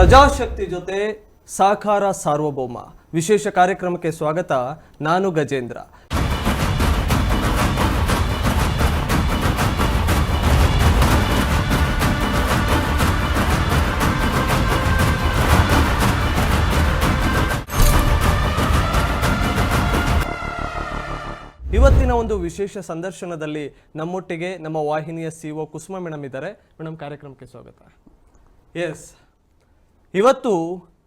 ಪ್ರಜಾಶಕ್ತಿ ಜೊತೆ ಸಾಕಾರ ಸಾರ್ವಭೌಮ ವಿಶೇಷ ಕಾರ್ಯಕ್ರಮಕ್ಕೆ ಸ್ವಾಗತ. ನಾನು ಗಜೇಂದ್ರ. ಇವತ್ತಿನ ಒಂದು ವಿಶೇಷ ಸಂದರ್ಶನದಲ್ಲಿ ನಮ್ಮೊಟ್ಟಿಗೆ ನಮ್ಮ ವಾಹಿನಿಯ ಸಿಒ ಕುಸುಮ ಮೇಡಮ್ ಇದ್ದಾರೆ. ಮೇಡಮ್, ಕಾರ್ಯಕ್ರಮಕ್ಕೆ ಸ್ವಾಗತ. ಎಸ್, ಇವತ್ತು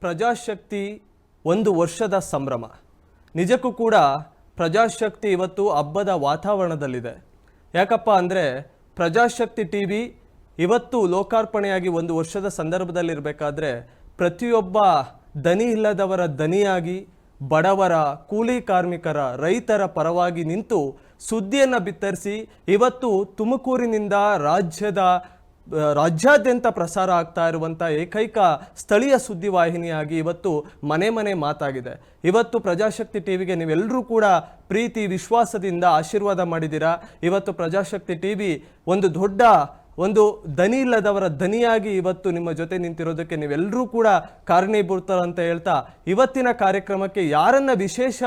ಪ್ರಜಾಶಕ್ತಿ ಒಂದು ವರ್ಷದ ಸಂಭ್ರಮ. ನಿಜಕ್ಕೂ ಕೂಡ ಪ್ರಜಾಶಕ್ತಿ ಇವತ್ತು ಹಬ್ಬದ ವಾತಾವರಣದಲ್ಲಿದೆ. ಯಾಕಪ್ಪ ಅಂದರೆ ಪ್ರಜಾಶಕ್ತಿ ಟಿವಿ ಇವತ್ತು ಲೋಕಾರ್ಪಣೆಯಾಗಿ ಒಂದು ವರ್ಷದ ಸಂದರ್ಭದಲ್ಲಿರಬೇಕಾದ್ರೆ ಪ್ರತಿಯೊಬ್ಬ ದನಿ ಇಲ್ಲದವರ ದನಿಯಾಗಿ, ಬಡವರ, ಕೂಲಿ ಕಾರ್ಮಿಕರ, ರೈತರ ಪರವಾಗಿ ನಿಂತು ಸುದ್ದಿಯನ್ನು ಬಿತ್ತರಿಸಿ ಇವತ್ತು ತುಮಕೂರಿನಿಂದ ರಾಜ್ಯಾದ್ಯಂತ ಪ್ರಸಾರ ಆಗ್ತಾ ಇರುವಂಥ ಏಕೈಕ ಸ್ಥಳೀಯ ಸುದ್ದಿವಾಹಿನಿಯಾಗಿ ಇವತ್ತು ಮನೆ ಮನೆ ಮಾತಾಗಿದೆ. ಇವತ್ತು ಪ್ರಜಾಶಕ್ತಿ ಟಿವಿಗೆ ನೀವೆಲ್ಲರೂ ಕೂಡ ಪ್ರೀತಿ ವಿಶ್ವಾಸದಿಂದ ಆಶೀರ್ವಾದ ಮಾಡಿದ್ದೀರಾ. ಇವತ್ತು ಪ್ರಜಾಶಕ್ತಿ ಟಿವಿ ಒಂದು ದನಿ ಇಲ್ಲದವರ ದನಿಯಾಗಿ ಇವತ್ತು ನಿಮ್ಮ ಜೊತೆ ನಿಂತಿರೋದಕ್ಕೆ ನೀವೆಲ್ಲರೂ ಕೂಡ ಕಾರಣೀಭೂತರಂತ ಹೇಳ್ತಾ ಇವತ್ತಿನ ಕಾರ್ಯಕ್ರಮಕ್ಕೆ ಯಾರನ್ನ ವಿಶೇಷ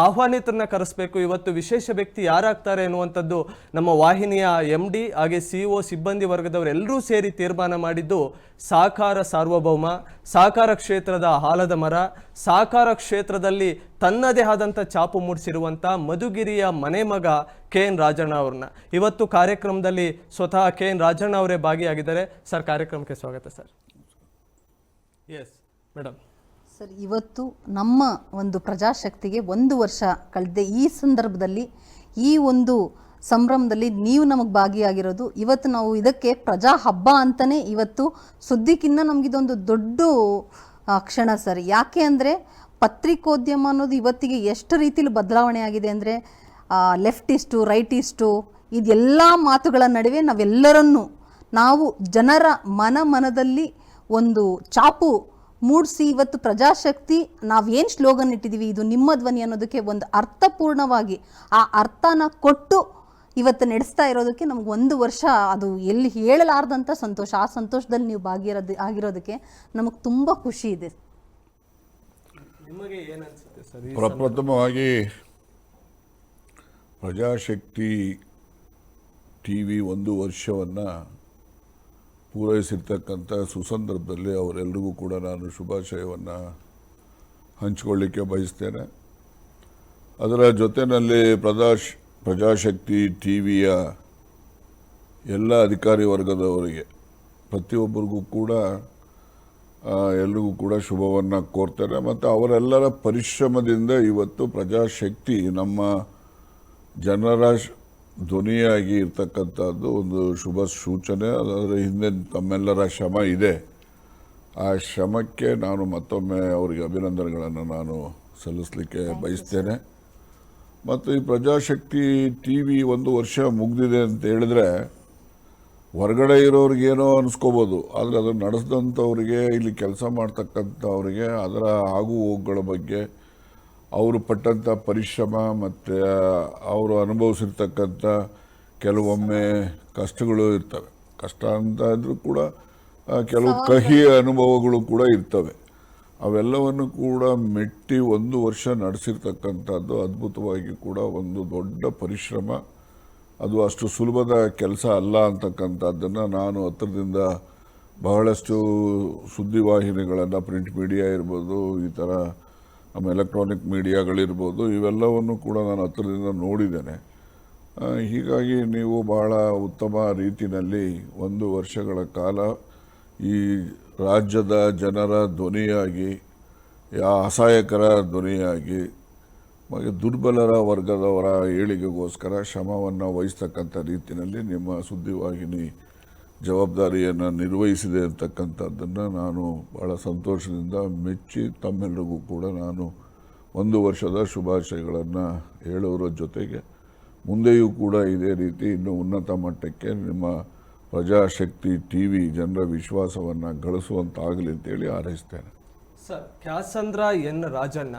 ಆಹ್ವಾನಿತರನ್ನ ಕರೆಸಬೇಕು, ಇವತ್ತು ವಿಶೇಷ ವ್ಯಕ್ತಿ ಯಾರಾಗ್ತಾರೆ ಅನ್ನುವಂಥದ್ದು ನಮ್ಮ ವಾಹಿನಿಯ MD ಹಾಗೆ CEO ಸಿಬ್ಬಂದಿ ವರ್ಗದವರೆಲ್ಲರೂ ಸೇರಿ ತೀರ್ಮಾನ ಮಾಡಿದ್ದು ಸಾಕಾರ ಸಾರ್ವಭೌಮ, ಸಾಕಾರ ಕ್ಷೇತ್ರದ ಆಲದ ಮರ, ಸಾಕಾರ ಕ್ಷೇತ್ರದಲ್ಲಿ ತನ್ನದೇ ಆದಂಥ ಚಾಪು ಮೂಡಿಸಿರುವಂಥ ಮಧುಗಿರಿಯ ಮನೆ ಮಗ KN ರಾಜಣ್ಣ ಅವ್ರನ್ನ ಇವತ್ತು ಕಾರ್ಯಕ್ರಮದಲ್ಲಿ ಸ್ವತಃ KN ರಾಜಣ್ಣ ಅವರೇ ಭಾಗಿಯಾಗಿದ್ದಾರೆ. ಸರ್, ಕಾರ್ಯಕ್ರಮಕ್ಕೆ ಸ್ವಾಗತ ಸರ್. Yes madam. ಸರ್, ಇವತ್ತು ನಮ್ಮ ಒಂದು ಪ್ರಜಾಶಕ್ತಿಗೆ ಒಂದು ವರ್ಷ ಕಳೆದ ಈ ಸಂದರ್ಭದಲ್ಲಿ ಈ ಒಂದು ಸಂಭ್ರಮದಲ್ಲಿ ನೀವು ನಮಗೆ ಭಾಗಿಯಾಗಿರೋದು. ಇವತ್ತು ನಾವು ಇದಕ್ಕೆ ಪ್ರಜಾ ಹಬ್ಬ ಅಂತಲೇ ಇವತ್ತು ಸುದ್ದಿಕ್ಕಿಂತ ನಮಗಿದೊಂದು ದೊಡ್ಡ ಕ್ಷಣ ಸರ್. ಯಾಕೆ ಅಂದರೆ ಪತ್ರಿಕೋದ್ಯಮ ಅನ್ನೋದು ಇವತ್ತಿಗೆ ಎಷ್ಟು ರೀತಿಲಿ ಬದಲಾವಣೆ ಆಗಿದೆ ಅಂದರೆ ಲೆಫ್ಟಿಸ್ಟು, ರೈಟಿಸ್ಟು ಇದೆಲ್ಲ ಮಾತುಗಳ ನಡುವೆ ನಾವು ಜನರ ಮನದಲ್ಲಿ ಒಂದು ಚಾಪು ಮೂಡಿಸಿ ಇವತ್ತು ಪ್ರಜಾಶಕ್ತಿ ನಾವೇನು ಸ್ಲೋಗನ್ ಇಟ್ಟಿದ್ದೀವಿ, ಇದು ನಿಮ್ಮ ಧ್ವನಿ ಅನ್ನೋದಕ್ಕೆ ಒಂದು ಅರ್ಥಪೂರ್ಣವಾಗಿ ಆ ಅರ್ಥನ ಕೊಟ್ಟು ಇವತ್ತು ನಡೆಸ್ತಾ ಇರೋದಕ್ಕೆ ನಮ್ಗೆ ಒಂದು ವರ್ಷ ಅದು ಎಲ್ಲಿ ಹೇಳಲಾರ್ದಂಥ ಸಂತೋಷ. ಆ ಸಂತೋಷದಲ್ಲಿ ನೀವು ಆಗಿರೋದಕ್ಕೆ ನಮಗೆ ತುಂಬ ಖುಷಿ ಇದೆ. ನಿಮಗೆ ಏನು ಅನ್ಸುತ್ತೆ ಸರ್? ಪ್ರಪ್ರಥಮವಾಗಿ ಪ್ರಜಾಶಕ್ತಿ ಟಿವಿ ಒಂದು ವರ್ಷವನ್ನು ಪೂರೈಸಿರ್ತಕ್ಕಂಥ ಸುಸಂದರ್ಭದಲ್ಲಿ ಅವರೆಲ್ಲರಿಗೂ ಕೂಡ ನಾನು ಶುಭಾಶಯವನ್ನು ಹಂಚಿಕೊಳ್ಳಿಕ್ಕೆ ಬಯಸ್ತೇನೆ. ಅದರ ಜೊತೆಯಲ್ಲಿ ಪ್ರಜಾಶಕ್ತಿ ಟಿವಿಯ ಎಲ್ಲ ಅಧಿಕಾರಿ ವರ್ಗದವರಿಗೆ ಪ್ರತಿಯೊಬ್ಬರಿಗೂ ಕೂಡ ಎಲ್ರಿಗೂ ಕೂಡ ಶುಭವನ್ನು ಕೋರ್ತೇನೆ. ಮತ್ತು ಅವರೆಲ್ಲರ ಪರಿಶ್ರಮದಿಂದ ಇವತ್ತು ಪ್ರಜಾಶಕ್ತಿ ನಮ್ಮ ಜನರ ಧ್ವನಿಯಾಗಿ ಇರ್ತಕ್ಕಂಥದ್ದು ಒಂದು ಶುಭ ಸೂಚನೆ. ಅದರ ಹಿಂದೆ ತಮ್ಮೆಲ್ಲರ ಶ್ರಮ ಇದೆ. ಆ ಶ್ರಮಕ್ಕೆ ನಾನು ಮತ್ತೊಮ್ಮೆ ಅವರಿಗೆ ಅಭಿನಂದನೆಗಳನ್ನು ನಾನು ಸಲ್ಲಿಸಲಿಕ್ಕೆ ಬಯಸ್ತೇನೆ. ಮತ್ತು ಈ ಪ್ರಜಾಶಕ್ತಿ ಟಿವಿ ಒಂದು ವರ್ಷ ಮುಗಿದಿದೆ ಅಂತ ಹೇಳಿದ್ರೆ ಹೊರಗಡೆ ಇರೋರಿಗೇನೋ ಅನಿಸ್ಕೋಬೋದು, ಆದರೆ ಅದನ್ನು ನಡೆಸಿದಂಥವ್ರಿಗೆ, ಇಲ್ಲಿ ಕೆಲಸ ಮಾಡ್ತಕ್ಕಂಥವ್ರಿಗೆ ಅದರ ಆಗು ಹೋಗುಗಳ ಬಗ್ಗೆ, ಅವರು ಪಟ್ಟಂಥ ಪರಿಶ್ರಮ ಮತ್ತು ಅವರು ಅನುಭವಿಸಿರ್ತಕ್ಕಂಥ ಕೆಲವೊಮ್ಮೆ ಕಷ್ಟಗಳು ಇರ್ತವೆ. ಕಷ್ಟ ಅಂತ ಇದ್ರೂ ಕೂಡ ಕೆಲವು ಕಹಿ ಅನುಭವಗಳು ಕೂಡ ಇರ್ತವೆ. ಅವೆಲ್ಲವನ್ನು ಕೂಡ ಮೆಟ್ಟಿ ಒಂದು ವರ್ಷ ನಡೆಸಿರ್ತಕ್ಕಂಥದ್ದು ಅದ್ಭುತವಾಗಿ ಕೂಡ ಒಂದು ದೊಡ್ಡ ಪರಿಶ್ರಮ. ಅದು ಅಷ್ಟು ಸುಲಭದ ಕೆಲಸ ಅಲ್ಲ ಅಂತಕ್ಕಂಥದ್ದನ್ನು ನಾನು ಹತ್ತಿರದಿಂದ ಬಹಳಷ್ಟು ಸುದ್ದಿವಾಹಿನಿಗಳನ್ನು, ಪ್ರಿಂಟ್ ಮೀಡಿಯಾ ಇರ್ಬೋದು, ಈ ಥರ ನಮ್ಮ ಎಲೆಕ್ಟ್ರಾನಿಕ್ ಮೀಡಿಯಾಗಳಿರ್ಬೋದು, ಇವೆಲ್ಲವನ್ನು ಕೂಡ ನಾನು ಹತ್ತಿರದಿಂದ ನೋಡಿದ್ದೇನೆ. ಹೀಗಾಗಿ ನೀವು ಬಹಳ ಉತ್ತಮ ರೀತಿಯಲ್ಲಿ ಒಂದು ವರ್ಷಗಳ ಕಾಲ ಈ ರಾಜ್ಯದ ಜನರ ಧ್ವನಿಯಾಗಿ, ಅಸಹಾಯಕರ ಧ್ವನಿಯಾಗಿ, ದುರ್ಬಲರ ವರ್ಗದವರ ಏಳಿಗೆಗೋಸ್ಕರ ಶ್ರಮವನ್ನು ವಹಿಸ್ತಕ್ಕಂಥ ರೀತಿಯಲ್ಲಿ ನಿಮ್ಮ ಸುದ್ದಿವಾಹಿನಿ ಜವಾಬ್ದಾರಿಯನ್ನು ನಿರ್ವಹಿಸಿದೆ ಅಂತಕ್ಕಂಥದ್ದನ್ನು ನಾನು ಭಾಳ ಸಂತೋಷದಿಂದ ಮೆಚ್ಚಿ ತಮ್ಮೆಲ್ಲರಿಗೂ ಕೂಡ ನಾನು ಒಂದು ವರ್ಷದ ಶುಭಾಶಯಗಳನ್ನು ಹೇಳೋರ ಜೊತೆಗೆ ಮುಂದೆಯೂ ಕೂಡ ಇದೇ ರೀತಿ ಇನ್ನೂ ಉನ್ನತ ಮಟ್ಟಕ್ಕೆ ನಿಮ್ಮ ಪ್ರಜಾಶಕ್ತಿ ಟಿವಿ ಜನರ ವಿಶ್ವಾಸವನ್ನು ಗಳಿಸುವಂತಾಗಲಿ ಅಂತೇಳಿ ಹಾರೈಸ್ತೇನೆ. ಸರ್, ಕ್ಯಾಸಂದ್ರ ಎನ್ ರಾಜಣ್ಣ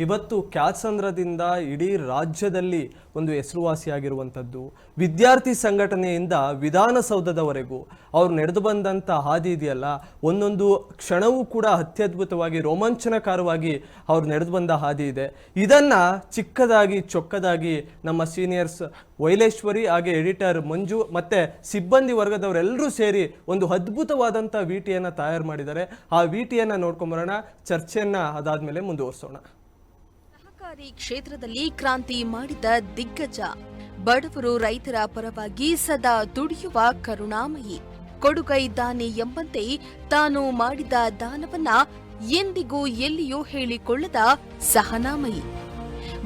ಇವತ್ತು ಕ್ಯಾತ್ಸಂದ್ರದಿಂದ ಇಡೀ ರಾಜ್ಯದಲ್ಲಿ ಒಂದು ಹೆಸರುವಾಸಿಯಾಗಿರುವಂಥದ್ದು, ವಿದ್ಯಾರ್ಥಿ ಸಂಘಟನೆಯಿಂದ ವಿಧಾನಸೌಧದವರೆಗೂ ಅವ್ರು ನಡೆದು ಬಂದಂಥ ಹಾದಿ ಇದೆಯಲ್ಲ, ಒಂದೊಂದು ಕ್ಷಣವೂ ಕೂಡ ಅತ್ಯದ್ಭುತವಾಗಿ ರೋಮಾಂಚನಕಾರವಾಗಿ ಅವ್ರು ನಡೆದು ಬಂದ ಹಾದಿ ಇದೆ. ಇದನ್ನು ಚಿಕ್ಕದಾಗಿ ಚೊಕ್ಕದಾಗಿ ನಮ್ಮ ಸೀನಿಯರ್ಸ್ ವೈಲೇಶ್ವರಿ ಹಾಗೆ ಎಡಿಟರ್ ಮಂಜು ಮತ್ತು ಸಿಬ್ಬಂದಿ ವರ್ಗದವರೆಲ್ಲರೂ ಸೇರಿ ಒಂದು ಅದ್ಭುತವಾದಂಥ ವಿಟಿಯನ್ನು ತಯಾರು ಮಾಡಿದ್ದಾರೆ. ಆ ವಿಟಿಯನ್ನು ನೋಡ್ಕೊಂಬರೋಣ, ಚರ್ಚೆಯನ್ನು ಅದಾದಮೇಲೆ ಮುಂದುವರಿಸೋಣ. ಸಹಕಾರಿ ಕ್ಷೇತ್ರದಲ್ಲಿ ಕ್ರಾಂತಿ ಮಾಡಿದ ದಿಗ್ಗಜ, ಬಡವರು ರೈತರ ಪರವಾಗಿ ಸದಾ ದುಡಿಯುವ ಕರುಣಾಮಯಿ, ಕೊಡುಗೈ ದಾನಿ ಎಂಬಂತೆ ತಾನು ಮಾಡಿದ ದಾನವನ್ನ ಎಂದಿಗೂ ಎಲ್ಲಿಯೂ ಹೇಳಿಕೊಳ್ಳದ ಸಹನಾಮಯಿ.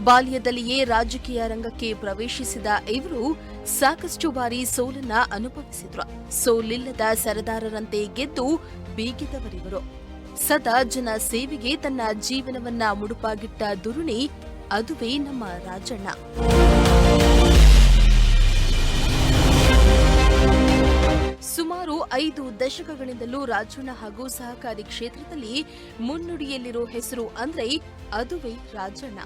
ಬಾಲ್ಯದಲ್ಲಿಯೇ ರಾಜಕೀಯ ರಂಗಕ್ಕೆ ಪ್ರವೇಶಿಸಿದ ಇವರು ಸಾಕಷ್ಟು ಬಾರಿ ಸೋಲನ್ನ ಅನುಭವಿಸಿದ್ರು. ಸೋಲಿಲ್ಲದ ಸರದಾರರಂತೆ ಗೆದ್ದು ಬೀಗಿದವರಿವರು. ಸದಾ ಜನ ಸೇವೆಗೆ ತನ್ನ ಜೀವನವನ್ನ ಮುಡುಪಾಗಿಟ್ಟ ದುರುಣಿ, ಅದುವೇ ನಮ್ಮ ರಾಜಣ್ಣ. ಸುಮಾರು 5 ದಶಕಗಳಿಂದಲೂ ರಾಜಣ್ಣ ಹಾಗೂ ಸಹಕಾರಿ ಕ್ಷೇತ್ರದಲ್ಲಿ ಮುನ್ನುಡಿಯಲ್ಲಿರೋ ಹೆಸರು ಅಂದ್ರೆ ಅದುವೇ ರಾಜಣ್ಣ.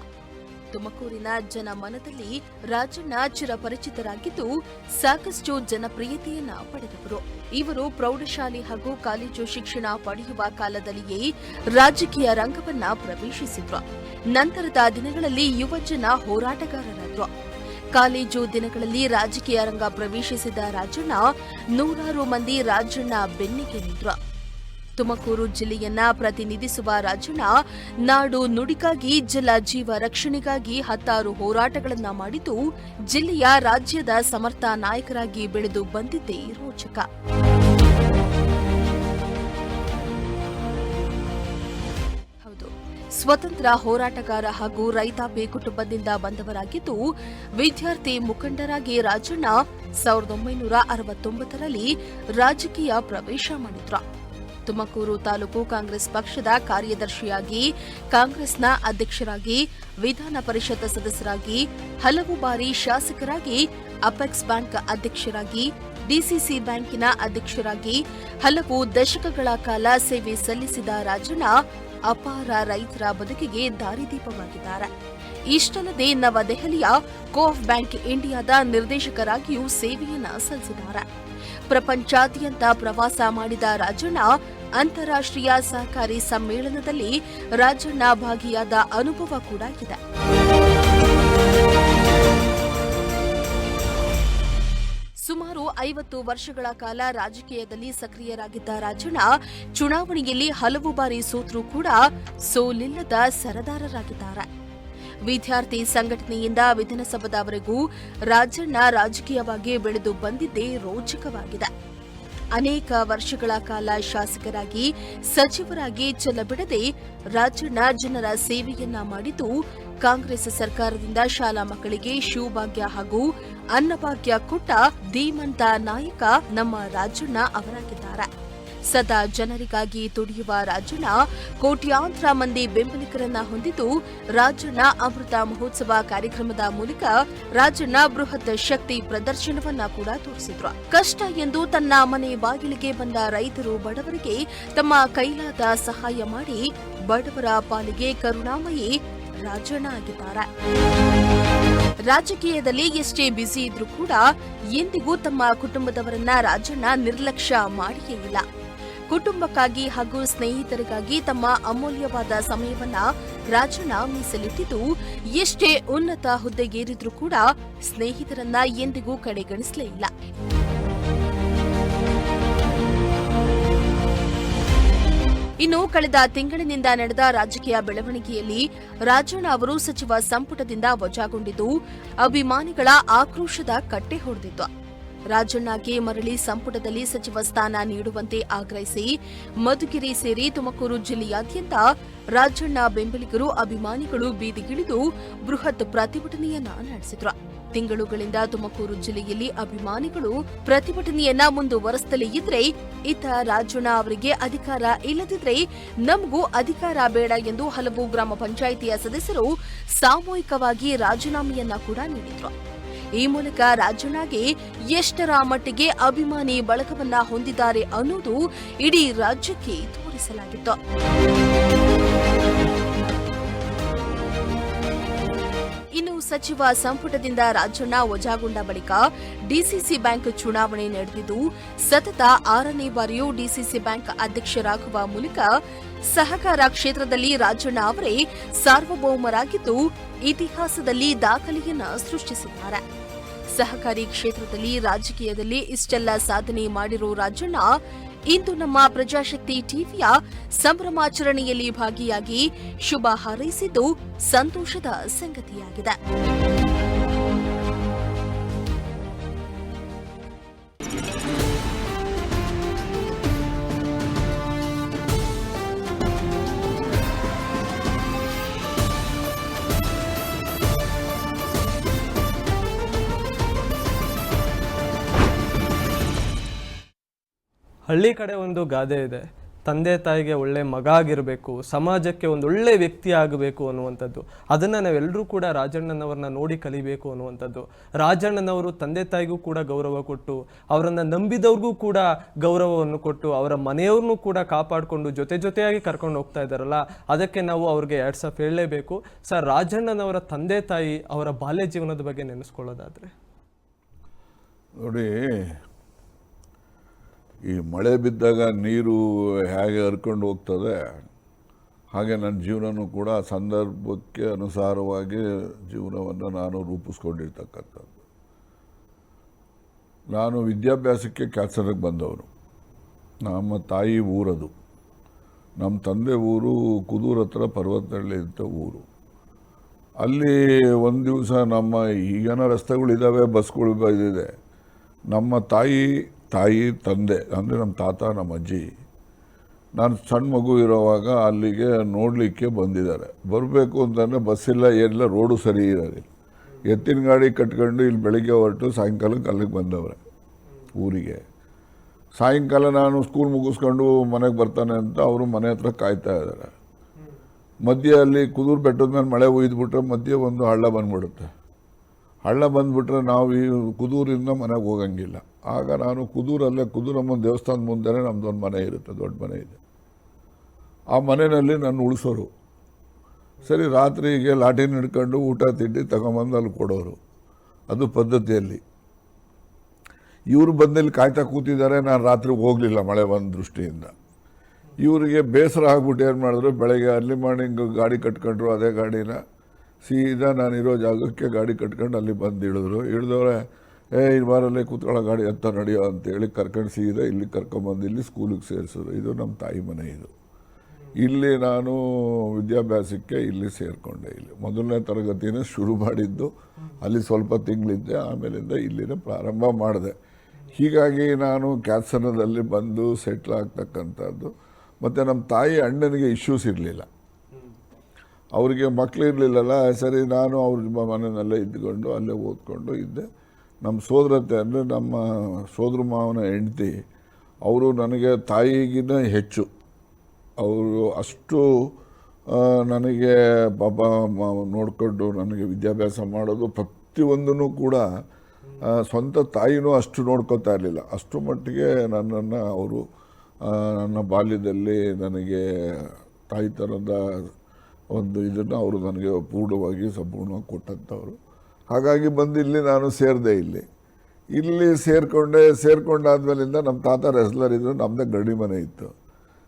ತುಮಕೂರಿನ ಜನ ಮನದಲ್ಲಿ ರಾಜಣ್ಣ ಚಿರಪರಿಚಿತರಾಗಿದ್ದು ಸಾಕಷ್ಟು ಜನಪ್ರಿಯತೆಯನ್ನ ಪಡೆದವರು. ಇವರು ಪ್ರೌಢಶಾಲೆ ಹಾಗೂ ಕಾಲೇಜು ಶಿಕ್ಷಣ ಪಡೆಯುವ ಕಾಲದಲ್ಲಿಯೇ ರಾಜಕೀಯ ರಂಗವನ್ನ ಪ್ರವೇಶಿಸಿದ್ರು. ನಂತರದ ದಿನಗಳಲ್ಲಿ ಯುವಜನ ಹೋರಾಟಗಾರರಾದ್ರು. ಕಾಲೇಜು ದಿನಗಳಲ್ಲಿ ರಾಜಕೀಯ ರಂಗ ಪ್ರವೇಶಿಸಿದ ರಾಜಣ್ಣ ನೂರಾರು ಮಂದಿ ರಾಜಣ್ಣ ಬೆನ್ನಿಗೆ ನಿಂದ್ರು. ತುಮಕೂರು ಜಿಲ್ಲೆಯನ್ನ ಪ್ರತಿನಿಧಿಸುವ ರಾಜಣ್ಣ ನಾಡು ನುಡಿಗಾಗಿ, ಜಲ ಜೀವ ರಕ್ಷಣೆಗಾಗಿ ಹತ್ತಾರು ಹೋರಾಟಗಳನ್ನ ಮಾಡಿದ್ದು ಜಿಲ್ಲೆಯ ರಾಜ್ಯದ ಸಮರ್ಥ ನಾಯಕರಾಗಿ ಬೆಳೆದು ಬಂದಿದ್ದೇ ರೋಚಕ. ಸ್ವತಂತ್ರ ಹೋರಾಟಗಾರ ಹಾಗೂ ರೈತಾಪಿ ಕುಟುಂಬದಿಂದ ಬಂದವರಾಗಿದ್ದು ವಿದ್ಯಾರ್ಥಿ ಮುಖಂಡರಾಗಿ ರಾಜಣ್ಣ 1969ರಲ್ಲಿ ರಾಜಕೀಯ ಪ್ರವೇಶ ಮಾಡಿದ್ರು. ತುಮಕೂರು ತಾಲೂಕು ಕಾಂಗ್ರೆಸ್ ಪಕ್ಷದ ಕಾರ್ಯದರ್ಶಿಯಾಗಿ, ಕಾಂಗ್ರೆಸ್ನ ಅಧ್ಯಕ್ಷರಾಗಿ, ವಿಧಾನ ಪರಿಷತ್ ಸದಸ್ಯರಾಗಿ, ಹಲವು ಬಾರಿ ಶಾಸಕರಾಗಿ, ಅಪೆಕ್ಸ್ ಬ್ಯಾಂಕ್ ಅಧ್ಯಕ್ಷರಾಗಿ, ಡಿಸಿಸಿ ಬ್ಯಾಂಕಿನ ಅಧ್ಯಕ್ಷರಾಗಿ ಹಲವು ದಶಕಗಳ ಕಾಲ ಸೇವೆ ಸಲ್ಲಿಸಿದ ರಾಜಣ್ಣ ಅಪಾರ ರೈತರ ಬದುಕಿಗೆ ದಾರಿದೀಪವಾಗಿದ್ದಾರೆ. ಇಷ್ಟಲ್ಲದೆ ನವದೆಹಲಿಯ ಕೋಆಪ್ ಬ್ಯಾಂಕ್ ಇಂಡಿಯಾದ ನಿರ್ದೇಶಕರಾಗಿಯೂ ಸೇವೆಯನ್ನ ಸಲ್ಲಿಸಿದ್ದಾರೆ. ಪ್ರಪಂಚಾದ್ಯಂತ ಪ್ರವಾಸ ಮಾಡಿದ ರಾಜಣ್ಣ ಅಂತಾರಾಷ್ಟ್ರೀಯ ಸಹಕಾರಿ ಸಮ್ಮೇಳನದಲ್ಲಿ ರಾಜಣ್ಣ ಭಾಗಿಯಾದ ಅನುಭವ ಕೂಡ ಇದೆ. ಸುಮಾರು 50 ವರ್ಷಗಳ ಕಾಲ ರಾಜಕೀಯದಲ್ಲಿ ಸಕ್ರಿಯರಾಗಿದ್ದ ರಾಜಣ್ಣ ಚುನಾವಣೆಯಲ್ಲಿ ಹಲವು ಬಾರಿ ಸೋತರೂ ಕೂಡ ಸೋಲಿಲ್ಲದ ಸರದಾರರಾಗಿದ್ದಾರೆ. ವಿದ್ಯಾರ್ಥಿ ಸಂಘಟನೆಯಿಂದ ವಿಧಾನಸಭಾದವರೆಗೂ ರಾಜಣ್ಣ ರಾಜಕೀಯವಾಗಿ ಬೆಳೆದು ಬಂದಿದ್ದೇ ರೋಚಕವಾಗಿದೆ. ಅನೇಕ ವರ್ಷಗಳ ಕಾಲ ಶಾಸಕರಾಗಿ, ಸಚಿವರಾಗಿ ಛಲಬಿಡದೆ ರಾಜಣ್ಣ ಜನರ ಸೇವೆಯನ್ನ ಮಾಡಿದ್ದು ಕಾಂಗ್ರೆಸ್ ಸರ್ಕಾರದಿಂದ ಶಾಲಾ ಮಕ್ಕಳಿಗೆ ಶಿವಭಾಗ್ಯ ಹಾಗೂ ಅನ್ನಭಾಗ್ಯ ಕೊಟ್ಟ ಧೀಮಂತ ನಾಯಕ ನಮ್ಮ ರಾಜಣ್ಣ ಅವರಾಗಿದ್ದಾರೆ. ಸದಾ ಜನರಿಗಾಗಿ ತುಡಿಯುವ ರಾಜಣ್ಣ ಕೋಟ್ಯಾಂತರ ಮಂದಿ ಬೆಂಬಲಿಗರನ್ನ ಹೊಂದಿದ್ದು ರಾಜಣ್ಣ ಅಮೃತ ಮಹೋತ್ಸವ ಕಾರ್ಯಕ್ರಮದ ಮೂಲಕ ರಾಜಣ್ಣ ಬೃಹತ್ ಶಕ್ತಿ ಪ್ರದರ್ಶನವನ್ನ ಕೂಡ ತೋರಿಸಿದ್ರು. ಕಷ್ಟ ಎಂದು ತನ್ನ ಮನೆ ಬಾಗಿಲಿಗೆ ಬಂದ ರೈತರು, ಬಡವರಿಗೆ ತಮ್ಮ ಕೈಲಾದ ಸಹಾಯ ಮಾಡಿ ಬಡವರ ಪಾಲಿಗೆ ಕರುಣಾಮಯಿ ರಾಜಣ್ಣ ಆಗಿದ್ದಾರೆ. ರಾಜಕೀಯದಲ್ಲಿ ಎಷ್ಟೇ ಬ್ಯುಸಿ ಇದ್ರೂ ಕೂಡ ಎಂದಿಗೂ ತಮ್ಮ ಕುಟುಂಬದವರನ್ನ ರಾಜಣ್ಣ ನಿರ್ಲಕ್ಷ್ಯ ಮಾಡಿಯೇ ಇಲ್ಲ. ಕುಟುಂಬಕ್ಕಾಗಿ ಹಾಗೂ ಸ್ನೇಹಿತರಿಗಾಗಿ ತಮ್ಮ ಅಮೂಲ್ಯವಾದ ಸಮಯವನ್ನ ರಾಜಣ್ಣ ಮೀಸಲಿಟ್ಟಿದ್ದು ಎಷ್ಟೇ ಉನ್ನತ ಹುದ್ದೆಗೇರಿದ್ರೂ ಕೂಡ ಸ್ನೇಹಿತರನ್ನ ಎಂದಿಗೂ ಕಡೆಗಣಿಸಲೇ ಇಲ್ಲ. ಇನ್ನು ಕಳೆದ ತಿಂಗಳಿನಿಂದ ನಡೆದ ರಾಜಕೀಯ ಬೆಳವಣಿಗೆಯಲ್ಲಿ ರಾಜಣ್ಣ ಅವರು ಸಚಿವ ಸಂಪುಟದಿಂದ ವಜಾಗೊಂಡಿದ್ದು ಅಭಿಮಾನಿಗಳ ಆಕ್ರೋಶದ ಕಟ್ಟೆ ಹೊಡೆದಿತ್ತು. ರಾಜಣ್ಣಗೆ ಮರಳಿ ಸಂಪುಟದಲ್ಲಿ ಸಚಿವ ಸ್ಥಾನ ನೀಡುವಂತೆ ಆಗ್ರಹಿಸಿ ಮಧುಗಿರಿ ಸೇರಿ ತುಮಕೂರು ಜಿಲ್ಲೆಯಾದ್ಯಂತ ರಾಜಣ್ಣ ಬೆಂಬಲಿಗರು, ಅಭಿಮಾನಿಗಳು ಬೀದಿಗಿಳಿದು ಬೃಹತ್ ಪ್ರತಿಭಟನೆಯನ್ನ ನಡೆಸಿದ್ರು. ತಿಂಗಳುಗಳಿಂದ ತುಮಕೂರು ಜಿಲ್ಲೆಯಲ್ಲಿ ಅಭಿಮಾನಿಗಳು ಪ್ರತಿಭಟನೆಯನ್ನ ಮುಂದುವರೆಸುತ್ತಲೇ ಇದ್ರೆ, ಇತ್ತ ರಾಜಣ್ಣ ಅವರಿಗೆ ಅಧಿಕಾರ ಇಲ್ಲದಿದ್ರೆ ನಮಗೂ ಅಧಿಕಾರ ಬೇಡ ಎಂದು ಹಲವು ಗ್ರಾಮ ಪಂಚಾಯಿತಿಯ ಸದಸ್ಯರು ಸಾಮೂಹಿಕವಾಗಿ ರಾಜೀನಾಮೆಯನ್ನ ಕೂಡ ನೀಡಿದ್ರು. ಈ ಮೂಲಕ ರಾಜಣ್ಣಗೆ ಎಷ್ಟರ ಮಟ್ಟಿಗೆ ಅಭಿಮಾನಿ ಬಳಗವನ್ನ ಹೊಂದಿದ್ದಾರೆ ಅನ್ನೋದು ಇಡೀ ರಾಜ್ಯಕ್ಕೆ ತೋರಿಸಲಾಗಿತ್ತು. ಸಚಿವ ಸಂಪುಟದಿಂದ ರಾಜಣ್ಣ ವಜಾಗೊಂಡ ಬಳಿಕ ಡಿಸಿಸಿ ಬ್ಯಾಂಕ್ ಚುನಾವಣೆ ನಡೆದಿದ್ದು ಸತತ 6ನೇ ಬಾರಿಯೂ ಡಿಸಿಸಿ ಬ್ಯಾಂಕ್ ಅಧ್ಯಕ್ಷರಾಗುವ ಮೂಲಕ ಸಹಕಾರ ಕ್ಷೇತ್ರದಲ್ಲಿ ರಾಜಣ್ಣ ಅವರೇ ಸಾರ್ವಭೌಮರಾಗಿದ್ದು ಇತಿಹಾಸದಲ್ಲಿ ದಾಖಲೆಯನ್ನ ಸೃಷ್ಟಿಸಿದ್ದಾರೆ. ಸಹಕಾರಿ ಕ್ಷೇತ್ರದಲ್ಲಿ ರಾಜಕೀಯದಲ್ಲಿ ಇಷ್ಟೆಲ್ಲ ಸಾಧನೆ ಮಾಡಿರೋ ರಾಜಣ್ಣ ಇಂದು ನಮ್ಮ ಪ್ರಜಾಶಕ್ತಿ ಟಿವಿಯ ಸಂಭ್ರಮಾಚರಣೆಯಲ್ಲಿ ಭಾಗಿಯಾಗಿ ಶುಭ ಹಾರೈಸಿದ್ದು ಸಂತೋಷದ ಸಂಗತಿಯಾಗಿದೆ. ಹಳ್ಳಿ ಕಡೆ ಒಂದು ಗಾದೆ ಇದೆ, ತಂದೆ ತಾಯಿಗೆ ಒಳ್ಳೆ ಮಗ ಆಗಿರಬೇಕು, ಸಮಾಜಕ್ಕೆ ಒಂದು ಒಳ್ಳೆ ವ್ಯಕ್ತಿ ಆಗಬೇಕು ಅನ್ನುವಂಥದ್ದು. ಅದನ್ನು ನಾವೆಲ್ಲರೂ ಕೂಡ ರಾಜಣ್ಣನವ್ರನ್ನ ನೋಡಿ ಕಲಿಬೇಕು ಅನ್ನುವಂಥದ್ದು. ರಾಜಣ್ಣನವರು ತಂದೆ ತಾಯಿಗೂ ಕೂಡ ಗೌರವ ಕೊಟ್ಟು, ಅವರನ್ನು ನಂಬಿದವ್ರಿಗೂ ಕೂಡ ಗೌರವವನ್ನು ಕೊಟ್ಟು, ಅವರ ಮನೆಯವ್ರನ್ನೂ ಕೂಡ ಕಾಪಾಡಿಕೊಂಡು ಜೊತೆಯಾಗಿ ಕರ್ಕೊಂಡು ಹೋಗ್ತಾ ಇದ್ದಾರಲ್ಲ, ಅದಕ್ಕೆ ನಾವು ಅವ್ರಿಗೆ ಆಫ್ ಹೇಳಲೇಬೇಕು. ಸರ್, ರಾಜಣ್ಣನವರ ತಂದೆ ತಾಯಿ ಅವರ ಬಾಲ್ಯ ಜೀವನದ ಬಗ್ಗೆ ನೆನೆಸ್ಕೊಳ್ಳೋದಾದ್ರೆ ನೋಡಿ, ಈ ಮಳೆ ಬಿದ್ದಾಗ ನೀರು ಹೇಗೆ ಹರ್ಕೊಂಡು ಹೋಗ್ತದೆ ಹಾಗೆ ನನ್ನ ಜೀವನನೂ ಕೂಡ ಸಂದರ್ಭಕ್ಕೆ ಅನುಸಾರವಾಗಿ ಜೀವನವನ್ನು ನಾನು ರೂಪಿಸ್ಕೊಂಡಿರ್ತಕ್ಕಂಥದ್ದು. ನಾನು ವಿದ್ಯಾಭ್ಯಾಸಕ್ಕೆ ಕ್ಯಾನ್ಸರ್ಗೆ ಬಂದವರು. ನಮ್ಮ ತಾಯಿ ಊರದು, ನಮ್ಮ ತಂದೆ ಊರು ಕುದೂರು ಹತ್ರ ಪರ್ವತನಹಳ್ಳಿ ಅಂತ ಊರು. ಅಲ್ಲಿ ಒಂದು ದಿವಸ ನಮ್ಮ ಈಗೇನೋ ರಸ್ತೆಗಳಿದ್ದಾವೆ, ಬಸ್ಗಳು ಇದಿದೆ. ನಮ್ಮ ತಾಯಿ ತಂದೆ ಅಂದರೆ ನಮ್ಮ ತಾತ ನಮ್ಮ ಅಜ್ಜಿ ನಾನು ಸಣ್ಣ ಮಗು ಇರೋವಾಗ ಅಲ್ಲಿಗೆ ನೋಡಲಿಕ್ಕೆ ಬಂದಿದ್ದಾರೆ. ಬರಬೇಕು ಅಂತಂದರೆ ಬಸ್ಸಿಲ್ಲ, ಏನಿಲ್ಲ, ರೋಡು ಸರಿ ಇರೋದಿಲ್ಲ. ಎತ್ತಿನ ಗಾಡಿ ಕಟ್ಕೊಂಡು ಇಲ್ಲಿ ಬೆಳಿಗ್ಗೆ ಹೊರಟು ಸಾಯಂಕಾಲಕ್ಕೆ ಅಲ್ಲಿಗೆ ಬಂದವ್ರೆ ಊರಿಗೆ. ಸಾಯಂಕಾಲ ನಾನು ಸ್ಕೂಲ್ ಮುಗಿಸ್ಕೊಂಡು ಮನೆಗೆ ಬರ್ತಾನೆ ಅಂತ ಅವರು ಮನೆ ಹತ್ರ ಕಾಯ್ತಾ ಇದ್ದಾರೆ. ಮಧ್ಯೆ ಅಲ್ಲಿ ಕುದೂರು ಬೆಟ್ಟದ ಮೇಲೆ ಮಳೆ ಒಯ್ದುಬಿಟ್ರೆ ಮಧ್ಯೆ ಒಂದು ಹಳ್ಳ ಬಂದ್ಬಿಡುತ್ತೆ. ಹಳ್ಳ ಬಂದುಬಿಟ್ರೆ ನಾವು ಈ ಕುದೂರಿಂದ ಮನೆಗೆ ಹೋಗಂಗಿಲ್ಲ. ಆಗ ನಾನು ಕುದೂರಮ್ಮ ದೇವಸ್ಥಾನದ ಮುಂದೆನೇ ನಮ್ಮದೊಂದು ಮನೆ ಇರುತ್ತೆ, ದೊಡ್ಡ ಮನೆ ಇದೆ. ಆ ಮನೆಯಲ್ಲಿ ನಾನು ಉಳಿಸೋರು. ಸರಿ, ರಾತ್ರಿಗೆ ಲಾಠಿನ ಹಿಡ್ಕೊಂಡು ಊಟ ತಿಂಡಿ ತಗೊಂಬಂದು ಅಲ್ಲಿ ಕೊಡೋರು, ಅದು ಪದ್ಧತಿಯಲ್ಲಿ. ಇವರು ಬಂದಲ್ಲಿ ಕಾಯ್ತಾ ಕೂತಿದ್ದಾರೆ. ನಾನು ರಾತ್ರಿ ಹೋಗಲಿಲ್ಲ ಮಳೆ ಬಂದ ದೃಷ್ಟಿಯಿಂದ. ಇವರಿಗೆ ಬೇಸರ ಆಗ್ಬಿಟ್ಟು ಏನು ಮಾಡಿದ್ರು, ಬೆಳಗ್ಗೆ ಅರ್ಲಿ ಮಾರ್ನಿಂಗ್ ಗಾಡಿ ಕಟ್ಕೊಂಡ್ರು. ಅದೇ ಗಾಡಿನ ಸೀದಾ ನಾನಿರೋ ಜಾಗಕ್ಕೆ ಗಾಡಿ ಕಟ್ಕೊಂಡು ಅಲ್ಲಿ ಬಂದು ಇಳಿದವ್ರೆ. ಈ ಬಾರಲ್ಲೇ ಕೂತ್ಕೊಳ್ಳೋ ಗಾಡಿ ಅಂತ ನಡೆಯೋ ಅಂತೇಳಿ ಕರ್ಕೊಂಡು ಸೀದಾ ಇಲ್ಲಿ ಕರ್ಕೊಂಬಂದು ಇಲ್ಲಿ ಸ್ಕೂಲಿಗೆ ಸೇರಿಸಿದ್ರು. ಇದು ನಮ್ಮ ತಾಯಿ ಮನೆ. ಇದು ಇಲ್ಲಿ ನಾನು ವಿದ್ಯಾಭ್ಯಾಸಕ್ಕೆ ಇಲ್ಲಿ ಸೇರಿಕೊಂಡೆ. ಇಲ್ಲಿ 1ನೇ ತರಗತಿನೇ ಶುರು ಮಾಡಿದ್ದು. ಅಲ್ಲಿ ಸ್ವಲ್ಪ ತಿಂಗಳಿದ್ದೆ, ಆಮೇಲಿಂದ ಇಲ್ಲಿನೇ ಪ್ರಾರಂಭ ಮಾಡಿದೆ. ಹೀಗಾಗಿ ನಾನು ಕ್ಯಾನ್ಸರ್ನಲ್ಲಿ ಬಂದು ಸೆಟ್ಲ್ ಆಗ್ತಕ್ಕಂಥದ್ದು. ಮತ್ತು ನಮ್ಮ ತಾಯಿ ಅಣ್ಣನಿಗೆ ಇಶ್ಯೂಸ್ ಇರಲಿಲ್ಲ, ಅವರಿಗೆ ಮಕ್ಕಳು ಇರಲಿಲ್ಲಲ್ಲ. ಸರಿ, ನಾನು ಅವ್ರ ಮನೆಯಲ್ಲೇ ಇದ್ದುಕೊಂಡು ಅಲ್ಲೇ ಓದ್ಕೊಂಡು ಇದ್ದೆ. ನಮ್ಮ ಸೋದರತೆ ಅಂದರೆ ನಮ್ಮ ಸೋದರ ಮಾವನ ಹೆಂಡತಿ, ಅವರು ನನಗೆ ತಾಯಿಗಿನ್ನ ಹೆಚ್ಚು. ಅವರು ಅಷ್ಟು ನನಗೆ ಪಾಪ ನೋಡಿಕೊಂಡು ನನಗೆ ವಿದ್ಯಾಭ್ಯಾಸ ಮಾಡೋದು ಪ್ರತಿಯೊಂದೂ ಕೂಡ ಸ್ವಂತ ತಾಯಿನೂ ಅಷ್ಟು ನೋಡ್ಕೊತಾ ಇರಲಿಲ್ಲ. ಅಷ್ಟು ಮಟ್ಟಿಗೆ ನನ್ನನ್ನು ಅವರು ನನ್ನ ಬಾಲ್ಯದಲ್ಲಿ ನನಗೆ ತಾಯಿ ಥರದ ಒಂದು ಇದನ್ನು ಅವರು ನನಗೆ ಸಂಪೂರ್ಣವಾಗಿ ಕೊಟ್ಟಂಥವ್ರು. ಹಾಗಾಗಿ ಬಂದು ಇಲ್ಲಿ ನಾನು ಸೇರಿದೆ. ಇಲ್ಲಿ ಸೇರ್ಕೊಂಡಾದ್ಮೇಲಿಂದ ನಮ್ಮ ತಾತ ರೆಸ್ಲರ್ ಇದ್ದರು, ನಮ್ಮದೇ ಗಡಿ ಮನೆ ಇತ್ತು.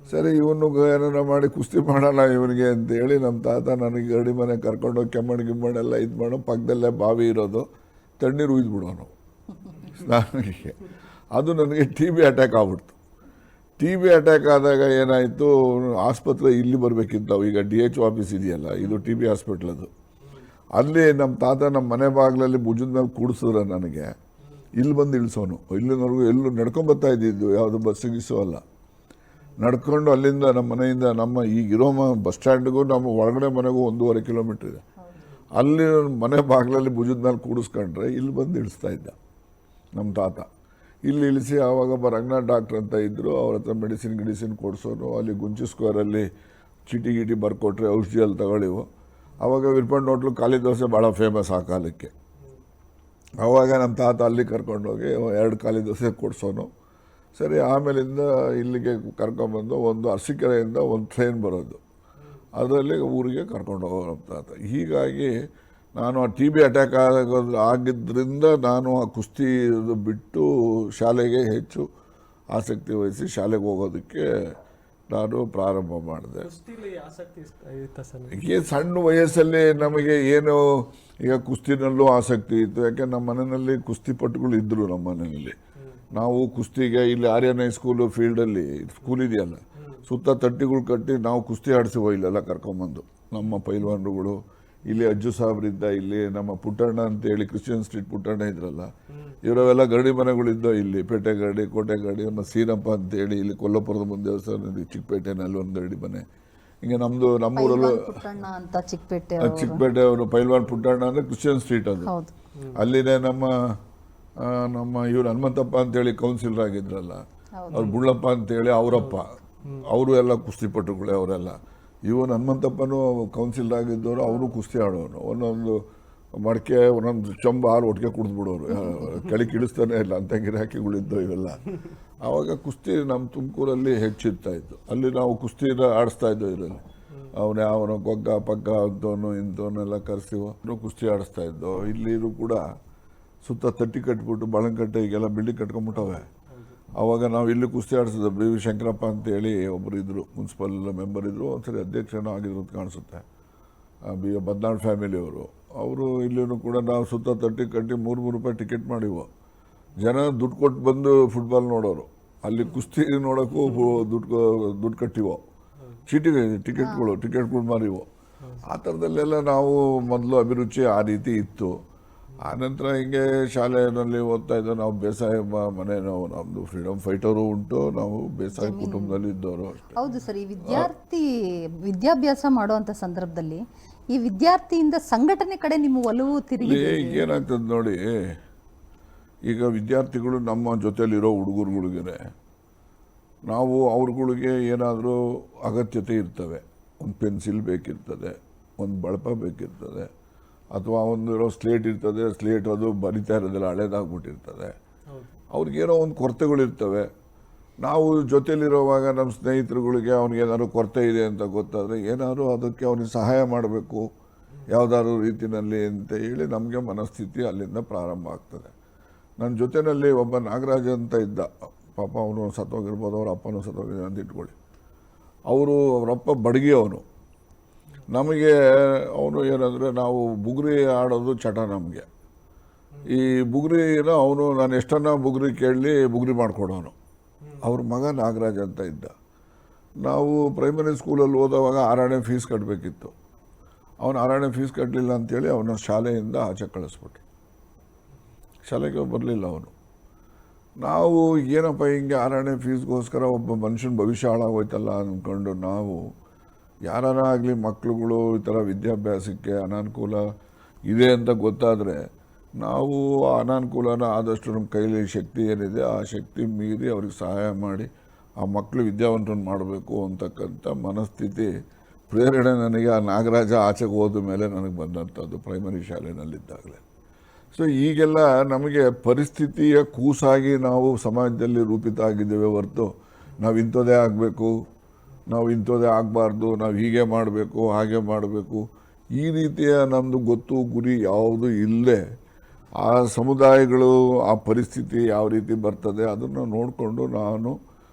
ಸರಿ, ಇವನು ಏನಾರ ಮಾಡಿ ಕುಸ್ತಿ ಮಾಡೋಣ ಇವನಿಗೆ ಅಂತೇಳಿ ನಮ್ಮ ತಾತ ನನಗೆ ಗಡಿ ಮನೆ ಕರ್ಕೊಂಡೋಗಿ ಕೆಮ್ಮಣ್ಣೆಲ್ಲ ಇದು ಮಾಡೋ, ಪಕ್ಕದಲ್ಲೇ ಬಾವಿ ಇರೋದು, ತಣ್ಣೀರು ಉಯ್ದುಬಿಡೋನು ಸ್ನಾನಕ್ಕೆ. ಅದು ನನಗೆ TB ಅಟ್ಯಾಕ್ ಆಗ್ಬಿಡ್ತು. TB ಅಟ್ಯಾಕ್ ಆದಾಗ ಏನಾಯಿತು, ಆಸ್ಪತ್ರೆ ಇಲ್ಲಿ ಬರಬೇಕಿತ್ತು. ಈಗ DHO ಆಫೀಸ್ ಇದೆಯಲ್ಲ, ಇದು TB ಹಾಸ್ಪಿಟ್ಲ್. ಅದು ಅಲ್ಲಿ ನಮ್ಮ ತಾತ ನಮ್ಮ ಮನೆ ಬಾಗಿಲಲ್ಲಿ ಭುಜದ ಮೇಲೆ ಕೂಡಿಸಿದ್ರೆ ನನಗೆ ಇಲ್ಲಿ ಬಂದು ಇಳಿಸೋನು. ಇಲ್ಲಿನವರೆಗೂ ಎಲ್ಲೂ ನಡ್ಕೊಂಬರ್ತಾ ಇದ್ದಿದ್ದು, ಯಾವುದು ಬಸ್ಸಿಗಿಸೋ ಅಲ್ಲ. ನಡ್ಕೊಂಡು ಅಲ್ಲಿಂದ ನಮ್ಮ ಮನೆಯಿಂದ ನಮ್ಮ ಈಗಿರೋ ಬಸ್ ಸ್ಟ್ಯಾಂಡ್ಗೂ ನಮ್ಮ ಒಳಗಡೆ ಮನೆಗೂ 1.5 ಕಿಲೋಮೀಟ್ರ್ ಇದೆ. ಅಲ್ಲಿ ಮನೆ ಬಾಗಿಲಲ್ಲಿ ಭುಜದ ಮೇಲೆ ಕೂಡಿಸ್ಕೊಂಡ್ರೆ ಇಲ್ಲಿ ಬಂದು ಇಳಿಸ್ತಾ ಇದ್ದ ನಮ್ಮ ತಾತ. ಇಲ್ಲಿ ಇಳಿಸಿ ಆವಾಗ ರಂಗನಾಥ್ ಡಾಕ್ಟ್ರ್ ಅಂತ ಇದ್ದರು, ಅವ್ರ ಹತ್ರ ಮೆಡಿಸಿನ್ ಕೊಡಿಸೋನು. ಅಲ್ಲಿ ಗುಂಚಿ ಸ್ಕ್ವೇರಲ್ಲಿ ಚೀಟಿ ಬರ್ಕೊಟ್ರೆ ಔಷಧಿಯಲ್ಲಿ ತಗೊಳ್ಳಿವು. ಆವಾಗ ವಿರ್ಪಂಡ್ ಹೋಟ್ಲು ಖಾಲಿ ದೋಸೆ ಭಾಳ ಫೇಮಸ್ ಆ ಕಾಲಕ್ಕೆ. ಆವಾಗ ನಮ್ಮ ತಾತ ಅಲ್ಲಿ ಕರ್ಕೊಂಡೋಗಿ 2 ಖಾಲಿ ದೋಸೆ ಕೊಡಿಸೋನು. ಸರಿ, ಆಮೇಲಿಂದ ಇಲ್ಲಿಗೆ ಕರ್ಕೊಂಬಂದು ಒಂದು ಅರಸೀಕೆರೆಯಿಂದ ಒಂದು ಟ್ರೈನ್ ಬರೋದು, ಅದರಲ್ಲಿ ಊರಿಗೆ ಕರ್ಕೊಂಡು ಹೋಗೋ ನಮ್ಮ ತಾತ. ಹೀಗಾಗಿ ನಾನು ಆ TB ಅಟ್ಯಾಕ್ ಆಗಿದ್ದರಿಂದ ನಾನು ಆ ಕುಸ್ತಿ ಬಿಟ್ಟು ಶಾಲೆಗೆ ಹೆಚ್ಚು ಆಸಕ್ತಿ ವಹಿಸಿ ಶಾಲೆಗೆ ಹೋಗೋದಕ್ಕೆ ನಾನು ಪ್ರಾರಂಭ ಮಾಡಿದೆ. ಕುಸ್ತಿಲಿ ಆಸಕ್ತಿ ಇತ್ತ ಸರ್? ಈ ಸಣ್ಣ ವಯಸ್ಸಲ್ಲಿ ನಮಗೆ ಏನು ಈಗ ಕುಸ್ತಿನಲ್ಲೂ ಆಸಕ್ತಿ ಇತ್ತು. ಯಾಕೆ ನಮ್ಮ ಮನೆಯಲ್ಲಿ ಕುಸ್ತಿಪಟುಗಳು ಇದ್ದರು. ನಮ್ಮ ಮನೆಯಲ್ಲಿ ನಾವು ಕುಸ್ತಿಗೆ ಇಲ್ಲಿ ಆರ್ಯನ್ ಹೈಸ್ಕೂಲು ಫೀಲ್ಡಲ್ಲಿ ಸ್ಕೂಲ್ ಇದೆಯಲ್ಲ, ಸುತ್ತ ತಟ್ಟಿಗಳು ಕಟ್ಟಿ ನಾವು ಕುಸ್ತಿ ಆಡಿಸುವ ಇಲ್ಲೆಲ್ಲ ಕರ್ಕೊಂಬಂದು ನಮ್ಮ ಪೈಲ್ವಾನ್ರುಗಳು. ಇಲ್ಲಿ ಅಜ್ಜು ಸಾಬ್ರಿದ್ದ, ಇಲ್ಲಿ ನಮ್ಮ ಪುಟ್ಟಣ್ಣ ಅಂತೇಳಿ ಕ್ರಿಶ್ಚಿಯನ್ ಸ್ಟ್ರೀಟ್ ಪುಟ್ಟಣ್ಣ ಇದ್ರಲ್ಲ, ಇವರವೆಲ್ಲ ಗರಡಿ ಮನೆಗಳಿದ್ದ ಇಲ್ಲಿ ಪೇಟೆ ಗರಡಿ, ಕೋಟೆ ಗರಡಿ. ನಮ್ಮ ಸೀನಪ್ಪ ಅಂತೇಳಿ ಇಲ್ಲಿ ಕೊಲ್ಲಾಪುರದ ಮುಂದೆ ದೇವಸ್ಥಾನ ಚಿಕ್ಕಪೇಟೆನಲ್ಲಿ ಒಂದು ಗರಡಿ ಮನೆ. ಹಿಂಗೆ ನಮ್ಮೂರಲ್ಲೂ ಪುಟ್ಟಣ್ಣ ಅಂತ ಚಿಕ್ಕಪೇಟೆ ಚಿಕ್ಕಪೇಟೆ ಅವರು ಪೈಲ್ವಾನ್ ಪುಟ್ಟಣ್ಣ ಅಂದರೆ ಕ್ರಿಶ್ಚಿಯನ್ ಸ್ಟ್ರೀಟ್ ಅದು. ಹೌದು. ಅಲ್ಲಿದೆ ನಮ್ಮ ಇವ್ರು ಹನುಮಂತಪ್ಪ ಅಂತೇಳಿ ಕೌನ್ಸಿಲರ್ ಆಗಿದ್ರಲ್ಲ, ಅವ್ರು ಬುಳ್ಳಪ್ಪ ಅಂತೇಳಿ ಅವರಪ್ಪ, ಅವರು ಎಲ್ಲ ಕುಸ್ತಿಪಟುಗಳೇ ಅವರೆಲ್ಲ. ಇವನು ಹನುಮಂತಪ್ಪನೂ ಕೌನ್ಸಿಲರ್ ಆಗಿದ್ದವರು, ಅವರು ಕುಸ್ತಿ ಆಡೋರು. ಒಂದೊಂದು ಮಡಕೆ ಒಂದೊಂದು ಚಂಬ ಹಾಲು ಒಟ್ಟಿಗೆ ಕುಡಿದ್ಬಿಡೋರು, ಕೆಳಗೆ ಇಳಿಸ್ತಾನೆ ಇಲ್ಲ ಅಂತ ಗಿರಾಕಿಗಳಿದ್ದು ಇವೆಲ್ಲ. ಆವಾಗ ಕುಸ್ತಿ ನಮ್ಮ ತುಮಕೂರಲ್ಲಿ ಹೆಚ್ಚಿರ್ತಾ ಇತ್ತು. ಅಲ್ಲಿ ನಾವು ಕುಸ್ತಿನ ಆಡಿಸ್ತಾ ಇದ್ದೋ ಇದರಲ್ಲಿ. ಅವನು ಗೊಗ್ಗ ಪಗ್ಗ ಅಂತವನು ಇಂಥವನ್ನೆಲ್ಲ ಕರೆಸಿವನು ಕುಸ್ತಿ ಆಡಿಸ್ತಾ ಇದ್ದೋ. ಇಲ್ಲಿರು ಕೂಡ ಸುತ್ತ ತಟ್ಟಿ ಕಟ್ಬಿಟ್ಟು ಬಾಳಂಕಟ್ಟೆ ಈಗೆಲ್ಲ ಬಿಲ್ಡಿಂಗ್ ಕಟ್ಕೊಂಡ್ಬಿಟ್ಟವೆ. ಆವಾಗ ನಾವು ಇಲ್ಲಿ ಕುಸ್ತಿ ಆಡಿಸಿದ್ದು. BV ಶಂಕರಪ್ಪ ಅಂತೇಳಿ ಒಬ್ಬರು ಇದ್ದರು, ಮುನ್ಸಿಪಲ್ ಮೆಂಬರ್ ಇದ್ದರು, ಒಂದ್ಸರಿ ಅಧ್ಯಕ್ಷನೂ ಆಗಿದ್ರು ಅಂತ ಕಾಣಿಸುತ್ತೆ. ಬದ್ನಾಳ್ ಫ್ಯಾಮಿಲಿಯವರು. ಅವರು ಇಲ್ಲಿನೂ ಕೂಡ ನಾವು ಸುತ್ತ ತಟ್ಟಿ ಕಟ್ಟಿ 3 ರೂಪಾಯಿ ಟಿಕೆಟ್ ಮಾಡಿವು. ಜನ ದುಡ್ಡು ಕೊಟ್ಟು ಬಂದು ಫುಟ್ಬಾಲ್ ನೋಡೋರು. ಅಲ್ಲಿ ಕುಸ್ತಿ ನೋಡೋಕ್ಕೂ ದುಡ್ಡು ಕಟ್ಟಿವೋ, ಟಿಕೆಟ್ಗಳು ಮಾರಿವೋ. ಆ ಥರದಲ್ಲೆಲ್ಲ ನಾವು ಮೊದಲು ಅಭಿರುಚಿ ಆ ರೀತಿ ಇತ್ತು. ಆನಂತರ ಹಿಂಗೆ ಶಾಲೆಯಲ್ಲಿ ಓದ್ತಾ ಇದ್ದೋ. ನಾವು ಬೇಸಾಯ ಮನೆ, ನಮ್ಮದು ಫ್ರೀಡಮ್ ಫೈಟರು ಉಂಟು, ನಾವು ಬೇಸಾಯ ಕುಟುಂಬದಲ್ಲಿ ಇದ್ದವರು ಅಷ್ಟೇ. ಹೌದು ಸರ್. ಈ ವಿದ್ಯಾಭ್ಯಾಸ ಮಾಡುವಂಥ ಸಂದರ್ಭದಲ್ಲಿ ಈ ವಿದ್ಯಾರ್ಥಿಯಿಂದ ಸಂಘಟನೆ ಕಡೆ ನಿಮ್ಮ ಒಲವು ತಿರುಗಿ ಏನಾಗ್ತದೆ ನೋಡಿ, ಈಗ ವಿದ್ಯಾರ್ಥಿಗಳು ನಮ್ಮ ಜೊತೆಲಿರೋ ಹುಡುಗರುಗಳಿಗೆ ನಾವು ಅವ್ರುಗಳಿಗೆ ಏನಾದರೂ ಅಗತ್ಯತೆ ಇರ್ತವೆ. ಒಂದು ಪೆನ್ಸಿಲ್ ಬೇಕಿರ್ತದೆ, ಒಂದು ಬಳಪ ಬೇಕಿರ್ತದೆ, ಅಥವಾ ಒಂದಿರೋ ಸ್ಲೇಟ್ ಇರ್ತದೆ, ಸ್ಲೇಟ್ ಅದು ಬರಿತಾ ಇರೋದಿಲ್ಲ, ಹಳೇದಾಗ್ಬಿಟ್ಟಿರ್ತದೆ. ಅವ್ರಿಗೇನೋ ಒಂದು ಕೊರತೆಗಳಿರ್ತವೆ. ನಾವು ಜೊತೆಲಿರೋವಾಗ ನಮ್ಮ ಸ್ನೇಹಿತರುಗಳಿಗೆ ಅವ್ನಿಗೇನಾದ್ರು ಕೊರತೆ ಇದೆ ಅಂತ ಗೊತ್ತಾದರೆ ಏನಾದ್ರು ಅದಕ್ಕೆ ಅವನಿಗೆ ಸಹಾಯ ಮಾಡಬೇಕು ಯಾವುದಾದ್ರು ರೀತಿಯಲ್ಲಿ ಅಂತ ಹೇಳಿ ನಮಗೆ ಮನಸ್ಥಿತಿ ಅಲ್ಲಿಂದ ಪ್ರಾರಂಭ ಆಗ್ತದೆ. ನನ್ನ ಜೊತೆಯಲ್ಲಿ ಒಬ್ಬ ನಾಗರಾಜ ಅಂತ ಇದ್ದ. ಪಾಪ ಅವನು ಸತ್ತೋಗಿರ್ಬೋದು, ಅವ್ರ ಅಪ್ಪನೂ ಸತ್ತೋಗಿದ್ದಾನೆ ಅಂತ ಇಟ್ಕೊಳ್ಳಿ. ಅವರಪ್ಪ ಬಡಗಿ. ನಮಗೆ ಅವನು ಏನಂದರೆ, ನಾವು ಬುಗುರಿ ಆಡೋದು ಚಟ ನಮಗೆ. ಈ ಬುಗುರಿನ ಅವನು ನಾನು ಎಷ್ಟನ್ನ ಬುಗುರಿ ಕೇಳಲಿ ಬುಗುರಿ ಮಾಡಿಕೊಡೋನು. ಅವ್ರ ಮಗ ನಾಗರಾಜ್ ಅಂತ ಇದ್ದ. ನಾವು ಪ್ರೈಮರಿ ಸ್ಕೂಲಲ್ಲಿ ಓದೋವಾಗ 6 ಆಣೆ ಫೀಸ್ ಕಟ್ಟಬೇಕಿತ್ತು. ಅವನು 6 ಆಣೆ ಫೀಸ್ ಕಟ್ಟಲಿಲ್ಲ ಅಂತೇಳಿ ಅವನ ಶಾಲೆಯಿಂದ ಆಚೆ ಕಳಿಸ್ಬಿಟ್ರು. ಶಾಲೆಗೆ ಬರಲಿಲ್ಲ ಅವನು. ನಾವು ಏನಪ್ಪ ಹಿಂಗೆ 6 ಆಣೆ ಫೀಸ್ಗೋಸ್ಕರ ಒಬ್ಬ ಮನುಷ್ಯನ ಭವಿಷ್ಯ ಹಾಳಾಗೋಯ್ತಲ್ಲ ಅಂದ್ಕೊಂಡು, ನಾವು ಯಾರಾಗಲಿ ಮಕ್ಕಳುಗಳು ಈ ಥರ ವಿದ್ಯಾಭ್ಯಾಸಕ್ಕೆ ಅನಾನುಕೂಲ ಇದೆ ಅಂತ ಗೊತ್ತಾದರೆ ನಾವು ಆ ಅನಾನುಕೂಲನ ಆದಷ್ಟು ನಮ್ಮ ಕೈಲಿ ಶಕ್ತಿ ಏನಿದೆ ಆ ಶಕ್ತಿ ಮೀರಿ ಅವ್ರಿಗೆ ಸಹಾಯ ಮಾಡಿ ಆ ಮಕ್ಕಳು ವಿದ್ಯಾವಂತರನ್ನು ಮಾಡಬೇಕು ಅಂತಕ್ಕಂಥ ಮನಸ್ಥಿತಿ, ಪ್ರೇರಣೆ ನನಗೆ ಆ ನಾಗರಾಜ ಆಚೆಗೆ ಹೋದ ಮೇಲೆ ನನಗೆ ಬಂದಂಥದ್ದು, ಪ್ರೈಮರಿ ಶಾಲೆಯಲ್ಲಿದ್ದಾಗಲೇ. ಸೊ ಈಗೆಲ್ಲ ನಮಗೆ ಪರಿಸ್ಥಿತಿಯ ಕೂಸಾಗಿ ನಾವು ಸಮಾಜದಲ್ಲಿ ರೂಪಿತ ಆಗಿದ್ದೇವೆ ಹೊರತು ನಾವು ಇಂಥದ್ದೇ ಆಗಬೇಕು, ನಾವು ಇಂಥದ್ದೇ ಆಗಬಾರ್ದು, ನಾವು ಹೀಗೆ ಮಾಡಬೇಕು, ಹಾಗೆ ಮಾಡಬೇಕು, ಈ ರೀತಿಯ ನಮ್ಮದು ಗೊತ್ತು ಗುರಿ ಯಾವುದೂ ಇಲ್ಲದೆ ಆ ಸಮುದಾಯಗಳು ಆ ಪರಿಸ್ಥಿತಿ ಯಾವ ರೀತಿ ಬರ್ತದೆ ಅದನ್ನು ನೋಡಿಕೊಂಡು ನಾನು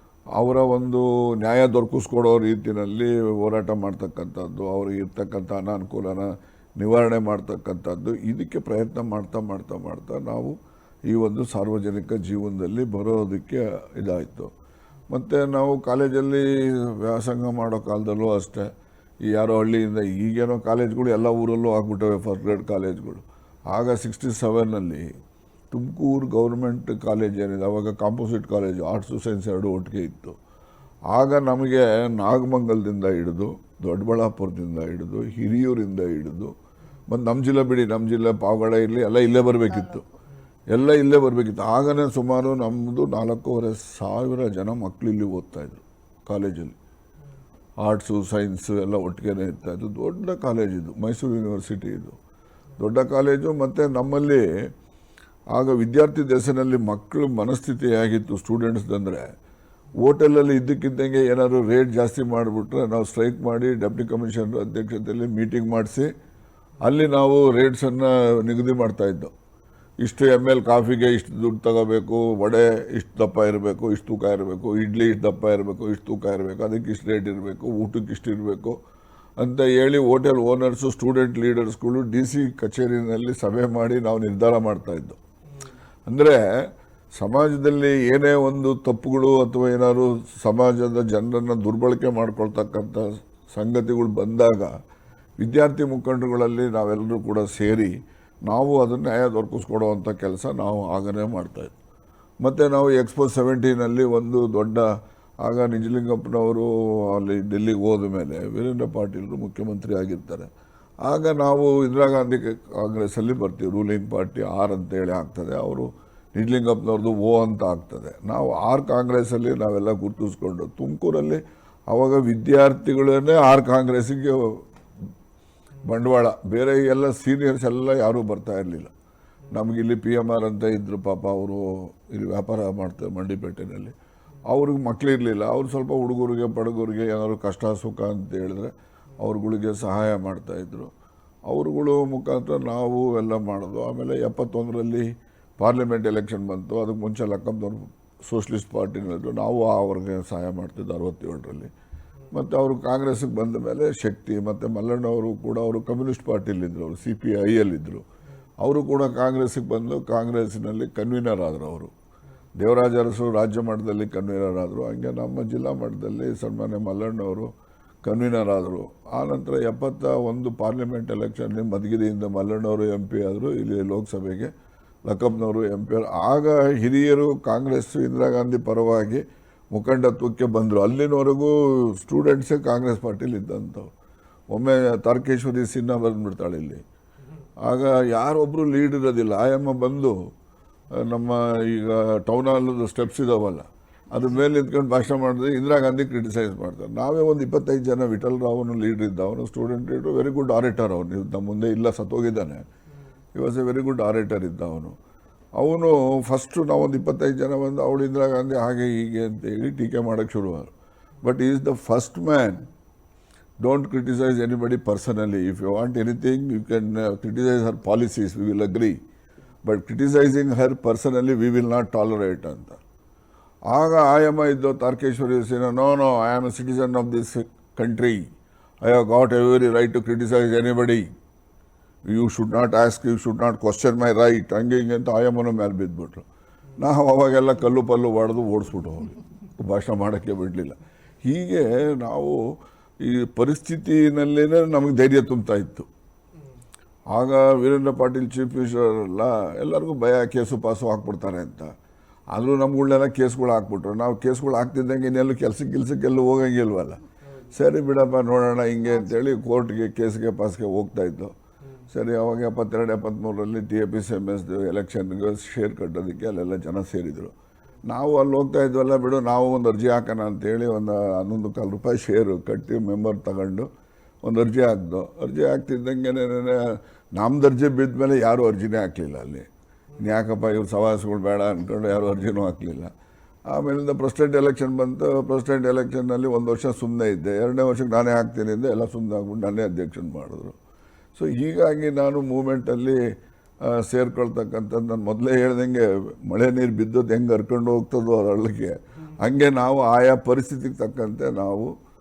ಅವರ ಒಂದು ನ್ಯಾಯ ದೊರಕಿಸ್ಕೊಡೋ ರೀತಿಯಲ್ಲಿ ಹೋರಾಟ ಮಾಡ್ತಕ್ಕಂಥದ್ದು, ಅವ್ರಿಗೆ ಇರ್ತಕ್ಕಂಥ ಅನಾನುಕೂಲನ ನಿವಾರಣೆ ಮಾಡ್ತಕ್ಕಂಥದ್ದು, ಇದಕ್ಕೆ ಪ್ರಯತ್ನ ಮಾಡ್ತಾ ಮಾಡ್ತಾ ಮಾಡ್ತಾ ನಾವು ಈ ಒಂದು ಸಾರ್ವಜನಿಕ ಜೀವನದಲ್ಲಿ ಬರೋದಕ್ಕೆ ಇದಾಯಿತು. ಮತ್ತು ನಾವು ಕಾಲೇಜಲ್ಲಿ ವ್ಯಾಸಂಗ ಮಾಡೋ ಕಾಲದಲ್ಲೂ ಅಷ್ಟೇ, ಈ ಯಾರೋ ಹಳ್ಳಿಯಿಂದ ಈಗೇನೋ ಕಾಲೇಜ್ಗಳು ಎಲ್ಲ ಊರಲ್ಲೂ ಆಗ್ಬಿಟ್ಟವೆ ಫಸ್ಟ್ ಗ್ರೇಡ್ ಕಾಲೇಜ್ಗಳು. ಆಗ 67ನಲ್ಲಿ ತುಮಕೂರು ಗೌರ್ಮೆಂಟ್ ಕಾಲೇಜ್ ಏನಿದೆ, ಆವಾಗ ಕಾಂಪೋಸಿಟ್ ಕಾಲೇಜು, ಆರ್ಟ್ಸು ಸೈನ್ಸ್ ಎರಡೂ ಒಟ್ಟಿಗೆ ಇತ್ತು. ಆಗ ನಮಗೆ ನಾಗಮಂಗಲದಿಂದ ಹಿಡಿದು, ದೊಡ್ಡಬಳ್ಳಾಪುರದಿಂದ ಹಿಡಿದು, ಹಿರಿಯೂರಿಂದ ಹಿಡಿದು, ಮತ್ತು ನಮ್ಮ ಜಿಲ್ಲೆ ಬಿಡಿ, ನಮ್ಮ ಜಿಲ್ಲೆ ಪಾವಗಡ ಇರಲಿ ಎಲ್ಲ ಇಲ್ಲೇ ಬರಬೇಕಿತ್ತು, ಎಲ್ಲ ಇಲ್ಲೇ ಬರಬೇಕಿತ್ತು. ಆಗನೇ ಸುಮಾರು ನಮ್ಮದು 4,500 ಜನ ಮಕ್ಕಳು ಇಲ್ಲಿ ಓದ್ತಾಯಿದ್ರು ಕಾಲೇಜಲ್ಲಿ. ಆರ್ಟ್ಸು ಸೈನ್ಸು ಎಲ್ಲ ಒಟ್ಟಿಗೆ ಇರ್ತಾಯಿತ್ತು. ದೊಡ್ಡ ಕಾಲೇಜ್ ಇದು, ಮೈಸೂರು ಯೂನಿವರ್ಸಿಟಿ ಇದು ದೊಡ್ಡ ಕಾಲೇಜು. ಮತ್ತು ನಮ್ಮಲ್ಲಿ ಆಗ ವಿದ್ಯಾರ್ಥಿ ದೆಸೆಯಲ್ಲಿ ಮಕ್ಕಳು ಮನಸ್ಥಿತಿ ಹೇಗಿತ್ತು ಸ್ಟೂಡೆಂಟ್ಸ್ದಂದರೆ, ಹೋಟೆಲಲ್ಲಿ ಇದ್ದಕ್ಕಿದ್ದಂಗೆ ಏನಾದರೂ ರೇಟ್ ಜಾಸ್ತಿ ಮಾಡಿಬಿಟ್ರೆ ನಾವು ಸ್ಟ್ರೈಕ್ ಮಾಡಿ ಡೆಪ್ಟಿ ಕಮಿಷನರ್ ಅಧ್ಯಕ್ಷತೆಯಲ್ಲಿ ಮೀಟಿಂಗ್ ಮಾಡಿಸಿ ಅಲ್ಲಿ ನಾವು ರೇಟ್ಸನ್ನು ನಿಗದಿ ಮಾಡ್ತಾಯಿದ್ದೋ. ಇಷ್ಟು ML ಕಾಫಿಗೆ ಇಷ್ಟು ದುಡ್ಡು ತಗೋಬೇಕು, ವಡೆ ಇಷ್ಟು ದಪ್ಪ ಇರಬೇಕು, ಇಷ್ಟು ತೂಕ ಇರಬೇಕು, ಇಡ್ಲಿ ಇಷ್ಟು ದಪ್ಪ ಇರಬೇಕು, ಇಷ್ಟು ತೂಕ ಇರಬೇಕು, ಅದಕ್ಕೆ ಇಷ್ಟು ರೇಟ್ ಇರಬೇಕು, ಊಟಕ್ಕೆ ಇಷ್ಟು ಇರಬೇಕು ಅಂತ ಹೇಳಿ ಹೋಟೆಲ್ ಓನರ್ಸು, ಸ್ಟೂಡೆಂಟ್ ಲೀಡರ್ಸ್ಗಳು DC ಕಚೇರಿನಲ್ಲಿ ಸಭೆ ಮಾಡಿ ನಾವು ನಿರ್ಧಾರ ಮಾಡ್ತಾಯಿದ್ದು. ಅಂದರೆ ಸಮಾಜದಲ್ಲಿ ಏನೇ ಒಂದು ತಪ್ಪುಗಳು ಅಥವಾ ಏನಾದ್ರು ಸಮಾಜದ ಜನರನ್ನು ದುರ್ಬಳಕೆ ಮಾಡ್ಕೊಳ್ತಕ್ಕಂಥ ಸಂಗತಿಗಳು ಬಂದಾಗ ವಿದ್ಯಾರ್ಥಿ ಮುಖಂಡರುಗಳಲ್ಲಿ ನಾವೆಲ್ಲರೂ ಕೂಡ ಸೇರಿ ನಾವು ಅದನ್ನು ನ್ಯಾಯ ದೊರಕಿಸ್ಕೊಡುವಂಥ ಕೆಲಸ ನಾವು ಆಗನೇ ಮಾಡ್ತಾಯಿದ್ವಿ. ಮತ್ತು ನಾವು Expo 17ನಲ್ಲಿ ಒಂದು ದೊಡ್ಡ, ಆಗ ನಿಜಲಿಂಗಪ್ಪನವರು ಅಲ್ಲಿ ಡೆಲ್ಲಿಗೆ ಹೋದ ಮೇಲೆ ವೀರೇಂದ್ರ ಪಾಟೀಲರು ಮುಖ್ಯಮಂತ್ರಿ ಆಗಿರ್ತಾರೆ. ಆಗ ನಾವು ಇಂದಿರಾ ಗಾಂಧಿ ಕಾಂಗ್ರೆಸ್ಸಲ್ಲಿ ಬರ್ತೀವಿ. ರೂಲಿಂಗ್ ಪಾರ್ಟಿ R ಅಂತೇಳಿ ಆಗ್ತದೆ, ಅವರು ನಿಜಲಿಂಗಪ್ಪನವ್ರದ್ದು O ಅಂತ ಆಗ್ತದೆ. ನಾವು R ಕಾಂಗ್ರೆಸ್ಸಲ್ಲಿ ನಾವೆಲ್ಲ ಗುರುತಿಸ್ಕೊಂಡು ತುಮಕೂರಲ್ಲಿ ಆವಾಗ ವಿದ್ಯಾರ್ಥಿಗಳನ್ನೇ R ಕಾಂಗ್ರೆಸ್ಸಿಗೆ ಬಂಡವಾಳ, ಬೇರೆ ಎಲ್ಲ ಸೀನಿಯರ್ಸ್ ಎಲ್ಲ ಯಾರೂ ಬರ್ತಾ ಇರಲಿಲ್ಲ. ನಮಗಿಲ್ಲಿ PMR ಅಂತ ಇದ್ದರು, ಪಾಪ ಅವರು ಇಲ್ಲಿ ವ್ಯಾಪಾರ ಮಾಡ್ತಾರೆ ಮಂಡಿಪೇಟೆಯಲ್ಲಿ. ಅವ್ರಿಗೆ ಮಕ್ಕಳಿರಲಿಲ್ಲ, ಅವ್ರು ಸ್ವಲ್ಪ ಹುಡುಗರಿಗೆ ಬಡಗರಿಗೆ ಏನಾದ್ರು ಕಷ್ಟ ಸುಖ ಅಂತ ಹೇಳಿದ್ರೆ ಅವ್ರುಗಳಿಗೆ ಸಹಾಯ ಮಾಡ್ತಾಯಿದ್ರು. ಅವ್ರುಗಳು ಮುಖಾಂತರ ನಾವು ಎಲ್ಲ ಮಾಡೋದು. ಆಮೇಲೆ 71ರಲ್ಲಿ ಪಾರ್ಲಿಮೆಂಟ್ ಎಲೆಕ್ಷನ್ ಬಂತು. ಅದಕ್ಕೆ ಮುಂಚೆ ಲಕ್ಕಂದವ್ರು ಸೋಷಲಿಸ್ಟ್ ಪಾರ್ಟಿನಲ್ಲಿದ್ದರು, ನಾವು ಅವ್ರಿಗೆ ಸಹಾಯ ಮಾಡ್ತಿದ್ದು 67ರಲ್ಲಿ. ಮತ್ತು ಅವರು ಕಾಂಗ್ರೆಸ್ಸಿಗೆ ಬಂದ ಮೇಲೆ ಶಕ್ತಿ ಮತ್ತು ಮಲ್ಲಣ್ಣವರು ಕೂಡ ಅವರು ಕಮ್ಯುನಿಸ್ಟ್ ಪಾರ್ಟಿಲಿದ್ದರು, ಅವರು CPIಯಲ್ಲಿದ್ದರು. ಅವರು ಕೂಡ ಕಾಂಗ್ರೆಸ್ಸಿಗೆ ಬಂದು ಕಾಂಗ್ರೆಸ್ಸಿನಲ್ಲಿ ಕನ್ವೀನರ್ ಆದರು. ಅವರು ದೇವರಾಜ ಅರಸು ರಾಜ್ಯ ಮಟ್ಟದಲ್ಲಿ ಕನ್ವೀನರ್ ಆದರು. ಹಂಗೆ ನಮ್ಮ ಜಿಲ್ಲಾ ಮಟ್ಟದಲ್ಲಿ ಸನ್ಮಾನ್ಯ ಮಲ್ಲಣ್ಣವರು ಕನ್ವೀನರ್ ಆದರು. ಆನಂತರ 71 ಪಾರ್ಲಿಮೆಂಟ್ ಎಲೆಕ್ಷನ್ನಲ್ಲಿ ಮಧುಗಿರಿಯಿಂದ ಮಲ್ಲಣ್ಣವರು MP ಆದರು, ಇಲ್ಲಿ ಲೋಕಸಭೆಗೆ ಲಕ್ಕಂನವರು MP ಆದರು. ಆಗ ಹಿರಿಯರು ಕಾಂಗ್ರೆಸ್ ಇಂದಿರಾ ಗಾಂಧಿ ಪರವಾಗಿ ಮುಖಂಡತ್ವಕ್ಕೆ ಬಂದರು. ಅಲ್ಲಿನವರೆಗೂ ಸ್ಟೂಡೆಂಟ್ಸೇ ಕಾಂಗ್ರೆಸ್ ಪಾರ್ಟಿಲಿ ಇದ್ದಂಥವು. ಒಮ್ಮೆ ತಾರಕೇಶ್ವರಿ ಸಿನ್ಹಾ ಬಂದುಬಿಡ್ತಾಳೆ ಇಲ್ಲಿ. ಆಗ ಯಾರೊಬ್ಬರು ಲೀಡ್ ಇರೋದಿಲ್ಲ. ಆಯಮ್ಮ ಬಂದು ನಮ್ಮ ಈಗ ಟೌನ್ ಹಾಲದ ಸ್ಟೆಪ್ಸ್ ಇದಾವಲ್ಲ ಅದ್ರ ಮೇಲೆ ನಿಂತ್ಕೊಂಡು ಭಾಷಣ ಮಾಡಿದ್ರೆ ಇಂದಿರಾ ಗಾಂಧಿ ಕ್ರಿಟಿಸೈಸ್ ಮಾಡ್ತಾರೆ. ನಾವೇ ಒಂದು 25 ಜನ, ವಿಠಲ್ ರಾವ್ನು ಲೀಡ್ರ್ ಇದ್ದ, ಅವನು ಸ್ಟೂಡೆಂಟ್ ಲೀಡ್ರು, ವೆರಿ ಗುಡ್ ಆರೇಟರ್. ಅವನು ನಮ್ಮ ಮುಂದೆ ಇಲ್ಲ, ಸತ್ತೋಗಿದ್ದಾನೆ. ಈ ವಾಸ್ ಎ ವೆರಿ ಗುಡ್ ಆರೇಟರ್ ಇದ್ದ ಅವನು ಫಸ್ಟು ನಾವೊಂದು 25 ಜನ ಬಂದು ಅವಳು ಇಂದಿರಾ ಗಾಂಧಿ ಹಾಗೆ ಹೀಗೆ ಅಂತೇಳಿ ಟೀಕೆ ಮಾಡೋಕ್ಕೆ ಶುರುವಾದರು. But is the first man. Don't criticize anybody personally. If you want anything you can criticize her policies, we will agree, but criticizing her personally we will not tolerate ಅಂತ. ಆಗ ಆಯಮ್ಮ ಇದ್ದು Tarakeshwari Sinha, no I am a citizen of this country, I have got every right to criticize anybody, you should not ask, you should not question my right, ಹಂಗೆ ಹಿಂಗೆ ಅಂತ ಆಯಮ್ಮನ ಮೇಲೆ ಬಿದ್ದುಬಿಟ್ರು. ನಾವು ಅವಾಗೆಲ್ಲ ಕಲ್ಲು ಪಲ್ಲು ಹೊಡೆದು ಓಡಿಸ್ಬಿಟ್ಟು ಹೋಗಿ ಭಾಷಣ ಮಾಡೋಕ್ಕೆ ಬಿಡಲಿಲ್ಲ. ಹೀಗೆ ನಾವು ಈ ಪರಿಸ್ಥಿತಿನಲ್ಲೇ ನಮಗೆ ಧೈರ್ಯ ತುಂಬ್ತಾ ಇತ್ತು. ಆಗ ವೀರೇಂದ್ರ ಪಾಟೀಲ್ ಚೀಫ್ ಮಿನಿಸ್ಟರ್ ಎಲ್ಲ ಎಲ್ಲರಿಗೂ ಭಯ, ಕೇಸು ಪಾಸು ಹಾಕ್ಬಿಡ್ತಾರೆ ಅಂತ. ಆದರೂ ನಮ್ಗಳನ್ನೆಲ್ಲ ಕೇಸ್ಗಳು ಹಾಕ್ಬಿಟ್ರು. ನಾವು ಕೇಸ್ಗಳು ಹಾಕ್ತಿದ್ದಂಗೆ ಇನ್ನೆಲ್ಲೂ ಕೆಲಸಕ್ಕೆಲ್ಲೂ ಹೋಗಂಗಿಲ್ವಲ್ಲ. ಸರಿ ಬಿಡಪ್ಪ ನೋಡೋಣ ಹಿಂಗೆ ಅಂತೇಳಿ ಕೋರ್ಟ್ಗೆ ಕೇಸ್ಗೆ ಪಾಸ್ಗೆ ಹೋಗ್ತಾಯಿದ್ದು. ಸರಿ, ಅವಾಗ 72-73ರಲ್ಲಿ TAPCMS ಎಲೆಕ್ಷನ್ಗೆ ಶೇರ್ ಕಟ್ಟೋದಕ್ಕೆ ಅಲ್ಲೆಲ್ಲ ಜನ ಸೇರಿದರು. ನಾವು ಅಲ್ಲಿ ಹೋಗ್ತಾ ಇದ್ವಲ್ಲ, ಬಿಡು ನಾವು ಒಂದು ಅರ್ಜಿ ಹಾಕೋಣ ಅಂತೇಳಿ ಒಂದು 11 ರೂಪಾಯಿ ಶೇರು ಕಟ್ಟಿ ಮೆಂಬರ್ ತಗೊಂಡು ಒಂದು ಅರ್ಜಿ ಹಾಕ್ದು. ಅರ್ಜಿ ಹಾಕ್ತಿದ್ದಂಗೆ ನಮ್ಮದು ಅರ್ಜಿ ಬಿದ್ದ ಮೇಲೆ ಯಾರೂ ಅರ್ಜಿನೇ ಹಾಕಲಿಲ್ಲ. ಅಲ್ಲಿ ಯಾಕಪ್ಪ ಇವ್ರು ಸವಾಸಗಳು ಬೇಡ ಅಂದ್ಕೊಂಡು ಯಾರೂ ಅರ್ಜಿನೂ ಹಾಕಲಿಲ್ಲ. ಆಮೇಲಿಂದ ಪ್ರೆಸಿಡೆಂಟ್ ಎಲೆಕ್ಷನ್ ಬಂತು. ಪ್ರೆಸಿಡೆಂಟ್ ಎಲೆಕ್ಷನ್ನಲ್ಲಿ 1 ವರ್ಷ ಸುಮ್ಮನೆ ಇದ್ದೆ. 2ನೇ ವರ್ಷಕ್ಕೆ ನಾನೇ ಹಾಕ್ತೀನಿ ಅಂದೆ. ಎಲ್ಲ ಸುಮ್ಮನೆ ಆಗ್ಬಿಟ್ಟು ನಾನೇ ಅಧ್ಯಕ್ಷನ್ ಮಾಡಿದ್ರು. ಸೊ ಹೀಗಾಗಿ ನಾನು ಮೂಮೆಂಟಲ್ಲಿ ಸೇರ್ಕೊಳ್ತಕ್ಕಂಥದ್ದು, ನಾನು ಮೊದಲೇ ಹೇಳ್ದಂಗೆ ಮಳೆ ನೀರು ಬಿದ್ದದ್ದು ಹೆಂಗೆ ಹರ್ಕೊಂಡು ಹೋಗ್ತದೋ ಅದರೊಳಗೆ, ಹಂಗೆ ನಾವು ಆಯಾ ಪರಿಸ್ಥಿತಿಗೆ ತಕ್ಕಂತೆ ನಾವು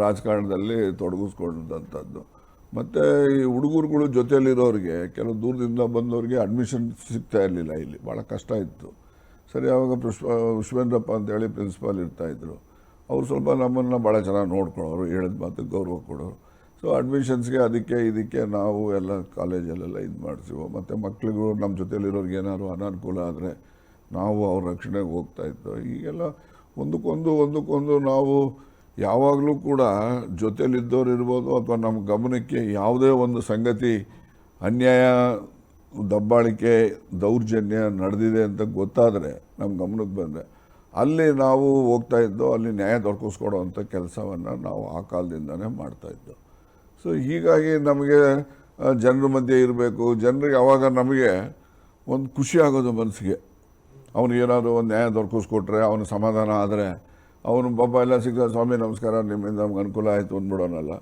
ರಾಜಕಾರಣದಲ್ಲಿ ತೊಡಗಿಸ್ಕೊಂಡಂಥದ್ದು. ಮತ್ತು ಈ ಹುಡುಗರುಗಳು ಜೊತೆಯಲ್ಲಿರೋರಿಗೆ, ಕೆಲವು ದೂರದಿಂದ ಬಂದವ್ರಿಗೆ ಅಡ್ಮಿಷನ್ ಸಿಗ್ತಾ ಇರಲಿಲ್ಲ. ಇಲ್ಲಿ ಭಾಳ ಕಷ್ಟ ಇತ್ತು. ಸರಿ, ಆವಾಗ ವಿಶ್ವೇಂದ್ರಪ್ಪ ಅಂತೇಳಿ ಪ್ರಿನ್ಸಿಪಾಲ್ ಇರ್ತಾಯಿದ್ರು. ಅವರು ಸ್ವಲ್ಪ ನಮ್ಮನ್ನು ಭಾಳ ಚೆನ್ನಾಗಿ ನೋಡ್ಕೊಳ್ಳೋರು, ಹೇಳಿದ ಮಾತಿಗೆ ಗೌರವ ಕೊಡೋರು. ಸೊ ಅಡ್ಮಿಷನ್ಸ್ಗೆ ಅದಕ್ಕೆ ಇದಕ್ಕೆ ನಾವು ಎಲ್ಲ ಕಾಲೇಜಲ್ಲೆಲ್ಲ ಇದು ಮಾಡಿಸಿವು. ಮತ್ತು ಮಕ್ಕಳಿಗೂ ನಮ್ಮ ಜೊತೆಲಿರೋರಿಗೆ ಏನಾದ್ರು ಅನಾನುಕೂಲ ಆದರೆ ನಾವು ಅವ್ರ ರಕ್ಷಣೆಗೆ ಹೋಗ್ತಾಯಿತ್ತು. ಈಗೆಲ್ಲ ಒಂದಕ್ಕೊಂದು ನಾವು ಯಾವಾಗಲೂ ಕೂಡ ಜೊತೆಲಿದ್ದವ್ರು ಇರ್ಬೋದು, ಅಥವಾ ನಮ್ಮ ಗಮನಕ್ಕೆ ಯಾವುದೇ ಒಂದು ಸಂಗತಿ ಅನ್ಯಾಯ, ದಬ್ಬಾಳಿಕೆ, ದೌರ್ಜನ್ಯ ನಡೆದಿದೆ ಅಂತ ಗೊತ್ತಾದರೆ ನಮ್ಮ ಗಮನಕ್ಕೆ ಬಂದರೆ ಅಲ್ಲಿ ನಾವು ಹೋಗ್ತಾಯಿದ್ದೋ, ಅಲ್ಲಿ ನ್ಯಾಯ ದೊರಕಿಸ್ಕೊಡೋ ಅಂಥ ಕೆಲಸವನ್ನು ನಾವು ಆ ಕಾಲದಿಂದನೇ ಮಾಡ್ತಾಯಿದ್ದೋ. ಸೊ ಹೀಗಾಗಿ ನಮಗೆ ಜನರ ಮಧ್ಯೆ ಇರಬೇಕು. ಜನರಿಗೆ ಆವಾಗ ನಮಗೆ ಒಂದು ಖುಷಿ ಆಗೋದು ಮನಸ್ಸಿಗೆ. ಅವನಿಗೆ ಏನಾದರೂ ಒಂದು ನ್ಯಾಯ ದೊರಕಿಸ್ಕೊಟ್ರೆ, ಅವನು ಸಮಾಧಾನ ಆದರೆ, ಅವನು ಪಾಪ ಎಲ್ಲ ಸಿಗ್ತಾರೆ, ಸ್ವಾಮಿ ನಮಸ್ಕಾರ, ನಿಮ್ಮಿಂದ ನಮ್ಗೆ ಅನುಕೂಲ ಆಯಿತು ಅಂದ್ಬಿಡೋನಲ್ಲ.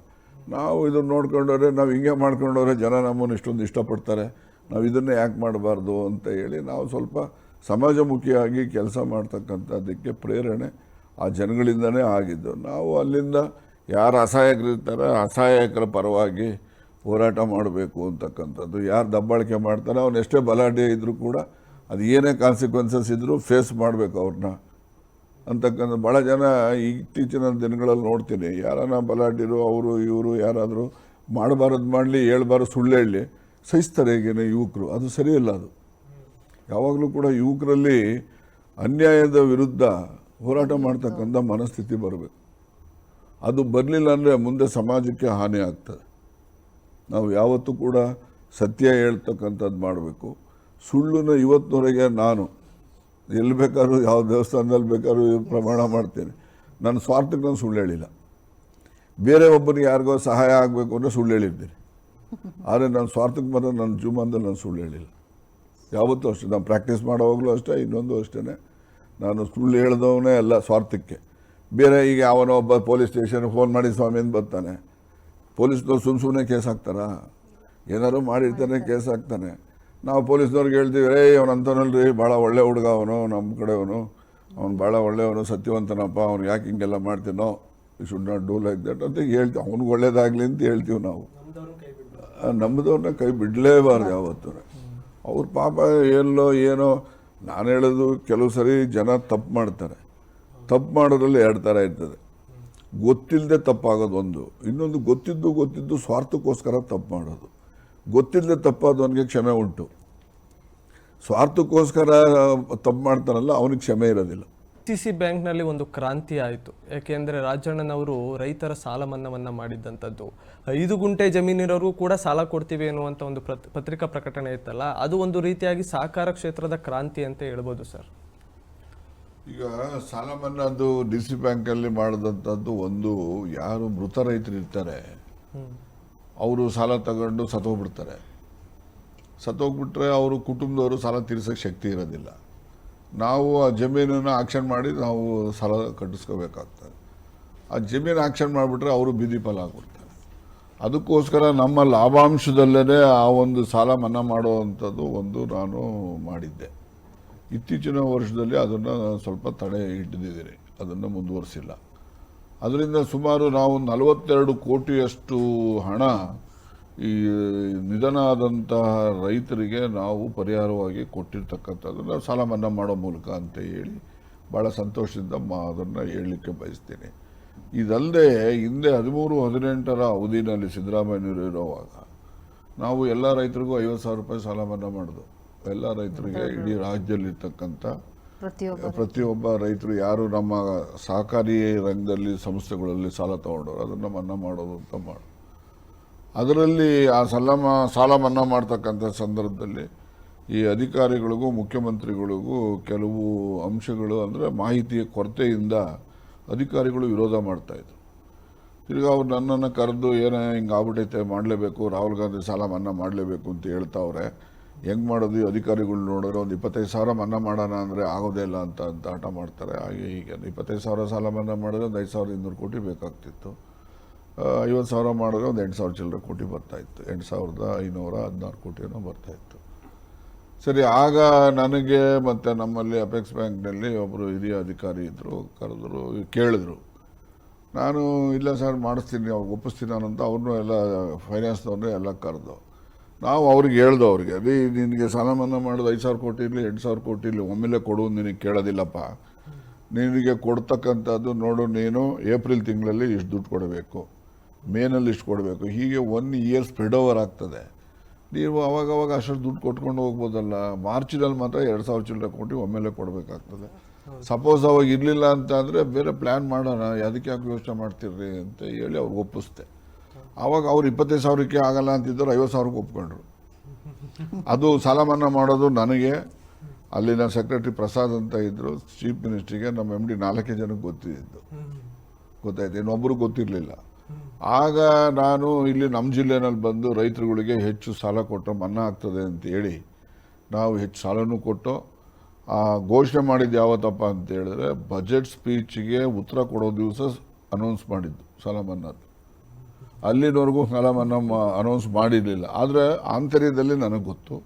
ನಾವು ಇದನ್ನು ನೋಡ್ಕೊಂಡವ್ರೆ, ನಾವು ಹಿಂಗೆ ಮಾಡ್ಕೊಂಡವ್ರೆ, ಜನ ನಮ್ಮನ್ನು ಇಷ್ಟೊಂದು ಇಷ್ಟಪಡ್ತಾರೆ, ನಾವು ಇದನ್ನೇ ಯಾಕೆ ಮಾಡಬಾರ್ದು ಅಂತ ಹೇಳಿ ನಾವು ಸ್ವಲ್ಪ ಸಮಾಜಮುಖಿಯಾಗಿ ಕೆಲಸ ಮಾಡ್ತಕ್ಕಂಥದ್ದಕ್ಕೆ ಪ್ರೇರಣೆ ಆ ಜನಗಳಿಂದನೇ ಆಗಿದ್ದು. ನಾವು ಅಲ್ಲಿಂದ ಯಾರು ಅಸಹಾಯಕರಿರ್ತಾರೆ ಅಸಹಾಯಕರ ಪರವಾಗಿ ಹೋರಾಟ ಮಾಡಬೇಕು ಅಂತಕ್ಕಂಥದ್ದು. ಯಾರು ದಬ್ಬಾಳಿಕೆ ಮಾಡ್ತಾರೆ ಅವ್ನು ಎಷ್ಟೇ ಬಲಾಢ್ಯ ಇದ್ದರೂ ಕೂಡ ಅದು ಏನೇ ಕಾನ್ಸಿಕ್ವೆನ್ಸಸ್ ಇದ್ದರೂ ಫೇಸ್ ಮಾಡಬೇಕು ಅವ್ರನ್ನ ಅಂತಕ್ಕಂಥ. ಭಾಳ ಜನ ಇತ್ತೀಚಿನ ದಿನಗಳಲ್ಲಿ ನೋಡ್ತೀನಿ, ಯಾರನ್ನ ಬಲಾಢ್ಯರು ಅವರು ಇವರು ಯಾರಾದರೂ ಮಾಡಬಾರದು ಮಾಡಲಿ, ಹೇಳ್ಬಾರ್ದು ಸುಳ್ಳು ಹೇಳಲಿ ಸಹಿಸ್ತಾರೆ ಈಗಿನ ಯುವಕರು. ಅದು ಸರಿಯಲ್ಲ. ಅದು ಯಾವಾಗಲೂ ಕೂಡ ಯುವಕರಲ್ಲಿ ಅನ್ಯಾಯದ ವಿರುದ್ಧ ಹೋರಾಟ ಮಾಡ್ತಕ್ಕಂಥ ಮನಸ್ಥಿತಿ ಬರಬೇಕು. ಅದು ಬರಲಿಲ್ಲ ಅಂದರೆ ಮುಂದೆ ಸಮಾಜಕ್ಕೆ ಹಾನಿ ಆಗ್ತದೆ. ನಾವು ಯಾವತ್ತೂ ಕೂಡ ಸತ್ಯ ಹೇಳ್ತಕ್ಕಂಥದ್ದು ಮಾಡಬೇಕು. ಸುಳ್ಳನ್ನು ಇವತ್ತಿನವರೆಗೆ ನಾನು ಎಲ್ಲಿ ಬೇಕಾದ್ರೂ ಯಾವ ದೇವಸ್ಥಾನದಲ್ಲಿ ಬೇಕಾದ್ರೂ ಪ್ರಮಾಣ ಮಾಡ್ತೇನೆ, ನನ್ನ ಸ್ವಾರ್ಥಕ್ಕೆ ನಾನು ಸುಳ್ಳು ಹೇಳಿಲ್ಲ. ಬೇರೆ ಒಬ್ಬನಿಗೆ ಯಾರಿಗೋ ಸಹಾಯ ಆಗಬೇಕು ಅಂದರೆ ಸುಳ್ಳು ಹೇಳಿರ್ತೀನಿ, ಆದರೆ ನನ್ನ ಸ್ವಾರ್ಥಕ್ಕೆ ಮಾತ್ರ ನನ್ನ ಜೀವನದಲ್ಲಿ ನಾನು ಸುಳ್ಳು ಹೇಳಿಲ್ಲ ಯಾವತ್ತೂ ಅಷ್ಟೇ. ನಾನು ಪ್ರಾಕ್ಟೀಸ್ ಮಾಡೋವಾಗಲೂ ಅಷ್ಟೇ, ಇನ್ನೊಂದು ಅಷ್ಟೇ. ನಾನು ಸುಳ್ಳು ಹೇಳಿದವನೇ ಅಲ್ಲ ಸ್ವಾರ್ಥಕ್ಕೆ. ಬೇರೆ ಈಗ ಅವನೋ ಒಬ್ಬ ಪೊಲೀಸ್ ಸ್ಟೇಷನ್ಗೆ ಫೋನ್ ಮಾಡಿ ಸ್ವಾಮಿ ಅಂತ ಬರ್ತಾನೆ, ಪೊಲೀಸ್ನವ್ರು ಸುಮ್ಮನೆ ಕೇಸ್ ಹಾಕ್ತಾರಾ? ಏನಾದ್ರು ಮಾಡಿರ್ತಾನೆ ಕೇಸ್ ಹಾಕ್ತಾನೆ. ನಾವು ಪೊಲೀಸ್ನವ್ರಿಗೆ ಹೇಳ್ತೀವಿ, ಅವನು ಅಂಥವನಲ್ರಿ, ಭಾಳ ಒಳ್ಳೆ ಹುಡುಗ ಅವನು, ನಮ್ಮ ಕಡೆಯವನು, ಅವ್ನು ಭಾಳ ಒಳ್ಳೆಯವನು, ಸತ್ಯವಂತನಪ್ಪ, ಅವ್ನು ಯಾಕೆ ಹಿಂಗೆಲ್ಲ ಮಾಡ್ತೀನೋ, you should not do like that ಅಂತ ಹೇಳ್ತೀವಿ. ಅವ್ನಿಗೆ ಒಳ್ಳೇದಾಗಲಿ ಅಂತ ಹೇಳ್ತೀವಿ ನಾವು. ನಮ್ಮದವ್ರನ್ನ ಕೈ ಬಿಡಲೇಬಾರ್ದು ಯಾವತ್ತೂ. ಅವ್ರ ಪಾಪ ಎಲ್ಲೋ ಏನೋ. ನಾನು ಹೇಳೋದು, ಕೆಲವು ಸರಿ ಜನ ತಪ್ಪು ಮಾಡ್ತಾರೆ. ತಪ್ಪು ಮಾಡೋದ್ರಲ್ಲಿ ಎರಡು ಥರ ಇರ್ತದೆ. ಗೊತ್ತಿಲ್ಲದೆ ತಪ್ಪಾಗೋದು ಒಂದು, ಇನ್ನೊಂದು ಗೊತ್ತಿದ್ದು ಸ್ವಾರ್ಥಕ್ಕೋಸ್ಕರ ತಪ್ಪು ಮಾಡೋದು. ಗೊತ್ತಿಲ್ಲದೆ ತಪ್ಪಾದವನಿಗೆ ಕ್ಷಮೆ ಉಂಟು, ಸ್ವಾರ್ಥಕ್ಕೋಸ್ಕರ ತಪ್ಪು ಮಾಡ್ತಾನಲ್ಲ ಅವನಿಗೆ ಕ್ಷಮೆ ಇರೋದಿಲ್ಲ. ಸಿ ಬ್ಯಾಂಕ್ನಲ್ಲಿ ಒಂದು ಕ್ರಾಂತಿ ಆಯಿತು. ಯಾಕೆಂದರೆ ರಾಜಣ್ಣನವರು ರೈತರ ಸಾಲ ಮನ್ನಾವನ್ನು ಮಾಡಿದ್ದಂಥದ್ದು. 5 ಗುಂಟೆ ಜಮೀನಿರೋರು ಕೂಡ ಸಾಲ ಕೊಡ್ತೀವಿ ಅನ್ನುವಂಥ ಒಂದು ಪತ್ರಿಕಾ ಪ್ರಕಟಣೆ ಇತ್ತಲ್ಲ, ಅದು ಒಂದು ರೀತಿಯಾಗಿ ಸಹಕಾರ ಕ್ಷೇತ್ರದ ಕ್ರಾಂತಿ ಅಂತ ಹೇಳ್ಬೋದು ಸರ್. ಈಗ ಸಾಲ ಮನ್ನಾದು DC ಬ್ಯಾಂಕಲ್ಲಿ ಮಾಡಿದಂಥದ್ದು ಒಂದು, ಯಾರು ಮೃತ ರೈತರು ಇರ್ತಾರೆ ಅವರು ಸಾಲ ತಗೊಂಡು ಸತ್ತೋಗ್ಬಿಡ್ತಾರೆ. ಸತ್ತೋಗ್ಬಿಟ್ರೆ ಅವರು ಕುಟುಂಬದವರು ಸಾಲ ತೀರ್ಸೋಕ್ಕೆ ಶಕ್ತಿ ಇರೋದಿಲ್ಲ. ನಾವು ಆ ಜಮೀನನ್ನು ಆಕ್ಷನ್ ಮಾಡಿ ನಾವು ಸಾಲ ಕಟ್ಟಿಸ್ಕೋಬೇಕಾಗ್ತದೆ. ಆ ಜಮೀನು ಆಕ್ಷನ್ ಮಾಡಿಬಿಟ್ರೆ ಅವರು ಬೀದಿ ಪಾಲು ಆಗ್ಬಿಡ್ತಾರೆ. ಅದಕ್ಕೋಸ್ಕರ ನಮ್ಮ ಲಾಭಾಂಶದಲ್ಲೇ ಆ ಒಂದು ಸಾಲ ಮನ್ನಾ ಮಾಡುವಂಥದ್ದು ಒಂದು ನಾನು ಮಾಡಿದ್ದೆ. ಇತ್ತೀಚಿನ ವರ್ಷದಲ್ಲಿ ಅದನ್ನು ಸ್ವಲ್ಪ ತಡೆ ಹಿಡಿದಿದ್ದೀನಿ, ಅದನ್ನು ಮುಂದುವರಿಸಿಲ್ಲ. ಅದರಿಂದ ಸುಮಾರು ನಾವು 42 ಕೋಟಿಯಷ್ಟು ಹಣ ಈ ನಿಧನ ಆದಂತಹ ರೈತರಿಗೆ ನಾವು ಪರಿಹಾರವಾಗಿ ಕೊಟ್ಟಿರ್ತಕ್ಕಂಥದ್ದನ್ನು ಸಾಲ ಮನ್ನಾ ಮಾಡೋ ಮೂಲಕ ಅಂತ ಹೇಳಿ ಭಾಳ ಸಂತೋಷದಿಂದ ಅದನ್ನು ಹೇಳಲಿಕ್ಕೆ ಬಯಸ್ತೀನಿ. ಇದಲ್ಲದೆ ಹಿಂದೆ 13-18 ಅವಧಿನಲ್ಲಿ ಸಿದ್ದರಾಮಯ್ಯನವರು ಇರುವಾಗ ನಾವು ಎಲ್ಲ ರೈತರಿಗೂ 50,000 ರೂಪಾಯಿ ಸಾಲ ಮನ್ನಾ ಮಾಡಿದ್ವು. ಎಲ್ಲ ರೈತರಿಗೆ ಇಡೀ ರಾಜ್ಯದಲ್ಲಿರ್ತಕ್ಕಂಥ ಪ್ರತಿಯೊಬ್ಬ ರೈತರು ಯಾರು ನಮ್ಮ ಸಹಕಾರಿ ರಂಗದಲ್ಲಿ ಸಂಸ್ಥೆಗಳಲ್ಲಿ ಸಾಲ ತಗೊಂಡವರು ಅದನ್ನು ಮನ್ನಾ ಮಾಡೋದು ಅಂತ ಮಾಡು. ಅದರಲ್ಲಿ ಆ ಸಾಲ ಮನ್ನಾ ಮಾಡ್ತಕ್ಕಂಥ ಸಂದರ್ಭದಲ್ಲಿ ಈ ಅಧಿಕಾರಿಗಳಿಗೂ ಮುಖ್ಯಮಂತ್ರಿಗಳಿಗೂ ಕೆಲವು ಅಂಶಗಳು ಅಂದರೆ ಮಾಹಿತಿಯ ಕೊರತೆಯಿಂದ ಅಧಿಕಾರಿಗಳು ವಿರೋಧ ಮಾಡ್ತಾಯಿದ್ರು. ತಿರ್ಗಿ ಅವ್ರು ನನ್ನನ್ನು ಕರೆದು ಏನೋ ಹಿಂಗೆ ಆಗ್ಬಿಟ್ಟೈತೆ, ಮಾಡಲೇಬೇಕು, ರಾಹುಲ್ ಗಾಂಧಿ ಸಾಲ ಮನ್ನಾ ಮಾಡಲೇಬೇಕು ಅಂತ ಹೇಳ್ತಾವ್ರೆ, ಹೆಂಗೆ ಮಾಡೋದು ಅಧಿಕಾರಿಗಳು ನೋಡಿದ್ರೆ ಒಂದು 25,000 ಮನ್ನಾ ಮಾಡೋಣ ಅಂದರೆ ಆಗೋದೇ ಇಲ್ಲ ಅಂತ ಆಟ ಮಾಡ್ತಾರೆ. ಹಾಗೆ ಹೀಗೆ 25,000 ಸಾಲ ಮನ್ನಾ ಮಾಡಿದ್ರೆ ಒಂದು 5,200 ಕೋಟಿ ಬೇಕಾಗ್ತಿತ್ತು. 50,000 ಮಾಡಿದ್ರೆ ಒಂದು 8,000 ಚಿಲ್ಲರೆ ಕೋಟಿ ಬರ್ತಾಯಿತ್ತು. 8,516 ಕೋಟಿನೋ ಬರ್ತಾಯಿತ್ತು. ಸರಿ, ಆಗ ನನಗೆ ಮತ್ತು ನಮ್ಮಲ್ಲಿ ಅಪೆಕ್ಸ್ ಬ್ಯಾಂಕ್ನಲ್ಲಿ ಒಬ್ಬರು ಹಿರಿಯ ಅಧಿಕಾರಿ ಇದ್ದರು, ಕರೆದ್ರು, ಕೇಳಿದ್ರು. ನಾನು ಇಲ್ಲ ಸರ್ ಮಾಡಿಸ್ತೀನಿ, ಅವ್ರಿಗೆ ಒಪ್ಪಿಸ್ತೀನಿ ಅಂತ ಅವ್ರನ್ನೂ ಎಲ್ಲ ಫೈನಾನ್ಸ್ನವ್ರನ್ನೇ ಎಲ್ಲ ಕರೆದು ನಾವು ಅವ್ರಿಗೆ ಹೇಳ್ದು, ಅವ್ರಿಗೆ ಅದೇ ನಿನಗೆ ಸಾಲ ಮನ್ನಾ ಮಾಡೋದು 5,000 ಕೋಟಿ ಇರಲಿ 8,000 ಕೋಟಿ ಇರಲಿ ಒಮ್ಮೆಲೆ ಕೊಡು, ನಿನಗೆ ಕೇಳೋದಿಲ್ಲಪ್ಪ. ನಿನಗೆ ಕೊಡ್ತಕ್ಕಂಥದ್ದು ನೋಡು, ನೀನು ಏಪ್ರಿಲ್ ತಿಂಗಳಲ್ಲಿ ಇಷ್ಟು ದುಡ್ಡು ಕೊಡಬೇಕು, ಮೇನಲ್ಲಿ ಇಷ್ಟು ಕೊಡಬೇಕು, ಹೀಗೆ 1 ಇಯರ್ ಸ್ಪ್ರೆಡ್ ಓವರ್ ಆಗ್ತದೆ. ನೀವು ಅವಾಗವಾಗ ಅಷ್ಟು ದುಡ್ಡು ಕೊಟ್ಕೊಂಡು ಹೋಗ್ಬೋದಲ್ಲ. ಮಾರ್ಚಿನಲ್ಲಿ ಮಾತ್ರ 2,000 ಚಿಲ್ಲರೆ ಕೋಟಿ ಒಮ್ಮೆಲೆ ಕೊಡಬೇಕಾಗ್ತದೆ. ಸಪೋಸ್ ಅವಾಗ ಇರಲಿಲ್ಲ ಅಂತ ಅಂದರೆ ಬೇರೆ ಪ್ಲ್ಯಾನ್ ಮಾಡೋಣ, ಅದಕ್ಕೆ ಯಾಕೆ ಯೋಚನೆ ಮಾಡ್ತಿರ್ರಿ ಅಂತ ಹೇಳಿ ಅವ್ರಿಗೆ ಒಪ್ಪಿಸ್ದೆ. ಆವಾಗ ಅವ್ರು 25,000ಕ್ಕೆ ಆಗಲ್ಲ ಅಂತಿದ್ದರು, 50,000ಕ್ಕೆ ಒಪ್ಕೊಂಡ್ರು. ಅದು ಸಾಲ ಮನ್ನಾ ಮಾಡೋದು ನನಗೆ, ಅಲ್ಲಿನ ಸೆಕ್ರೆಟರಿ ಪ್ರಸಾದ್ ಅಂತ ಇದ್ದರು, ಚೀಫ್ ಮಿನಿಸ್ಟ್ರಿಗೆ, ನಮ್ಮ MD 4 ಜನಕ್ಕೆ ಗೊತ್ತಾಯ್ತು, ಇನ್ನೊಬ್ಬರು ಗೊತ್ತಿರಲಿಲ್ಲ. ಆಗ ನಾನು ಇಲ್ಲಿ ನಮ್ಮ ಜಿಲ್ಲೆನಲ್ಲಿ ಬಂದು ರೈತರುಗಳಿಗೆ ಹೆಚ್ಚು ಸಾಲ ಕೊಟ್ಟು ಮನ್ನಾ ಆಗ್ತದೆ ಅಂತ ಹೇಳಿ ನಾವು ಹೆಚ್ಚು ಸಾಲನೂ ಕೊಟ್ಟು ಘೋಷಣೆ ಮಾಡಿದ್ದು ಯಾವತ್ತಪ್ಪ ಅಂತ ಹೇಳಿದ್ರೆ ಬಜೆಟ್ ಸ್ಪೀಚ್ಗೆ ಉತ್ತರ ಕೊಡೋ ದಿವಸ ಅನೌನ್ಸ್ ಮಾಡಿದ್ದು ಸಾಲ ಮನ್ನಾದ್ದು. ಅಲ್ಲಿನವರೆಗೂ ಸಾಲ ಮನ್ನಾ ಅನೌನ್ಸ್ ಮಾಡಿರಲಿಲ್ಲ. ಆದರೆ ಆಂತರ್ಯದಲ್ಲಿ ನನಗೆ ಗೊತ್ತು,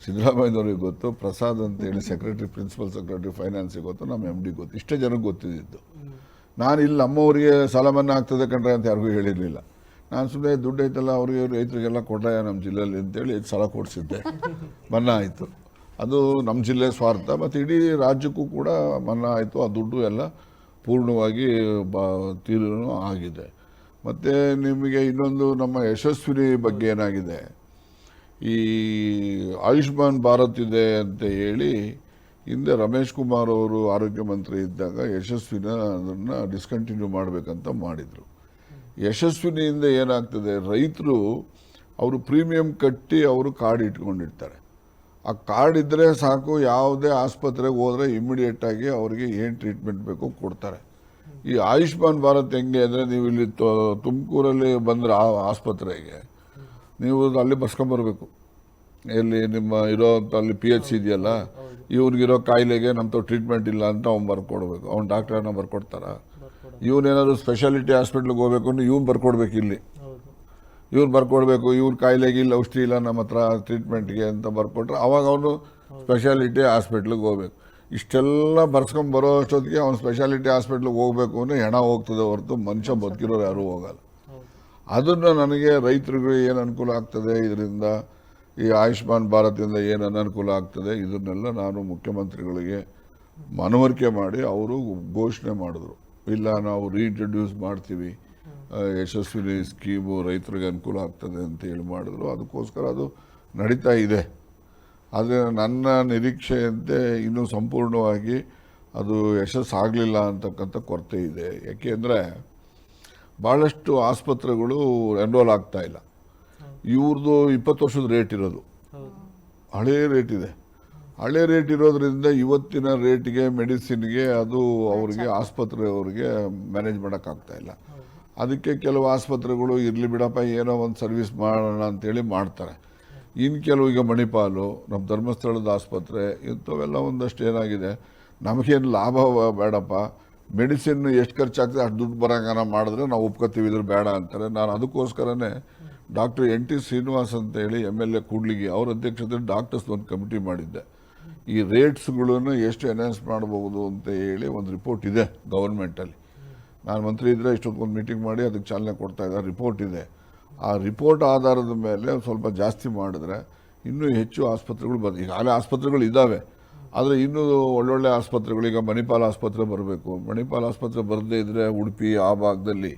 ಸಿದ್ದರಾಮಯ್ಯನವ್ರಿಗೆ ಗೊತ್ತು, ಪ್ರಸಾದ್ ಅಂತೇಳಿ ಸೆಕ್ರೆಟರಿ, ಪ್ರಿನ್ಸಿಪಲ್ ಸೆಕ್ರೆಟರಿ ಫೈನಾನ್ಸಿಗೆ ಗೊತ್ತು, ನಮ್ಮ MD ಗೊತ್ತು, ಇಷ್ಟೇ ಜನಕ್ಕೆ ಗೊತ್ತಿದ್ದು. ನಾನು ಇಲ್ಲಿ ನಮ್ಮವರಿಗೆ ಸಾಲ ಮನ್ನಾ ಆಗ್ತದೆ ಕಂಡ್ರೆ ಅಂತ ಯಾರಿಗೂ ಹೇಳಿರಲಿಲ್ಲ. ನಾನು ಸುಮ್ಮನೆ ದುಡ್ಡು ಐತಲ್ಲ ಅವ್ರಿಗೆ ರೈತರಿಗೆಲ್ಲ ಕೊಡ್ರಾಯ ನಮ್ಮ ಜಿಲ್ಲೆಯಲ್ಲಿ ಅಂತೇಳಿ ಸಾಲ ಕೊಡಿಸಿದ್ದೆ, ಮನ್ನಾ ಆಯಿತು. ಅದು ನಮ್ಮ ಜಿಲ್ಲೆ ಸ್ವಾರ್ಥ, ಮತ್ತು ಇಡೀ ರಾಜ್ಯಕ್ಕೂ ಕೂಡ ಮನ್ನಾ ಆಯಿತು. ಆ ದುಡ್ಡು ಎಲ್ಲ ಪೂರ್ಣವಾಗಿ ತೀರ್ನು ಆಗಿದೆ. ಮತ್ತು ನಿಮಗೆ ಇನ್ನೊಂದು ನಮ್ಮ ಯಶಸ್ವಿನಿ ಬಗ್ಗೆ ಏನಾಗಿದೆ, ಈ ಆಯುಷ್ಮಾನ್ ಭಾರತ್ ಇದೆ ಅಂತ ಹೇಳಿ ಹಿಂದೆ ರಮೇಶ್ ಕುಮಾರ್ ಅವರು ಆರೋಗ್ಯ ಮಂತ್ರಿ ಇದ್ದಾಗ ಯಶಸ್ವಿನ ಅದನ್ನು ಡಿಸ್ಕಂಟಿನ್ಯೂ ಮಾಡಬೇಕಂತ ಮಾಡಿದರು. ಯಶಸ್ವಿನಿಯಿಂದ ಏನಾಗ್ತದೆ, ರೈತರು ಅವರು ಪ್ರೀಮಿಯಂ ಕಟ್ಟಿ ಅವರು ಕಾರ್ಡ್ ಇಟ್ಕೊಂಡಿರ್ತಾರೆ. ಆ ಕಾರ್ಡ್ ಇದ್ದರೆ ಸಾಕು, ಯಾವುದೇ ಆಸ್ಪತ್ರೆಗೆ ಹೋದರೆ ಇಮಿಡಿಯೇಟಾಗಿ ಅವರಿಗೆ ಏನು ಟ್ರೀಟ್ಮೆಂಟ್ ಬೇಕೋ ಕೊಡ್ತಾರೆ. ಈ ಆಯುಷ್ಮಾನ್ ಭಾರತ್ ಹೆಂಗೆ ಅಂದರೆ, ನೀವು ಇಲ್ಲಿ ತುಮಕೂರಲ್ಲಿ ಬಂದರೆ ಆಸ್ಪತ್ರೆಗೆ ನೀವು ಅಲ್ಲಿ ಬರ್ಸ್ಕೊಂಬರ್ಬೇಕು. ಎಲ್ಲಿ ನಿಮ್ಮ ಇರೋಂಥ ಅಲ್ಲಿ PHC ಇದೆಯಲ್ಲ, ಇವ್ರಿಗಿರೋ ಕಾಯಿಲೆಗೆ ನಮ್ಮ ಟ್ರೀಟ್ಮೆಂಟ್ ಇಲ್ಲ ಅಂತ ಅವ್ನು ಬರ್ಕೊಡ್ಬೇಕು. ಅವ್ನು ಡಾಕ್ಟ್ರನ್ನ ಬರ್ಕೊಡ್ತಾರ? ಇವನೇನಾದ್ರು ಸ್ಪೆಷಾಲಿಟಿ ಹಾಸ್ಪಿಟ್ಲಿಗೆ ಹೋಗ್ಬೇಕು ಅಂದ್ರೆ ಇವ್ನು ಬರ್ಕೊಡ್ಬೇಕು. ಇಲ್ಲಿ ಇವ್ರು ಬರ್ಕೊಡ್ಬೇಕು, ಇವ್ರ ಕಾಯಿಲೆಗೆ ಇಲ್ಲ ಔಷಧಿ ಇಲ್ಲ ನಮ್ಮ ಹತ್ರ ಟ್ರೀಟ್ಮೆಂಟ್ಗೆ ಅಂತ ಬರ್ಕೊಟ್ರೆ ಅವಾಗ ಅವನು ಸ್ಪೆಷಾಲಿಟಿ ಹಾಸ್ಪಿಟ್ಲಿಗೆ ಹೋಗ್ಬೇಕು. ಇಷ್ಟೆಲ್ಲ ಬರ್ಸ್ಕೊಂಬರೋ ಅಷ್ಟೊತ್ತಿಗೆ ಅವ್ನು ಸ್ಪೆಷಾಲಿಟಿ ಹಾಸ್ಪಿಟ್ಲಿಗೆ ಹೋಗ್ಬೇಕು ಅಂದರೆ ಹೆಣ ಹೋಗ್ತದೆ ಹೊರತು ಮನುಷ್ಯ ಬದುಕಿರೋರು ಯಾರೂ ಹೋಗಲ್ಲ. ಅದನ್ನು ನನಗೆ ರೈತರಿಗೆ ಏನು ಅನುಕೂಲ ಆಗ್ತದೆ ಇದರಿಂದ, ಈ ಆಯುಷ್ಮಾನ್ ಭಾರತದಿಂದ ಏನು ಅನನುಕೂಲ ಆಗ್ತದೆ, ಇದನ್ನೆಲ್ಲ ನಾನು ಮುಖ್ಯಮಂತ್ರಿಗಳಿಗೆ ಮನವರಿಕೆ ಮಾಡಿ ಅವರು ಘೋಷಣೆ ಮಾಡಿದ್ರು. ಇಲ್ಲ, ನಾವು ರೀಇಂಟ್ರಡ್ಯೂಸ್ ಮಾಡ್ತೀವಿ, ಯಶಸ್ವಿನಿ ಸ್ಕೀಮು ರೈತರಿಗೆ ಅನುಕೂಲ ಆಗ್ತದೆ ಅಂತ ಹೇಳಿ ಮಾಡಿದ್ರು. ಅದಕ್ಕೋಸ್ಕರ ಅದು ನಡೀತಾ ಇದೆ. ಆದರೆ ನನ್ನ ನಿರೀಕ್ಷೆಯಂತೆ ಇನ್ನೂ ಸಂಪೂರ್ಣವಾಗಿ ಅದು ಯಶಸ್ಸಾಗಲಿಲ್ಲ ಅಂತಕ್ಕಂಥ ಕೊರತೆ ಇದೆ. ಯಾಕೆಂದರೆ ಭಾಳಷ್ಟು ಆಸ್ಪತ್ರೆಗಳು ಎನ್ರೋಲ್ ಆಗ್ತಾ ಇಲ್ಲ. ಇವ್ರದ್ದು 20 ವರ್ಷದ ರೇಟ್ ಇರೋದು, ಹಳೇ ರೇಟ್ ಇದೆ. ಹಳೆ ರೇಟ್ ಇರೋದ್ರಿಂದ ಇವತ್ತಿನ ರೇಟ್ಗೆ ಮೆಡಿಸಿನ್ಗೆ ಅದು ಅವ್ರಿಗೆ ಆಸ್ಪತ್ರೆಯವ್ರಿಗೆ ಮ್ಯಾನೇಜ್ ಮಾಡೋಕ್ಕಾಗ್ತಾ ಇಲ್ಲ. ಅದಕ್ಕೆ ಕೆಲವು ಆಸ್ಪತ್ರೆಗಳು ಇರಲಿ ಬಿಡಪ್ಪ ಏನೋ ಒಂದು ಸರ್ವಿಸ್ ಮಾಡೋಣ ಅಂತೇಳಿ ಮಾಡ್ತಾರೆ. ಇನ್ನು ಕೆಲವು, ಈಗ ಮಣಿಪಾಲು, ನಮ್ಮ ಧರ್ಮಸ್ಥಳದ ಆಸ್ಪತ್ರೆ, ಇಂಥವೆಲ್ಲ ಒಂದಷ್ಟು ಏನಾಗಿದೆ, ನಮಗೇನು ಲಾಭ ಬೇಡಪ್ಪ, ಮೆಡಿಸಿನ್ ಎಷ್ಟು ಖರ್ಚಾಗ್ತದೆ ಅಷ್ಟು ದುಡ್ಡು ಬರೋಂಗಾನ ಮಾಡಿದ್ರೆ ನಾವು ಒಪ್ಕೋತೀವಿ, ಇದ್ರ ಬೇಡ ಅಂತಾರೆ. ನಾನು ಅದಕ್ಕೋಸ್ಕರನೇ ಡಾಕ್ಟರ್ NT ಶ್ರೀನಿವಾಸ್ ಅಂತೇಳಿ MLA ಕೂಡ್ಲಿಗಿ ಅವ್ರ ಅಧ್ಯಕ್ಷತೆಯಲ್ಲಿ ಡಾಕ್ಟರ್ಸ್ ಒಂದು ಕಮಿಟಿ ಮಾಡಿದ್ದೆ. ಈ ರೇಟ್ಸ್ಗಳನ್ನು ಎಷ್ಟು ಎನ್ಹಾನ್ಸ್ ಮಾಡಬಹುದು ಅಂತ ಹೇಳಿ ಒಂದು ರಿಪೋರ್ಟ್ ಇದೆ ಗೌರ್ಮೆಂಟಲ್ಲಿ. ನಾನು ಮಂತ್ರಿ ಇದ್ದರೆ ಇಷ್ಟೊಂದು ಮೀಟಿಂಗ್ ಮಾಡಿ ಅದಕ್ಕೆ ಚಾಲನೆ ಕೊಡ್ತಾ ಇದ್ದಾರೆ. ರಿಪೋರ್ಟ್ ಇದೆ. ಆ ರಿಪೋರ್ಟ್ ಆಧಾರದ ಮೇಲೆ ಸ್ವಲ್ಪ ಜಾಸ್ತಿ ಮಾಡಿದ್ರೆ ಇನ್ನೂ ಹೆಚ್ಚು ಆಸ್ಪತ್ರೆಗಳು ಈಗಾಗಲೇ ಆಸ್ಪತ್ರೆಗಳು ಇದ್ದಾವೆ, ಆದರೆ ಇನ್ನೂ ಒಳ್ಳೊಳ್ಳೆ ಆಸ್ಪತ್ರೆಗಳು, ಈಗ ಮಣಿಪಾಲ್ ಆಸ್ಪತ್ರೆ ಬರಬೇಕು. ಮಣಿಪಾಲ್ ಆಸ್ಪತ್ರೆ ಬರದೇ ಇದ್ದರೆ ಉಡುಪಿ ಆ ಭಾಗದಲ್ಲಿ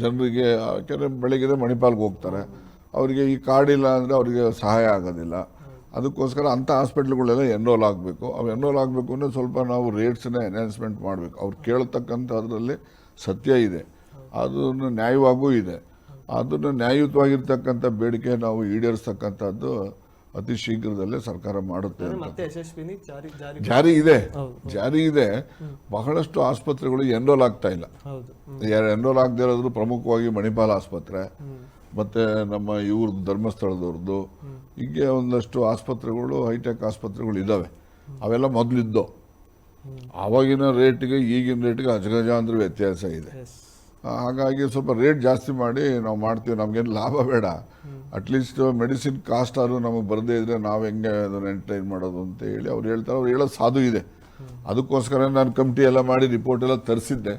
ಜನರಿಗೆ, ಯಾಕೆಂದರೆ ಬೆಳಗ್ಗೆ ಮಣಿಪಾಲ್ಗೆ ಹೋಗ್ತಾರೆ, ಅವರಿಗೆ ಈ ಕಾರ್ಡ್ ಇಲ್ಲ ಅಂದರೆ ಅವರಿಗೆ ಸಹಾಯ ಆಗೋದಿಲ್ಲ. ಅದಕ್ಕೋಸ್ಕರ ಅಂಥ ಹಾಸ್ಪಿಟ್ಲ್ಗಳೆಲ್ಲ ಎನ್ರೋಲ್ ಆಗಬೇಕು. ಅವು ಎನ್ರೋಲ್ ಆಗಬೇಕು ಅಂದರೆ ಸ್ವಲ್ಪ ನಾವು ರೇಟ್ಸನ್ನ ಎನ್ಹಾನ್ಸ್ಮೆಂಟ್ ಮಾಡಬೇಕು. ಅವ್ರು ಕೇಳತಕ್ಕಂಥ ಅದರಲ್ಲಿ ಸತ್ಯ ಇದೆ, ಅದನ್ನು ನ್ಯಾಯವಾಗೂ ಇದೆ. ಅದನ್ನು ನ್ಯಾಯಯುತವಾಗಿರ್ತಕ್ಕಂಥ ಬೇಡಿಕೆ ನಾವು ಈಡೇರಿಸ್ತಕ್ಕಂಥದ್ದು ಅತಿ ಶೀಘ್ರದಲ್ಲೇ ಸರ್ಕಾರ ಮಾಡುತ್ತೆ ಅಂತ. ಮತ್ತೆ ಯಶಸ್ವಿನಿ ಜಾರಿ ಇದೆ. ಬಹಳಷ್ಟು ಆಸ್ಪತ್ರೆಗಳು ಎನ್ರೋಲ್ ಆಗ್ತಾ ಇಲ್ಲ. ಎನ್ರೋಲ್ ಆಗದೆ ಇರೋದು ಪ್ರಮುಖವಾಗಿ ಮಣಿಪಾಲ್ ಆಸ್ಪತ್ರೆ, ಮತ್ತೆ ನಮ್ಮ ಇವ್ರದ್ದು ಧರ್ಮಸ್ಥಳದವ್ರದ್ದು, ಹೀಗೆ ಒಂದಷ್ಟು ಆಸ್ಪತ್ರೆಗಳು, ಹೈಟೆಕ್ ಆಸ್ಪತ್ರೆಗಳು ಇದ್ದಾವೆ. ಅವೆಲ್ಲ ಮೊದಲಿದ್ದೋ, ಆವಾಗಿನ ರೇಟ್ಗೆ ಈಗಿನ ರೇಟ್ಗೆ ಅಜಗಜಾಂತರ ವ್ಯತ್ಯಾಸ ಇದೆ. ಹಾಗಾಗಿ ಸ್ವಲ್ಪ ರೇಟ್ ಜಾಸ್ತಿ ಮಾಡಿ ನಾವು ಮಾಡ್ತೀವಿ, ನಮಗೇನು ಲಾಭ ಬೇಡ, ಅಟ್ಲೀಸ್ಟ್ ಮೆಡಿಸಿನ್ ಕಾಸ್ಟ್ ಆದರೂ ನಮಗೆ ಬರದೇ ಇದ್ದರೆ ನಾವು ಹೆಂಗೆ ಅದನ್ನು ಎಂಟರ್ಟೈನ್ ಮಾಡೋದು ಅಂತ ಹೇಳಿ ಅವ್ರು ಹೇಳ್ತಾರೆ. ಅವ್ರು ಹೇಳೋದು ಸಾಧು ಇದೆ. ಅದಕ್ಕೋಸ್ಕರ ನಾನು ಕಮಿಟಿ ಎಲ್ಲ ಮಾಡಿ ರಿಪೋರ್ಟ್ ಎಲ್ಲ ತರಿಸಿದ್ದೆ.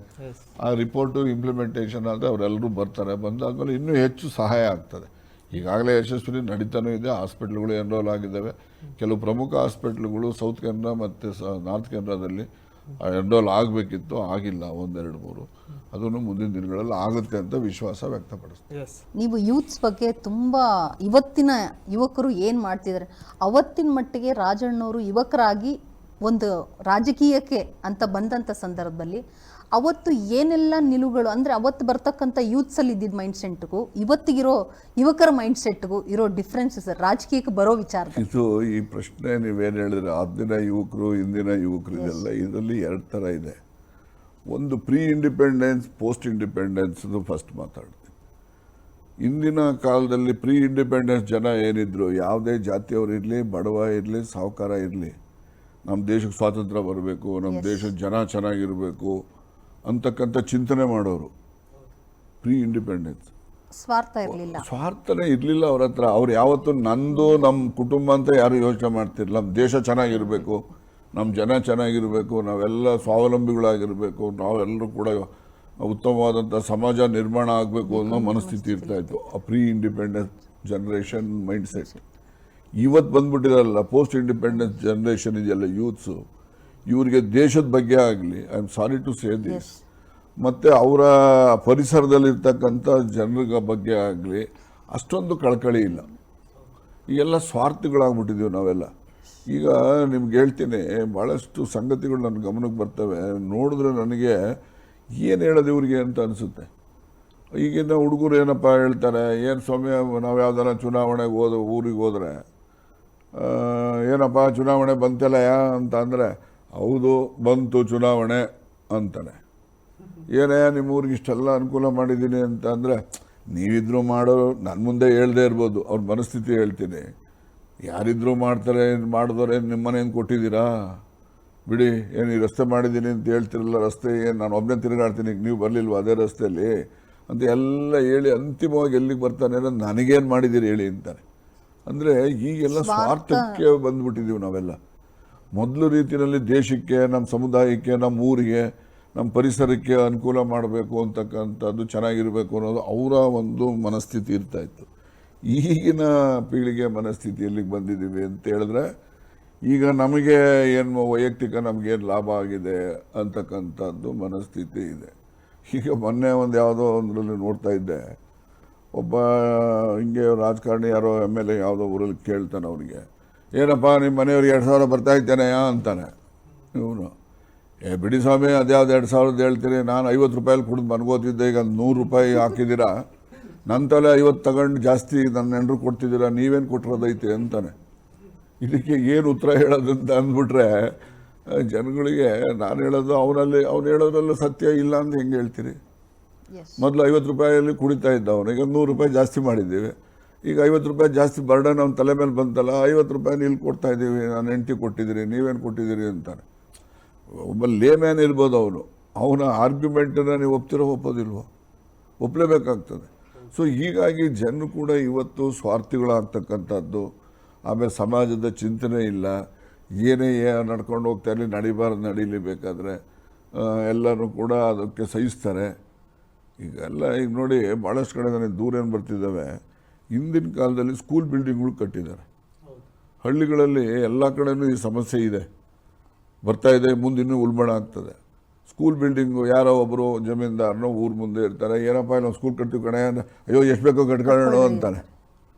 ಆ ರಿಪೋರ್ಟು ಇಂಪ್ಲಿಮೆಂಟೇಷನ್ ಆದರೆ ಅವರೆಲ್ಲರೂ ಬರ್ತಾರೆ. ಬಂದಾದ್ಮೇಲೆ ಇನ್ನೂ ಹೆಚ್ಚು ಸಹಾಯ ಆಗ್ತದೆ. ಈಗಾಗಲೇ ಯಶಸ್ವಿನಿ ನಡೀತಾನೂ ಇದೆ. ಹಾಸ್ಪಿಟ್ಲ್ಗಳು ಎನ್ರೋಲ್ ಆಗಿದ್ದಾವೆ. ಕೆಲವು ಪ್ರಮುಖ ಹಾಸ್ಪಿಟ್ಲ್ಗಳು ಸೌತ್ ಕೆನರಾ ಮತ್ತು ನಾರ್ತ್ ಕೆನರಾದಲ್ಲಿ ಎನ್ರೋಲ್ ಆಗಬೇಕಿತ್ತು, ಆಗಿಲ್ಲ, 1-2-3. ಅದನ್ನು ಮುಂದಿನ ದಿನಗಳಲ್ಲಿ ಆಗುತ್ತೆ ಅಂತ ವಿಶ್ವಾಸ ವ್ಯಕ್ತಪಡಿಸ್ತೀವಿ. ನೀವು ಯೂತ್ಸ್ ಬಗ್ಗೆ ತುಂಬ, ಇವತ್ತಿನ ಯುವಕರು ಏನು ಮಾಡ್ತಿದ್ದಾರೆ, ಅವತ್ತಿನ ಮಟ್ಟಿಗೆ ರಾಜಣ್ಣವರು ಯುವಕರಾಗಿ ಒಂದು ರಾಜಕೀಯಕ್ಕೆ ಅಂತ ಬಂದಂಥ ಸಂದರ್ಭದಲ್ಲಿ ಅವತ್ತು ಏನೆಲ್ಲ ನಿಲುವುಗಳು, ಅಂದರೆ ಅವತ್ತು ಬರ್ತಕ್ಕಂಥ ಯೂತ್ಸಲ್ಲಿ ಇದ್ದಿದ್ದ ಮೈಂಡ್ ಸೆಟ್ಗೂ ಇವತ್ತಿಗಿರೋ ಯುವಕರ ಮೈಂಡ್ ಸೆಟ್ಗೂ ಇರೋ ಡಿಫ್ರೆನ್ಸಸ್ ರಾಜಕೀಯಕ್ಕೆ ಬರೋ ವಿಚಾರ. ಇದು ಈ ಪ್ರಶ್ನೆ ನೀವೇನು ಹೇಳಿದ್ರೆ, ಆದಿನ ಯುವಕರು ಇಂದಿನ ಯುವಕರು ಇದೆಲ್ಲ, ಇದರಲ್ಲಿ 2 ಥರ ಇದೆ. ಒಂದು pre independence, post independence first ಮಾತಾಡ್ತೀನಿ. ಇಂದಿನ ಕಾಲದಲ್ಲಿ ಪ್ರೀ ಇಂಡಿಪೆಂಡೆನ್ಸ್ ಜನ ಏನಿದ್ರು, ಯಾವುದೇ ಜಾತಿಯವರು ಇರಲಿ, ಬಡವ ಇರಲಿ, ಸಾಹುಕಾರ ಇರಲಿ, ನಮ್ಮ ದೇಶಕ್ಕೆ ಸ್ವಾತಂತ್ರ್ಯ ಬರಬೇಕು, ನಮ್ಮ ದೇಶದ ಜನ ಚೆನ್ನಾಗಿರಬೇಕು ಅಂತಕ್ಕಂಥ ಚಿಂತನೆ ಮಾಡೋರು. Pre independence. ಸ್ವಾರ್ಥ ಇರಲಿಲ್ಲ. ಸ್ವಾರ್ಥನೇ ಇರಲಿಲ್ಲ ಅವ್ರ ಹತ್ರ. ಅವ್ರು ಯಾವತ್ತು ನಂದು ನಮ್ಮ ಕುಟುಂಬ ಅಂತ ಯಾರು ಯೋಚನೆ ಮಾಡ್ತಿರಲಿಲ್ಲ. ನಮ್ಮ ದೇಶ ಚೆನ್ನಾಗಿರಬೇಕು, ನಮ್ಮ ಜನ ಚೆನ್ನಾಗಿರಬೇಕು, ನಾವೆಲ್ಲ ಸ್ವಾವಲಂಬಿಗಳಾಗಿರಬೇಕು, ನಾವೆಲ್ಲರೂ ಕೂಡ ಉತ್ತಮವಾದಂಥ ಸಮಾಜ ನಿರ್ಮಾಣ ಆಗಬೇಕು ಅನ್ನೋ ಮನಸ್ಥಿತಿ ಇರ್ತಾ ಇತ್ತು. ಆ pre independence generation mindset. ಇವತ್ತು ಬಂದ್ಬಿಟ್ಟಿರಲ್ಲ ಪೋಸ್ಟ್ ಇಂಡಿಪೆಂಡೆನ್ಸ್ ಜನರೇಷನ್ ಇದೆಯಲ್ಲ, ಯೂತ್ಸು, ಇವ್ರಿಗೆ ದೇಶದ ಬಗ್ಗೆ ಆಗಲಿ, I am sorry to say this, ಮತ್ತು ಅವರ ಪರಿಸರದಲ್ಲಿರ್ತಕ್ಕಂಥ ಜನರ ಬಗ್ಗೆ ಆಗಲಿ ಅಷ್ಟೊಂದು ಕಳಕಳಿ ಇಲ್ಲ. ಈಗೆಲ್ಲ ಸ್ವಾರ್ಥಗಳಾಗ್ಬಿಟ್ಟಿದ್ದೀವಿ ನಾವೆಲ್ಲ. ಈಗ ನಿಮ್ಗೆ ಹೇಳ್ತೀನಿ, ಭಾಳಷ್ಟು ಸಂಗತಿಗಳು ನನ್ನ ಗಮನಕ್ಕೆ ಬರ್ತವೆ. ನೋಡಿದ್ರೆ ನನಗೆ ಏನು ಹೇಳೋದು ಇವ್ರಿಗೆ ಅಂತ ಅನಿಸುತ್ತೆ. ಈಗಿನ ಹುಡುಗರು ಏನಪ್ಪ ಹೇಳ್ತಾರೆ, ಏನು ಸ್ವಾಮಿ ನಾವು ಯಾವ್ದಾರ ಚುನಾವಣೆಗೆ ಊರಿಗೆ ಹೋದರೆ ಏನಪ್ಪ ಚುನಾವಣೆ ಬಂತಲ್ಲ ಅಂತ ಅಂದರೆ, ಹೌದು ಬಂತು ಚುನಾವಣೆ ಅಂತಾನೆ. ಏನೇ ನಿಮ್ಮ ಊರಿಗೆ ಇಷ್ಟೆಲ್ಲ ಅನುಕೂಲ ಮಾಡಿದ್ದೀನಿ ಅಂತ ಅಂದರೆ, ನೀವಿದ್ರೂ ಮಾಡೋ ನನ್ನ ಮುಂದೆ ಹೇಳ್ದೇ ಇರ್ಬೋದು, ಅವ್ರ ಮನಸ್ಥಿತಿ ಹೇಳ್ತೀನಿ. ಯಾರಿದ್ರೂ ಮಾಡ್ತಾರೆ, ಮಾಡಿದವ್ರೆ ನಿಮ್ಮನೇನು ಕೊಟ್ಟಿದ್ದೀರಾ ಬಿಡಿ, ಏನು ಈ ರಸ್ತೆ ಮಾಡಿದ್ದೀನಿ ಅಂತ ಹೇಳ್ತಿರಲ್ಲ, ರಸ್ತೆ ಏನು ನಾನು ಒಬ್ಬನೇ ತಿರುಗಾಡ್ತೀನಿ, ಈಗ ನೀವು ಬರಲಿಲ್ವ ಅದೇ ರಸ್ತೆಯಲ್ಲಿ ಅಂತ ಎಲ್ಲ ಹೇಳಿ ಅಂತಿಮವಾಗಿ ಎಲ್ಲಿಗೆ ಬರ್ತಾನೆ ಅಂದರೆ ನನಗೇನು ಮಾಡಿದ್ದೀರಿ ಹೇಳಿ ಅಂತಾನೆ. ಅಂದರೆ ಈಗೆಲ್ಲ ಸ್ವಾರ್ಥಕ್ಕೆ ಬಂದ್ಬಿಟ್ಟಿದ್ದೀವಿ ನಾವೆಲ್ಲ. ಮೊದಲು ರೀತಿಯಲ್ಲಿ ದೇಶಕ್ಕೆ, ನಮ್ಮ ಸಮುದಾಯಕ್ಕೆ, ನಮ್ಮ ಊರಿಗೆ, ನಮ್ಮ ಪರಿಸರಕ್ಕೆ ಅನುಕೂಲ ಮಾಡಬೇಕು ಅಂತಕ್ಕಂಥದ್ದು, ಚೆನ್ನಾಗಿರಬೇಕು ಅನ್ನೋದು ಅವರ ಒಂದು ಮನಸ್ಥಿತಿ ಇರ್ತಾಯಿತ್ತು. ಈಗಿನ ಪೀಳಿಗೆ ಮನಸ್ಥಿತಿ ಎಲ್ಲಿಗೆ ಬಂದಿದ್ದೀವಿ ಅಂತ ಹೇಳಿದ್ರೆ, ಈಗ ನಮಗೆ ಏನು ವೈಯಕ್ತಿಕ ನಮಗೇನು ಲಾಭ ಆಗಿದೆ ಅಂತಕ್ಕಂಥದ್ದು ಮನಸ್ಥಿತಿ ಇದೆ. ಈಗ ಮೊನ್ನೆ ಒಂದು ಯಾವುದೋ ಒಂದರಲ್ಲಿ ನೋಡ್ತಾ ಇದ್ದೆ, ಒಬ್ಬ ಹಿಂಗೆ ರಾಜಕಾರಣಿ ಯಾರೋ MLA ಯಾವುದೋ ಊರಲ್ಲಿ ಕೇಳ್ತಾನೆ ಅವನಿಗೆ, ಏನಪ್ಪ ನಿಮ್ಮ ಮನೆಯವ್ರಿಗೆ 2,000 ಬರ್ತಾ ಇದ್ದೇನೆಯಾ ಅಂತಾನೆ. ಇವನು ಬಿಡಿ ಸ್ವಾಮಿ ಅದ್ಯಾವ್ದು 2,000 ಹೇಳ್ತೀರಿ, ನಾನು 50 ರೂಪಾಯಲ್ಲಿ ಕುಡಿದು ಮನ್ಗೋತಿದ್ದೆ, ಈಗ 100 ರೂಪಾಯಿ ಹಾಕಿದ್ದೀರಾ, ನನ್ನ ತಲೆ 50 ತಗೊಂಡು ಜಾಸ್ತಿ ನನ್ನ ನೆಂಟರು ಕೊಡ್ತಿದ್ದೀರಾ, ನೀವೇನು ಕೊಟ್ಟಿರೋದೈತೆ ಅಂತಾನೆ. ಇದಕ್ಕೆ ಏನು ಉತ್ತರ ಹೇಳೋದಂತ ಅಂದ್ಬಿಟ್ರೆ ಜನಗಳಿಗೆ ನಾನು ಹೇಳೋದು ಅವ್ನು ಹೇಳೋದ್ರಲ್ಲೂ ಸತ್ಯ ಇಲ್ಲ ಅಂತ ಹೆಂಗೆ ಹೇಳ್ತೀರಿ? ಮೊದಲು 50 ರೂಪಾಯಲ್ಲಿ ಕುಡಿತಾ ಇದ್ದ ಅವನು, ಈಗ 100 ರೂಪಾಯಿ ಜಾಸ್ತಿ ಮಾಡಿದ್ದೀವಿ, ಈಗ 50 ರೂಪಾಯಿ ಜಾಸ್ತಿ ಬರ್ಡನ್ ಅವ್ನ ತಲೆ ಮೇಲೆ ಬಂತಲ್ಲ, 50 ರೂಪಾಯಿ ಇಲ್ಲಿ ಕೊಡ್ತಾ ಇದ್ದೀವಿ, ನಾನು ಹೆಂಡ್ತಿ ಕೊಟ್ಟಿದ್ದೀರಿ, ನೀವೇನು ಕೊಟ್ಟಿದ್ದೀರಿ ಅಂತಾನೆ. ಒಬ್ಬ ಲೇಮ್ಯಾನ್ ಇರ್ಬೋದು ಅವನು, ಅವನ ಆರ್ಗ್ಯುಮೆಂಟನ್ನು ನೀವು ಒಪ್ಪೋದಿಲ್ವೋ? ಒಪ್ಪಲೇಬೇಕಾಗ್ತದೆ. ಸೊ ಹೀಗಾಗಿ ಜನರು ಕೂಡ ಇವತ್ತು ಸ್ವಾರ್ಥಿಗಳಾಗ್ತಕ್ಕಂಥದ್ದು, ಆಮೇಲೆ ಸಮಾಜದ ಚಿಂತನೆ ಇಲ್ಲ, ಏನೇ ನಡ್ಕೊಂಡು ಹೋಗ್ತಾ ಇರಲಿ, ನಡಿಬಾರ್ದು ನಡೀಲಿ, ಬೇಕಾದರೆ ಎಲ್ಲರೂ ಕೂಡ ಅದಕ್ಕೆ ಸಹಿಸ್ತಾರೆ. ಈಗ ನೋಡಿ ಭಾಳಷ್ಟು ಕಡೆ ನನಗೆ ದೂರ ಏನು ಬರ್ತಿದ್ದಾವೆ, ಹಿಂದಿನ ಕಾಲದಲ್ಲಿ ಸ್ಕೂಲ್ ಬಿಲ್ಡಿಂಗ್ಗಳು ಕಟ್ಟಿದ್ದಾರೆ. ಹಳ್ಳಿಗಳಲ್ಲಿ ಎಲ್ಲ ಕಡೆಯೂ ಈ ಸಮಸ್ಯೆ ಇದೆ, ಬರ್ತಾ ಇದೆ, ಮುಂದಿನ್ನೂ ಉಲ್ಬಣ ಆಗ್ತದೆ. ಸ್ಕೂಲ್ ಬಿಲ್ಡಿಂಗು ಯಾರೋ ಒಬ್ಬರು ಜಮೀನ್ದಾರನೋ ಊರ ಮುಂದೆ ಇರ್ತಾರೆ, ಏನಪ್ಪ ನಾವು ಸ್ಕೂಲ್ ಕಟ್ತೀವಿ ಕಣೆ, ಅಯ್ಯೋ ಎಷ್ಟು ಬೇಕೋ ಕಟ್ಕೊಳ್ಳೋಣ ಅಂತಾನೆ.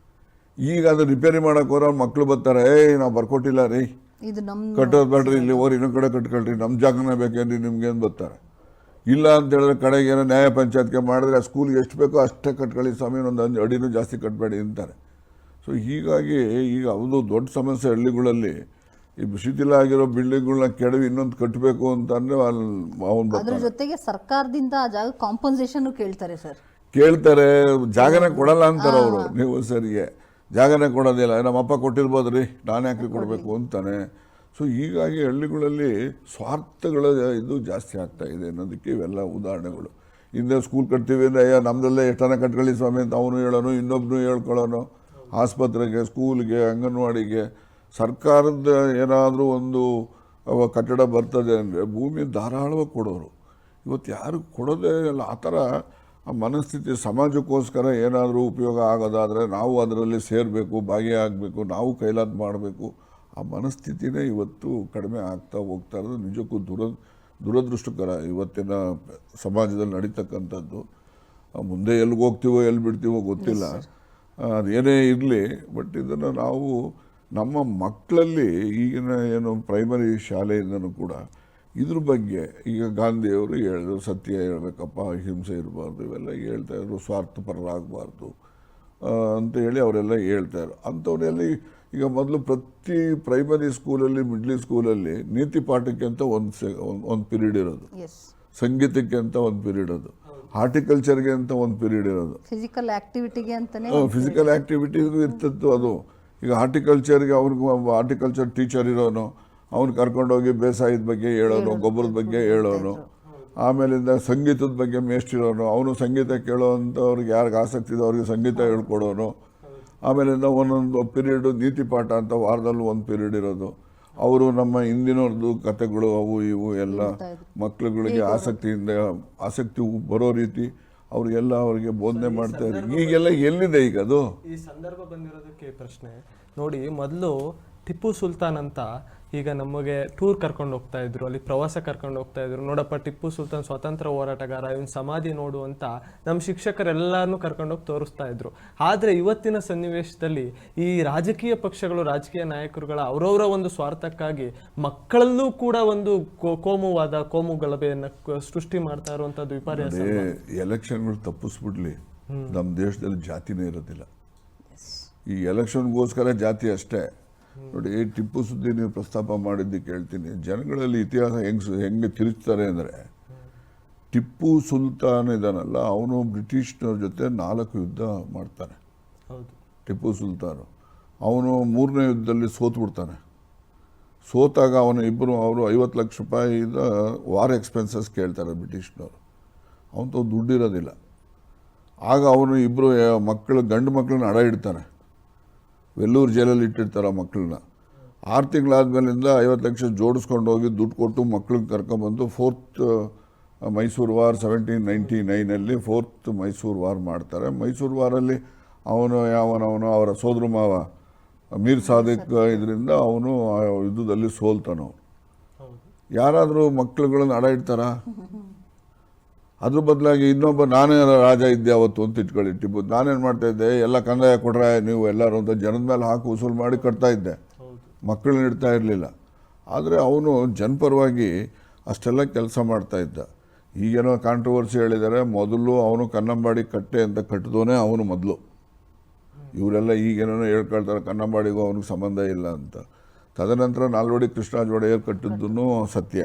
ಈಗ ಅದು ರಿಪೇರಿ ಮಾಡೋಕೆ ಹೋದ್ರೆ ಅವ್ರ ಮಕ್ಕಳು ಬರ್ತಾರೆ, ನಾವು ಬರ್ಕೊಟ್ಟಿಲ್ಲ ರೀ, ಕಟ್ಟೋದು ಬೇಡ್ರಿ, ಇಲ್ಲಿ ಓರ್ ಇನ್ನೊಂದು ಕಡೆ ಕಟ್ಕೊಳ್ರಿ, ನಮ್ಮ ಜಾಗನೇ ಬೇಕೇನ್ರಿ ನಿಮ್ಗೇನು ಬರ್ತಾರೆ. ಇಲ್ಲ ಅಂತ ಹೇಳಿದ್ರೆ ಕಡೆಗೆ ಏನೋ ನ್ಯಾಯ ಪಂಚಾಯತ್ಗೆ ಮಾಡಿದ್ರೆ ಆ ಸ್ಕೂಲ್ಗೆ ಎಷ್ಟು ಬೇಕೋ ಅಷ್ಟೇ ಕಟ್ಕೊಳ್ಳಿ ಸ್ವಾಮಿ, ಒಂದು ಅಡಿನೂ ಜಾಸ್ತಿ ಕಟ್ಟಬೇಡಿ ಅಂತಾರೆ. ಸೊ ಹೀಗಾಗಿ ಈಗ ಅದು ದೊಡ್ಡ ಸಮಸ್ಯೆ ಹಳ್ಳಿಗಳಲ್ಲಿ. ಈ ಶಿಥಿಲ ಆಗಿರೋ ಬಿಲ್ಡಿಂಗ್ಗಳನ್ನ ಕೆಡವಿ ಇನ್ನೊಂದು ಕಟ್ಟಬೇಕು ಅಂತಂದರೆ ಅದ್ರ ಜೊತೆಗೆ ಸರ್ಕಾರದಿಂದ ಆ ಜಾಗ ಕಾಂಪನ್ಸೇಷನ್ ಕೇಳ್ತಾರೆ ಸರ್, ಕೇಳ್ತಾರೆ. ಜಾಗನೇ ಕೊಡಲ್ಲ ಅಂತಾರೆ ಅವರು. ನೀವು ಸರಿಗೆ ಜಾಗನೇ ಕೊಡೋದಿಲ್ಲ, ನಮ್ಮಪ್ಪ ಕೊಟ್ಟಿರ್ಬೋದು ರೀ, ನಾನು ಯಾಕೆ ಕೊಡಬೇಕು ಅಂತಾನೆ. ಸೊ ಹೀಗಾಗಿ ಹಳ್ಳಿಗಳಲ್ಲಿ ಸ್ವಾರ್ಥಗಳ ಇದು ಜಾಸ್ತಿ ಆಗ್ತಾ ಇದೆ ಅನ್ನೋದಕ್ಕೆ ಇವೆಲ್ಲ ಉದಾಹರಣೆಗಳು. ಹಿಂದೆ ಸ್ಕೂಲ್ ಕಟ್ತೀವಿ ಅಂದರೆ ಅಯ್ಯೋ ನಮ್ಮದಲ್ಲೇ ಎಷ್ಟನ್ನ ಕಟ್ಕೊಳ್ಳಿ ಸ್ವಾಮಿ ಅಂತ ಅವನು ಹೇಳೋನು, ಇನ್ನೊಬ್ಬನು ಹೇಳ್ಕೊಳ್ಳೋನು. ಆಸ್ಪತ್ರೆಗೆ, ಸ್ಕೂಲ್ಗೆ, ಅಂಗನವಾಡಿಗೆ ಸರ್ಕಾರದ ಏನಾದರೂ ಒಂದು ಕಟ್ಟಡ ಬರ್ತದೆ ಅಂದರೆ ಭೂಮಿ ಧಾರಾಳವಾಗಿ ಕೊಡೋರು. ಇವತ್ತು ಯಾರು ಕೊಡೋದೇ ಇಲ್ಲ. ಆ ಥರ ಆ ಮನಸ್ಥಿತಿ. ಸಮಾಜಕ್ಕೋಸ್ಕರ ಏನಾದರೂ ಉಪಯೋಗ ಆಗೋದಾದರೆ ನಾವು ಅದರಲ್ಲಿ ಸೇರಬೇಕು, ಭಾಗಿಯಾಗಬೇಕು, ನಾವು ಕೈಲಾದ ಮಾಡಬೇಕು. ಆ ಮನಸ್ಥಿತಿನೇ ಇವತ್ತು ಕಡಿಮೆ ಆಗ್ತಾ ಹೋಗ್ತಾ ಇರೋದು ನಿಜಕ್ಕೂ ದುರದೃಷ್ಟಕರ ಇವತ್ತಿನ ಸಮಾಜದಲ್ಲಿ ನಡೀತಕ್ಕಂಥದ್ದು. ಮುಂದೆ ಎಲ್ಲಿಗೆ ಹೋಗ್ತೀವೋ ಎಲ್ಲಿ ಬಿಡ್ತೀವೋ ಗೊತ್ತಿಲ್ಲ, ಅದೇನೇ ಇರಲಿ. ಬಟ್ ಇದನ್ನು ನಾವು ನಮ್ಮ ಮಕ್ಕಳಲ್ಲಿ ಈಗಿನ ಏನು ಪ್ರೈಮರಿ ಶಾಲೆಯಿಂದನೂ ಕೂಡ ಇದ್ರ ಬಗ್ಗೆ, ಈಗ ಗಾಂಧಿಯವರು ಹೇಳಿದ್ರು ಸತ್ಯ ಹೇಳಬೇಕಪ್ಪ, ಹಿಂಸೆ ಇರಬಾರ್ದು, ಇವೆಲ್ಲ ಹೇಳ್ತಾಯಿದ್ರು, ಸ್ವಾರ್ಥಪರರಾಗಬಾರ್ದು ಅಂತ ಹೇಳಿ ಅವರೆಲ್ಲ ಹೇಳ್ತಾಯಿದ್ರು. ಅಂಥವನ್ನೆಲ್ಲ ಈಗ ಮೊದಲು ಪ್ರತಿ ಪ್ರೈಮರಿ ಸ್ಕೂಲಲ್ಲಿ, ಮಿಡ್ಲ್ ಸ್ಕೂಲಲ್ಲಿ ನೀತಿ ಪಾಠಕ್ಕೆ ಅಂತ ಒಂದು ಪೀರಿಯಡ್ ಇರೋದು, ಸಂಗೀತಕ್ಕೆ ಅಂತ ಒಂದು ಪೀರಿಯಡ್ ಇರೋದು, ಹಾರ್ಟಿಕಲ್ಚರ್ಗೆ ಅಂತ ಒಂದು ಪೀರಿಯಡ್ ಇರೋದು, ಫಿಸಿಕಲ್ ಆಕ್ಟಿವಿಟಿಗೆ ಅಂತಲೇ ಫಿಸಿಕಲ್ ಆ್ಯಕ್ಟಿವಿಟಿಗೂ ಇರ್ತಿತ್ತು ಅದು. ಈಗ ಹಾರ್ಟಿಕಲ್ಚರ್ಗೆ ಅವ್ರಿಗೂ ಹಾರ್ಟಿಕಲ್ಚರ್ ಟೀಚರ್ ಇರೋನು, ಅವ್ನು ಕರ್ಕೊಂಡೋಗಿ ಬೇಸಾಯದ ಬಗ್ಗೆ ಹೇಳೋನು, ಗೊಬ್ಬರದ ಬಗ್ಗೆ ಹೇಳೋನು. ಆಮೇಲಿಂದ ಸಂಗೀತದ ಬಗ್ಗೆ ಮೇಷ್ಟಿರೋನು, ಅವನು ಸಂಗೀತ ಕೇಳೋವಂಥವ್ರಿಗೆ ಯಾರಿಗೆ ಆಸಕ್ತಿ ಇದೆ ಅವ್ರಿಗೆ ಸಂಗೀತ ಹೇಳ್ಕೊಡೋನು. ಆಮೇಲಿಂದ ಒಂದೊಂದು ಪೀರಿಯಡು ನೀತಿ ಪಾಠ ಅಂತ ವಾರದಲ್ಲಿ ಒಂದು ಪೀರಿಯಡ್ ಇರೋದು. ಅವರು ನಮ್ಮ ಹಿಂದಿನವ್ರದ್ದು ಕಥೆಗಳು ಅವು ಇವು ಎಲ್ಲ ಮಕ್ಕಳುಗಳಿಗೆ ಆಸಕ್ತಿ ಬರೋ ರೀತಿ ಅವ್ರಿಗೆ ಬೋಧನೆ ಮಾಡ್ತಾ ಇದ್ದಾರೆ. ಈಗೆಲ್ಲ ಎಲ್ಲಿದೆ ಈಗ ಅದು? ಈ ಸಂದರ್ಭ ಬಂದಿರೋದಕ್ಕೆ ಪ್ರಶ್ನೆ ನೋಡಿ, ಮೊದಲು ಟಿಪ್ಪು ಸುಲ್ತಾನ್ ಅಂತ ಈಗ ನಮಗೆ ಟೂರ್ ಕರ್ಕೊಂಡು ಹೋಗ್ತಾ ಇದ್ರು, ಅಲ್ಲಿ ಪ್ರವಾಸ ಕರ್ಕೊಂಡು ಹೋಗ್ತಾ ಇದ್ರು. ನೋಡಪ್ಪ ಟಿಪ್ಪು ಸುಲ್ತಾನ್ ಸ್ವಾತಂತ್ರ್ಯ ಹೋರಾಟಗಾರ, ಇವನ್ ಸಮಾಧಿ ನೋಡು ಅಂತ ನಮ್ಮ ಶಿಕ್ಷಕರೆಲ್ಲಾನು ಕರ್ಕೊಂಡೋಗಿ ತೋರಿಸ್ತಾ ಇದ್ರು. ಆದ್ರೆ ಇವತ್ತಿನ ಸನ್ನಿವೇಶದಲ್ಲಿ ಈ ರಾಜಕೀಯ ಪಕ್ಷಗಳು, ರಾಜಕೀಯ ನಾಯಕರುಗಳ ಅವರವರ ಒಂದು ಸ್ವಾರ್ಥಕ್ಕಾಗಿ ಮಕ್ಕಳಲ್ಲೂ ಕೂಡ ಒಂದು ಕೋಮುವಾದ, ಕೋಮು ಗಲಭೆಯನ್ನ ಸೃಷ್ಟಿ ಮಾಡ್ತಾ ಇರುವಂತದ್ದು ವಿಪರ್ಯಾಸ. ಎಲೆಕ್ಷನ್ಗಳು ತಪ್ಪಿಸ್ಬಿಡ್ಲಿ, ನಮ್ಮ ದೇಶದಲ್ಲಿ ಜಾತಿನೇ ಇರೋದಿಲ್ಲ. ಈ ಎಲೆಕ್ಷನ್ಗೋಸ್ಕರ ಜಾತಿ ಅಷ್ಟೇ. ನೋಡಿ, ಟಿಪ್ಪು ಸುದ್ದಿ ನೀವು ಪ್ರಸ್ತಾಪ ಮಾಡಿದ್ದಕ್ಕೆ ಹೇಳ್ತೀನಿ, ಜನಗಳಲ್ಲಿ ಇತಿಹಾಸ ಹೆಂಗೆ ತಿರುಚ್ತಾರೆ ಅಂದರೆ, ಟಿಪ್ಪು ಸುಲ್ತಾನ್ ಇದಾನಲ್ಲ, ಅವನು ಬ್ರಿಟಿಷ್ನವ್ರ ಜೊತೆ 4 ಯುದ್ಧ ಮಾಡ್ತಾನೆ. ಟಿಪ್ಪು ಸುಲ್ತಾನು ಅವನು 3ನೇ ಯುದ್ಧದಲ್ಲಿ ಸೋತ್ಬಿಡ್ತಾನೆ. ಸೋತಾಗ ಅವರು 50 ಲಕ್ಷ ರೂಪಾಯಿದ ವಾರ್ ಎಕ್ಸ್ಪೆನ್ಸಸ್ ಕೇಳ್ತಾರೆ ಬ್ರಿಟಿಷ್ನವರು. ಅವನು ದುಡ್ಡಿರೋದಿಲ್ಲ. ಆಗ ಅವನು 2 ಗಂಡು ಮಕ್ಕಳನ್ನ ಅಡ ಇಡ್ತಾನೆ. ವೆಲ್ಲೂರು ಜೈಲಲ್ಲಿ ಇಟ್ಟಿರ್ತಾರೆ ಆ ಮಕ್ಕಳನ್ನ. 6 ತಿಂಗಳಾದ್ಮೇಲಿಂದ 50 ಲಕ್ಷ ಜೋಡಿಸ್ಕೊಂಡು ಹೋಗಿ ದುಡ್ಡು ಕೊಟ್ಟು ಮಕ್ಕಳಿಗೆ ಕರ್ಕೊಂಡ್ಬಂದು 4th Mysuru war 1799 4th Mysuru war ಮಾಡ್ತಾರೆ. ಮೈಸೂರು ವಾರಲ್ಲಿ ಅವನು ಅವರ ಸೋದರ ಮಾವ ಮೀರ್ ಸಾದಿಕ್ ಇದರಿಂದ ಅವನು ಆ ಯುದ್ಧದಲ್ಲಿ ಸೋಲ್ತಾನೋ. ಯಾರಾದರೂ ಮಕ್ಕಳುಗಳನ್ನು ಅಡ ಇಡ್ತಾರ? ಅದ್ರ ಬದಲಾಗಿ ಇನ್ನೊಬ್ಬ ನಾನೇ ರಾಜ ಇದ್ದೆ ಅವತ್ತು ಅಂತ ಇಟ್ಕೊಳ್ಳಿ ಟಿಪ್ಪು. ನಾನೇನು ಮಾಡ್ತಾ ಇದ್ದೆ, ಎಲ್ಲ ಕಂದಾಯ ಕೊಡ್ರೆ ನೀವು ಎಲ್ಲರೂ ಅಂತ ಜನದ ಮೇಲೆ ಹಾಕಿ ವಸೂಲು ಮಾಡಿ ಕಟ್ತಾ ಇದ್ದೆ, ಮಕ್ಕಳನ್ನ ಇಡ್ತಾ ಇರಲಿಲ್ಲ. ಆದರೆ ಅವನು ಜನಪರವಾಗಿ ಅಷ್ಟೆಲ್ಲ ಕೆಲಸ ಮಾಡ್ತಾ ಇದ್ದ. ಈಗೇನೋ ಕಾಂಟ್ರವರ್ಸಿ ಹೇಳಿದ್ದಾರೆ, ಮೊದಲು ಅವನು ಕನ್ನಂಬಾಡಿ ಕಟ್ಟೆ ಅಂತ ಕಟ್ಟಿದೋನೇ ಅವನು ಮೊದಲು. ಇವರೆಲ್ಲ ಈಗೇನೋ ಹೇಳ್ಕೊಳ್ತಾರೆ ಕನ್ನಂಬಾಡಿಗೂ ಅವನಿಗೆ ಸಂಬಂಧ ಇಲ್ಲ ಅಂತ. ತದನಂತರ ನಾಲ್ವಡಿ ಕೃಷ್ಣರಾಜ ಒಡೆಯರ್ ಕಟ್ಟಿದ್ದೂ ಸತ್ಯ.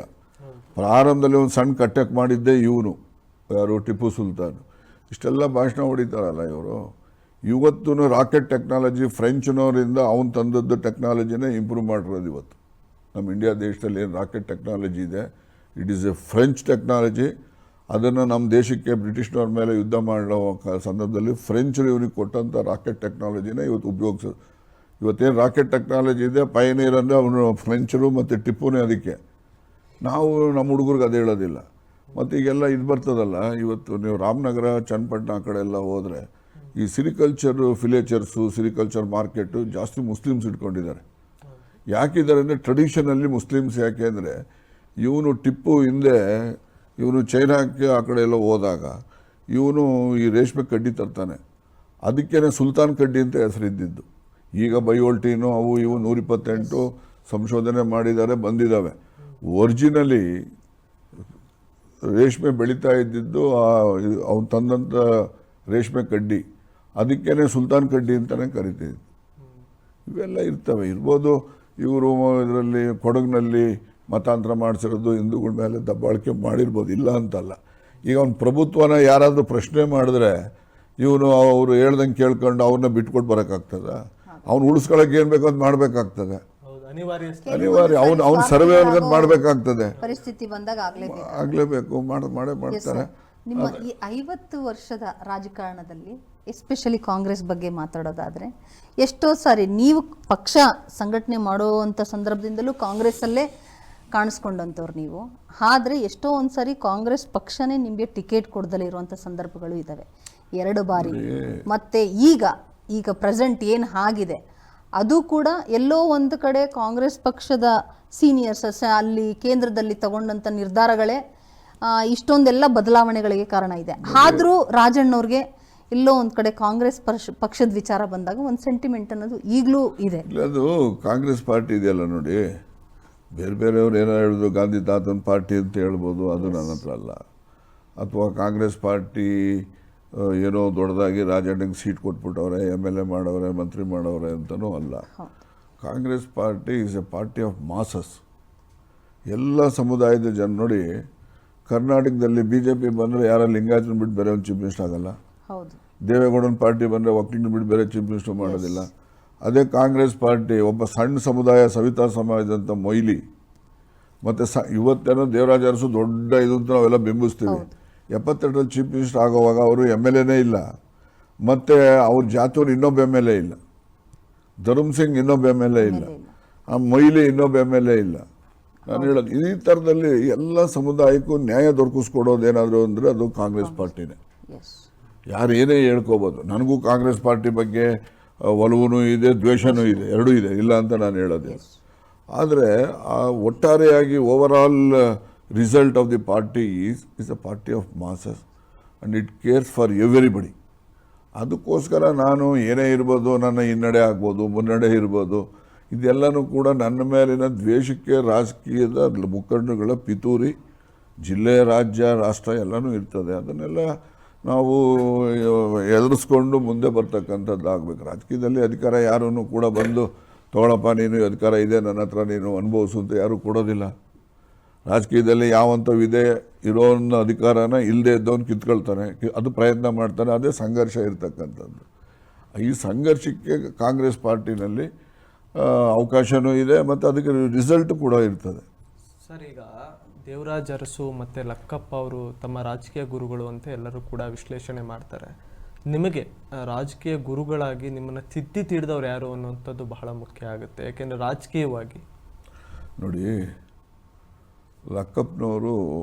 ಪ್ರಾರಂಭದಲ್ಲಿ ಒಂದು ಸಣ್ಣ ಕಟ್ಟಕ್ಕೆ ಮಾಡಿದ್ದೇ ಇವನು, ಯಾರು, ಟಿಪ್ಪು ಸುಲ್ತಾನ್. ಇಷ್ಟೆಲ್ಲ ಭಾಷಣ ಹೊಡಿತಾರಲ್ಲ ಇವರು. ಇವತ್ತು ರಾಕೆಟ್ ಟೆಕ್ನಾಲಜಿ ಫ್ರೆಂಚ್ನವರಿಂದ ಅವನು ತಂದದ್ದು ಟೆಕ್ನಾಲಜಿನೇ ಇಂಪ್ರೂವ್ ಮಾಡಿರೋದು. ಇವತ್ತು ನಮ್ಮ ಇಂಡಿಯಾ ದೇಶದಲ್ಲಿ ಏನು ರಾಕೆಟ್ ಟೆಕ್ನಾಲಜಿ ಇದೆ, it is A French technology. ಅದನ್ನು ನಮ್ಮ ದೇಶಕ್ಕೆ ಬ್ರಿಟಿಷ್ನವ್ರ ಮೇಲೆ ಯುದ್ಧ ಮಾಡೋ ಸಂದರ್ಭದಲ್ಲಿ ಫ್ರೆಂಚರು ಇವನಿಗೆ ಕೊಟ್ಟಂಥ ರಾಕೆಟ್ ಟೆಕ್ನಾಲಜಿನೇ ಇವತ್ತು ಉಪಯೋಗಿಸೋದು. ಇವತ್ತೇನು ರಾಕೆಟ್ ಟೆಕ್ನಾಲಜಿ ಇದೆ, ಪಯನೀರ್ ಅಂದರೆ ಅವನು ಫ್ರೆಂಚರು ಮತ್ತು ಟಿಪ್ಪುನೇ. ಅದಕ್ಕೆ ನಾವು ನಮ್ಮ ಹುಡುಗರಿಗೆ ಅದೇ ಹೇಳೋದಿಲ್ಲ. ಮತ್ತು ಈಗೆಲ್ಲ ಇದು ಬರ್ತದಲ್ಲ, ಇವತ್ತು ನೀವು ರಾಮನಗರ, ಚನ್ನಪಟ್ಟಣ ಆ ಕಡೆ ಎಲ್ಲ ಹೋದರೆ ಈ ಸಿರಿಕಲ್ಚರ್ ಫಿಲೇಚರ್ಸು, ಸಿರಿಕಲ್ಚರ್ ಮಾರ್ಕೆಟು ಜಾಸ್ತಿ ಮುಸ್ಲಿಮ್ಸ್ ಇಟ್ಕೊಂಡಿದ್ದಾರೆ. ಯಾಕಿದ್ದಾರೆ ಅಂದರೆ ಟ್ರೆಡಿಷನಲ್ಲಿ ಮುಸ್ಲಿಮ್ಸ್. ಯಾಕೆ ಅಂದರೆ ಇವನು ಟಿಪ್ಪು ಹಿಂದೆ ಇವನು ಚೈನಾಕ್ಕೆ ಆ ಕಡೆ ಎಲ್ಲ ಹೋದಾಗ ಇವನು ಈ ರೇಷ್ಮೆ ಕಡ್ಡಿ ತರ್ತಾನೆ. ಅದಕ್ಕೇ ಸುಲ್ತಾನ್ ಕಡ್ಡಿ ಅಂತ ಹೆಸರಿದ್ದಿದ್ದು. ಈಗ ಬಯೋಲ್ಟೀನು ಅವು ಇವು 128 ಸಂಶೋಧನೆ ಮಾಡಿದ್ದಾರೆ, ಬಂದಿದ್ದಾವೆ. ಒರಿಜಿನಲಿ ರೇಷ್ಮೆ ಬೆಳೀತಾ ಇದ್ದಿದ್ದು ಅವನು ತಂದಂಥ ರೇಷ್ಮೆ ಕಡ್ಡಿ, ಅದಕ್ಕೇ ಸುಲ್ತಾನ್ ಕಡ್ಡಿ ಅಂತಲೇ ಕರಿತೀವಿ. ಇವೆಲ್ಲ ಇರ್ಬೋದು. ಇವರು ಇದರಲ್ಲಿ ಕೊಡಗಿನಲ್ಲಿ ಮತಾಂತರ ಮಾಡಿಸಿರೋದು, ಹಿಂದೂಗಳ ಮೇಲೆ ದಬ್ಬಾಳಿಕೆ ಮಾಡಿರ್ಬೋದು, ಇಲ್ಲ ಅಂತಲ್ಲ. ಈಗ ಅವ್ನ ಪ್ರಭುತ್ವನ ಯಾರಾದರೂ ಪ್ರಶ್ನೆ ಮಾಡಿದ್ರೆ ಇವನು ಅವರು ಹೇಳ್ದಂಗೆ ಕೇಳ್ಕೊಂಡು ಅವ್ರನ್ನ ಬಿಟ್ಕೊಟ್ಟು ಬರೋಕ್ಕಾಗ್ತದ? ಅವ್ನು ಉಳಿಸ್ಕೊಳ್ಳೋಕೆ ಏನು ಬೇಕೋ ಅದು ಮಾಡಬೇಕಾಗ್ತದೆ. ಅನಿವಾರ್ಯ. ಅವ್ನು ಸರ್ವೆ ಮಾಡಬೇಕಾಗ್ತದೆ. ಪರಿಸ್ಥಿತಿ ಬಂದಾಗ ಆಗಲೇಬೇಕು, ಮಾಡೇ ಮಾಡ್ತಾರೆ. ನಿಮ್ಮ ಈ 50 ವರ್ಷದ ರಾಜಕಾರಣದಲ್ಲಿ ಎಸ್ಪೆಷಲಿ ಕಾಂಗ್ರೆಸ್ ಬಗ್ಗೆ ಮಾತಾಡೋದಾದ್ರೆ, ಎಷ್ಟೋ ಸಾರಿ ನೀವು ಪಕ್ಷ ಸಂಘಟನೆ ಮಾಡುವಂಥ ಸಂದರ್ಭದಿಂದಲೂ ಕಾಂಗ್ರೆಸ್ಸಲ್ಲೇ ಕಾಣಿಸ್ಕೊಂಡಂಥವ್ರು ನೀವು. ಆದರೆ ಎಷ್ಟೋ ಒಂದು ಸಾರಿ ಕಾಂಗ್ರೆಸ್ ಪಕ್ಷನೇ ನಿಮಗೆ ಟಿಕೆಟ್ ಕೊಡದಲ್ಲೇ ಇರುವಂಥ ಸಂದರ್ಭಗಳು ಇದ್ದಾವೆ, 2 ಬಾರಿ. ಮತ್ತೆ ಈಗ ಪ್ರೆಸೆಂಟ್ ಏನು ಆಗಿದೆ ಅದು ಕೂಡ ಎಲ್ಲೋ ಒಂದು ಕಡೆ ಕಾಂಗ್ರೆಸ್ ಪಕ್ಷದ ಸೀನಿಯರ್ಸ್ ಅಲ್ಲಿ ಕೇಂದ್ರದಲ್ಲಿ ತಗೊಂಡಂಥ ನಿರ್ಧಾರಗಳೇ ಇಷ್ಟೊಂದೆಲ್ಲ ಬದಲಾವಣೆಗಳಿಗೆ ಕಾರಣ ಇದೆ. ಆದರೂ ರಾಜಣ್ಣವ್ರಿಗೆ ಎಲ್ಲೋ ಒಂದು ಕಡೆ ಕಾಂಗ್ರೆಸ್ ಪಕ್ಷದ ವಿಚಾರ ಬಂದಾಗ ಒಂದು ಸೆಂಟಿಮೆಂಟ್ ಅನ್ನೋದು ಈಗಲೂ ಇದೆ. ಅದು ಕಾಂಗ್ರೆಸ್ ಪಾರ್ಟಿ ಇದೆಯಲ್ಲ ನೋಡಿ, ಬೇರೆಯವ್ರು ಏನೋ ಹೇಳಿದ್ರು ಗಾಂಧಿ ತಾತನ ಪಾರ್ಟಿ ಅಂತ ಹೇಳ್ಬೋದು, ಅದು ನನ್ನ ಹತ್ರ ಅಲ್ಲ. ಅಥವಾ ಕಾಂಗ್ರೆಸ್ ಪಾರ್ಟಿ ಏನೋ ದೊಡ್ಡದಾಗಿ ರಾಜಣ್ಣಗೆ ಸೀಟ್ ಕೊಟ್ಬಿಟ್ಟವ್ರೆ, MLA ಮಾಡವ್ರೆ, ಮಂತ್ರಿ ಮಾಡವ್ರೆ ಅಂತನೂ ಅಲ್ಲ. Congress party is a party of masses. ಎಲ್ಲ ಸಮುದಾಯದ ಜನ ನೋಡಿ. ಕರ್ನಾಟಕದಲ್ಲಿ BJP ಬಂದರೆ ಯಾರ ಲಿಂಗಾಯತನ ಬಿಟ್ಟು ಬೇರೆ ಒಂದು ಚೀಫ್ ಮಿನಿಸ್ಟರ್ ಆಗಲ್ಲ. ದೇವೇಗೌಡನ ಪಾರ್ಟಿ ಬಂದರೆ ಒಕ್ಕಲಿಗನ ಬಿಟ್ಟು ಬೇರೆ ಚೀಫ್ ಮಿನಿಸ್ಟರ್ ಮಾಡೋದಿಲ್ಲ. ಅದೇ ಕಾಂಗ್ರೆಸ್ ಪಾರ್ಟಿ ಒಬ್ಬ ಸಣ್ಣ ಸಮುದಾಯ, ಸವಿತಾ ಸಮಾಜದಂಥ ಮೊಯ್ಲಿ, ಮತ್ತು ಇವತ್ತೇನೋ ದೇವರಾಜ ಅರಸು ದೊಡ್ಡ ಇದು ಅಂತ ನಾವೆಲ್ಲ ಬಿಂಬಿಸ್ತೀವಿ. 72ರಲ್ಲಿ ಚೀಫ್ ಮಿನಿಸ್ಟರ್ ಆಗೋವಾಗ ಅವರು MLAನೇ ಇಲ್ಲ, ಮತ್ತು ಅವ್ರ ಜಾತಿಯವ್ರು ಇನ್ನೊಬ್ಬ MLA ಇಲ್ಲ, ಧರ್ಮ್ ಸಿಂಗ್ ಇನ್ನೊಬ್ಬ MLA ಇಲ್ಲ, ಆ ಮೊಯ್ಲಿ ಇನ್ನೊಬ್ಬ MLA ಇಲ್ಲ. ನಾನು ಹೇಳೋದು ಈ ಥರದಲ್ಲಿ ಎಲ್ಲ ಸಮುದಾಯಕ್ಕೂ ನ್ಯಾಯ ದೊರಕಿಸ್ಕೊಡೋದೇನಾದರೂ ಅಂದರೆ ಅದು ಕಾಂಗ್ರೆಸ್ ಪಾರ್ಟಿನೇ. ಯಾರು ಏನೇ ಹೇಳ್ಕೋಬೋದು. ನನಗೂ ಕಾಂಗ್ರೆಸ್ ಪಾರ್ಟಿ ಬಗ್ಗೆ ಒಲವೂ ಇದೆ, ದ್ವೇಷನೂ ಇದೆ, ಎರಡೂ ಇದೆ, ಇಲ್ಲ ಅಂತ ನಾನು ಹೇಳೋದು. ಆದರೆ ಒಟ್ಟಾರೆಯಾಗಿ overall result of the party is a party of masses and it cares for everybody. ಅದಕ್ಕೋಸ್ಕರ ನಾನು ಏನೇ ಇರ್ಬೋದು, ನನ್ನ ಹಿನ್ನಡೆ ಆಗ್ಬೋದು, ಮುನ್ನಡೆ ಇರ್ಬೋದು, ಇದೆಲ್ಲನೂ ಕೂಡ ನನ್ನ ಮೇಲಿನ ದ್ವೇಷಕ್ಕೆ ರಾಜಕೀಯದ ಮುಖಂಡಗಳ ಪಿತೂರಿ, ಜಿಲ್ಲೆ, ರಾಜ್ಯ, ರಾಷ್ಟ್ರ ಎಲ್ಲನೂ ಇರ್ತದೆ. ಅದನ್ನೆಲ್ಲ ನಾವು ಎದುರಿಸ್ಕೊಂಡು ಮುಂದೆ ಬರ್ತಕ್ಕಂಥದ್ದು ಆಗಬೇಕು. ರಾಜಕೀಯದಲ್ಲಿ ಅಧಿಕಾರ ಯಾರೂ ಕೂಡ ಬಂದು ತಗೊಳಪ್ಪ ನೀನು ಅಧಿಕಾರ ಇದೆ ನನ್ನ ಹತ್ರ ನೀನು ಅನುಭವಿಸು ಅಂತ ಯಾರೂ ಕೊಡೋದಿಲ್ಲ. ರಾಜಕೀಯದಲ್ಲಿ ಯಾವಂಥವಿದೆ ಇರೋನ್ನ ಅಧಿಕಾರನ ಇಲ್ಲದೆ ಇದ್ದವನು ಕಿತ್ಕೊಳ್ತಾನೆ, ಅದು ಪ್ರಯತ್ನ ಮಾಡ್ತಾನೆ. ಅದೇ ಸಂಘರ್ಷ ಇರ್ತಕ್ಕಂಥದ್ದು. ಈ ಸಂಘರ್ಷಕ್ಕೆ ಕಾಂಗ್ರೆಸ್ ಪಾರ್ಟಿನಲ್ಲಿ ಅವಕಾಶವೂ ಇದೆ ಮತ್ತು ಅದಕ್ಕೆ ರಿಸಲ್ಟ್ ಕೂಡ ಇರ್ತದೆ. ಸರ್, ಈಗ ದೇವರಾಜ್ ಅರಸು ಮತ್ತು ಲಕ್ಕಪ್ಪ ಅವರು ತಮ್ಮ ರಾಜಕೀಯ ಗುರುಗಳು ಅಂತ ಎಲ್ಲರೂ ಕೂಡ ವಿಶ್ಲೇಷಣೆ ಮಾಡ್ತಾರೆ. ನಿಮಗೆ ರಾಜಕೀಯ ಗುರುಗಳಾಗಿ ನಿಮ್ಮನ್ನು ತಿದ್ದಿ ತೀಡಿದವ್ರು ಯಾರು ಅನ್ನುವಂಥದ್ದು ಬಹಳ ಮುಖ್ಯ ಆಗುತ್ತೆ. ಯಾಕೆಂದರೆ ರಾಜಕೀಯವಾಗಿ ನೋಡಿ, ಲಕ್ಕಪ್ಪನವರು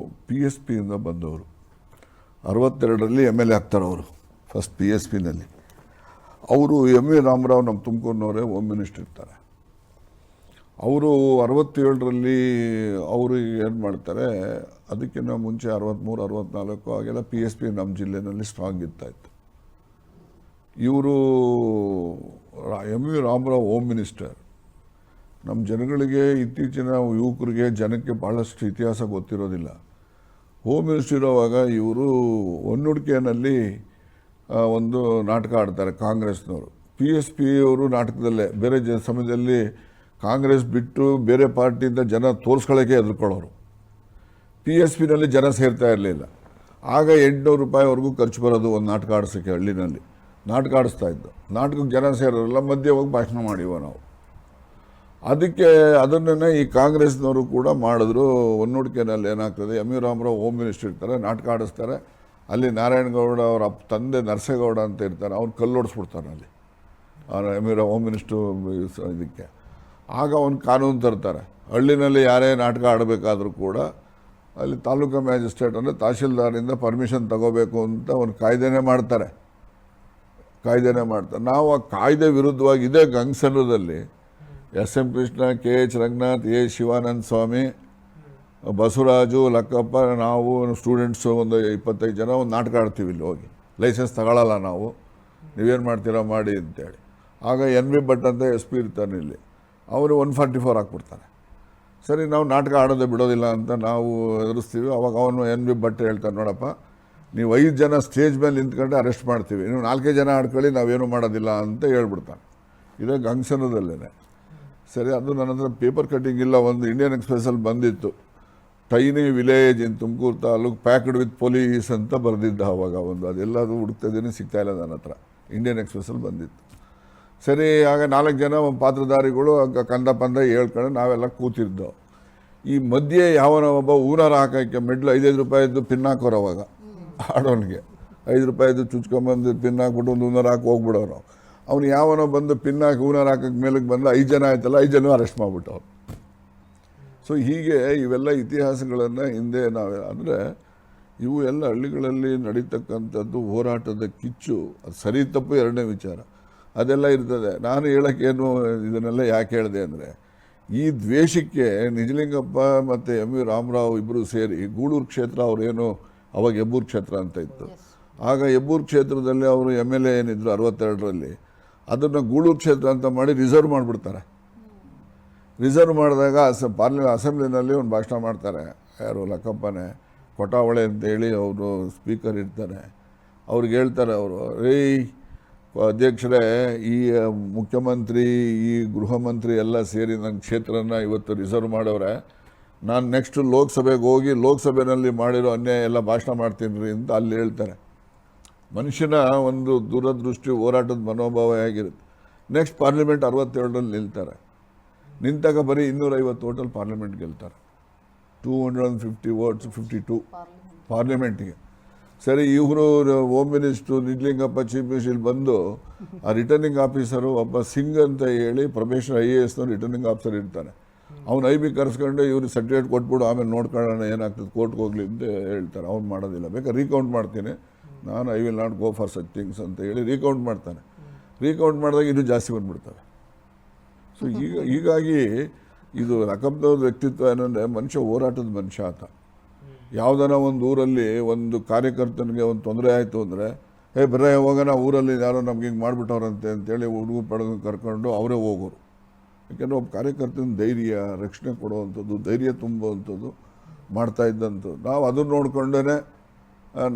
PSPಯಿಂದ ಬಂದವರು. 62ರಲ್ಲಿ MLA ಆಗ್ತಾರೆ ಅವರು, ಫಸ್ಟ್ PSPನಲ್ಲಿ. ಅವರು MV ರಾಮರಾವ್ ನಮ್ಮ ತುಮಕೂರಿನವರೇ ಹೋಮ್ ಮಿನಿಸ್ಟರ್ ಇರ್ತಾರೆ. ಅವರು 67ರಲ್ಲಿ ಅವರು ಏನು ಮಾಡ್ತಾರೆ, ಅದಕ್ಕಿಂತ ಮುಂಚೆ 63, 64 ಆಗೆಲ್ಲ PSP ನಮ್ಮ ಜಿಲ್ಲೆಯಲ್ಲಿ ಸ್ಟ್ರಾಂಗ್ ಇರ್ತಾಯಿತ್ತು. ಇವರು MV ರಾಮರಾವ್ ಹೋಮ್ ಮಿನಿಸ್ಟರ್. ನಮ್ಮ ಜನಗಳಿಗೆ, ಇತ್ತೀಚಿನ ಯುವಕರಿಗೆ, ಜನಕ್ಕೆ ಭಾಳಷ್ಟು ಇತಿಹಾಸ ಗೊತ್ತಿರೋದಿಲ್ಲ. ಹೋಮ್ ಮಿನಿಸ್ಟರ್ ಇರೋವಾಗ ಇವರು ಹೊನ್ನುಡಿಕೆಯಲ್ಲಿ ಒಂದು ನಾಟಕ ಆಡ್ತಾರೆ ಕಾಂಗ್ರೆಸ್ನವರು. PSP ಅವರು ನಾಟಕದಲ್ಲೇ ಬೇರೆ ಸಮಯದಲ್ಲಿ ಕಾಂಗ್ರೆಸ್ ಬಿಟ್ಟು ಬೇರೆ ಪಾರ್ಟಿಯಿಂದ ಜನ ತೋರಿಸ್ಕೊಳ್ಳೋಕ್ಕೆ ಹೆದರ್ಕೊಳ್ಳೋರು. PSPನಲ್ಲಿ ಜನ ಸೇರ್ತಾ ಇರಲಿಲ್ಲ. ಆಗ 800 ರೂಪಾಯಿವರೆಗೂ ಖರ್ಚು ಬರೋದು ಒಂದು ನಾಟಕ ಆಡಿಸೋಕ್ಕೆ. ಹಳ್ಳಿನಲ್ಲಿ ನಾಟಕ ಆಡಿಸ್ತಾ ಇದ್ದು, ನಾಟಕಕ್ಕೆ ಜನ ಸೇರೋಲ್ಲ, ಮಧ್ಯೆ ಹೋಗಿ ಭಾಷಣ ಮಾಡಿವ ನಾವು. ಅದಕ್ಕೆ ಅದನ್ನೇ ಈ ಕಾಂಗ್ರೆಸ್ನವರು ಕೂಡ ಮಾಡಿದ್ರು. ಹೊನ್ನುಡಿಕೆನಲ್ಲಿ ಏನಾಗ್ತದೆ, MV ರಾಮರಾವ್ ಹೋಮ್ ಮಿನಿಸ್ಟರ್ ಇರ್ತಾರೆ, ನಾಟಕ ಆಡಿಸ್ತಾರೆ. ಅಲ್ಲಿ ನಾರಾಯಣಗೌಡ ಅವರ ತಂದೆ ನರಸೇಗೌಡ ಅಂತ ಇರ್ತಾರೆ, ಅವ್ನು ಕಲ್ಲೋಡಿಸ್ಬಿಡ್ತಾನೆ ಅಲ್ಲಿ MV ರಾವ್ ಹೋಮ್ ಮಿನಿಸ್ಟರ್ ಇದಕ್ಕೆ. ಆಗ ಅವ್ನು ಕಾನೂನು ತರ್ತಾರೆ. ಹಳ್ಳಿನಲ್ಲಿ ಯಾರೇ ನಾಟಕ ಆಡಬೇಕಾದ್ರೂ ಕೂಡ ಅಲ್ಲಿ ತಾಲೂಕು ಮ್ಯಾಜಿಸ್ಟ್ರೇಟ್ ಅಂದರೆ ತಹಶೀಲ್ದಾರಿಂದ ಪರ್ಮಿಷನ್ ತಗೋಬೇಕು ಅಂತ ಒಂದು ಕಾಯ್ದೆನೇ ಮಾಡ್ತಾರೆ. ನಾವು ಆ ಕಾಯ್ದೆ ವಿರುದ್ಧವಾಗಿ ಇದೇ ಗಂಗಸನೂರಲ್ಲಿ SM Krishna, KH Ranganath, A Shivananda ಸ್ವಾಮಿ, ಬಸವರಾಜು, ಲಕ್ಕಪ್ಪ, ನಾವು ಸ್ಟೂಡೆಂಟ್ಸು ಒಂದು 25 ಜನ ಒಂದು ನಾಟಕ ಆಡ್ತೀವಿ. ಇಲ್ಲಿ ಹೋಗಿ ಲೈಸೆನ್ಸ್ ತಗೊಳ್ಳಲ್ಲ ನಾವು, ನೀವೇನು ಮಾಡ್ತೀರಾ ಮಾಡಿ ಅಂತೇಳಿ. ಆಗ NV ಭಟ್ ಅಂತ SP ಇರ್ತಾನೆ ಇಲ್ಲಿ, ಅವರು 144 ಹಾಕ್ಬಿಡ್ತಾನೆ. ಸರಿ, ನಾವು ನಾಟಕ ಆಡೋದೇ ಬಿಡೋದಿಲ್ಲ ಅಂತ ನಾವು ಎದುರಿಸ್ತೀವಿ. ಅವಾಗ ಅವನು NV ಭಟ್ ಹೇಳ್ತಾನೆ, ನೋಡಪ್ಪ ನೀವು 5 ಜನ ಸ್ಟೇಜ್ ಮೇಲೆ ನಿಂತ್ಕೊಂಡೆ ಅರೆಸ್ಟ್ ಮಾಡ್ತೀವಿ, ನೀವು 4 ಜನ ಆಡ್ಕೊಳ್ಳಿ, ನಾವೇನು ಮಾಡೋದಿಲ್ಲ ಅಂತ ಹೇಳ್ಬಿಡ್ತಾನೆ. ಇದೇ ಗಂಗಸನದಲ್ಲೇ. ಸರಿ, ಅದು ನನ್ನ ಹತ್ರ ಪೇಪರ್ ಕಟ್ಟಿಂಗ್ ಇಲ್ಲ, ಒಂದು ಇಂಡಿಯನ್ ಎಕ್ಸ್ಪ್ರೆಸ್ಸಲ್ಲಿ ಬಂದಿತ್ತು, tiny village in Tumakuru taluk packed with police ಅಂತ ಬರೆದಿದ್ದ. ಅವಾಗ ಒಂದು ಅದೆಲ್ಲದು ಹುಡುಕ್ತಿದ್ದೀನಿ, ಸಿಗ್ತಾಯಿಲ್ಲ ನನ್ನ ಹತ್ರ. ಇಂಡಿಯನ್ ಎಕ್ಸ್ಪ್ರೆಸ್ಸಲ್ಲಿ ಬಂದಿತ್ತು. ಸರಿ, ಆಗ 4 ಜನ ಪಾತ್ರಧಾರಿಗಳು ಕಂದ ಪಂದ ಹೇಳ್ಕೊಂಡು ನಾವೆಲ್ಲ ಕೂತಿದ್ದೋ. ಈ ಮಧ್ಯೆ ಯಾವನ ಒಬ್ಬ ಊನಾರ ಹಾಕೋಕ್ಕೆ ಮೆಡ್ಲು 5 ರೂಪಾಯಿದ್ದು ಪಿನ್ ಹಾಕೋರು. ಅವಾಗ ಆಡೋನಿಗೆ 5 ರೂಪಾಯಿದ್ದು ಚುಚ್ಕೊಂಬಂದು ಪಿನ್ ಹಾಕ್ಬಿಟ್ಟು ಒಂದು ಊನಾರ ಹಾಕಿ ಹೋಗ್ಬಿಡೋರು. ಅವ್ನು ಯಾವನೋ ಬಂದು ಪಿನ್ ಹಾಕಿ ಊನಾರ ಹಾಕೋಕ್ಕೆ ಮೇಲಕ್ಕೆ ಬಂದು 5 ಜನ ಆಯ್ತಲ್ಲ, 5 ಜನ ಅರೆಸ್ಟ್ ಮಾಡಿಬಿಟ್ಟವ್ರು. ಸೊ ಹೀಗೆ ಇವೆಲ್ಲ ಇತಿಹಾಸಗಳನ್ನು ಹಿಂದೆ ಅಂದರೆ ಇವು ಎಲ್ಲ ಹಳ್ಳಿಗಳಲ್ಲಿ ನಡೀತಕ್ಕಂಥದ್ದು ಹೋರಾಟದ ಕಿಚ್ಚು. ಅದು ಸರಿ ತಪ್ಪು ಎರಡನೇ ವಿಚಾರ, ಅದೆಲ್ಲ ಇರ್ತದೆ. ನಾನು ಹೇಳೋಕ್ಕೇನು ಇದನ್ನೆಲ್ಲ ಯಾಕೆ ಹೇಳಿದೆ ಅಂದರೆ, ಈ ದ್ವೇಷಕ್ಕೆ ನಿಜಲಿಂಗಪ್ಪ ಮತ್ತು MV ರಾಮರಾವ್ ಇಬ್ಬರು ಸೇರಿ ಗೂಳೂರು ಕ್ಷೇತ್ರ, ಅವರೇನು ಅವಾಗ ಹೆಬ್ಬೂರು ಕ್ಷೇತ್ರ ಅಂತ ಇತ್ತು, ಆಗ ಹೆಬ್ಬೂರು ಕ್ಷೇತ್ರದಲ್ಲಿ ಅವರು MLA ಏನಿದ್ರು 62ರಲ್ಲಿ, ಅದನ್ನು ಗೂಳೂರು ಕ್ಷೇತ್ರ ಅಂತ ಮಾಡಿ ರಿಸರ್ವ್ ಮಾಡಿಬಿಡ್ತಾರೆ. ರಿಸರ್ವ್ ಮಾಡಿದಾಗ ಅಸೆಂಬ್ಲಿನಲ್ಲಿ ಒಂದು ಭಾಷಣ ಮಾಡ್ತಾರೆ. ಯಾರು, ಲಕ್ಕಪ್ಪನೇ, ಕೊಟಾವಳೆ ಅಂತೇಳಿ ಅವರು ಸ್ಪೀಕರ್ ಇರ್ತಾರೆ. ಅವ್ರಿಗೆ ಹೇಳ್ತಾರೆ ಅವರು, ಅಧ್ಯಕ್ಷರೇ, ಈ ಮುಖ್ಯಮಂತ್ರಿ, ಈ ಗೃಹ ಮಂತ್ರಿ ಎಲ್ಲ ಸೇರಿ ನನ್ನ ಕ್ಷೇತ್ರನ ಇವತ್ತು ರಿಸರ್ವ್ ಮಾಡವ್ರೆ. ನಾನು ನೆಕ್ಸ್ಟ್ ಲೋಕಸಭೆಗೆ ಹೋಗಿ ಲೋಕಸಭೆಯಲ್ಲಿ ಮಾಡಿರೋ ಅನ್ಯಾಯ ಎಲ್ಲ ಭಾಷಣ ಮಾಡ್ತೀನಿ ರೀ ಅಂತ ಅಲ್ಲಿ ಹೇಳ್ತಾರೆ. ಮನುಷ್ಯನ ಒಂದು ದೂರದೃಷ್ಟಿ, ಹೋರಾಟದ ಮನೋಭಾವ ಹೇಗಿರುತ್ತೆ. ನೆಕ್ಸ್ಟ್ ಪಾರ್ಲಿಮೆಂಟ್ 67ರಲ್ಲಿ ನಿಲ್ತಾರೆ. ನಿಂತಾಗ ಬರೀ 250 ಓಟಲ್ಲಿ ಪಾರ್ಲಿಮೆಂಟ್ ಗೆಲ್ತಾರೆ. 250 votes 52 ಪಾರ್ಲಿಮೆಂಟ್ಗೆ. ಸರಿ, ಇವರು home minister Nijalingappa chief minister ಬಂದು ಆ ರಿಟರ್ನಿಂಗ್ ಆಫೀಸರು ಒಬ್ಬ ಸಿಂಗ್ ಅಂತ ಹೇಳಿ ಪ್ರೊಬೇಷನ್ IAS ರಿಟರ್ನಿಂಗ್ ಆಫೀಸರ್ ಇರ್ತಾನೆ, ಅವ್ನು IB ಕರೆಸ್ಕೊಂಡು ಇವ್ರಿಗೆ ಸರ್ಟಿಫಿಕೇಟ್ ಕೊಟ್ಬಿಡು ಆಮೇಲೆ ನೋಡ್ಕೊಳ್ಳೋಣ ಏನಾಗ್ತದೆ ಕೋರ್ಟ್ಗೆ ಹೋಗ್ಲಿ ಅಂತ ಹೇಳ್ತಾರೆ. ಅವ್ನು ಮಾಡೋದಿಲ್ಲ, ಬೇಕಾದ್ರೆ ರೀಕೌಂಟ್ ಮಾಡ್ತೀನಿ ನಾನು, I will not go for such things ಅಂತ ಹೇಳಿ ರೀಕೌಂಟ್ ಮಾಡ್ತಾನೆ. ರೀಕೌಂಟ್ ಮಾಡಿದಾಗ ಇನ್ನೂ ಜಾಸ್ತಿ ಬಂದ್ಬಿಡ್ತವೆ. ಸೊ ಹೀಗಾಗಿ ಇದು ರಕಬ್ದವ್ರ ವ್ಯಕ್ತಿತ್ವ ಏನಂದರೆ ಮನುಷ್ಯ ಹೋರಾಟದ ಮನುಷ್ಯ ಆತ. ಯಾವುದನ್ನ ಒಂದು ಊರಲ್ಲಿ ಒಂದು ಕಾರ್ಯಕರ್ತನಿಗೆ ಒಂದು ತೊಂದರೆ ಆಯಿತು ಅಂದರೆ ಬರೇ ಹೋಗೋಣ ಊರಲ್ಲಿ ಯಾರೋ ನಮ್ಗೆ ಹಿಂಗೆ ಮಾಡಿಬಿಟ್ಟವ್ರಂತೆ ಅಂತೇಳಿ ಹುಡುಗರು ಪಡೆದು ಕರ್ಕೊಂಡು ಅವರೇ ಹೋಗೋರು. ಯಾಕೆಂದರೆ ಒಬ್ಬ ಕಾರ್ಯಕರ್ತನ ಧೈರ್ಯ, ರಕ್ಷಣೆ ಕೊಡುವಂಥದ್ದು, ಧೈರ್ಯ ತುಂಬುವಂಥದ್ದು ಮಾಡ್ತಾ ಇದ್ದಂಥದ್ದು. ನಾವು ಅದನ್ನು ನೋಡ್ಕೊಂಡೇ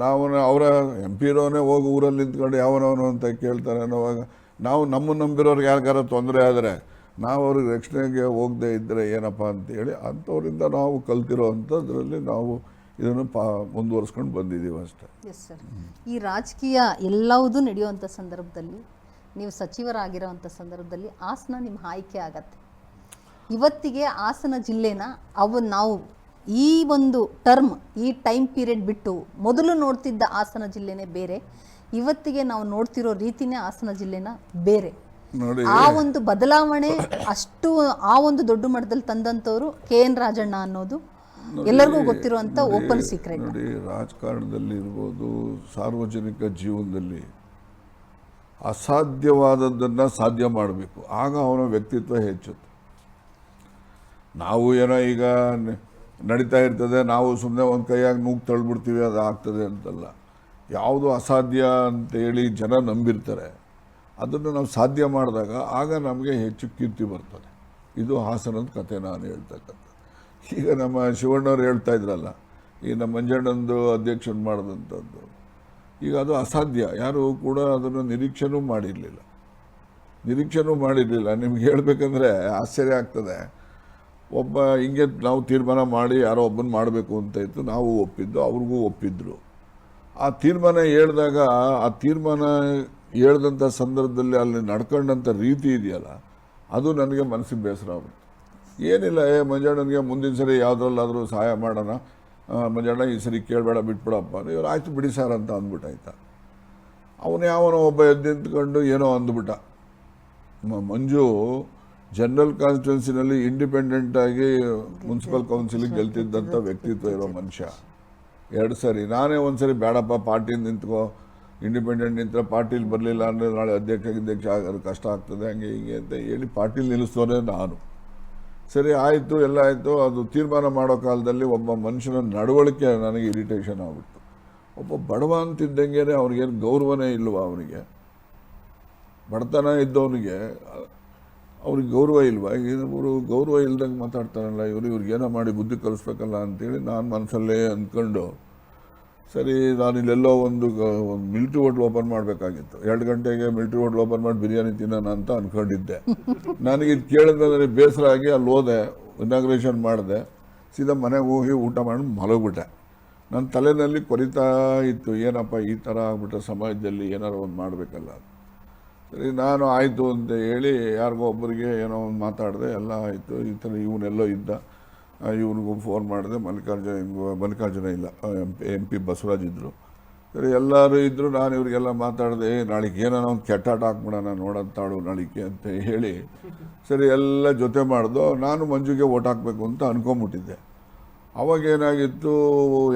ನಾವು ಅವರ MP ಇರೋನೇ ಹೋಗಿ ಊರಲ್ಲಿ ನಿಂತ್ಕೊಂಡು ಯಾವನವನು ಅಂತ ಕೇಳ್ತಾರೆ ಅನ್ನೋವಾಗ ನಾವು ನಮ್ಮನ್ನು ನಂಬಿರೋರಿಗೆ ಯಾರಿಗಾರ ತೊಂದರೆ ಆದರೆ ನಾವು ಅವ್ರಿಗೆ ರಕ್ಷಣೆಗೆ ಹೋಗದೆ ಇದ್ದರೆ ಏನಪ್ಪ ಅಂತೇಳಿ ಅಂಥವರಿಂದ ನಾವು ಕಲ್ತಿರೋ ಅಂಥದ್ರಲ್ಲಿ ನಾವು ಇದನ್ನು ಮುಂದುವರ್ಸ್ಕೊಂಡು ಬಂದಿದ್ದೀವಿ ಅಷ್ಟೇ. Yes sir. ಈ ರಾಜಕೀಯ ಎಲ್ಲವುದೂ ನಡೆಯುವಂಥ ಸಂದರ್ಭದಲ್ಲಿ ನೀವು ಸಚಿವರಾಗಿರೋವಂಥ ಸಂದರ್ಭದಲ್ಲಿ ಹಾಸನ ನಿಮ್ಮ ಆಯ್ಕೆ ಆಗತ್ತೆ. ಇವತ್ತಿಗೆ ಹಾಸನ ಜಿಲ್ಲೆನ ನಾವು ಈ ಒಂದು ಟರ್ಮ್, ಈ ಟೈಮ್ ಪೀರಿಯಡ್ ಬಿಟ್ಟು ಮೊದಲು ನೋಡ್ತಿದ್ದ ಹಾಸನ ಜಿಲ್ಲೆನೇ ಬೇರೆ, ಇವತ್ತಿಗೆ ನಾವು ನೋಡ್ತಿರೋ ರೀತಿನೇ ಹಾಸನ ಜಿಲ್ಲೆನ ಬೇರೆ. ನೋಡಿ, ಆ ಒಂದು ಬದಲಾವಣೆ ಅಷ್ಟು ಆ ಒಂದು ದೊಡ್ಡ ಮಟ್ಟದಲ್ಲಿ ತಂದಂಥವ್ರು KN ರಾಜಣ್ಣ ಅನ್ನೋದು ಎಲ್ಲರಿಗೂ ಗೊತ್ತಿರುವಂಥ ಓಪನ್ ಸೀಕ್ರೆಟ್. ನೋಡಿ, ರಾಜಕಾರಣದಲ್ಲಿ ಇರ್ಬೋದು, ಸಾರ್ವಜನಿಕ ಜೀವನದಲ್ಲಿ ಅಸಾಧ್ಯವಾದದ್ದನ್ನು ಸಾಧ್ಯ ಮಾಡಬೇಕು, ಆಗ ಅವನ ವ್ಯಕ್ತಿತ್ವ ಹೆಚ್ಚುತ್ತೆ. ನಾವು ಏನೋ ಈಗ ನಡೀತಾ ಇರ್ತದೆ, ನಾವು ಸುಮ್ಮನೆ ಒಂದು ಕೈಯಾಗಿ ನೂಕು ತಳ್ಳಿಬಿಡ್ತೀವಿ ಅದು ಆಗ್ತದೆ ಅಂತಲ್ಲ. ಯಾವುದು ಅಸಾಧ್ಯ ಅಂತೇಳಿ ಜನ ನಂಬಿರ್ತಾರೆ, ಅದನ್ನು ನಾವು ಸಾಧ್ಯ ಮಾಡಿದಾಗ ಆಗ ನಮಗೆ ಹೆಚ್ಚು ಕೀರ್ತಿ ಬರ್ತದೆ. ಇದು ಹಾಸನದ ಕಥೆ ನಾನು ಹೇಳ್ತಕ್ಕಂಥ. ಈಗ ನಮ್ಮ ಶಿವಣ್ಣವ್ರು ಹೇಳ್ತಾ ಇದ್ರಲ್ಲ, ಈ ನಮ್ಮ ಮಂಜಣ್ಣಂದು ಅಧ್ಯಕ್ಷನ ಮಾಡಿದಂಥದ್ದು, ಈಗ ಅದು ಅಸಾಧ್ಯ. ಯಾರು ಕೂಡ ಅದನ್ನು ನಿರೀಕ್ಷೆನೂ ಮಾಡಿರಲಿಲ್ಲ. ನಿಮ್ಗೆ ಹೇಳಬೇಕಂದ್ರೆ ಆಶ್ಚರ್ಯ ಆಗ್ತದೆ. ಒಬ್ಬ ಹಿಂಗೆ ನಾವು ತೀರ್ಮಾನ ಮಾಡಿ ಯಾರೋ ಒಬ್ಬನ ಮಾಡಬೇಕು ಅಂತ ಇತ್ತು, ನಾವು ಒಪ್ಪಿದ್ದು, ಅವ್ರಿಗೂ ಒಪ್ಪಿದ್ರು. ಆ ತೀರ್ಮಾನ ಹೇಳಿದಾಗ ಆ ತೀರ್ಮಾನ ಹೇಳ್ದಂಥ ಸಂದರ್ಭದಲ್ಲಿ ಅಲ್ಲಿ ನಡ್ಕೊಂಡಂಥ ರೀತಿ ಇದೆಯಲ್ಲ, ಅದು ನನಗೆ ಮನಸ್ಸಿಗೆ ಬೇಸರ ಆಗುತ್ತೆ. ಏನಿಲ್ಲ, ಮಂಜಣ್ಣನಿಗೆ ಮುಂದಿನ ಸರಿ ಯಾವುದ್ರಲ್ಲಾದರೂ ಸಹಾಯ ಮಾಡೋಣ, ಮಂಜಣ್ಣ ಈ ಸರಿ ಕೇಳಬೇಡ ಬಿಟ್ಬಿಡಪ್ಪ, ಇವ್ರು ಆಯ್ತು ಬಿಡಿ ಸರ್ ಅಂತ ಅಂದ್ಬಿಟ್ಟಾಯ್ತ. ಯಾವನೋ ಒಬ್ಬ ಎದ್ದು ನಿಂತ್ಕೊಂಡು ಏನೋ ಅಂದ್ಬಿಟ್ಟ. ಮಂಜು ಜನರಲ್ ಕಾನ್ಸ್ಟಿಟ್ಯೂನ್ಸಿನಲ್ಲಿ ಇಂಡಿಪೆಂಡೆಂಟಾಗಿ ಮುನ್ಸಿಪಲ್ ಕೌನ್ಸಿಲಿಗೆ ಗೆಲ್ತಿದ್ದಂಥ ವ್ಯಕ್ತಿತ್ವ ಇರೋ ಮನುಷ್ಯ. 2 ಸರಿ ನಾನೇ ಒಂದು ಸರಿ ಬೇಡಪ್ಪ ಪಾರ್ಟಿಯಿಂದ ನಿಂತ್ಕೋ, ಇಂಡಿಪೆಂಡೆಂಟ್ ನಿಂತರೆ ಪಾರ್ಟಿಲಿ ಬರಲಿಲ್ಲ ಅಂದರೆ ನಾಳೆ ಅಧ್ಯಕ್ಷ ಆಗೋದು ಕಷ್ಟ ಆಗ್ತದೆ, ಹಂಗೆ ಹಿಂಗೆ ಅಂತ ಹೇಳಿ ಪಾರ್ಟಿಲಿ ನಿಲ್ಲಿಸ್ತೋನೆ ನಾನು. ಸರಿ ಆಯಿತು, ಎಲ್ಲ ಆಯಿತು. ಅದು ತೀರ್ಮಾನ ಮಾಡೋ ಕಾಲದಲ್ಲಿ ಒಬ್ಬ ಮನುಷ್ಯನ ನಡವಳಿಕೆ ನನಗೆ ಇರಿಟೇಷನ್ ಆಗ್ಬಿಡ್ತು. ಒಬ್ಬ ಬಡವ ಅಂತಿದ್ದಂಗೆ ಅವ್ರಿಗೇನು ಗೌರವನೇ ಇಲ್ವ? ಅವನಿಗೆ ಬಡತನ ಇದ್ದವನಿಗೆ ಅವ್ರಿಗೆ ಗೌರವ ಇಲ್ವಾ? ಇವರು ಗೌರವ ಇಲ್ದಂಗೆ ಮಾತಾಡ್ತಾರಲ್ಲ, ಇವ್ರಿಗೇನೋ ಮಾಡಿ ಬುದ್ಧಿ ಕಲಿಸ್ಬೇಕಲ್ಲ ಅಂತೇಳಿ ನಾನು ಮನಸ್ಸಲ್ಲೇ ಅಂದ್ಕೊಂಡು, ಸರಿ ನಾನು ಇಲ್ಲೆಲ್ಲೋ ಒಂದು ಮಿಲ್ಟ್ರಿ ಹೋಟ್ಲ್ ಓಪನ್ ಮಾಡಬೇಕಾಗಿತ್ತು. 2 ಗಂಟೆಗೆ ಮಿಲ್ಟ್ರಿ ಹೋಟ್ಲ್ ಓಪನ್ ಮಾಡಿ ಬಿರಿಯಾನಿ ತಿನ್ನೋಣ ಅಂತ ಅಂದ್ಕೊಂಡಿದ್ದೆ. ನನಗೆ ಇದು ಕೇಳಿದ್ರೆ ಬೇಸರ ಆಗಿ ಅಲ್ಲಿ ಹೋದೆ, ಇನಾಗ್ರೇಷನ್ ಮಾಡಿದೆ, ಸೀದಾ ಮನೆಗೆ ಹೋಗಿ ಊಟ ಮಾಡಿ ಮಲಗಿಬಿಟ್ಟೆ. ನನ್ನ ತಲೆಯಲ್ಲಿ ಕೊರಿತಾ ಇತ್ತು, ಏನಪ್ಪ ಈ ಥರ ಆಗ್ಬಿಟ್ರೆ ಸಮಾಜದಲ್ಲಿ ಏನಾರು ಒಂದು ಮಾಡಬೇಕಲ್ಲ. ಸರಿ ನಾನು ಆಯಿತು ಅಂತ ಹೇಳಿ ಯಾರಿಗೋ ಒಬ್ಬರಿಗೆ ಏನೋ ಒಂದು ಮಾತಾಡಿದೆ, ಎಲ್ಲ ಆಯಿತು. ಈ ಥರ ಇವನೆಲ್ಲೋ ಇದ್ದ, ಇವ್ರಿಗೂ ಫೋನ್ ಮಾಡಿದೆ. ಮಲ್ಲಿಕಾರ್ಜುನ ಇಲ್ಲ, MP ಬಸವರಾಜ್ ಇದ್ದರು. ಸರಿ ಎಲ್ಲರೂ ಇದ್ದರು. ನಾನು ಇವ್ರಿಗೆಲ್ಲ ಮಾತಾಡಿದೆ, ನಾಳೆಗೆ ಏನೋ ಒಂದು ಕೆಟ್ಟಾಟ ಹಾಕ್ಬಿಡೋಣ ನೋಡಂತಾಳು ನಾಳಿಗೆ ಅಂತ ಹೇಳಿ, ಸರಿ ಎಲ್ಲ ಜೊತೆ ಮಾಡ್ದು. ನಾನು ಮಂಜುಗೆ ಓಟ್ ಹಾಕಬೇಕು ಅಂತ ಅನ್ಕೊಂಬಿಟ್ಟಿದ್ದೆ. ಅವಾಗೇನಾಗಿತ್ತು,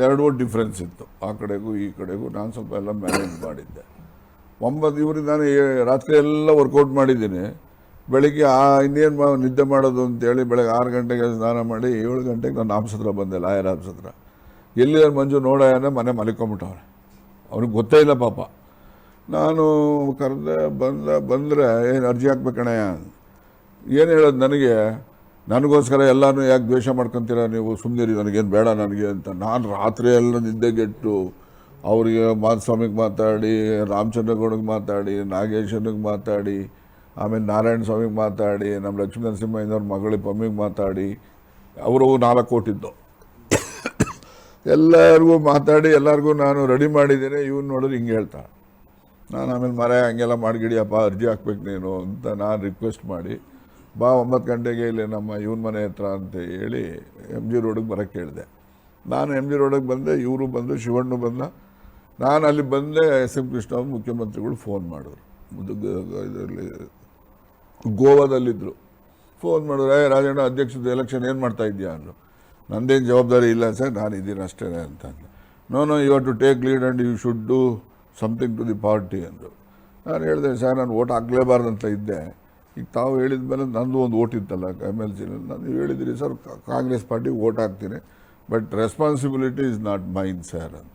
2 ವೋಟ್ ಡಿಫ್ರೆನ್ಸ್ ಇತ್ತು, ಆ ಕಡೆಗೂ ಈ ಕಡೆಗೂ. ನಾನು ಸ್ವಲ್ಪ ಎಲ್ಲ ಮ್ಯಾನೇಜ್ ಮಾಡಿದ್ದೆ. 9 ಇವ್ರಿಗೆ ನಾನು ರಾತ್ರಿ ಎಲ್ಲ ವರ್ಕೌಟ್ ಮಾಡಿದ್ದೀನಿ. ಬೆಳಿಗ್ಗೆ ಇನ್ನೇನು ನಿದ್ದೆ ಮಾಡೋದು ಅಂತೇಳಿ ಬೆಳಗ್ಗೆ 6 ಗಂಟೆಗೆ ಸ್ನಾನ ಮಾಡಿ 7 ಗಂಟೆಗೆ ನಾನು ಆಫೀಸ್ ಹತ್ರ ಬಂದೆ, ಲಾಯರ್ ಆಫೀಸ್ ಹತ್ರ. ಎಲ್ಲಿ ಮಂಜು ನೋಡೋಣ ಮನೆ ಮಲಿಕೊಂಬಿಟ್ಟವ್ರೆ, ಅವ್ನಿಗೆ ಗೊತ್ತೇ ಇಲ್ಲ ಪಾಪ. ನಾನು ಕರೆದೆ, ಬಂದರೆ ಏನು ಅರ್ಜಿ ಹಾಕ್ಬೇಕಣಯ್ಯ, ಏನು ಹೇಳೋದು ನನಗೋಸ್ಕರ ಎಲ್ಲನೂ ಯಾಕೆ ದ್ವೇಷ ಮಾಡ್ಕೊತೀರ ನೀವು, ಸುಮ್ಮನಿರಿ, ನನಗೇನು ಬೇಡ ನನಗೆ ಅಂತ. ನಾನು ರಾತ್ರಿ ಎಲ್ಲ ನಿದ್ದೆಗೆಟ್ಟು ಅವರಿಗೆ ಮಾಧುಸ್ವಾಮಿಗೆ ಮಾತಾಡಿ, ರಾಮಚಂದ್ರಗೌಡಗೆ ಮಾತಾಡಿ, ನಾಗೇಶನಿಗೆ ಮಾತಾಡಿ, ಆಮೇಲೆ ನಾರಾಯಣ ಸ್ವಾಮಿಗೆ ಮಾತಾಡಿ, ನಮ್ಮ ಲಕ್ಷ್ಮೀ ನರಸಿಂಹಯ್ಯನವ್ರ ಮಗಳಿಗೆ ಪಮ್ಮಿಗೆ ಮಾತಾಡಿ, ಅವರು 4 ಕೊಟ್ಟಿದ್ದು ಎಲ್ಲರಿಗೂ ಮಾತಾಡಿ ಎಲ್ಲರಿಗೂ ನಾನು ರೆಡಿ ಮಾಡಿದ್ದೇನೆ. ಇವ್ನು ನೋಡಿದ್ರೆ ಹಿಂಗೆ ಹೇಳ್ತಾಳೆ. ನಾನು ಆಮೇಲೆ ಹಂಗೆಲ್ಲ ಮಾಡಿಗಿಡಿಯಪ್ಪ, ಅರ್ಜಿ ಹಾಕ್ಬೇಕು ನೀನು ಅಂತ ನಾನು ರಿಕ್ವೆಸ್ಟ್ ಮಾಡಿ ಬಾ 9 ಗಂಟೆಗೆ ಇಲ್ಲಿ ನಮ್ಮ ಇವನ ಮನೆ ಹತ್ರ ಅಂತ ಹೇಳಿ MG ರೋಡಿಗೆ ಬರೋಕ್ಕೆ ಹೇಳಿದೆ. ನಾನು MG ರೋಡಿಗೆ ಬಂದೆ, ಇವರು ಬಂದು, ಶಿವಣ್ಣ ಬಂದ. ನಾನು ಅಲ್ಲಿ ಬಂದೆ, SM ಕೃಷ್ಣ ಅವರು ಮುಖ್ಯಮಂತ್ರಿಗಳು ಫೋನ್ ಮಾಡಿದ್ರು. ಇದರಲ್ಲಿ ಗೋವಾದಲ್ಲಿದ್ದರು. ಫೋನ್ ಮಾಡಿದ್ರು, ರಾಜಣ್ಣ ಅಧ್ಯಕ್ಷದ ಎಲೆಕ್ಷನ್ ಏನು ಮಾಡ್ತಾ ಇದೆಯಾ ಅಂದರು. ನಂದೇನು ಜವಾಬ್ದಾರಿ ಇಲ್ಲ ಸರ್, ನಾನು ಇದ್ದೀನಿ ಅಷ್ಟೇ ಅಂತ ಅಂದೆ. No you have to take lead and you should do something to the party ಅಂದರು. ನಾನು ಹೇಳಿದೆ, ಸರ್ ನಾನು ಓಟ್ ಹಾಕಲೇಬಾರ್ದು ಅಂತ ಇದ್ದೆ. ಈಗ ತಾವು ಹೇಳಿದ ಮೇಲೆ ನಂದು ಒಂದು ಓಟ್ ಇತ್ತಲ್ಲ MLC, ನಾನು ಹೇಳಿದಿರಿ ಸರ್ ಕಾಂಗ್ರೆಸ್ ಪಾರ್ಟಿಗೆ ಓಟ್ ಹಾಕ್ತೀನಿ, but responsibility is not mine sir ಅಂತ.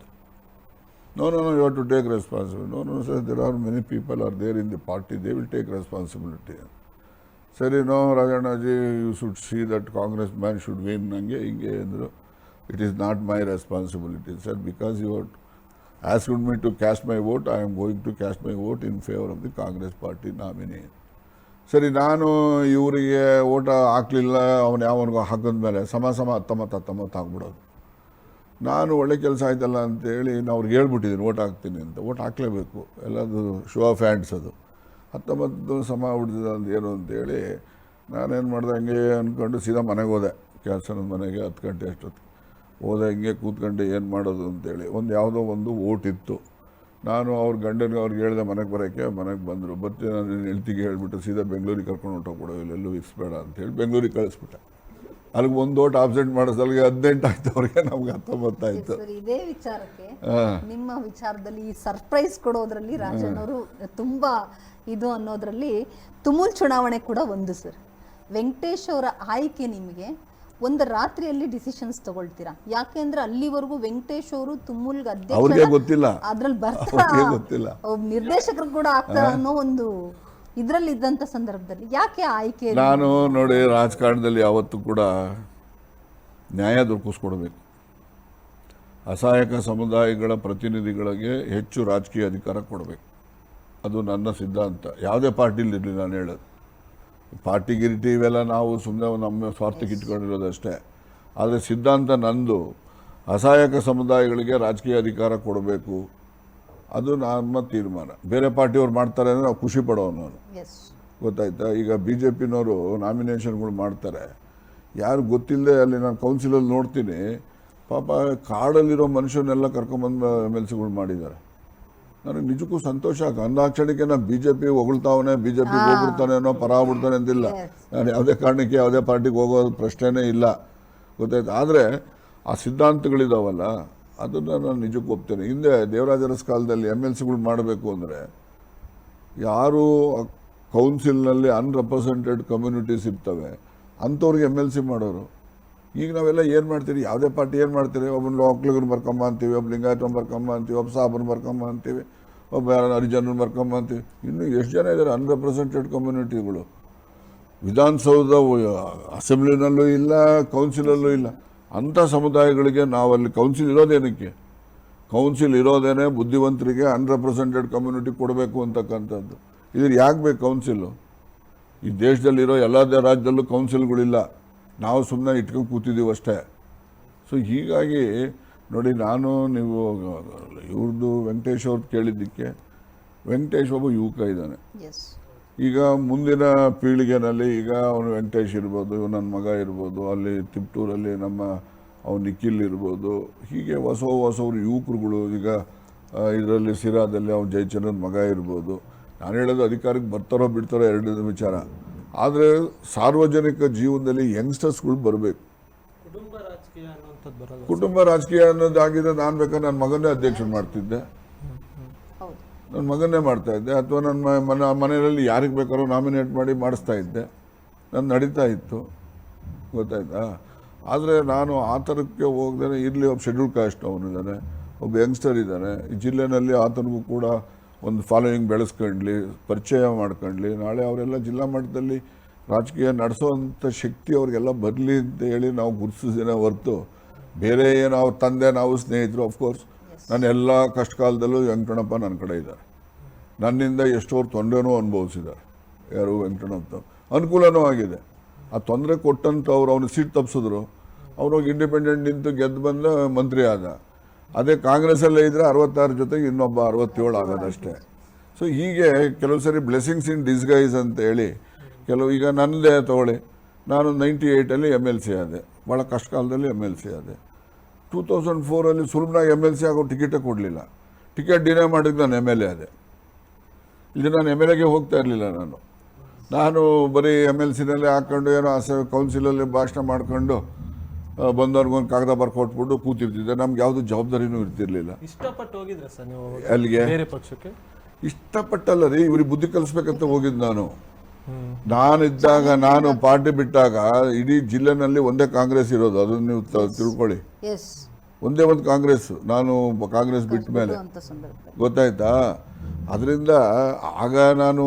No you have to take responsibility. No sir, there are many people are there in the party, they will take responsibility. ಸರಿ, no Rajannaji, you should see that Congress man should win, ಹಂಗೆ ಹಿಂಗೆ ಅಂದರು. It is not my responsibility sir, because you asked me to cast my vote, I am going to cast my vote in favor of the Congress party nominee. ಸರಿ, ನಾನು ಇವರಿಗೆ ಓಟ ಹಾಕಲಿಲ್ಲ, ಅವನು ಯಾವನಿಗೂ ಹಾಕಿದ್ಮೇಲೆ ಸಮ 19 ಹಾಕ್ಬಿಡೋದು. ನಾನು ಒಳ್ಳೆ ಕೆಲಸ ಆಯ್ತಲ್ಲ ಅಂತೇಳಿ ನಾನು ಅವ್ರಿಗೆ ಹೇಳ್ಬಿಟ್ಟಿದ್ದೀನಿ ಓಟ್ ಹಾಕ್ತೀನಿ ಅಂತ. ಓಟ್ ಹಾಕಲೇಬೇಕು, ಎಲ್ಲದು ಶೋ ಆಫ್ ಹ್ಯಾಂಡ್ಸ್. ಅದು 19 ಸಮ ಹೊಡೆದಿದೆ ಅಂತ ಏನು ಅಂತೇಳಿ ನಾನೇನು ಮಾಡಿದೆ, ಹಂಗೆ ಅಂದ್ಕೊಂಡು ಸೀದಾ ಮನೆಗೆ ಹೋದೆ. ಕೆಲಸದ ಮನೆಗೆ 10 ಗಂಟೆ ಅಷ್ಟೊತ್ತಿಗೆ ಹೋದೆ. ಹಿಂಗೆ ಕೂತ್ಕೊಂಡು ಏನು ಮಾಡೋದು ಅಂತೇಳಿ ಯಾವುದೋ ಒಂದು ಓಟ್ ಇತ್ತು. ನಾನು ಅವ್ರ ಗಂಡನಿಗೆ ಅವ್ರಿಗೆ ಹೇಳಿದೆ ಮನೆಗೆ ಬರೋಕ್ಕೆ. ಮನೆಗೆ ಬಂದರು. ಬರ್ತೀನಿ ನಾನು ಹೆಂಡ್ತಿಗೆ ಹೇಳ್ಬಿಟ್ಟು ಸೀದಾ ಬೆಂಗಳೂರಿಗೆ ಕರ್ಕೊಂಡು ಹೊಟ್ಟೋಗ್ಬಿಡೋ, ಇಲ್ಲೆಲ್ಲೂ ಇರಿಸ್ಬೇಡ ಅಂತೇಳಿ ಬೆಂಗಳೂರಿಗೆ ಕಳಿಸ್ಬಿಟ್ಟೆ. ಅಲ್ಲಿಗೆ ಒಂದು ಓಟ್ ಆಬ್ಸೆಂಟ್ ಮಾಡಿಸಲ್ಗೆ 18 ಆಯ್ತು, ಅವ್ರಿಗೆ ನಮ್ಗೆ 19 ಆಯಿತು. ಇದೇ ವಿಚಾರಕ್ಕೆ ನಿಮ್ಮ ವಿಚಾರದಲ್ಲಿ ಈ ಸರ್ಪ್ರೈಸ್ ಕೊಡೋದ್ರಲ್ಲಿ ರಾಜಣ್ಣವರು ತುಂಬಾ ಇದು ಅನ್ನೋದ್ರಲ್ಲಿ ತುಮೂಲ್ ಚುನಾವಣೆ ಕೂಡ ಒಂದು ಸರ್. ವೆಂಕಟೇಶ್ ಅವರ ಆಯ್ಕೆ ನಿಮಗೆ ಒಂದು ರಾತ್ರಿಯಲ್ಲಿ ಡಿಸಿಷನ್ಸ್ ತಗೊಳ್ತೀರಾ? ಯಾಕೆಂದ್ರೆ ಅಲ್ಲಿವರೆಗೂ ವೆಂಕಟೇಶ್ ಅವರು ತುಮೂಲ್ಗೆ ಅವ್ರಿಗೆ ಗೊತ್ತಿಲ್ಲ, ಅದ್ರಲ್ಲಿ ಗೊತ್ತಿಲ್ಲ, ನಿರ್ದೇಶಕರು ಕೂಡ ಆಗ್ತಾರ ಅನ್ನೋ ಒಂದು ಇದ್ರಲ್ಲಿ ಇದ್ದಂತ ಸಂದರ್ಭದಲ್ಲಿ ಯಾಕೆ ಆಯ್ಕೆ? ನಾನು ನೋಡಿ, ರಾಜಕಾರಣದಲ್ಲಿ ಯಾವತ್ತೂ ಕೂಡ ನ್ಯಾಯ ದೊರಕಿಸ್ಕೊಡ್ಬೇಕು. ಅಸಹಾಯಕ ಸಮುದಾಯಗಳ ಪ್ರತಿನಿಧಿಗಳಿಗೆ ಹೆಚ್ಚು ರಾಜಕೀಯ ಅಧಿಕಾರ ಕೊಡಬೇಕು. ಅದು ನನ್ನ ಸಿದ್ಧಾಂತ. ಯಾವುದೇ ಪಾರ್ಟಿಲಿರಲಿ ನಾನು ಹೇಳೋದು. ಪಾರ್ಟಿ ಗಿರಿಟಿ ಇವೆಲ್ಲ ನಾವು ಸುಮ್ಮನೆ ನಮ್ಮ ಸ್ವಾರ್ಥಕ್ಕೆ ಇಟ್ಕೊಂಡಿರೋದಷ್ಟೇ. ಆದರೆ ಸಿದ್ಧಾಂತ ನಂದು, ಅಸಹಾಯಕ ಸಮುದಾಯಗಳಿಗೆ ರಾಜಕೀಯ ಅಧಿಕಾರ ಕೊಡಬೇಕು. ಅದು ನಮ್ಮ ತೀರ್ಮಾನ. ಬೇರೆ ಪಾರ್ಟಿಯವ್ರು ಮಾಡ್ತಾರೆ ಅಂದರೆ ನಾವು ಖುಷಿ ಪಡೋನು ನಾನು, ಗೊತ್ತಾಯ್ತಾ? ಈಗ BJPನವರು ನಾಮಿನೇಷನ್ಗಳು ಮಾಡ್ತಾರೆ, ಯಾರು ಗೊತ್ತಿಲ್ಲದೆ ಅಲ್ಲಿ ನಾನು ಕೌನ್ಸಿಲಲ್ಲಿ ನೋಡ್ತೀನಿ, ಪಾಪ ಕಾಡಲ್ಲಿರೋ ಮನುಷ್ಯನೆಲ್ಲ ಕರ್ಕೊಂಬಂದು MLCಗಳು ಮಾಡಿದ್ದಾರೆ. ನನಗೆ ನಿಜಕ್ಕೂ ಸಂತೋಷ. ಅಂದಾಕ್ಷಣಿಕೆ ನಾನು BJP ಹೊಗಳ್ತಾವನೆ, BJP ಹೋಗ್ಬಿಡ್ತಾನೇನೋ, ಪರ ಆಗ್ಬಿಡ್ತಾನೆ ಅಂತಿಲ್ಲ. ನಾನು ಯಾವುದೇ ಕಾರಣಕ್ಕೆ ಯಾವುದೇ ಪಾರ್ಟಿಗೆ ಹೋಗೋ ಪ್ರಶ್ನೆನೇ ಇಲ್ಲ, ಗೊತ್ತಾಯ್ತು? ಆದರೆ ಆ ಸಿದ್ಧಾಂತಗಳಿದಾವಲ್ಲ, ಅದನ್ನು ನಾನು ನಿಜಕ್ಕೂ ಒಪ್ತೇನೆ. ಹಿಂದೆ ದೇವರಾಜ ಅರಸ್ ಕಾಲದಲ್ಲಿ MLCಗಳು ಮಾಡಬೇಕು ಅಂದರೆ ಯಾರು ಕೌನ್ಸಿಲ್ನಲ್ಲಿ ಅನ್ರೆಪ್ರೆಸೆಂಟೆಡ್ ಕಮ್ಯುನಿಟೀಸ್ ಇರ್ತವೆ ಅಂಥವ್ರಿಗೆ MLC ಮಾಡೋರು. ಈಗ ನಾವೆಲ್ಲ ಏನು ಮಾಡ್ತೀರಿ, ಯಾವುದೇ ಪಾರ್ಟಿ ಏನು ಮಾಡ್ತೀರಿ, ಒಬ್ಬನ ಒಕ್ಕಲಿಗರು ಬರ್ಕೊಂಬ ಅಂತೀವಿ, ಒಬ್ಬ ಲಿಂಗಾಯತನ ಬರ್ಕೊಂಬ ಅಂತೀವಿ, ಒಬ್ಬ ಸಾಬನ ಬರ್ಕೊಂಬ ಅಂತೀವಿ, ಒಬ್ಬ ಹರಿಜನನ ಬರ್ಕೊಂಬ ಅಂತೀವಿ. ಇನ್ನು ಎಷ್ಟು ಜನ ಇದ್ದಾರೆ ಅನ್ರೆಪ್ರೆಸೆಂಟೆಡ್ ಕಮ್ಯುನಿಟಿಗಳು? ವಿಧಾನಸೌಧ ಅಸೆಂಬ್ಲಿನಲ್ಲೂ ಇಲ್ಲ, ಕೌನ್ಸಿಲಲ್ಲೂ ಇಲ್ಲ. ಅಂಥ ಸಮುದಾಯಗಳಿಗೆ ನಾವಲ್ಲಿ ಕೌನ್ಸಿಲ್ ಇರೋದೇನಕ್ಕೆ? ಕೌನ್ಸಿಲ್ ಇರೋದೇನೆ ಬುದ್ಧಿವಂತರಿಗೆ ಅನ್ರೆಪ್ರೆಸೆಂಟೆಡ್ ಕಮ್ಯುನಿಟಿ ಕೊಡಬೇಕು ಅಂತಕ್ಕಂಥದ್ದು. ಇದ್ರ ಯಾಕೆ ಬೇಕು ಕೌನ್ಸಿಲು? ಈ ದೇಶದಲ್ಲಿರೋ ಎಲ್ಲ ರಾಜ್ಯದಲ್ಲೂ ಕೌನ್ಸಿಲ್ಗಳಿಲ್ಲ, ನಾವು ಸುಮ್ಮನೆ ಇಟ್ಕೊಂಡು ಕೂತಿದ್ದೀವಿ ಅಷ್ಟೇ. ಸೊ ಹೀಗಾಗಿ ನೋಡಿ, ನೀವು ಇವ್ರದ್ದು ವೆಂಕಟೇಶ್ ಅವ್ರದ್ದು ಕೇಳಿದ್ದಕ್ಕೆ, ವೆಂಕಟೇಶ್ ಒಬ್ಬ ಯುವಕ ಇದ್ದಾನೆ. ಈಗ ಮುಂದಿನ ಪೀಳಿಗೆನಲ್ಲಿ ಈಗ ಅವನು ವೆಂಕಟೇಶ್ ಇರ್ಬೋದು, ನನ್ನ ಮಗ ಇರ್ಬೋದು, ಅಲ್ಲಿ ತಿಪ್ಟೂರಲ್ಲಿ ಅವನು ನಿಖಿಲ್ ಇರ್ಬೋದು, ಹೀಗೆ ಹೊಸವರು ಯುವಕರುಗಳು. ಈಗ ಇದರಲ್ಲಿ ಸಿರಾದಲ್ಲಿ ಅವನು ಜಯಚಂದ್ರನ ಮಗ ಇರ್ಬೋದು. ನಾನು ಹೇಳೋದು ಅಧಿಕಾರಕ್ಕೆ ಬರ್ತಾರೋ ಬಿಡ್ತಾರೋ ಎರಡನೇ ವಿಚಾರ. ಆದರೆ ಸಾರ್ವಜನಿಕ ಜೀವನದಲ್ಲಿ ಯಂಗ್ಸ್ಟರ್ಸ್ಗಳು ಬರಬೇಕು. ಕುಟುಂಬ ರಾಜಕೀಯ ಅನ್ನೋದಾಗಿದೆ. ನಾನು ಬೇಕಾದ್ರೆ ನನ್ನ ಮಗನ್ನೇ ಅಧ್ಯಕ್ಷ ಮಾಡ್ತಿದ್ದೆ, ನನ್ನ ಮಗನ್ನೇ ಮಾಡ್ತಾ ಇದ್ದೆ, ಅಥವಾ ನನ್ನ ಮನೆಯಲ್ಲಿ ಯಾರಿಗೆ ಬೇಕಾದ್ರೂ ನಾಮಿನೇಟ್ ಮಾಡಿ ಮಾಡಿಸ್ತಾ ಇದ್ದೆ, ನಾನು ನಡೀತಾ ಇತ್ತು, ಗೊತ್ತಾಯ್ತಾ? ಆದರೆ ನಾನು ಆ ಥರಕ್ಕೆ ಹೋಗ್ದೇ ಇರಲಿ. ಒಬ್ಬ ಶೆಡ್ಯೂಲ್ ಕಾಸ್ಟ್ ಅವನಿದ್ದಾನೆ, ಒಬ್ಬ ಯಂಗ್ಸ್ಟರ್ ಇದ್ದಾನೆ. ಈ ಜಿಲ್ಲೆಯಲ್ಲಿ ಆತನಿಗೂ ಕೂಡ ಒಂದು ಫಾಲೋಯಿಂಗ್ ಬೆಳೆಸ್ಕೊಂಡ್ಲಿ, ಪರಿಚಯ ಮಾಡ್ಕೊಂಡ್ಲಿ, ನಾಳೆ ಅವರೆಲ್ಲ ಜಿಲ್ಲಾ ಮಟ್ಟದಲ್ಲಿ ರಾಜಕೀಯ ನಡೆಸೋವಂಥ ಶಕ್ತಿ ಅವ್ರಿಗೆಲ್ಲ ಬರಲಿ ಅಂತ ಹೇಳಿ ನಾವು ಗುರುತಿಸಿದ್ದೇನೆ ಹೊರತು ಬೇರೆ ಏನು ಅವ್ರ ತಂದೆ ನಾವು ಸ್ನೇಹಿತರು. ಅಫ್ಕೋರ್ಸ್ ನಾನು ಎಲ್ಲ ಕಷ್ಟ ಕಾಲದಲ್ಲೂ ವೆಂಕಟಣ್ಣಪ್ಪ ನನ್ನ ಕಡೆ ಇದ್ದಾರೆ. ನನ್ನಿಂದ ಎಷ್ಟೋರು ತೊಂದರೆನೂ ಅನುಭವಿಸಿದ್ದಾರೆ. ಯಾರು ವೆಂಕಟಣ್ಣಪ್ಪ ಅನುಕೂಲನೂ ಆಗಿದೆ. ಆ ತೊಂದರೆ ಕೊಟ್ಟಂಥವ್ರು ಅವನು ಸೀಟ್ ತಪ್ಪಿಸಿದ್ರು, ಅವ್ರಿಗೆ ಇಂಡಿಪೆಂಡೆಂಟ್ ನಿಂತು ಗೆದ್ದು ಬಂದ ಮಂತ್ರಿ ಆದ. ಅದೇ ಕಾಂಗ್ರೆಸ್ಸಲ್ಲೇ ಇದ್ದರೆ 66 ಜೊತೆಗೆ ಇನ್ನೊಬ್ಬ 67 ಆಗೋದಷ್ಟೇ. ಸೊ ಹೀಗೆ ಕೆಲವು ಸರಿ ಬ್ಲೆಸ್ಸಿಂಗ್ಸ್ ಇನ್ ಡಿಸ್ಗೈಸ್ ಅಂತ ಹೇಳಿ ಕೆಲವು ಈಗ ನನ್ನದೇ ತಗೊಳ್ಳಿ, ನಾನು 98 MLC ಆದೆ, ಭಾಳ ಕಷ್ಟ ಕಾಲದಲ್ಲಿ MLC ಆದೆ. 2004 ಸುಲಭನಾಗಿ MLC ಆಗೋ ಟಿಕೆಟೇ ಕೊಡಲಿಲ್ಲ, ಟಿಕೆಟ್ ಡಿನೇ ಮಾಡಿದ್ದು ನಾನು MLA ಆದೆ. ಇಲ್ಲಿ ನಾನು MLAಗೆ ಹೋಗ್ತಾ ಇರಲಿಲ್ಲ. ನಾನು ಬರೀ MLCನಲ್ಲೇ ಹಾಕ್ಕೊಂಡು ಏನೋ ಕೌನ್ಸಿಲಲ್ಲಿ ಭಾಷಣ ಮಾಡ್ಕೊಂಡು ಬಂದವ್ರಿಗೊಂದು ಕಾಗದ ಬರ್ಕೊಟ್ಬಿಟ್ಟು ಕೂತಿರ್ತಿದ್ದೆ. ನಮ್ಗೆ ಯಾವುದು ಜವಾಬ್ದಾರಿನೂ ಇರ್ತಿರ್ಲಿಲ್ಲ. ಇಷ್ಟಪಟ್ಟು ಹೋಗಿದ್ರೆ ಸರ್ ನೀವು ಅಲ್ಲಿಗೆ ಬೇರೆ ಪಕ್ಷಕ್ಕೆ? ಇಷ್ಟಪಟ್ಟಲ್ಲ ರೀ, ಇವ್ರಿಗೆ ಬುದ್ಧಿ ಕಲಿಸ್ಬೇಕಂತ ಹೋಗಿದ್ದು ನಾನಿದ್ದಾಗ. ನಾನು ಪಾರ್ಟಿ ಬಿಟ್ಟಾಗ ಇಡೀ ಜಿಲ್ಲೆನಲ್ಲಿ ಒಂದೇ ಕಾಂಗ್ರೆಸ್ ಇರೋದು, ಅದನ್ನು ನೀವು ತಿಳ್ಕೊಳ್ಳಿ. ಒಂದೇ ಒಂದು ಕಾಂಗ್ರೆಸ್. ನಾನು ಕಾಂಗ್ರೆಸ್ ಬಿಟ್ಟ ಮೇಲೆ ಗೊತ್ತಾಯ್ತಾ. ಅದರಿಂದ ಆಗ ನಾನು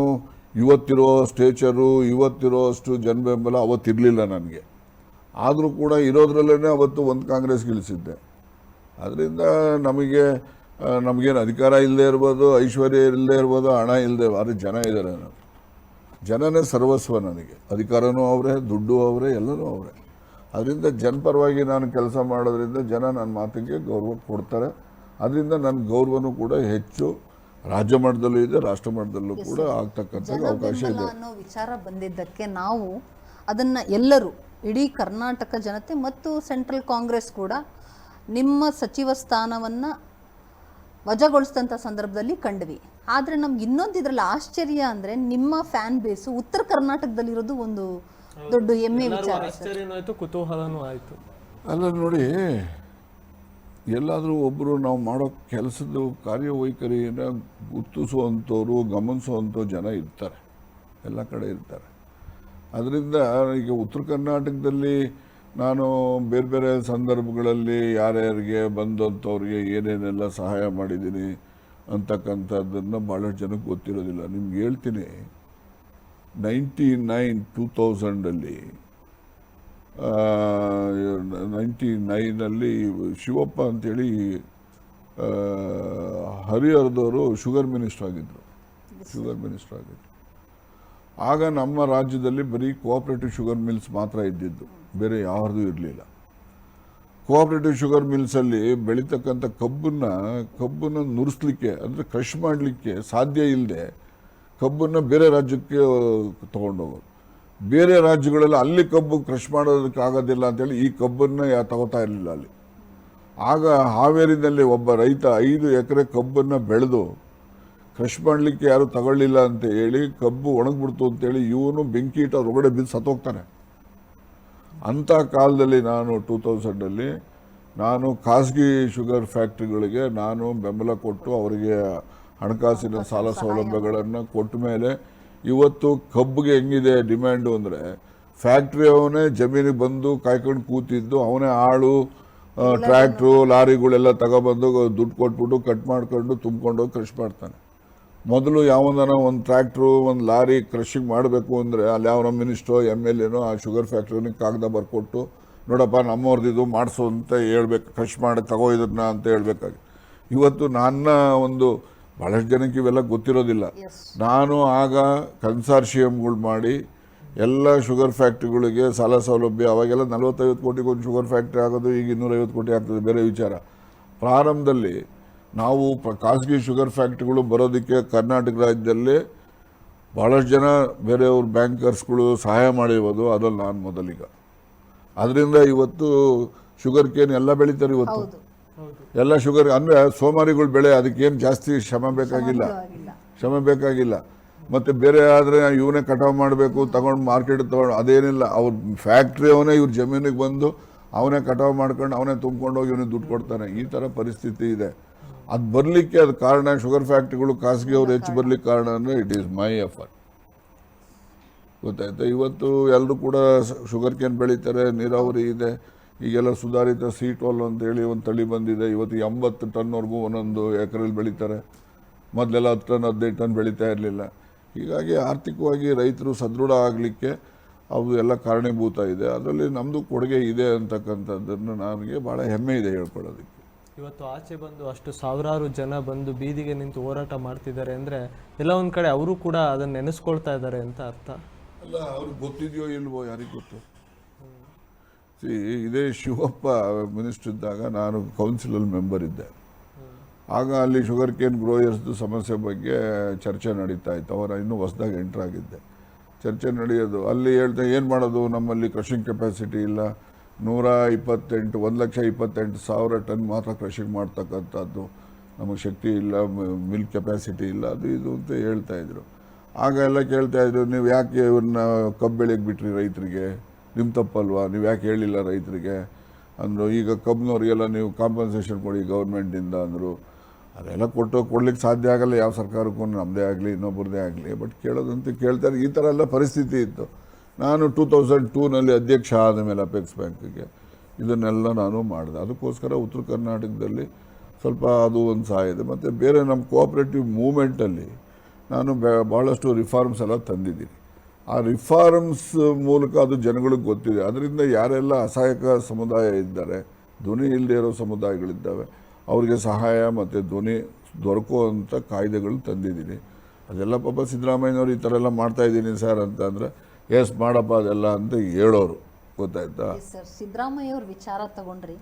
ಇವತ್ತಿರೋ ಸ್ಟೇಚರು, ಇವತ್ತಿರೋ ಅಷ್ಟು ಜನ ಬೆಂಬಲ ಅವತ್ತಿರಲಿಲ್ಲ ನನಗೆ. ಆದರೂ ಕೂಡ ಇರೋದ್ರಲ್ಲೇ ಅವತ್ತು ಒಂದು ಕಾಂಗ್ರೆಸ್ ಗೆಲ್ಲಿಸಿದ್ದೆ. ಅದರಿಂದ ನಮಗೇನು ಅಧಿಕಾರ ಇಲ್ಲದೆ ಇರ್ಬೋದು, ಐಶ್ವರ್ಯ ಇಲ್ಲದೆ ಇರ್ಬೋದು, ಹಣ ಇಲ್ಲದೆ, ಆದರೆ ಜನ ಇದ್ದಾರೆ. ಜನನೇ ಸರ್ವಸ್ವ ನನಗೆ. ಅಧಿಕಾರನೂ ಅವರೇ, ದುಡ್ಡು ಅವರೇ, ಎಲ್ಲನೂ ಅವರೇ. ಅದರಿಂದ ಜನಪರವಾಗಿ ನಾನು ಕೆಲಸ ಮಾಡೋದ್ರಿಂದ ಜನ ನನ್ನ ಮಾತಿಗೆ ಗೌರವ ಕೊಡ್ತಾರೆ. ಅದರಿಂದ ನನ್ನ ಗೌರವನೂ ಕೂಡ ಹೆಚ್ಚು ರಾಜ್ಯ ಮಟ್ಟದಲ್ಲೂ ಇದೆ, ರಾಷ್ಟ್ರ ಮಟ್ಟದಲ್ಲೂ ಕೂಡ ಆಗ್ತಕ್ಕಂಥ ಅವಕಾಶ ಇದೆ. ಅನ್ನೋ ವಿಚಾರ ಬಂದಿದ್ದಕ್ಕೆ ನಾವು ಅದನ್ನು ಎಲ್ಲರೂ, ಇಡೀ ಕರ್ನಾಟಕ ಜನತೆ ಮತ್ತು ಸೆಂಟ್ರಲ್ ಕಾಂಗ್ರೆಸ್ ಕೂಡ ನಿಮ್ಮ ಸಚಿವ ಸ್ಥಾನವನ್ನು ವಜಾಗೊಳಿಸಿದಂಥ ಸಂದರ್ಭದಲ್ಲಿ ಕಂಡ್ವಿ. ಆದರೆ ನಮ್ಗೆ ಇನ್ನೊಂದು ಇದರಲ್ಲಿ ಆಶ್ಚರ್ಯ ಅಂದರೆ ನಿಮ್ಮ ಫ್ಯಾನ್ ಬೇಸು ಉತ್ತರ ಕರ್ನಾಟಕದಲ್ಲಿರೋದು ಒಂದು ದೊಡ್ಡ ಹೆಮ್ಮೆ ವಿಚಾರ. ಆಶ್ಚರ್ಯನೂ ಕುತೂಹಲನೂ ಆಯಿತು. ಅಲ್ಲ ನೋಡಿ, ಎಲ್ಲಾದರೂ ಒಬ್ಬರು ನಾವು ಮಾಡೋ ಕೆಲಸದ ಕಾರ್ಯವೈಖರಿಯನ್ನು ಗುರುತಿಸುವಂಥವ್ರು, ಗಮನಿಸುವಂಥ ಜನ ಇರ್ತಾರೆ, ಎಲ್ಲ ಕಡೆ ಇರ್ತಾರೆ. ಅದರಿಂದ ಈಗ ಉತ್ತರ ಕರ್ನಾಟಕದಲ್ಲಿ ನಾನು ಬೇರೆ ಬೇರೆ ಸಂದರ್ಭಗಳಲ್ಲಿ ಯಾರ್ಯಾರಿಗೆ ಬಂದಂಥವ್ರಿಗೆ ಏನೇನೆಲ್ಲ ಸಹಾಯ ಮಾಡಿದ್ದೀನಿ ಅಂತಕ್ಕಂಥದ್ದನ್ನು ಭಾಳಷ್ಟು ಜನಕ್ಕೆ ಗೊತ್ತಿರೋದಿಲ್ಲ. ನಿಮ್ಗೆ ಹೇಳ್ತೀನಿ, 2000 ಶಿವಪ್ಪ ಅಂತೇಳಿ ಹರಿಹರದವರು ಶುಗರ್ ಮಿನಿಸ್ಟರ್ ಆಗಿದ್ದರು. ಆಗ ನಮ್ಮ ರಾಜ್ಯದಲ್ಲಿ ಬರೀ ಕೋಆಪರೇಟಿವ್ ಶುಗರ್ ಮಿಲ್ಸ್ ಮಾತ್ರ ಇದ್ದಿದ್ದು, ಬೇರೆ ಯಾರ್ದು ಇರಲಿಲ್ಲ. ಕೋಆಪರೇಟಿವ್ ಶುಗರ್ ಮಿಲ್ಸಲ್ಲಿ ಬೆಳೀತಕ್ಕಂಥ ಕಬ್ಬನ್ನು ನುರಿಸ್ಲಿಕ್ಕೆ, ಅಂದರೆ ಕ್ರಷ್ ಮಾಡಲಿಕ್ಕೆ ಸಾಧ್ಯ ಇಲ್ಲದೆ ಕಬ್ಬನ್ನು ಬೇರೆ ರಾಜ್ಯಕ್ಕೆ ತೊಗೊಂಡೋಗೋದು. ಬೇರೆ ರಾಜ್ಯಗಳಲ್ಲಿ ಅಲ್ಲಿ ಕಬ್ಬು ಕ್ರಷ್ ಮಾಡೋದಕ್ಕೆ ಆಗೋದಿಲ್ಲ ಅಂತೇಳಿ ಈ ಕಬ್ಬನ್ನು ತಗೋತಾ ಇರಲಿಲ್ಲ ಅಲ್ಲಿ. ಆಗ ಹಾವೇರಿನಲ್ಲಿ ಒಬ್ಬ ರೈತ 5 ಎಕರೆ ಕಬ್ಬನ್ನು ಬೆಳೆದು ಕ್ರಷ್ ಮಾಡಲಿಕ್ಕೆ ಯಾರು ತಗೊಳ್ಳಿಲ್ಲ ಅಂತ ಹೇಳಿ ಕಬ್ಬು ಒಣಗ್ಬಿಡ್ತು ಅಂತೇಳಿ ಇವನು ಬೆಂಕಿ ಇಟ್ಟು ಹೊರಗಡೆ ಬಿದ್ದು ಸತ್ತೋಗ್ತಾನೆ. ಅಂಥ ಕಾಲದಲ್ಲಿ ನಾನು 2000 ನಾನು ಖಾಸಗಿ ಶುಗರ್ ಫ್ಯಾಕ್ಟ್ರಿಗಳಿಗೆ ನಾನು ಬೆಂಬಲ ಕೊಟ್ಟು ಅವರಿಗೆ ಹಣಕಾಸಿನ ಸಾಲ ಸೌಲಭ್ಯಗಳನ್ನು ಕೊಟ್ಟ ಮೇಲೆ ಇವತ್ತು ಕಬ್ಬಿಗೆ ಹೆಂಗಿದೆ ಡಿಮ್ಯಾಂಡು ಅಂದರೆ, ಫ್ಯಾಕ್ಟ್ರಿ ಅವನೇ ಜಮೀನಿಗೆ ಬಂದು ಕಾಯ್ಕೊಂಡು ಕೂತಿದ್ದು, ಅವನೇ ಆಳು, ಟ್ರ್ಯಾಕ್ಟ್ರು, ಲಾರಿಗಳೆಲ್ಲ ತಗೊಬಂದು ದುಡ್ಡು ಕೊಟ್ಬಿಟ್ಟು ಕಟ್ ಮಾಡ್ಕೊಂಡು ತುಂಬಿಕೊಂಡು ಕ್ರಷ್ ಮಾಡ್ತಾನೆ. ಮೊದಲು ಯಾವನ ಒಂದು ಟ್ರ್ಯಾಕ್ಟ್ರು, ಒಂದು ಲಾರಿ ಕ್ರಷಿಂಗ್ ಮಾಡಬೇಕು ಅಂದರೆ ಅಲ್ಲಿ ಯಾವ ನಮ್ಮ ಮಿನಿಸ್ಟ್ರೋ MLAನೋ ಆ ಶುಗರ್ ಫ್ಯಾಕ್ಟ್ರಿನಿಗೆ ಕಾಗದ ಬರ್ಕೊಟ್ಟು, ನೋಡಪ್ಪ ನಮ್ಮವ್ರದ್ದು ಮಾಡಿಸು ಅಂತ ಹೇಳ್ಬೇಕು, ಕ್ರಷ್ ಮಾಡಿ ತಗೋ ಇದನ್ನ ಅಂತ ಹೇಳ್ಬೇಕಾಗಿ. ಇವತ್ತು ನನ್ನ ಒಂದು ಭಾಳಷ್ಟು ಜನಕ್ಕೆ ಇವೆಲ್ಲ ಗೊತ್ತಿರೋದಿಲ್ಲ. ನಾನು ಆಗ ಕನ್ಸಾರ್ಷಿಯಮ್ಗಳು ಮಾಡಿ ಎಲ್ಲ ಶುಗರ್ ಫ್ಯಾಕ್ಟ್ರಿಗಳಿಗೆ ಸಾಲ ಸೌಲಭ್ಯ, ಅವಾಗೆಲ್ಲ 40-50 ಕೋಟಿಗೆ ಒಂದು ಶುಗರ್ ಫ್ಯಾಕ್ಟ್ರಿ ಆಗೋದು, ಈಗ 250 ಕೋಟಿ ಆಗ್ತದೆ, ಬೇರೆ ವಿಚಾರ. ಪ್ರಾರಂಭದಲ್ಲಿ ನಾವು ಖಾಸಗಿ ಶುಗರ್ ಫ್ಯಾಕ್ಟ್ರಿಗಳು ಬರೋದಕ್ಕೆ ಕರ್ನಾಟಕ ರಾಜ್ಯದಲ್ಲಿ ಭಾಳಷ್ಟು ಜನ ಬೇರೆಯವ್ರ ಬ್ಯಾಂಕರ್ಸ್ಗಳು ಸಹಾಯ ಮಾಡಿರೋದು, ಅದ್ರಲ್ಲಿ ನಾನು ಮೊದಲಿಗ. ಅದರಿಂದ ಇವತ್ತು ಶುಗರ್ ಕೇನ್ ಎಲ್ಲ ಬೆಳೀತಾರೆ. ಇವತ್ತು ಎಲ್ಲ ಶುಗರ್ ಅಂದರೆ ಸೋಮಾರಿಗಳು ಬೆಳೆ, ಅದಕ್ಕೇನು ಜಾಸ್ತಿ ಶ್ರಮ ಬೇಕಾಗಿಲ್ಲ. ಮತ್ತು ಬೇರೆ ಆದರೆ ಇವನೇ ಕಟಾವು ಮಾಡಬೇಕು, ತಗೊಂಡು ಮಾರ್ಕೆಟ್ ತೊಗೊಂಡು, ಅದೇನಿಲ್ಲ. ಅವ್ರ ಫ್ಯಾಕ್ಟ್ರಿ ಅವನೇ ಇವ್ರ ಜಮೀನಿಗೆ ಬಂದು ಅವನೇ ಕಟಾವು ಮಾಡ್ಕೊಂಡು ಅವನೇ ತುಂಬ್ಕೊಂಡು ಹೋಗಿ ಇವನಿಗೆ ದುಡ್ಡು ಕೊಡ್ತಾನೆ. ಈ ಥರ ಪರಿಸ್ಥಿತಿ ಇದೆ. ಅದು ಬರಲಿಕ್ಕೆ ಅದು ಕಾರಣ, ಶುಗರ್ ಫ್ಯಾಕ್ಟ್ರಿಗಳು ಖಾಸಗಿಯವರು ಹೆಚ್ಚು ಬರಲಿಕ್ಕೆ ಕಾರಣ ಅಂದರೆ ಇಟ್ ಈಸ್ ಮೈ ಎಫರ್ಟ್. ಗೊತ್ತಾಯ್ತಾ. ಇವತ್ತು ಎಲ್ಲರೂ ಕೂಡ ಶುಗರ್ ಕೇನ್ ಬೆಳೀತಾರೆ, ನೀರಾವರಿ ಇದೆ. ಈಗೆಲ್ಲ ಸುಧಾರಿತ ಸೀಟೋಲ್ ಅಂತೇಳಿ ಒಂದು ತಳಿ ಬಂದಿದೆ. ಇವತ್ತು 80 ಟನ್ವರೆಗೂ ಒಂದೊಂದು ಎಕರೆಯಲ್ಲಿ ಬೆಳೀತಾರೆ. ಮೊದಲೆಲ್ಲ 10 ಟನ್ 15 ಟನ್ ಬೆಳೀತಾ ಇರಲಿಲ್ಲ. ಹೀಗಾಗಿ ಆರ್ಥಿಕವಾಗಿ ರೈತರು ಸದೃಢ ಆಗಲಿಕ್ಕೆ ಅವು ಎಲ್ಲ ಕಾರಣೀಭೂತ ಇದೆ. ಅದರಲ್ಲಿ ನಮ್ಮದು ಕೊಡುಗೆ ಇದೆ ಅಂತಕ್ಕಂಥದ್ದನ್ನು ನನಗೆ ಭಾಳ ಹೆಮ್ಮೆ ಇದೆ ಹೇಳ್ಕೊಳ್ಳೋದಕ್ಕೆ. ಇವತ್ತು ಆಚೆ ಬಂದು ಅಷ್ಟು ಸಾವಿರಾರು ಜನ ಬಂದು ಬೀದಿಗೆ ನಿಂತು ಹೋರಾಟ ಮಾಡ್ತಿದ್ದಾರೆ ಅಂದರೆ ಎಲ್ಲ ಒಂದು ಕಡೆ ಅವರು ಕೂಡ ಅದನ್ನು ನೆನೆಸ್ಕೊಳ್ತಾ ಇದ್ದಾರೆ ಅಂತ ಅರ್ಥ. ಅಲ್ಲ, ಅವ್ರಿಗೆ ಗೊತ್ತಿದೆಯೋ ಇಲ್ವೋ ಯಾರಿಗೆ ಗೊತ್ತು. ಇದೇ ಶಿವಪ್ಪ ಮಿನಿಸ್ಟರ್ ಇದ್ದಾಗ ನಾನು ಕೌನ್ಸಿಲಲ್ಲಿ ಮೆಂಬರ್ ಇದ್ದೆ. ಆಗ ಅಲ್ಲಿ ಶುಗರ್ ಕೇನ್ ಗ್ರೋಯರ್ಸ್ದು ಸಮಸ್ಯೆ ಬಗ್ಗೆ ಚರ್ಚೆ ನಡೀತಾ ಇತ್ತು. ಅವರ ಇನ್ನೂ ಹೊಸದಾಗಿ ಎಂಟ್ರಾಗಿದ್ದೆ. ಚರ್ಚೆ ನಡೆಯೋದು. ಅಲ್ಲಿ ಹೇಳ್ತಾ ಏನು ಮಾಡೋದು, ನಮ್ಮಲ್ಲಿ ಕ್ರಷಿಂಗ್ ಕೆಪಾಸಿಟಿ ಇಲ್ಲ, 1,28,000 ಟನ್ ಮಾತ್ರ ಕ್ರಷಿಂಗ್ ಮಾಡ್ತಕ್ಕಂಥದ್ದು, ನಮಗೆ ಶಕ್ತಿ ಇಲ್ಲ, ಮಿಲ್ಕ್ ಕೆಪಾಸಿಟಿ ಇಲ್ಲ, ಅದು ಇದು ಅಂತ ಹೇಳ್ತಾಯಿದ್ರು. ಆಗ ಎಲ್ಲ ಕೇಳ್ತಾಯಿದ್ರು, ನೀವು ಯಾಕೆ ಇವನ್ನ ಕಬ್ಬು ಬೆಳೆಯೋಕ್ಕೆ ಬಿಟ್ರಿ ರೈತರಿಗೆ, ನಿಮ್ಮ ತಪ್ಪಲ್ವಾ, ನೀವು ಯಾಕೆ ಹೇಳಿಲ್ಲ ರೈತರಿಗೆ ಅಂದರು. ಈಗ ಕಬ್ಬಿನವ್ರಿಗೆಲ್ಲ ನೀವು ಕಾಂಪನ್ಸೇಷನ್ ಕೊಡಿ ಗೌರ್ಮೆಂಟಿಂದ ಅಂದರು. ಅದೆಲ್ಲ ಕೊಡ್ಲಿಕ್ಕೆ ಸಾಧ್ಯ ಆಗಲ್ಲ ಯಾವ ಸರ್ಕಾರಕ್ಕೂ, ನಮ್ಮದೇ ಆಗಲಿ ಇನ್ನೊಬ್ಬರದೇ ಆಗಲಿ. ಬಟ್ ಕೇಳೋದಂತ ಕೇಳ್ತಾರೆ. ಈ ಥರ ಎಲ್ಲ ಪರಿಸ್ಥಿತಿ ಇತ್ತು. ನಾನು 2002ನಲ್ಲಿ ಅಧ್ಯಕ್ಷ ಆದ ಮೇಲೆ ಅಪೆಕ್ಸ್ ಬ್ಯಾಂಕಿಗೆ ಇದನ್ನೆಲ್ಲ ನಾನು ಮಾಡಿದೆ. ಅದಕ್ಕೋಸ್ಕರ ಉತ್ತರ ಕರ್ನಾಟಕದಲ್ಲಿ ಸ್ವಲ್ಪ ಅದು ಒಂದು ಸಹಾಯ ಇದೆ. ಮತ್ತು ಬೇರೆ ನಮ್ಮ ಕೋಆಪ್ರೇಟಿವ್ ಮೂಮೆಂಟಲ್ಲಿ ನಾನು ಭಾಳಷ್ಟು ರಿಫಾರ್ಮ್ಸ್ ಎಲ್ಲ ತಂದಿದ್ದೀನಿ. ಆ ರಿಫಾರ್ಮ್ಸ್ ಮೂಲಕ ಅದು ಜನಗಳಿಗೆ ಗೊತ್ತಿದೆ. ಅದರಿಂದ ಯಾರೆಲ್ಲ ಅಸಹಾಯಕ ಸಮುದಾಯ ಇದ್ದಾರೆ, ಧ್ವನಿ ಇಲ್ಲದೆ ಇರೋ ಸಮುದಾಯಗಳಿದ್ದಾವೆ, ಅವರಿಗೆ ಸಹಾಯ ಮತ್ತು ಧ್ವನಿ ದೊರಕುವಂಥ ಕಾಯ್ದೆಗಳು ತಂದಿದ್ದೀನಿ. ಅದೆಲ್ಲ ಪಾಪ ಸಿದ್ದರಾಮಯ್ಯನವರು ಈ ಥರ ಎಲ್ಲ ಮಾಡ್ತಾಯಿದ್ದೀನಿ ಸರ್ ಅಂತಂದರೆ, ಎಸ್ ಮಾಡಪ್ಪ ಅದೆಲ್ಲ ಅಂತ ಹೇಳೋರು, ಗೊತ್ತಾಯ್ತಾ ಸರ್. ಸಿದ್ದರಾಮಯ್ಯ ಅವ್ರ ವಿಚಾರ ತಗೊಂಡ್ರಿ,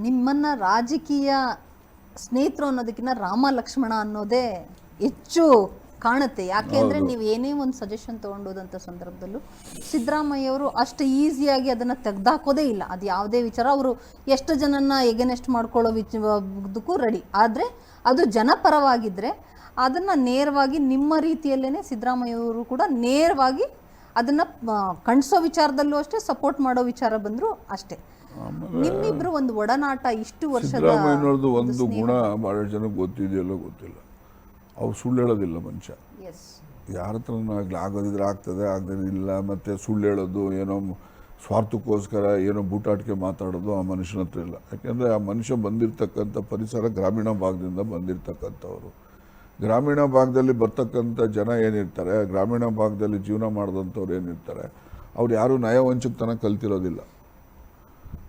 ನಿಮ್ಮನ್ನ ರಾಜಕೀಯ ಸ್ನೇಹಿತರು ಅನ್ನೋದಕ್ಕಿಂತ ರಾಮ ಲಕ್ಷ್ಮಣ ಅನ್ನೋದೇ ಹೆಚ್ಚು ಕಾಣುತ್ತೆ. ಯಾಕೆ ಅಂದರೆ ನೀವು ಏನೇ ಒಂದು ಸಜೆಷನ್ ತೊಗೊಂಡೋದಂಥ ಸಂದರ್ಭದಲ್ಲೂ ಸಿದ್ದರಾಮಯ್ಯ ಅವರು ಅಷ್ಟು ಈಸಿಯಾಗಿ ಅದನ್ನು ತೆಗೆದಾಕೋದೇ ಇಲ್ಲ. ಅದು ಯಾವುದೇ ವಿಚಾರ ಅವರು ಎಷ್ಟು ಜನನ್ನ ಎಗೆನೆಸ್ಟ್ ಮಾಡ್ಕೊಳ್ಳೋ ಇದಕ್ಕೂ ರೆಡಿ. ಆದರೆ ಅದು ಜನಪರವಾಗಿದ್ದರೆ ಅದನ್ನು ನೇರವಾಗಿ ನಿಮ್ಮ ರೀತಿಯಲ್ಲೇ ಸಿದ್ದರಾಮಯ್ಯ ಅವರು ಕೂಡ ನೇರವಾಗಿ ಅದನ್ನು ಕಣಿಸೋ ವಿಚಾರದಲ್ಲೂ ಅಷ್ಟೇ, ಸಪೋರ್ಟ್ ಮಾಡೋ ವಿಚಾರ ಬಂದರೂ ಅಷ್ಟೇ. ನಿಮ್ಮಿಬ್ರು ಒಂದು ಒಡನಾಟ ಇಷ್ಟು ವರ್ಷದ ಸಿದ್ದರಾಮಯ್ಯನವ್ರದ್ದು ಒಂದು ಗುಣ ಭಾಳ ಜನಕ್ಕೆ ಗೊತ್ತಿದೆಯಲ್ಲೋ ಗೊತ್ತಿಲ್ಲ, ಅವ್ರು ಸುಳ್ಳು ಹೇಳೋದಿಲ್ಲ ಮನುಷ್ಯ. ಯಾರ ಹತ್ರನಾಗಲಿ ಆಗೋದಿದ್ರೆ ಆಗ್ತದೆ, ಆಗದಿಲ್ಲ. ಮತ್ತು ಸುಳ್ಳು ಹೇಳೋದು, ಏನೋ ಸ್ವಾರ್ಥಕ್ಕೋಸ್ಕರ ಏನೋ ಬೂಟಾಟಿಕೆ ಮಾತಾಡೋದು ಆ ಮನುಷ್ಯನ ಹತ್ರ ಇಲ್ಲ. ಯಾಕೆಂದರೆ ಆ ಮನುಷ್ಯ ಬಂದಿರತಕ್ಕಂಥ ಪರಿಸರ ಗ್ರಾಮೀಣ ಭಾಗದಿಂದ ಬಂದಿರತಕ್ಕಂಥವ್ರು. ಗ್ರಾಮೀಣ ಭಾಗದಲ್ಲಿ ಬರ್ತಕ್ಕಂಥ ಜನ ಏನಿರ್ತಾರೆ, ಗ್ರಾಮೀಣ ಭಾಗದಲ್ಲಿ ಜೀವನ ಮಾಡಿದಂಥವ್ರು ಏನಿರ್ತಾರೆ, ಅವ್ರು ಯಾರೂ ನಯವಂಚಕತನ ಕಲ್ತಿರೋದಿಲ್ಲ,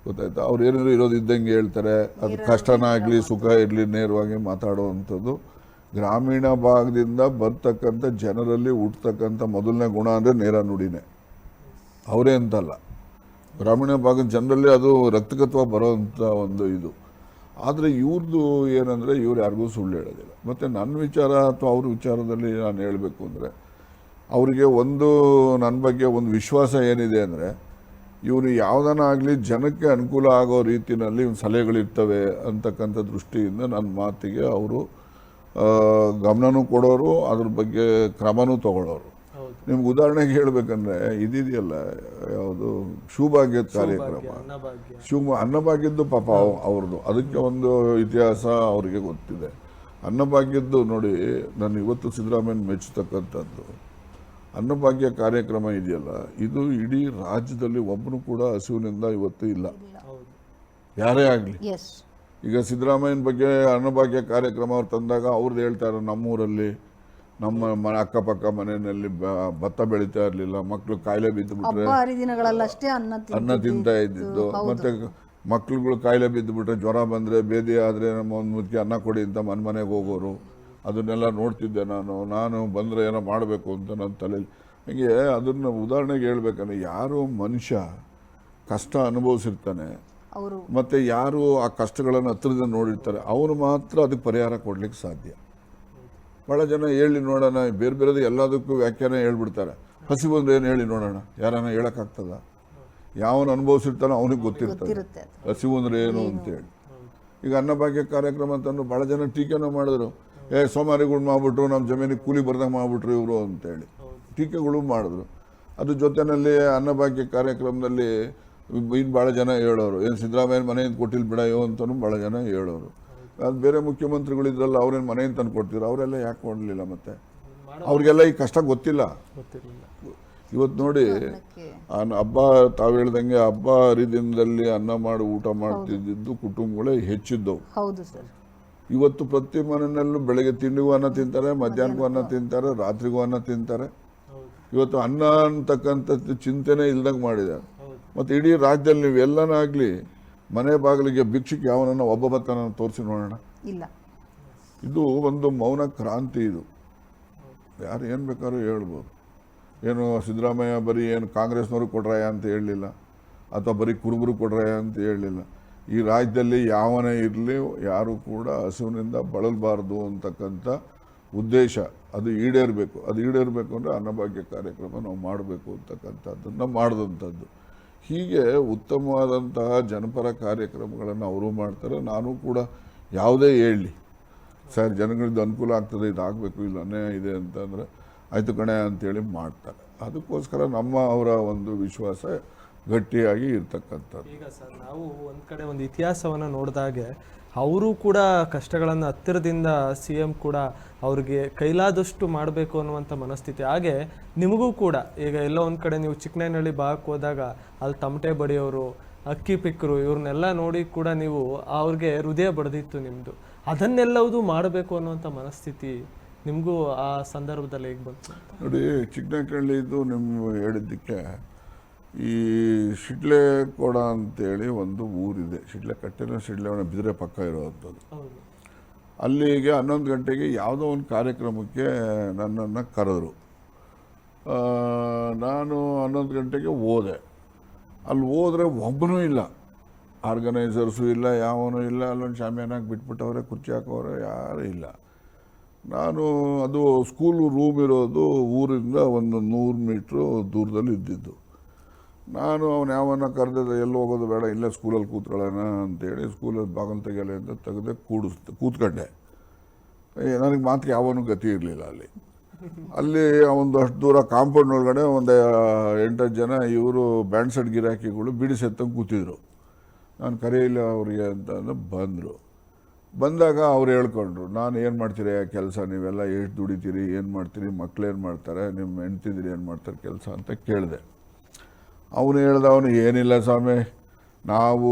ಗೊತ್ತಾಯ್ತಾ. ಅವ್ರು ಏನಾದ್ರು ಇರೋದು ಇದ್ದಂಗೆ ಹೇಳ್ತಾರೆ. ಅದು ಕಷ್ಟನ ಆಗಲಿ ಸುಖ ಇರಲಿ ನೇರವಾಗಿ ಮಾತಾಡೋವಂಥದ್ದು. ಗ್ರಾಮೀಣ ಭಾಗದಿಂದ ಬರ್ತಕ್ಕಂಥ ಜನರಲ್ಲಿ ಹುಟ್ಟತಕ್ಕಂಥ ಮೊದಲನೇ ಗುಣ ಅಂದರೆ ನೇರ ನುಡಿನೇ, ಅವರೇ ಅಂತಲ್ಲ, ಗ್ರಾಮೀಣ ಭಾಗದ ಜನರಲ್ಲಿ ಅದು ರಕ್ತಗತವಾಗಿ ಬರೋವಂಥ ಒಂದು ಇದು. ಆದರೆ ಇವ್ರದ್ದು ಏನಂದರೆ, ಇವ್ರು ಯಾರಿಗೂ ಸುಳ್ಳು ಹೇಳೋದಿಲ್ಲ. ಮತ್ತು ನನ್ನ ವಿಚಾರ ಅಥವಾ ಅವ್ರ ವಿಚಾರದಲ್ಲಿ ನಾನು ಹೇಳಬೇಕು ಅಂದರೆ, ಅವರಿಗೆ ಒಂದು ನನ್ನ ಬಗ್ಗೆ ಒಂದು ವಿಶ್ವಾಸ ಏನಿದೆ ಅಂದರೆ, ಇವರು ಯಾವುದನ್ನ ಆಗಲಿ ಜನಕ್ಕೆ ಅನುಕೂಲ ಆಗೋ ರೀತಿಯಲ್ಲಿ ಸಲಹೆಗಳಿರ್ತವೆ ಅಂತಕ್ಕಂಥ ದೃಷ್ಟಿಯಿಂದ ನನ್ನ ಮಾತಿಗೆ ಅವರು ಗಮನನೂ ಕೊಡೋರು, ಅದ್ರ ಬಗ್ಗೆ ಕ್ರಮನೂ ತಗೊಳ್ಳೋರು. ನಿಮ್ಗೆ ಉದಾಹರಣೆಗೆ ಹೇಳಬೇಕಂದ್ರೆ, ಇದಿದೆಯಲ್ಲ ಯಾವುದು ಶಿವಭಾಗ್ಯದ ಕಾರ್ಯಕ್ರಮ, ಅನ್ನಭಾಗ್ಯದ್ದು ಪಾಪ ಅವ್ರದ್ದು, ಅದಕ್ಕೆ ಒಂದು ಇತಿಹಾಸ ಅವರಿಗೆ ಗೊತ್ತಿದೆ. ಅನ್ನಭಾಗ್ಯದ್ದು ನೋಡಿ, ನಾನು ಇವತ್ತು ಸಿದ್ದರಾಮಯ್ಯನ ಮೆಚ್ಚತಕ್ಕಂಥದ್ದು ಅನ್ನಭಾಗ್ಯ ಕಾರ್ಯಕ್ರಮ ಇದೆಯಲ್ಲ, ಇದು ಇಡೀ ರಾಜ್ಯದಲ್ಲಿ ಒಬ್ಬನು ಕೂಡ ಹಸಿವಿನಿಂದ ಇವತ್ತು ಇಲ್ಲ, ಯಾರೇ ಆಗಲಿ. ಈಗ ಸಿದ್ದರಾಮಯ್ಯನ ಬಗ್ಗೆ ಅನ್ನಭಾಗ್ಯ ಕಾರ್ಯಕ್ರಮ ಅವ್ರು ತಂದಾಗ ಅವ್ರದ್ದು ಹೇಳ್ತಾರೆ, ನಮ್ಮೂರಲ್ಲಿ ನಮ್ಮ ಅಕ್ಕಪಕ್ಕ ಮನೆಯಲ್ಲಿ ಭತ್ತ ಬೆಳೀತಾ ಇರಲಿಲ್ಲ, ಮಕ್ಕಳು ಕಾಯಿಲೆ ಬಿದ್ದು ಬಿಟ್ರೆ ಅನ್ನ ತಿಂತಾ ಇದ್ದಿದ್ದು, ಮತ್ತೆ ಮಕ್ಳುಗಳು ಕಾಯಿಲೆ ಬಿದ್ದು ಬಿಟ್ರೆ ಜ್ವರ ಬಂದರೆ ಬೇದಿ ಆದರೆ ನಮ್ಮ ಒಂದು ಮುದ್ಕೆ ಅನ್ನ ಕೊಡಿ ಅಂತ ಮನೆಗೆ ಹೋಗೋರು. ಅದನ್ನೆಲ್ಲ ನೋಡ್ತಿದ್ದೆ ನಾನು ಬಂದರೆ ಏನೋ ಮಾಡಬೇಕು ಅಂತ ನನ್ನ ತಲೆಯಲ್ಲಿ. ಹೀಗೆ ಅದನ್ನು ಉದಾಹರಣೆಗೆ ಹೇಳ್ಬೇಕಂದ್ರೆ, ಯಾರು ಮನುಷ್ಯ ಕಷ್ಟ ಅನುಭವಿಸಿರ್ತಾನೆ ಮತ್ತು ಯಾರು ಆ ಕಷ್ಟಗಳನ್ನು ಹತ್ತಿರದಿಂದ ನೋಡಿರ್ತಾರೆ, ಅವನು ಮಾತ್ರ ಅದಕ್ಕೆ ಪರಿಹಾರ ಕೊಡ್ಲಿಕ್ಕೆ ಸಾಧ್ಯ. ಭಾಳ ಜನ ಹೇಳಿ ನೋಡೋಣ, ಬೇರೆ ಬೇರೆದು ಎಲ್ಲದಕ್ಕೂ ವ್ಯಾಖ್ಯಾನ ಹೇಳ್ಬಿಡ್ತಾರೆ. ಹಸಿವು ಅಂದ್ರೆ ಏನು ಹೇಳಿ ನೋಡೋಣ, ಯಾರನ್ನ ಹೇಳೋಕ್ಕಾಗ್ತದ? ಯಾವನು ಅನುಭವಿಸಿರ್ತಾನೋ ಅವನಿಗೆ ಗೊತ್ತಿರ್ತದೆ ಹಸಿವು ಅಂದ್ರೆ ಏನು ಅಂತೇಳಿ. ಈಗ ಅನ್ನಭಾಗ್ಯ ಕಾರ್ಯಕ್ರಮ ಅಂತಂದು ಭಾಳ ಜನ ಟೀಕೆನೂ ಮಾಡಿದ್ರು, ಸೋಮಾರಿಗಳು ಮಾಡಿಬಿಟ್ರು, ನಮ್ಮ ಜಮೀನಿಗೆ ಕೂಲಿ ಬರ್ದಂಗೆ ಮಾಡಿಬಿಟ್ರು ಇವರು ಅಂತೇಳಿ ಟೀಕೆಗಳು ಮಾಡಿದ್ರು. ಅದ್ರ ಜೊತೆಯಲ್ಲಿ ಅನ್ನಭಾಗ್ಯ ಕಾರ್ಯಕ್ರಮದಲ್ಲಿ ಇನ್ನು ಭಾಳ ಜನ ಹೇಳೋರು, ಏನು ಸಿದ್ದರಾಮಯ್ಯನ ಮನೆಯಿಂದ ಕೊಟ್ಟಿಲ್ಲ ಬಿಡಯೋ ಅಂತಲೂ ಭಾಳ ಜನ ಹೇಳೋರು. ಅದು ಬೇರೆ ಮುಖ್ಯಮಂತ್ರಿಗಳಿದ್ರಲ್ಲ, ಅವ್ರೇನು ಮನೆಯಿಂದ ತಂದು ಕೊಡ್ತಿದ್ರು, ಅವರೆಲ್ಲ ಯಾಕೆ ಕೊಡಲಿಲ್ಲ? ಮತ್ತೆ ಅವ್ರಿಗೆಲ್ಲ ಈ ಕಷ್ಟ ಗೊತ್ತಿಲ್ಲ. ಇವತ್ತು ನೋಡಿ, ಹಬ್ಬ ತಾವು ಹೇಳ್ದಂಗೆ ಹಬ್ಬ ಹರಿದಿನದಲ್ಲಿ ಅನ್ನ ಮಾಡಿ ಊಟ ಮಾಡ್ತಿದ್ದು ಕುಟುಂಬಗಳೇ ಹೆಚ್ಚಿದ್ದವು. ಇವತ್ತು ಪ್ರತಿ ಮನೆಯಲ್ಲೂ ಬೆಳಗ್ಗೆ ತಿಂಡಿಗೂ ಅನ್ನ ತಿಂತಾರೆ, ಮಧ್ಯಾಹ್ನಕ್ಕೂ ಅನ್ನ ತಿಂತಾರೆ, ರಾತ್ರಿಗೂ ಅನ್ನ ತಿಂತಾರೆ. ಇವತ್ತು ಅನ್ನ ಅಂತಕ್ಕಂಥದ್ದು ಚಿಂತನೆ ಇಲ್ದಂಗೆ ಮಾಡಿದ್ದಾರೆ. ಮತ್ತು ಇಡೀ ರಾಜ್ಯದಲ್ಲಿ ನೀವು ಎಲ್ಲನಾಗಲಿ ಮನೆ ಬಾಗಿಲಿಗೆ ಭಿಕ್ಷಕ್ಕೆ ಯಾವನನ್ನ ಒಬ್ಬ ಬತ್ತನ ತೋರಿಸಿ ನೋಡೋಣ ಇಲ್ಲ. ಇದು ಒಂದು ಮೌನ ಕ್ರಾಂತಿ. ಇದು ಯಾರು ಏನು ಬೇಕಾದ್ರೂ ಹೇಳ್ಬೋದು. ಏನು ಸಿದ್ದರಾಮಯ್ಯ ಬರೀ ಏನು ಕಾಂಗ್ರೆಸ್ನವರು ಕೊಡ್ರಾಯ ಅಂತ ಹೇಳಲಿಲ್ಲ, ಅಥವಾ ಬರೀ ಕುರುಬರು ಕೊಡ್ರಾಯ ಅಂತ ಹೇಳಲಿಲ್ಲ. ಈ ರಾಜ್ಯದಲ್ಲಿ ಯಾವನೇ ಇರಲಿ, ಯಾರು ಕೂಡ ಹಸುವಿನಿಂದ ಬಳಲಬಾರ್ದು ಅಂತಕ್ಕಂಥ ಉದ್ದೇಶ ಅದು ಈಡೇರಬೇಕು. ಅದು ಈಡೇರಬೇಕು ಅಂದರೆ ಅನ್ನಭಾಗ್ಯ ಕಾರ್ಯಕ್ರಮ ನಾವು ಮಾಡಬೇಕು ಅಂತಕ್ಕಂಥದ್ದನ್ನು ಮಾಡಿದಂಥದ್ದು. ಹೀಗೆ ಉತ್ತಮವಾದಂತಹ ಜನಪರ ಕಾರ್ಯಕ್ರಮಗಳನ್ನು ಅವರು ಮಾಡ್ತಾರೆ. ನಾನು ಕೂಡ ಯಾವುದೇ ಹೇಳಲಿ ಸರ್ ಜನಗಳಿದ್ದು ಅನುಕೂಲ ಆಗ್ತದೆ, ಇದಾಗಬೇಕು, ಇಲ್ಲ ಅನ್ಯಾಯ ಇದೆ ಅಂತಂದರೆ ಆಯಿತು ಕಣೆ ಅಂತೇಳಿ ಮಾಡ್ತಾರೆ. ಅದಕ್ಕೋಸ್ಕರ ಅವರ ಒಂದು ವಿಶ್ವಾಸ ಗಟ್ಟಿಯಾಗಿ ಇರ್ತಕ್ಕಂಥದ್ದು. ಈಗ ಸರ್ ನಾವು ಒಂದು ಕಡೆ ಒಂದು ಇತಿಹಾಸವನ್ನು ನೋಡಿದಾಗೆ ಅವರು ಕೂಡ ಕಷ್ಟಗಳನ್ನು ಹತ್ತಿರದಿಂದ CM ಕೂಡ ಅವ್ರಿಗೆ ಕೈಲಾದಷ್ಟು ಮಾಡಬೇಕು ಅನ್ನುವಂಥ ಮನಸ್ಥಿತಿ. ಹಾಗೆ ನಿಮಗೂ ಕೂಡ ಈಗ ಎಲ್ಲೋ ಒಂದು ಕಡೆ ನೀವು ಚಿಕ್ಕನಹಳ್ಳಿ ಭಾಗಕ್ಕೆ ಹೋದಾಗ ಅಲ್ಲಿ ತಮಟೆ ಬಡಿಯೋರು, ಅಕ್ಕಿ ಪಿಕ್ಕರು ಇವ್ರನ್ನೆಲ್ಲ ನೋಡಿ ಕೂಡ ನೀವು ಅವ್ರಿಗೆ ಹೃದಯ ಬಡ್ದಿತ್ತು ನಿಮ್ಮದು. ಅದನ್ನೆಲ್ಲವುದು ಮಾಡಬೇಕು ಅನ್ನುವಂಥ ಮನಸ್ಥಿತಿ ನಿಮಗೂ ಆ ಸಂದರ್ಭದಲ್ಲಿ ಹೇಗೆ ಬಂತು? ನೋಡಿ, ಚಿಕ್ಕನಹಳ್ಳಿದು ನಿಮ್ಮ ಹೇಳಿದ್ದಕ್ಕೆ ಈ ಶಿಡ್ಲೆ ಕೊಡ ಅಂತೇಳಿ ಒಂದು ಊರಿದೆ. ಶಿಡ್ಲೆ ಕಟ್ಟೆನ ಶಿಡ್ಲೆ ಬಿದಿರೆ ಪಕ್ಕ ಇರೋವಂಥದ್ದು. ಅಲ್ಲಿಗೆ 11 ಗಂಟೆಗೆ ಯಾವುದೋ ಒಂದು ಕಾರ್ಯಕ್ರಮಕ್ಕೆ ನನ್ನನ್ನು ಕರೆದ್ರು. ನಾನು 11 ಗಂಟೆಗೆ ಹೋದೆ. ಅಲ್ಲಿ ಹೋದರೆ ಒಬ್ಬನೂ ಇಲ್ಲ, ಆರ್ಗನೈಸರ್ಸು ಇಲ್ಲ, ಯಾವನೂ ಇಲ್ಲ. ಅಲ್ಲೊಂದು ಶಾಮಿಯಾನಾಗಿ ಬಿಟ್ಬಿಟ್ಟವ್ರೆ, ಕುರ್ಚಿ ಹಾಕೋರೆ, ಯಾರೂ ಇಲ್ಲ. ನಾನು ಅದು ಸ್ಕೂಲು ರೂಮ್ ಇರೋದು ಊರಿಂದ ಒಂದು 100 ಮೀಟ್ರು ದೂರದಲ್ಲಿ ಇದ್ದಿದ್ದು. ನಾನು ಅವನು ಯಾವನ್ನ ಕರೆದಿದ್ದೆ, ಎಲ್ಲಿ ಹೋಗೋದು ಬೇಡ, ಇಲ್ಲೇ ಸ್ಕೂಲಲ್ಲಿ ಕೂತ್ಕೊಳ್ಳೋಣ ಅಂತೇಳಿ ಸ್ಕೂಲಲ್ಲಿ ಬಾಗಿಲು ತೆಗೆಯಲೆ ಅಂತ ತೆಗೆದೆ, ಕೂತ್ಕೊಂಡೆ. ನನಗೆ ಮಾತ್ರ ಯಾವನೂ ಗತಿ ಇರಲಿಲ್ಲ ಅಲ್ಲಿ ಒಂದು ಅಷ್ಟು ದೂರ ಕಾಂಪೌಂಡ್ ಒಳಗಡೆ ಒಂದು 8-10 ಜನ ಇವರು ಬ್ಯಾಂಡ್ ಸೆಟ್ ಗಿರಾಕಿಗಳು ಬಿಡಿಸೆತ್ತಂಗೆ ಕೂತಿದ್ರು. ನಾನು ಕರೆಯಿಲ್ಲ ಅವರಿಗೆ ಅಂತ ಬಂದರು. ಬಂದಾಗ ಅವ್ರು ಹೇಳ್ಕೊಂಡ್ರು, ನಾನು ಏನು ಮಾಡ್ತೀರಿ ಕೆಲಸ, ನೀವೆಲ್ಲ ಎಷ್ಟು ದುಡಿತೀರಿ, ಏನು ಮಾಡ್ತೀರಿ, ಮಕ್ಳೇನು ಮಾಡ್ತಾರೆ, ನಿಮ್ಮ ಹೆಂಡ್ತಿದ್ರಿ ಏನು ಮಾಡ್ತಾರೆ ಕೆಲಸ ಅಂತ ಕೇಳಿದೆ. ಅವನು ಹೇಳ್ದವನು, ಏನಿಲ್ಲ ಸ್ವಾಮಿ, ನಾವು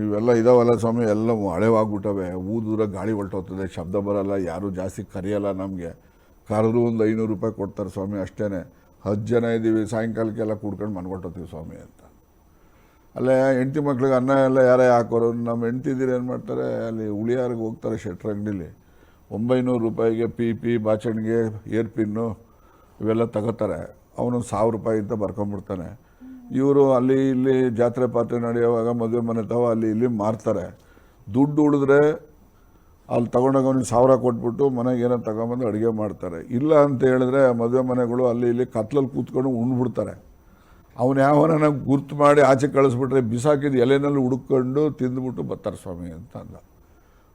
ಇವೆಲ್ಲ ಇದಾವಲ್ಲ ಸ್ವಾಮಿ, ಎಲ್ಲ ಹಳೆವಾಗ್ಬಿಟ್ಟವೆ, ಊದೂರ ಗಾಳಿ ಹೊಲ್ಟೋಗ್ತದೆ, ಶಬ್ದ ಬರೋಲ್ಲ, ಯಾರೂ ಜಾಸ್ತಿ ಕರೆಯಲ್ಲ, ನಮಗೆ ಕರೆದ್ರು ಒಂದು 500 ರೂಪಾಯಿ ಕೊಡ್ತಾರೆ ಸ್ವಾಮಿ, ಅಷ್ಟೇ, 10 ಜನ ಇದ್ದೀವಿ, ಸಾಯಂಕಾಲಕ್ಕೆಲ್ಲ ಕುಡ್ಕೊಂಡು ಮನ್ಕೊಟ್ಟೋಗ್ತೀವಿ ಸ್ವಾಮಿ ಅಂತ. ಅಲ್ಲೇ ಹೆಂಡ್ತಿ ಮಕ್ಳಿಗೆ ಅನ್ನ ಎಲ್ಲ ಯಾರೇ ಹಾಕೋರು, ನಮ್ಮ ಹೆಂಡ್ತಿದ್ದೀರಿ ಏನು ಮಾಡ್ತಾರೆ, ಅಲ್ಲಿ ಉಳಿಯಾರಿಗೆ ಹೋಗ್ತಾರೆ ಶೆಟ್ರ್ ಅಂಗಡಿಲಿ, 900 ರೂಪಾಯಿಗೆ ಪಿ ಬಾಚಣಿಗೆ, ಏರ್ ಪಿನ್ನು ಇವೆಲ್ಲ ತಗೋತಾರೆ. ಅವನು 1000 ರೂಪಾಯಿ ಅಂತ ಬರ್ಕೊಂಬಿಡ್ತಾನೆ. ಇವರು ಅಲ್ಲಿ ಇಲ್ಲಿ ಜಾತ್ರೆ ಪಾತ್ರೆ ನಡೆಯುವಾಗ ಮದುವೆ ಮನೆ ತಾವ ಅಲ್ಲಿ ಇಲ್ಲಿ ಮಾರ್ತಾರೆ. ದುಡ್ಡು ಉಳಿದ್ರೆ ಅಲ್ಲಿ ತಗೊಂಡಾಗ ಅವ್ನಿಗೆ 1000 ಕೊಟ್ಬಿಟ್ಟು ಮನೆಗೆ ಏನೋ ತಗೊಂಬಂದು ಅಡುಗೆ ಮಾಡ್ತಾರೆ. ಇಲ್ಲ ಅಂತ ಹೇಳಿದ್ರೆ ಮದುವೆ ಮನೆಗಳು ಅಲ್ಲಿ ಇಲ್ಲಿ ಕತ್ಲಲ್ಲಿ ಕೂತ್ಕೊಂಡು ಉಣ್ಬಿಡ್ತಾರೆ. ಅವನು ಯಾವನ ಗುರ್ತು ಮಾಡಿ ಆಚೆ ಕಳಿಸ್ಬಿಟ್ರೆ ಬಿಸಾಕಿದ ಎಲೆನಲ್ಲಿ ಹುಡುಕೊಂಡು ತಿಂದುಬಿಟ್ಟು ಬರ್ತಾರೆ ಸ್ವಾಮಿ ಅಂತ ಅಂದ.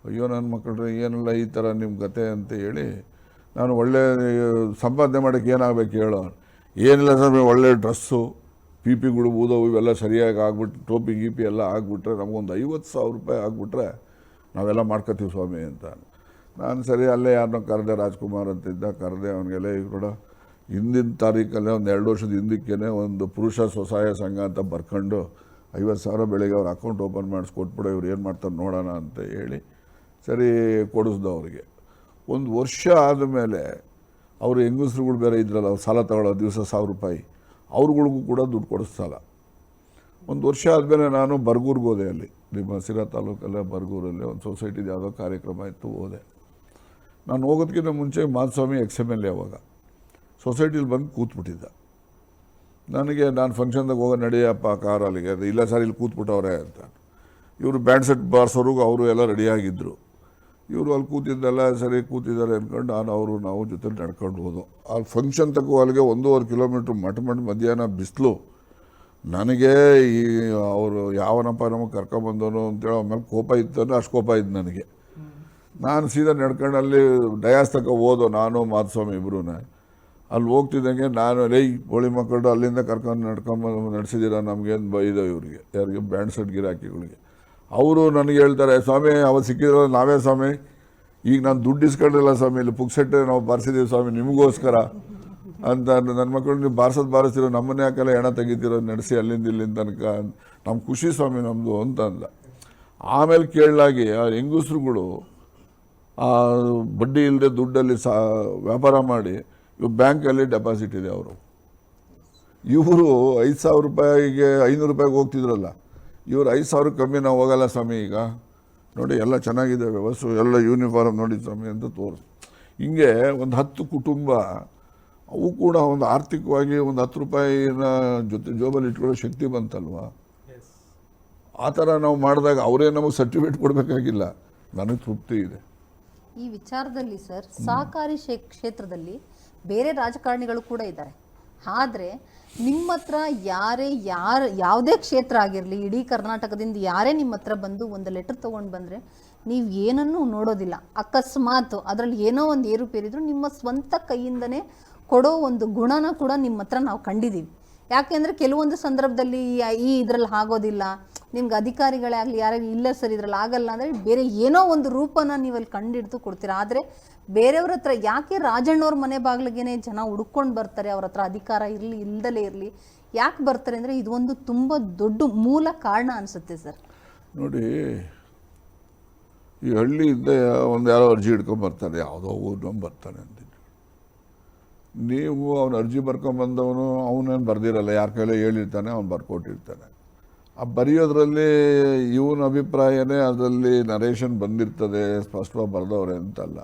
ಅಯ್ಯೋ ನನ್ನ ಮಕ್ಕಳು ಏನೆಲ್ಲ ಈ ಥರ ನಿಮ್ಮ ಗತೆ ಅಂತ ಹೇಳಿ, ನಾನು ಒಳ್ಳೆ ಸಂಪಾದನೆ ಮಾಡೋಕ್ಕೆ ಏನಾಗಬೇಕು ಹೇಳೋ, ಏನಿಲ್ಲ ಸ್ವಾಮಿ, ಒಳ್ಳೆ ಡ್ರೆಸ್ಸು, ಪಿಗಳು ಊದವು ಇವೆಲ್ಲ ಸರಿಯಾಗಿ ಆಗ್ಬಿಟ್ಟು, ಟೋಪಿ ಗೀಪಿ ಎಲ್ಲ ಆಗಿಬಿಟ್ರೆ ನಮಗೊಂದು 50,000 ರೂಪಾಯಿ ಆಗಿಬಿಟ್ರೆ ನಾವೆಲ್ಲ ಮಾಡ್ಕೋತೀವಿ ಸ್ವಾಮಿ ಅಂತ. ನಾನು ಸರಿ ಅಲ್ಲೇ ಯಾರನ್ನೋ ಕರೆದೆ, ರಾಜ್ಕುಮಾರ್ ಅಂತಿದ್ದ, ಕರೆದೆ ಅವನಿಗೆಲ್ಲ. ಈಗ ನೋಡ, ಹಿಂದಿನ ತಾರೀಕಲ್ಲೇ ಒಂದು 2 ವರ್ಷದ ಹಿಂದಕ್ಕೇ ಒಂದು ಪುರುಷ ಸ್ವಸಹಾಯ ಸಂಘ ಅಂತ ಬರ್ಕೊಂಡು 50,000 ಬೆಳಿಗ್ಗೆ ಅವ್ರ ಅಕೌಂಟ್ ಓಪನ್ ಮಾಡಿಸ್ಕೊಟ್ಬಿಡು, ಇವ್ರು ಏನು ಮಾಡ್ತಾರೆ ನೋಡೋಣ ಅಂತ ಹೇಳಿ ಸರಿ ಕೊಡಿಸ್ದು ಅವ್ರಿಗೆ. 1 ವರ್ಷ ಆದಮೇಲೆ ಅವರು ಹೆಂಗಸ್ರುಗಳು ಬೇರೆ ಇದ್ರಲ್ಲ, ಅವ್ರು ಸಾಲ ತಗೊಳ್ಳೋ ದಿವಸ 1000 ರೂಪಾಯಿ, ಅವ್ರುಗಳಿಗೂ ಕೂಡ ದುಡ್ಡು ಕೊಡಿಸ್ತಲ್ಲ. 1 ವರ್ಷ ಆದಮೇಲೆ ನಾನು ಬರ್ಗೂರ್ಗೆ ಹೋದೆ. ಅಲ್ಲಿ ನಿಮ್ಮ ಸಿರಾ ತಾಲೂಕಲ್ಲೇ ಬರ್ಗೂರಲ್ಲಿ ಒಂದು ಸೊಸೈಟಿದು ಯಾವುದೋ ಕಾರ್ಯಕ್ರಮ ಇತ್ತು, ಹೋದೆ. ನಾನು ಹೋಗೋದಕ್ಕಿಂತ ಮುಂಚೆ ಮಾಧುಸ್ವಾಮಿ XMLA ಅವಾಗ ಸೊಸೈಟಿಲಿ ಬಂದು ಕೂತ್ಬಿಟ್ಟಿದ್ದ. ನಾನು ಫಂಕ್ಷನ್ದಾಗ ಹೋಗೋ ನಡೆಯಪ್ಪ ಕಾರಲ್ಲಿಗೆ, ಅದು ಇಲ್ಲ ಸರ್ ಇಲ್ಲಿ ಕೂತ್ಬಿಟ್ಟವ್ರೆ ಅಂತ. ಇವರು ಬ್ಯಾಂಡ್ ಸೆಟ್ ಬಾರಿಸೋರ್ಗು ಅವರು ಎಲ್ಲ ರೆಡಿಯಾಗಿದ್ದರು. ಇವರು ಅಲ್ಲಿ ಕೂತಿದ್ದೆಲ್ಲ ಸರಿ ಕೂತಿದ್ದಾರೆ ಅಂದ್ಕೊಂಡು ನಾವು ಜೊತೆ ನಡ್ಕೊಂಡು ಹೋದೋ. ಅಲ್ಲಿ ಫಂಕ್ಷನ್ ತಗೋ ಅಲ್ಲಿಗೆ 1.5 ಕಿಲೋಮೀಟ್ರ್ ಮಠ ಮಧ್ಯಾಹ್ನ ಬಿಸಿಲು. ನನಗೆ ಈ ಅವರು ಯಾವನಪ್ಪ ನಮಗೆ ಕರ್ಕೊಂಬಂದವನು ಅಂತೇಳಿ ಆಮೇಲೆ ಕೋಪ ಇತ್ತು, ಅಷ್ಟು ಕೋಪ ಇದ್ದು ನನಗೆ. ನಾನು ಸೀದಾ ನಡ್ಕೊಂಡು ಅಲ್ಲಿ ಡಯಾಸ್ ತಗೋ ಹೋದೋ, ನಾನು ಮಾಧುಸ್ವಾಮಿ ಇಬ್ಬರೂ. ಅಲ್ಲಿ ಹೋಗ್ತಿದ್ದಂಗೆ ನಾನು ಹೋಳಿ ಮಕ್ಕಳು ಅಲ್ಲಿಂದ ನಡ್ಕೊಂಬಂದು ನಡೆಸಿದ್ದೀರ, ನಮಗೇನು ಬೈದೋ ಇವ್ರಿಗೆ, ಯಾರಿಗೆ ಬ್ಯಾಂಡ್ ಸೆಟ್ ಗಿರಾಕಿಗಳಿಗೆ. ಅವರು ನನಗೆ ಹೇಳ್ತಾರೆ, ಸ್ವಾಮಿ ಅವತ್ತು ಸಿಕ್ಕಿದ್ರಲ್ಲ ನಾವೇ ಸ್ವಾಮಿ, ಈಗ ನಾನು ದುಡ್ಡು ಇಸ್ಕೊಂಡಿಲ್ಲ ಸ್ವಾಮಿ, ಇಲ್ಲಿ ಪುಕ್ಸೆಟ್ಟೆ ನಾವು ಬಾರಿಸಿದ್ದೀವಿ ಸ್ವಾಮಿ ನಿಮಗೋಸ್ಕರ ಅಂತ. ನನ್ನ ಮಕ್ಕಳು ನೀವು ಬಾರಿಸ್ತಿರೋ, ನಮ್ಮನ್ನೇ ಯಾಕೆಲ್ಲ ಹೆಣ ತೆಗಿತಿರೋ, ನಡೆಸಿ ಅಲ್ಲಿಂದ ಇಲ್ಲಿಂದ ತನಕ, ನಮ್ಮ ಖುಷಿ ಸ್ವಾಮಿ ನಮ್ಮದು ಅಂತ ಅಂದ. ಆಮೇಲೆ ಕೇಳಲಾಗಿ ಆ ಹೆಂಗಸ್ರುಗಳು ಆ ಬಡ್ಡಿ ಇಲ್ಲದೆ ದುಡ್ಡಲ್ಲಿ ವ್ಯಾಪಾರ ಮಾಡಿ ಇವಾಗ ಬ್ಯಾಂಕಲ್ಲಿ ಡೆಪಾಸಿಟ್ ಇದೆ. ಇವರು 5,000 ರೂಪಾಯಿಗೆ 500 ರೂಪಾಯಿಗೆ ಹೋಗ್ತಿದ್ರಲ್ಲ, ಇವರು 5,000 ಕಮ್ಮಿ ನಾವು ಹೋಗಲ್ಲ ಸ್ವಾಮಿ, ಈಗ ನೋಡಿ ಎಲ್ಲ ಚೆನ್ನಾಗಿದೆ ವ್ಯವಸ್ಥೆ, ಎಲ್ಲ ಯೂನಿಫಾರ್ಮ್ ನೋಡಿ ಸ್ವಾಮಿ ಅಂತ ತೋರಿಸಿ. ಹಿಂಗೆ ಒಂದು 10 ಕುಟುಂಬ ಅವು ಕೂಡ ಒಂದು ಆರ್ಥಿಕವಾಗಿ ಒಂದು 10 ರೂಪಾಯಿನ ಜೊತೆ ಜೋಬಲ್ಲಿ ಇಟ್ಕೊಳ್ಳೋ ಶಕ್ತಿ ಬಂತಲ್ವ. ಆ ಥರ ನಾವು ಮಾಡಿದಾಗ ಅವರೇ ನಮಗೆ ಸರ್ಟಿಫಿಕೇಟ್ ಕೊಡಬೇಕಾಗಿಲ್ಲ, ನನಗೆ ತೃಪ್ತಿ ಇದೆ. ಈ ವಿಚಾರದಲ್ಲಿ ಸರ್ ಸಹಕಾರಿ ಕ್ಷೇತ್ರದಲ್ಲಿ ಬೇರೆ ರಾಜಕಾರಣಿಗಳು ಕೂಡ ಇದ್ದಾರೆ. ಆದರೆ ನಿಮ್ಮ ಹತ್ರ ಯಾವುದೇ ಕ್ಷೇತ್ರ ಆಗಿರಲಿ, ಇಡೀ ಕರ್ನಾಟಕದಿಂದ ಯಾರೇ ನಿಮ್ಮ ಹತ್ರ ಬಂದು ಒಂದು ಲೆಟರ್ ತೊಗೊಂಡು ಬಂದರೆ ನೀವು ಏನನ್ನೂ ನೋಡೋದಿಲ್ಲ. ಅಕಸ್ಮಾತ್ ಅದರಲ್ಲಿ ಏನೋ ಒಂದು ಏರುಪೇರಿದ್ರು ನಿಮ್ಮ ಸ್ವಂತ ಕೈಯಿಂದನೇ ಕೊಡೋ ಒಂದು ಗುಣನ ಕೂಡ ನಿಮ್ಮ ಹತ್ರ ನಾವು ಕಂಡಿದ್ದೀವಿ. ಯಾಕೆಂದರೆ ಕೆಲವೊಂದು ಸಂದರ್ಭದಲ್ಲಿ ಇದರಲ್ಲಿ ಆಗೋದಿಲ್ಲ, ನಿಮ್ಗೆ ಅಧಿಕಾರಿಗಳೇ ಆಗಲಿ ಯಾರಾಗಲಿ ಇಲ್ಲ ಸರ್ ಇದ್ರಲ್ಲಿ ಆಗಲ್ಲ ಅಂದರೆ ಬೇರೆ ಏನೋ ಒಂದು ರೂಪನ ನೀವಲ್ಲಿ ಕಂಡಿಡ್ದು ಕೊಡ್ತೀರಾ. ಆದರೆ ಬೇರೆಯವ್ರ ಹತ್ರ ಯಾಕೆ ರಾಜಣ್ಣವ್ರ ಮನೆ ಬಾಗಿಲಿಗೆ ಜನ ಹುಡ್ಕೊಂಡು ಬರ್ತಾರೆ, ಅವ್ರ ಹತ್ರ ಅಧಿಕಾರ ಇರಲಿ ಇಲ್ದಲೇ ಇರಲಿ, ಯಾಕೆ ಬರ್ತಾರೆ ಅಂದರೆ ಇದು ಒಂದು ತುಂಬ ದೊಡ್ಡ ಮೂಲ ಕಾರಣ ಅನಿಸುತ್ತೆ ಸರ್. ನೋಡಿ, ಈ ಹಳ್ಳಿಯಿಂದ ಒಂದು ಯಾರೋ ಅರ್ಜಿ ಹಿಡ್ಕೊಂಬರ್ತಾರೆ, ಯಾವುದೋ ಊರು ಬರ್ತಾನೆ ಅಂತಿದ್ರು. ನೀವು ಅವನು ಅರ್ಜಿ ಬರ್ಕೊಂಬಂದವನು ಅವನೇನು ಬರ್ದಿರಲ್ಲ, ಯಾರ ಕೈಲೇ ಹೇಳಿರ್ತಾನೆ, ಅವ್ನು ಬರ್ಕೊಟ್ಟಿರ್ತಾನೆ. ಆ ಬರೆಯೋದ್ರಲ್ಲಿ ಇವನ ಅಭಿಪ್ರಾಯನೇ ಅದರಲ್ಲಿ ನರೇಷನ್ ಬಂದಿರ್ತದೆ, ಸ್ಪಷ್ಟವಾಗಿ ಬರೆದವ್ರೆ ಅಂತಲ್ಲ.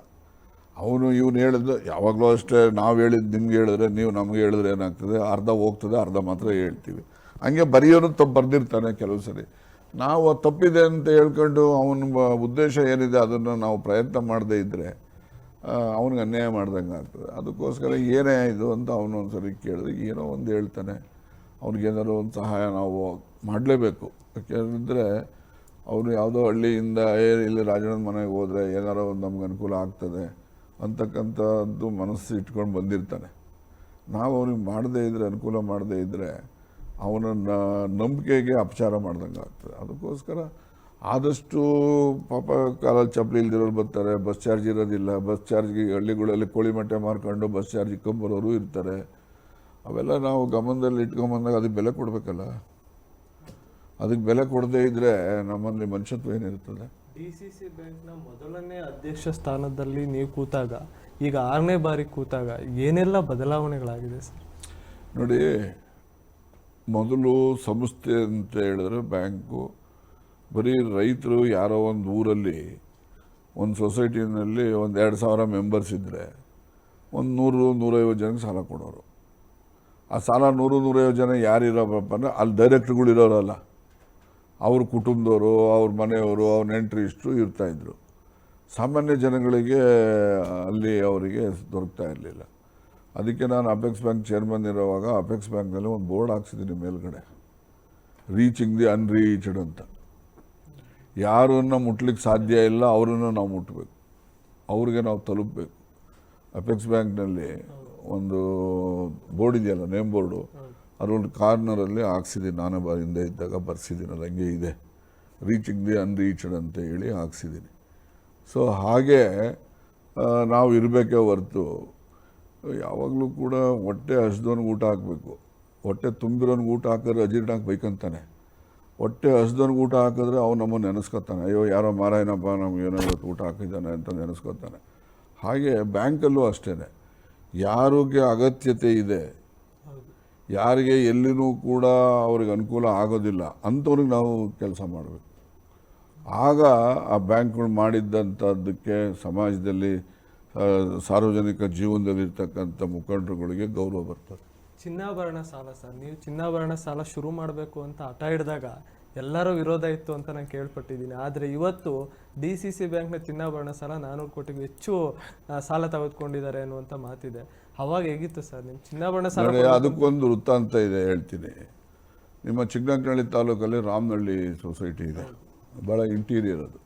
ಇವನು ಹೇಳಿದ್ದು ಯಾವಾಗಲೂ ಅಷ್ಟೇ, ನಾವು ಹೇಳಿದ್ದು ನಿಮ್ಗೆ ಹೇಳಿದ್ರೆ ನೀವು ನಮಗೆ ಹೇಳಿದ್ರೆ ಏನಾಗ್ತದೆ, ಅರ್ಧ ಹೋಗ್ತದೆ, ಅರ್ಧ ಮಾತ್ರ ಹೇಳ್ತೀವಿ. ಹಂಗೆ ಬರೆಯೋನು ತಪ್ಪು ಬರೆದಿರ್ತಾನೆ ಕೆಲವು ಸರಿ. ನಾವು ಅದು ತಪ್ಪಿದೆ ಅಂತ ಹೇಳ್ಕೊಂಡು ಅವನ ಉದ್ದೇಶ ಏನಿದೆ ಅದನ್ನು ನಾವು ಪ್ರಯತ್ನ ಮಾಡದೇ ಇದ್ದರೆ ಅವನಿಗೆ ಅನ್ಯಾಯ ಮಾಡ್ದಂಗೆ ಆಗ್ತದೆ. ಅದಕ್ಕೋಸ್ಕರ ಏನೇ ಇದು ಅಂತ ಅವನು ಒಂದು ಸರಿ ಕೇಳಿದ್ರೆ ಏನೋ ಒಂದು ಹೇಳ್ತಾನೆ, ಅವ್ನಿಗೇನಾದ್ರು ಒಂದು ಸಹಾಯ ನಾವು ಮಾಡಲೇಬೇಕು. ಯಾಕೆಂದರೆ ಅವನು ಯಾವುದೋ ಹಳ್ಳಿಯಿಂದ ಇಲ್ಲಿ ರಾಜಣ್ಣನ ಮನೆಗೆ ಹೋದರೆ ಏನಾರೋ ಒಂದು ನಮ್ಗೆ ಅನುಕೂಲ ಆಗ್ತದೆ ಅಂತಕ್ಕಂಥದ್ದು ಮನಸ್ಸು ಇಟ್ಕೊಂಡು ಬಂದಿರ್ತಾನೆ. ನಾವು ಅವನಿಗೆ ಮಾಡದೇ ಇದ್ದರೆ, ಅನುಕೂಲ ಮಾಡದೇ ಇದ್ದರೆ ಅವನ ನಂಬಿಕೆಗೆ ಅಪಚಾರ ಮಾಡ್ದಂಗೆ ಆಗ್ತದೆ. ಅದಕ್ಕೋಸ್ಕರ ಆದಷ್ಟು ಪಾಪ ಕಾಲಲ್ಲಿ ಚಪ್ಪಲಿ ಇಲ್ದಿರೋರು ಬರ್ತಾರೆ, ಬಸ್ ಚಾರ್ಜ್ ಇರೋದಿಲ್ಲ, ಬಸ್ ಚಾರ್ಜ್ಗೆ ಹಳ್ಳಿಗಳಲ್ಲಿ ಕೋಳಿ ಮೊಟ್ಟೆ ಮಾರ್ಕೊಂಡು ಬಸ್ ಚಾರ್ಜ್ ಇಟ್ಕೊಂಬರೋರು ಇರ್ತಾರೆ. ಅವೆಲ್ಲ ನಾವು ಗಮನದಲ್ಲಿ ಇಟ್ಕೊಂಬಂದಾಗ ಅದಕ್ಕೆ ಬೆಲೆ ಕೊಡಬೇಕಲ್ಲ. ಅದಕ್ಕೆ ಬೆಲೆ ಕೊಡದೇ ಇದ್ದರೆ ನಮ್ಮಲ್ಲಿ ಮನುಷ್ಯತ್ವ ಏನಿರ್ತದೆ. DCC ಬ್ಯಾಂಕ್ನ ಮೊದಲನೇ ಅಧ್ಯಕ್ಷ ಸ್ಥಾನದಲ್ಲಿ ನೀವು ಕೂತಾಗ, ಈಗ 6ನೇ ಬಾರಿ ಕೂತಾಗ ಏನೆಲ್ಲ ಬದಲಾವಣೆಗಳಾಗಿದೆ ಸರ್? ನೋಡಿ, ಮೊದಲು ಸಂಸ್ಥೆ ಅಂತ ಹೇಳಿದ್ರೆ ಬ್ಯಾಂಕು ಬರೀ ರೈತರು ಯಾರೋ ಒಂದು ಊರಲ್ಲಿ ಒಂದು ಸೊಸೈಟಿನಲ್ಲಿ ಒಂದು 2,000 ಮೆಂಬರ್ಸ್ ಇದ್ದರೆ ಒಂದು 100-150 ಜನಕ್ಕೆ ಸಾಲ ಕೊಡೋರು. ಆ ಸಾಲ 100-150 ಜನ ಯಾರಿರೋಪ್ಪ ಅಂದರೆ ಅಲ್ಲಿ ಡೈರೆಕ್ಟ್ರುಗಳು ಇರೋರಲ್ಲ, ಅವ್ರ ಕುಟುಂಬದವರು, ಅವ್ರ ಮನೆಯವರು, ಅವ್ರ ನೆಂಟರು ಇಷ್ಟರು ಇರ್ತಾಯಿದ್ರು. ಸಾಮಾನ್ಯ ಜನಗಳಿಗೆ ಅಲ್ಲಿ ಅವರಿಗೆ ದೊರಕ್ತಾ ಇರಲಿಲ್ಲ. ಅದಕ್ಕೆ ನಾನು ಅಪೆಕ್ಸ್ ಬ್ಯಾಂಕ್ ಚೇರ್ಮನ್ ಇರೋವಾಗ ಅಪೆಕ್ಸ್ ಬ್ಯಾಂಕ್ನಲ್ಲಿ ಒಂದು ಬೋರ್ಡ್ ಹಾಕ್ಸಿದ್ದೀನಿ ಮೇಲ್ಗಡೆ, ರೀಚಿಂಗ್ ದಿ ಅನ್ರೀಚ್ಡ್ ಅಂತ. ಯಾರನ್ನ ಮುಟ್ಲಿಕ್ಕೆ ಸಾಧ್ಯ ಇಲ್ಲ ಅವರನ್ನು ನಾವು ಮುಟ್ಟಬೇಕು, ಅವ್ರಿಗೆ ನಾವು ತಲುಪಬೇಕು. ಅಪೆಕ್ಸ್ ಬ್ಯಾಂಕ್ನಲ್ಲಿ ಒಂದು ಬೋರ್ಡ್ ಇದೆಯಲ್ಲ, ನೇಮ್ ಬೋರ್ಡು, ಅದೊಂದು ಕಾರ್ನರಲ್ಲಿ ಹಾಕ್ಸಿದ್ದೀನಿ. ನಾನೇ ಹಿಂದೆ ಇದ್ದಾಗ ಬರ್ಸಿದ್ದೀನಲ್ಲ, ಹಂಗೆ ಇದೆ, ರೀಚಿಂಗ್ ದಿ ಅನ್ರೀಚ್ಡ್ ಅಂತ ಹೇಳಿ ಹಾಕ್ಸಿದ್ದೀನಿ. ಸೊ ಹಾಗೆ ನಾವು ಇರಬೇಕೇ ಹೊರತು ಯಾವಾಗಲೂ ಕೂಡ ಹೊಟ್ಟೆ ಹಸ್ದವನಿಗೆ ಊಟ ಹಾಕಬೇಕು. ಹೊಟ್ಟೆ ತುಂಬಿರೋನಿಗೆ ಊಟ ಹಾಕಿದ್ರೆ ಅಜೀರ್ಣ ಬೈಕಂತಾನೆ. ಹೊಟ್ಟೆ ಹಸ್ದವನಿಗೆ ಊಟ ಹಾಕಿದ್ರೆ ಅವ್ನು ನಮ್ಮನ್ನು ನೆನೆಸ್ಕೊತಾನೆ, ಅಯ್ಯೋ ಯಾರೋ ಮಾರಾಯನಪ್ಪ ನಮ್ಗೆ ಏನೋ ಇವತ್ತು ಊಟ ಹಾಕಿದ್ದಾನೆ ಅಂತ ನೆನೆಸ್ಕೊತಾನೆ. ಹಾಗೆ ಬ್ಯಾಂಕಲ್ಲೂ ಅಷ್ಟೇ, ಯಾರಿಗೆ ಅಗತ್ಯತೆ ಇದೆ, ಯಾರಿಗೆ ಎಲ್ಲಿನೂ ಕೂಡ ಅವ್ರಿಗೆ ಅನುಕೂಲ ಆಗೋದಿಲ್ಲ ಅಂಥವ್ರಿಗೆ ನಾವು ಕೆಲಸ ಮಾಡಬೇಕು. ಆಗ ಆ ಬ್ಯಾಂಕ್ಗಳು ಮಾಡಿದ್ದಂಥದ್ದಕ್ಕೆ ಸಮಾಜದಲ್ಲಿ ಸಾರ್ವಜನಿಕ ಜೀವನದಲ್ಲಿರ್ತಕ್ಕಂಥ ಮುಖಂಡರುಗಳಿಗೆ ಗೌರವ ಬರ್ತದೆ. ಚಿನ್ನಾಭರಣ ಸಾಲ ಸರ್, ನೀವು ಚಿನ್ನಾಭರಣ ಸಾಲ ಶುರು ಮಾಡಬೇಕು ಅಂತ ಹಠ ಹಿಡಿದಾಗ ಎಲ್ಲರೂ ವಿರೋಧ ಇತ್ತು ಅಂತ ನಾನು ಕೇಳ್ಪಟ್ಟಿದ್ದೀನಿ. ಆದರೆ ಇವತ್ತು DCC ಬ್ಯಾಂಕ್ನ ಚಿನ್ನಾಭರಣ ಸಾಲ 400 ಕೋಟಿಗೂ ಹೆಚ್ಚು ಸಾಲ ತೆಗೆದುಕೊಂಡಿದ್ದಾರೆ ಅನ್ನುವಂಥ ಮಾತಿದೆ. ಅವಾಗ ಹೇಗಿತ್ತು ಸರ್ ನಿಮ್ಮ ಚಿನ್ನಾಭರಣ ಸಾಲ? ಅದಕ್ಕೊಂದು ವೃತ್ತಾಂತ ಇದೆ, ಹೇಳ್ತೀನಿ. ನಿಮ್ಮ ಚಿಕ್ಕನಹಳ್ಳಿ ತಾಲೂಕಲ್ಲಿ ರಾಮನಹಳ್ಳಿ ಸೊಸೈಟಿ ಇದೆ, ಭಾಳ ಇಂಟೀರಿಯರ್ ಅದು.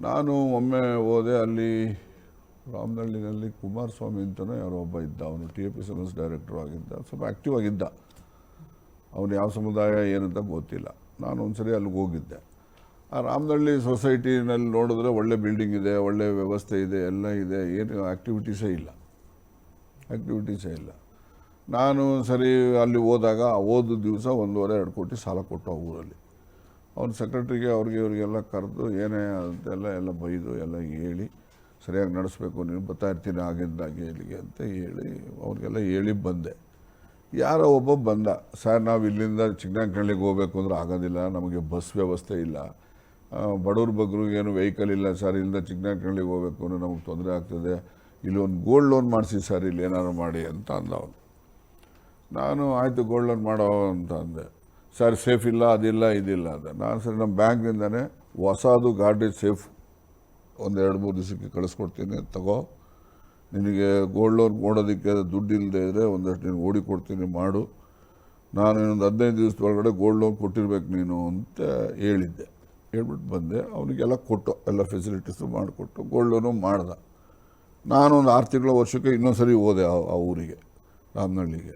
ನಾನು ಒಮ್ಮೆ ಹೋದೆ, ಅಲ್ಲಿ ರಾಮನಹಳ್ಳಿನಲ್ಲಿ ಕುಮಾರಸ್ವಾಮಿ ಅಂತಲೇ ಯಾರೋ ಒಬ್ಬ ಇದ್ದ, ಅವನು TAPSMS ಡೈರೆಕ್ಟ್ರು ಆಗಿದ್ದ, ಸ್ವಲ್ಪ ಆ್ಯಕ್ಟಿವ್ ಆಗಿದ್ದ. ಅವನು ಯಾವ ಸಮುದಾಯ ಏನಂತ ಗೊತ್ತಿಲ್ಲ. ನಾನು ಒಂದ್ಸರಿ ಅಲ್ಲಿಗೆ ಹೋಗಿದ್ದೆ. ಆ ರಾಮನಹಳ್ಳಿ ಸೊಸೈಟಿನಲ್ಲಿ ನೋಡಿದ್ರೆ ಒಳ್ಳೆ ಬಿಲ್ಡಿಂಗ್ ಇದೆ, ಒಳ್ಳೆ ವ್ಯವಸ್ಥೆ ಇದೆ, ಎಲ್ಲ ಇದೆ, ಏನು ಆ್ಯಕ್ಟಿವಿಟೀಸೇ ಇಲ್ಲ. ನಾನು ಸರಿ ಅಲ್ಲಿ ಹೋದಾಗ ಹೋದ ದಿವಸ 1.5-2 ಕೋಟಿ ಸಾಲ ಕೊಟ್ಟು ಆ ಊರಲ್ಲಿ. ಅವ್ನ ಸೆಕ್ರೆಟ್ರಿಗೆ ಇವ್ರಿಗೆಲ್ಲ ಕರೆದು ಏನೇ ಅಂತೆಲ್ಲ ಬೈದು ಎಲ್ಲ ಹೇಳಿ, ಸರಿಯಾಗಿ ನಡೆಸಬೇಕು, ನೀನು ಬರ್ತಾ ಇರ್ತೀನಿ ಆಗಿದ್ದಾಗೆ ಇಲ್ಲಿಗೆ ಅಂತ ಹೇಳಿ ಅವ್ರಿಗೆಲ್ಲ ಹೇಳಿ ಬಂದೆ. ಯಾರೋ ಒಬ್ಬ ಬಂದ, ಸರ್ ನಾವು ಇಲ್ಲಿಂದ ಚಿಕ್ಕನಹಳ್ಳಿಗೆ ಹೋಗಬೇಕು ಅಂದ್ರೆ ಆಗೋದಿಲ್ಲ, ನಮಗೆ ಬಸ್ ವ್ಯವಸ್ಥೆ ಇಲ್ಲ, ಬಡವ್ರ ಬಗ್ರಿಗೆ ಏನು ವೆಹಿಕಲ್ ಇಲ್ಲ ಸರ್, ಇಲ್ಲಿಂದ ಚಿಕ್ಕನಹಳ್ಳಿಗೆ ಹೋಗಬೇಕು ಅಂದರೆ ನಮಗೆ ತೊಂದರೆ ಆಗ್ತದೆ, ಇಲ್ಲಿ ಒಂದು ಗೋಲ್ಡ್ ಲೋನ್ ಮಾಡಿಸಿ ಸರ್, ಇಲ್ಲಿ ಏನಾದ್ರು ಮಾಡಿ ಅಂತ ಅಂದ ಅವನು. ನಾನು ಆಯಿತು ಗೋಲ್ಡ್ ಲೋನ್ ಮಾಡೋ ಅಂತ ಅಂದೆ. ಸರ್ ಸೇಫ್ ಇಲ್ಲ, ಅದಿಲ್ಲ ಇದಿಲ್ಲ ಅಂದೆ. ನಾನು ಸರಿ ನಮ್ಮ ಬ್ಯಾಂಕ್ನಿಂದನೇ ಹೊಸದು ಗಾಡಿ ಸೇಫ್ ಒಂದು 2-3 ದಿವಸಕ್ಕೆ ಕಳಿಸ್ಕೊಡ್ತೀನಿ, ತಗೋ. ನಿನಗೆ ಗೋಲ್ಡ್ ಲೋನ್ ಕೊಡೋದಕ್ಕೆ ದುಡ್ಡು ಇಲ್ಲದೆ ಇದ್ದರೆ ಒಂದಷ್ಟು ನೀನು ಓಡಿಕೊಡ್ತೀನಿ, ಮಾಡು. ನಾನು ಇನ್ನೊಂದು 15 ದಿವಸದೊಳಗಡೆ ಗೋಲ್ಡ್ ಲೋನ್ ಕೊಟ್ಟಿರ್ಬೇಕು ನೀನು ಅಂತ ಹೇಳ್ಬಿಟ್ಟು ಬಂದೆ. ಅವನಿಗೆಲ್ಲ ಕೊಟ್ಟು ಎಲ್ಲ ಫೆಸಿಲಿಟೀಸು ಮಾಡಿಕೊಟ್ಟು ಗೋಲ್ಡ್ ಲೋನು ಮಾಡ್ದೆ. ನಾನು ಒಂದು 6 ತಿಂಗಳ ವರ್ಷಕ್ಕೆ ಇನ್ನೊಂದು ಸರಿ ಹೋದೆ ಆ ಊರಿಗೆ, ರಾಮನಹಳ್ಳಿಗೆ.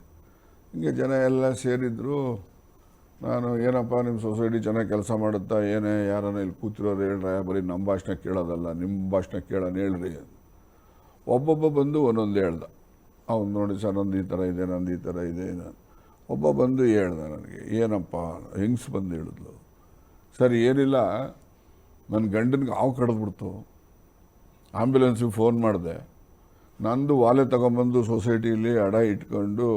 ಹಿಂಗೆ ಜನ ಎಲ್ಲ ಸೇರಿದ್ರು. ನಾನು, ಏನಪ್ಪ ನಿಮ್ಮ ಸೊಸೈಟಿ ಚೆನ್ನಾಗಿ ಕೆಲಸ ಮಾಡುತ್ತಾ, ಏನೇ ಯಾರನ್ನ ಇಲ್ಲಿ ಕೂತಿರೋರು ಹೇಳ್ರೆ, ಬರೀ ನಮ್ಮ ಭಾಷಣ ಕೇಳೋದಲ್ಲ, ನಿಮ್ಮ ಭಾಷಣ ಕೇಳೋಣ ಹೇಳ್ರಿ. ಒಬ್ಬೊಬ್ಬ ಬಂದು ಒಂದೊಂದು ಹೇಳ್ದ. ಅವ್ನು ನೋಡಿ ಸರ್ ನಂದು ಈ ಥರ ಇದೆ, ನಂದು ಈ ಥರ ಇದೆ. ಒಬ್ಬ ಬಂದು ಹೇಳ್ದ ನನಗೆ, ಏನಪ್ಪ ಹೆಂಗ್ಸ್ ಬಂದು ಹೇಳಿದ್ಲು, ಸರ್ ಏನಿಲ್ಲ, ನನ್ನ ಗಂಡನಿಗೆ ಹಾವು ಕಡಿದ್ಬಿಡ್ತು, ಆಂಬ್ಯುಲೆನ್ಸಿಗೆ ಫೋನ್ ಮಾಡಿದೆ, ನಂದು ವಾಲೆ ತಗೊಂಬಂದು ಸೊಸೈಟಿಲಿ ಅಡ ಇಟ್ಕೊಂಡು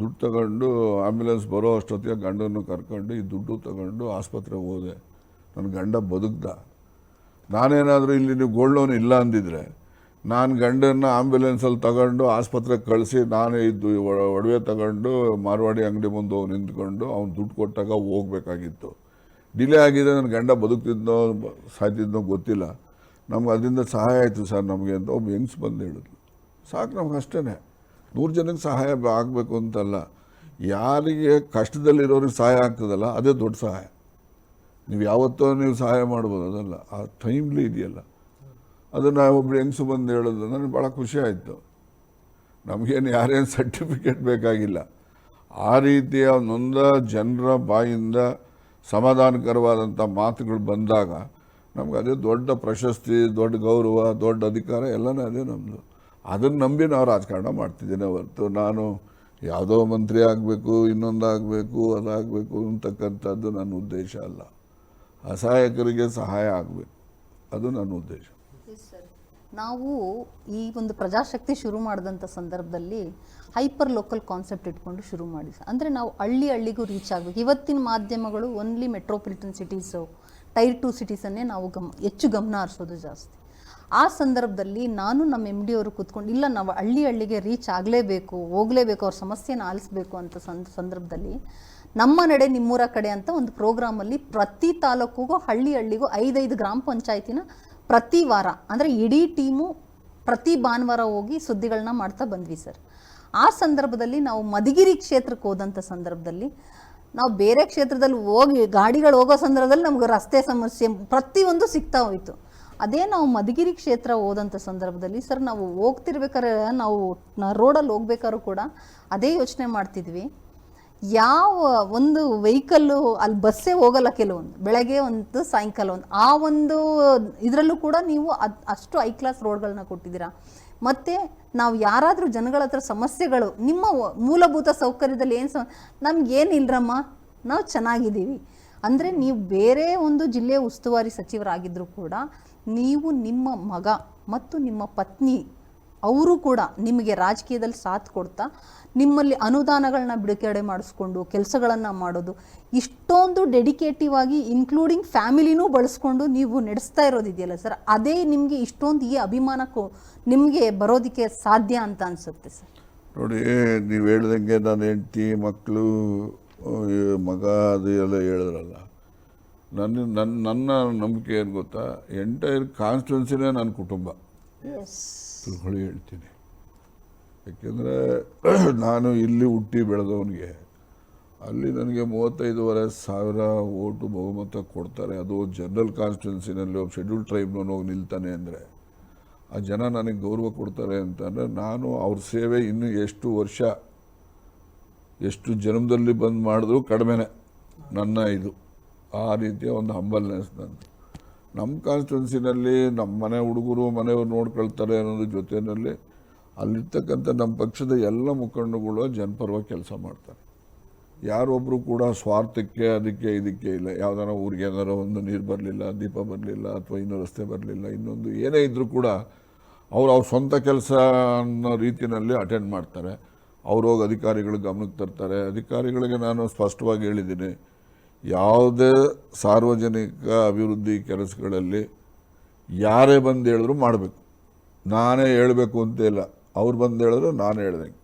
ದುಡ್ಡು ತಗೊಂಡು ಆಂಬ್ಯುಲೆನ್ಸ್ ಬರೋ ಅಷ್ಟೊತ್ತಿಗೆ ಗಂಡನ್ನು ಕರ್ಕೊಂಡು ಈ ದುಡ್ಡು ತಗೊಂಡು ಆಸ್ಪತ್ರೆಗೆ ಹೋದೆ, ನನ್ನ ಗಂಡ ಬದುಕ್ದ. ನಾನೇನಾದರೂ ಇಲ್ಲಿ ನೀವು ಗೋಲ್ಡ್ ಲೋನ್ ಇಲ್ಲ ಅಂದಿದ್ರೆ ನಾನು ಗಂಡನ್ನು ಆಂಬ್ಯುಲೆನ್ಸಲ್ಲಿ ತಗೊಂಡು ಆಸ್ಪತ್ರೆಗೆ ಕಳಿಸಿ ನಾನೇ ಇದ್ದು ಒಡವೆ ತಗೊಂಡು ಮಾರ್ವಾಡಿ ಅಂಗಡಿ ಮುಂದೆ ನಿಂತ್ಕೊಂಡು ಅವ್ನು ದುಡ್ಡು ಕೊಟ್ಟಾಗ ಹೋಗ್ಬೇಕಾಗಿತ್ತು. ಡಿಲೇ ಆಗಿದೆ, ನನ್ನ ಗಂಡ ಬದುಕ್ತಿದ್ನೋ ಸಾಯ್ತಿದ್ನೋ ಗೊತ್ತಿಲ್ಲ. ನಮ್ಗೆ ಅದರಿಂದ ಸಹಾಯ ಆಯಿತು ಸರ್ ನಮಗೆ ಅಂತ ಒಬ್ಬ ಹೆಂಗ್ಸ್ ಬಂದು ಹೇಳಿದ್ಲು. ಸಾಕು, ನಮ್ಗೆ ಅಷ್ಟೇ. 100 ಜನಕ್ಕೆ ಸಹಾಯ ಆಗಬೇಕು ಅಂತಲ್ಲ, ಯಾರಿಗೆ ಕಷ್ಟದಲ್ಲಿರೋರಿಗೆ ಸಹಾಯ ಆಗ್ತದಲ್ಲ ಅದೇ ದೊಡ್ಡ ಸಹಾಯ. ನೀವು ಯಾವತ್ತೋ ನೀವು ಸಹಾಯ ಮಾಡ್ಬೋದು, ಅದಲ್ಲ, ಆ ಟೈಮ್ಲಿ ಇದೆಯಲ್ಲ. ಅದನ್ನು ಒಬ್ರು ಹೆಂಗ್ಸು ಬಂದು ಹೇಳೋದು ನನಗೆ ಭಾಳ ಖುಷಿ ಆಯಿತು. ನಮಗೇನು ಯಾರೇನು ಸರ್ಟಿಫಿಕೇಟ್ ಬೇಕಾಗಿಲ್ಲ. ಆ ರೀತಿಯ ನೊಂದ ಜನರ ಬಾಯಿಂದ ಸಮಾಧಾನಕರವಾದಂಥ ಮಾತುಗಳು ಬಂದಾಗ ನಮ್ಗೆ ಅದೇ ದೊಡ್ಡ ಪ್ರಶಸ್ತಿ, ದೊಡ್ಡ ಗೌರವ, ದೊಡ್ಡ ಅಧಿಕಾರ ಎಲ್ಲನೂ ಅದೇ ನಮ್ಮದು. ಅದನ್ನು ನಂಬಿ ನಾವು ರಾಜಕಾರಣ ಮಾಡ್ತಿದ್ದೇನೆ ಹೊರತು ನಾನು ಯಾವುದೋ ಮಂತ್ರಿ ಆಗಬೇಕು, ಇನ್ನೊಂದಾಗಬೇಕು, ಅದಾಗಬೇಕು ಅಂತಕ್ಕಂಥದ್ದು ನನ್ನ ಉದ್ದೇಶ ಅಲ್ಲ. ಅಸಹಾಯಕರಿಗೆ ಸಹಾಯ ಆಗಬೇಕು, ಅದು ನನ್ನ ಉದ್ದೇಶ. ನಾವು ಈ ಒಂದು ಪ್ರಜಾಶಕ್ತಿ ಶುರು ಮಾಡಿದಂಥ ಸಂದರ್ಭದಲ್ಲಿ ಹೈಪರ್ ಲೋಕಲ್ ಕಾನ್ಸೆಪ್ಟ್ ಇಟ್ಕೊಂಡು ಶುರು ಮಾಡಿ. ಅಂದರೆ ನಾವು ಹಳ್ಳಿಗೂ ರೀಚ್ ಆಗಬೇಕು. ಇವತ್ತಿನ ಮಾಧ್ಯಮಗಳು ಓನ್ಲಿ ಮೆಟ್ರೋಪಾಲಿಟನ್ ಸಿಟೀಸು, ಟೈರ್ 2 ಸಿಟೀಸನ್ನೇ ನಾವು ಹೆಚ್ಚು ಗಮನ ಹರಿಸೋದು ಜಾಸ್ತಿ. ಆ ಸಂದರ್ಭದಲ್ಲಿ ನಾನು ನಮ್ಮ MD ಅವರು ಕೂತ್ಕೊಂಡು, ಇಲ್ಲ ನಾವು ಹಳ್ಳಿಗೆ ರೀಚ್ ಆಗಲೇಬೇಕು, ಹೋಗಲೇಬೇಕು, ಅವ್ರ ಸಮಸ್ಯೆನ ಆಲಿಸಬೇಕು ಅಂತ ಸಂದರ್ಭದಲ್ಲಿ ನಮ್ಮ ನಡೆ ನಿಮ್ಮೂರ ಕಡೆ ಅಂತ ಒಂದು ಪ್ರೋಗ್ರಾಮಲ್ಲಿ ಪ್ರತಿ ತಾಲೂಕಿಗೂ ಹಳ್ಳಿಗೂ 5 ಗ್ರಾಮ ಪಂಚಾಯತಿನ ಪ್ರತಿ ವಾರ, ಅಂದರೆ ಇಡೀ ಟೀಮು ಪ್ರತಿ ಭಾನುವಾರ ಹೋಗಿ ಸುದ್ದಿಗಳನ್ನ ಮಾಡ್ತಾ ಬಂದ್ವಿ ಸರ್. ಆ ಸಂದರ್ಭದಲ್ಲಿ ನಾವು ಮಧುಗಿರಿ ಕ್ಷೇತ್ರಕ್ಕೆ ಹೋದಂಥ ಸಂದರ್ಭದಲ್ಲಿ ನಾವು ಬೇರೆ ಕ್ಷೇತ್ರದಲ್ಲಿ ಹೋಗಿ ಗಾಡಿಗಳು ಹೋಗೋ ಸಂದರ್ಭದಲ್ಲಿ ನಮ್ಗೆ ರಸ್ತೆ ಸಮಸ್ಯೆ ಪ್ರತಿಯೊಂದು ಸಿಗ್ತಾ ಹೋಯಿತು. ಅದೇ ನಾವು ಮಧುಗಿರಿ ಕ್ಷೇತ್ರ ಹೋದಂಥ ಸಂದರ್ಭದಲ್ಲಿ ಸರ್, ನಾವು ಹೋಗ್ತಿರ್ಬೇಕಾದ್ರೆ ನಾವು ರೋಡಲ್ಲಿ ಹೋಗ್ಬೇಕಾದ್ರೂ ಕೂಡ ಅದೇ ಯೋಚನೆ ಮಾಡ್ತಿದ್ವಿ, ಯಾವ ಒಂದು ವೆಹಿಕಲ್ಲು ಅಲ್ಲಿ ಬಸ್ಸೇ ಹೋಗಲ್ಲ, ಕೆಲವೊಂದು ಬೆಳಗ್ಗೆ ಒಂದು ಸಾಯಂಕಾಲ ಒಂದು, ಆ ಒಂದು ಇದರಲ್ಲೂ ಕೂಡ ನೀವು ಅಷ್ಟು ಹೈ ಕ್ಲಾಸ್ ರೋಡ್ಗಳನ್ನ ಕೊಟ್ಟಿದ್ದೀರಾ. ಮತ್ತು ನಾವು ಯಾರಾದರೂ ಜನಗಳ ಹತ್ರ ಸಮಸ್ಯೆಗಳು, ನಿಮ್ಮ ಮೂಲಭೂತ ಸೌಕರ್ಯದಲ್ಲಿ ಏನು ನಮಗೇನಿಲ್ಲರಮ್ಮ, ನಾವು ಚೆನ್ನಾಗಿದ್ದೀವಿ ಅಂದರೆ, ನೀವು ಬೇರೆ ಒಂದು ಜಿಲ್ಲೆಯ ಉಸ್ತುವಾರಿ ಸಚಿವರಾಗಿದ್ದರೂ ಕೂಡ ನೀವು ನಿಮ್ಮ ಮಗ ಮತ್ತು ನಿಮ್ಮ ಪತ್ನಿ ಅವರು ಕೂಡ ನಿಮಗೆ ರಾಜಕೀಯದಲ್ಲಿ ಸಾಥ್ ಕೊಡ್ತಾ ನಿಮ್ಮಲ್ಲಿ ಅನುದಾನಗಳನ್ನ ಬಿಡುಗಡೆ ಮಾಡಿಸ್ಕೊಂಡು ಕೆಲಸಗಳನ್ನು ಮಾಡೋದು, ಇಷ್ಟೊಂದು ಡೆಡಿಕೇಟಿವ್ ಆಗಿ ಇನ್ಕ್ಲೂಡಿಂಗ್ ಫ್ಯಾಮಿಲಿನೂ ಬಳಸ್ಕೊಂಡು ನೀವು ನಡೆಸ್ತಾ ಇರೋದಿದೆಯಲ್ಲ ಸರ್, ಅದೇ ನಿಮಗೆ ಇಷ್ಟೊಂದು ಈ ಅಭಿಮಾನಕ್ಕೂ ನಿಮಗೆ ಬರೋದಕ್ಕೆ ಸಾಧ್ಯ ಅಂತ ಅನಿಸುತ್ತೆ ಸರ್. ನೋಡಿ, ನೀವು ಹೇಳ್ದಂಗೆ ನಾನು ಹೆಂಡತಿ, ಮಕ್ಕಳು, ಮಗ ಅದು ಎಲ್ಲ ಹೇಳಿದ್ರಲ್ಲ, ನನ್ನ ನಂಬಿಕೆ ಏನು ಗೊತ್ತಾ, ಎಂಟೈರ್ ಕಾನ್ಸ್ಟಿಟ್ಯೂನ್ಸಿನೇ ನನ್ನ ಕುಟುಂಬ ತಿಳ್ಕೊಳ್ಳಿ ಹೇಳ್ತೀನಿ. ಯಾಕೆಂದರೆ ನಾನು ಇಲ್ಲಿ ಹುಟ್ಟಿ ಬೆಳೆದವನಿಗೆ ಅಲ್ಲಿ ನನಗೆ 35,500 ಓಟು ಬಹುಮತ ಕೊಡ್ತಾರೆ. ಅದು ಜನರಲ್ ಕಾನ್ಸ್ಟಿಟ್ಯೂನ್ಸಿನಲ್ಲಿ ಒಬ್ಬ ಶೆಡ್ಯೂಲ್ ಟ್ರೈಬ್ನವನು ಹೋಗಿ ನಿಲ್ತಾನೆ ಅಂದರೆ ಆ ಜನ ನನಗೆ ಗೌರವ ಕೊಡ್ತಾರೆ ಅಂತಂದರೆ, ನಾನು ಅವ್ರ ಸೇವೆ ಇನ್ನೂ ಎಷ್ಟು ವರ್ಷ ಎಷ್ಟು ಜನ್ಮದಲ್ಲಿ ಬಂದು ಮಾಡಿದ್ರು ಕಡಿಮೆನೇ ನನ್ನ ಇದು. ಆ ರೀತಿಯ ಒಂದು ಹಂಬಲ್ನೆಸ್ ನಂದು. ನಮ್ಮ ಕಾನ್ಸ್ಟಿಟ್ಯೂನ್ಸಿನಲ್ಲಿ ನಮ್ಮ ಮನೆ ಹುಡುಗರು ಮನೆಯವ್ರು ನೋಡ್ಕೊಳ್ತಾರೆ ಅನ್ನೋದ್ರ ಜೊತೆಯಲ್ಲಿ ಅಲ್ಲಿರ್ತಕ್ಕಂಥ ನಮ್ಮ ಪಕ್ಷದ ಎಲ್ಲ ಮುಖಂಡಗಳು ಜನಪರವಾಗಿ ಕೆಲಸ ಮಾಡ್ತಾರೆ. ಯಾರೊಬ್ಬರು ಕೂಡ ಸ್ವಾರ್ಥಕ್ಕೆ ಅದಕ್ಕೆ ಇದಕ್ಕೆ ಇಲ್ಲ. ಯಾವ್ದಾರ ಊರಿಗೆ ಏನಾರ ಒಂದು ನೀರು ಬರಲಿಲ್ಲ, ದೀಪ ಬರಲಿಲ್ಲ, ಅಥವಾ ಇನ್ನೂ ರಸ್ತೆ ಬರಲಿಲ್ಲ, ಇನ್ನೊಂದು ಏನೇ ಇದ್ದರೂ ಕೂಡ ಅವ್ರ ಸ್ವಂತ ಕೆಲಸ ಅನ್ನೋ ರೀತಿಯಲ್ಲಿ ಅಟೆಂಡ್ ಮಾಡ್ತಾರೆ. ಅವ್ರು ಹೋಗಿ ಅಧಿಕಾರಿಗಳ ಗಮನಕ್ಕೆ ತರ್ತಾರೆ. ಅಧಿಕಾರಿಗಳಿಗೆ ನಾನು ಸ್ಪಷ್ಟವಾಗಿ ಹೇಳಿದ್ದೀನಿ, ಯಾವುದೇ ಸಾರ್ವಜನಿಕ ಅಭಿವೃದ್ಧಿ ಕೆಲಸಗಳಲ್ಲಿ ಯಾರೇ ಬಂದು ಹೇಳಿದ್ರು ಮಾಡಬೇಕು. ನಾನೇ ಹೇಳಬೇಕು ಅಂತ ಇಲ್ಲ, ಅವ್ರು ಬಂದು ಹೇಳಿದ್ರು ನಾನು ಹೇಳ್ದಂಗೆ.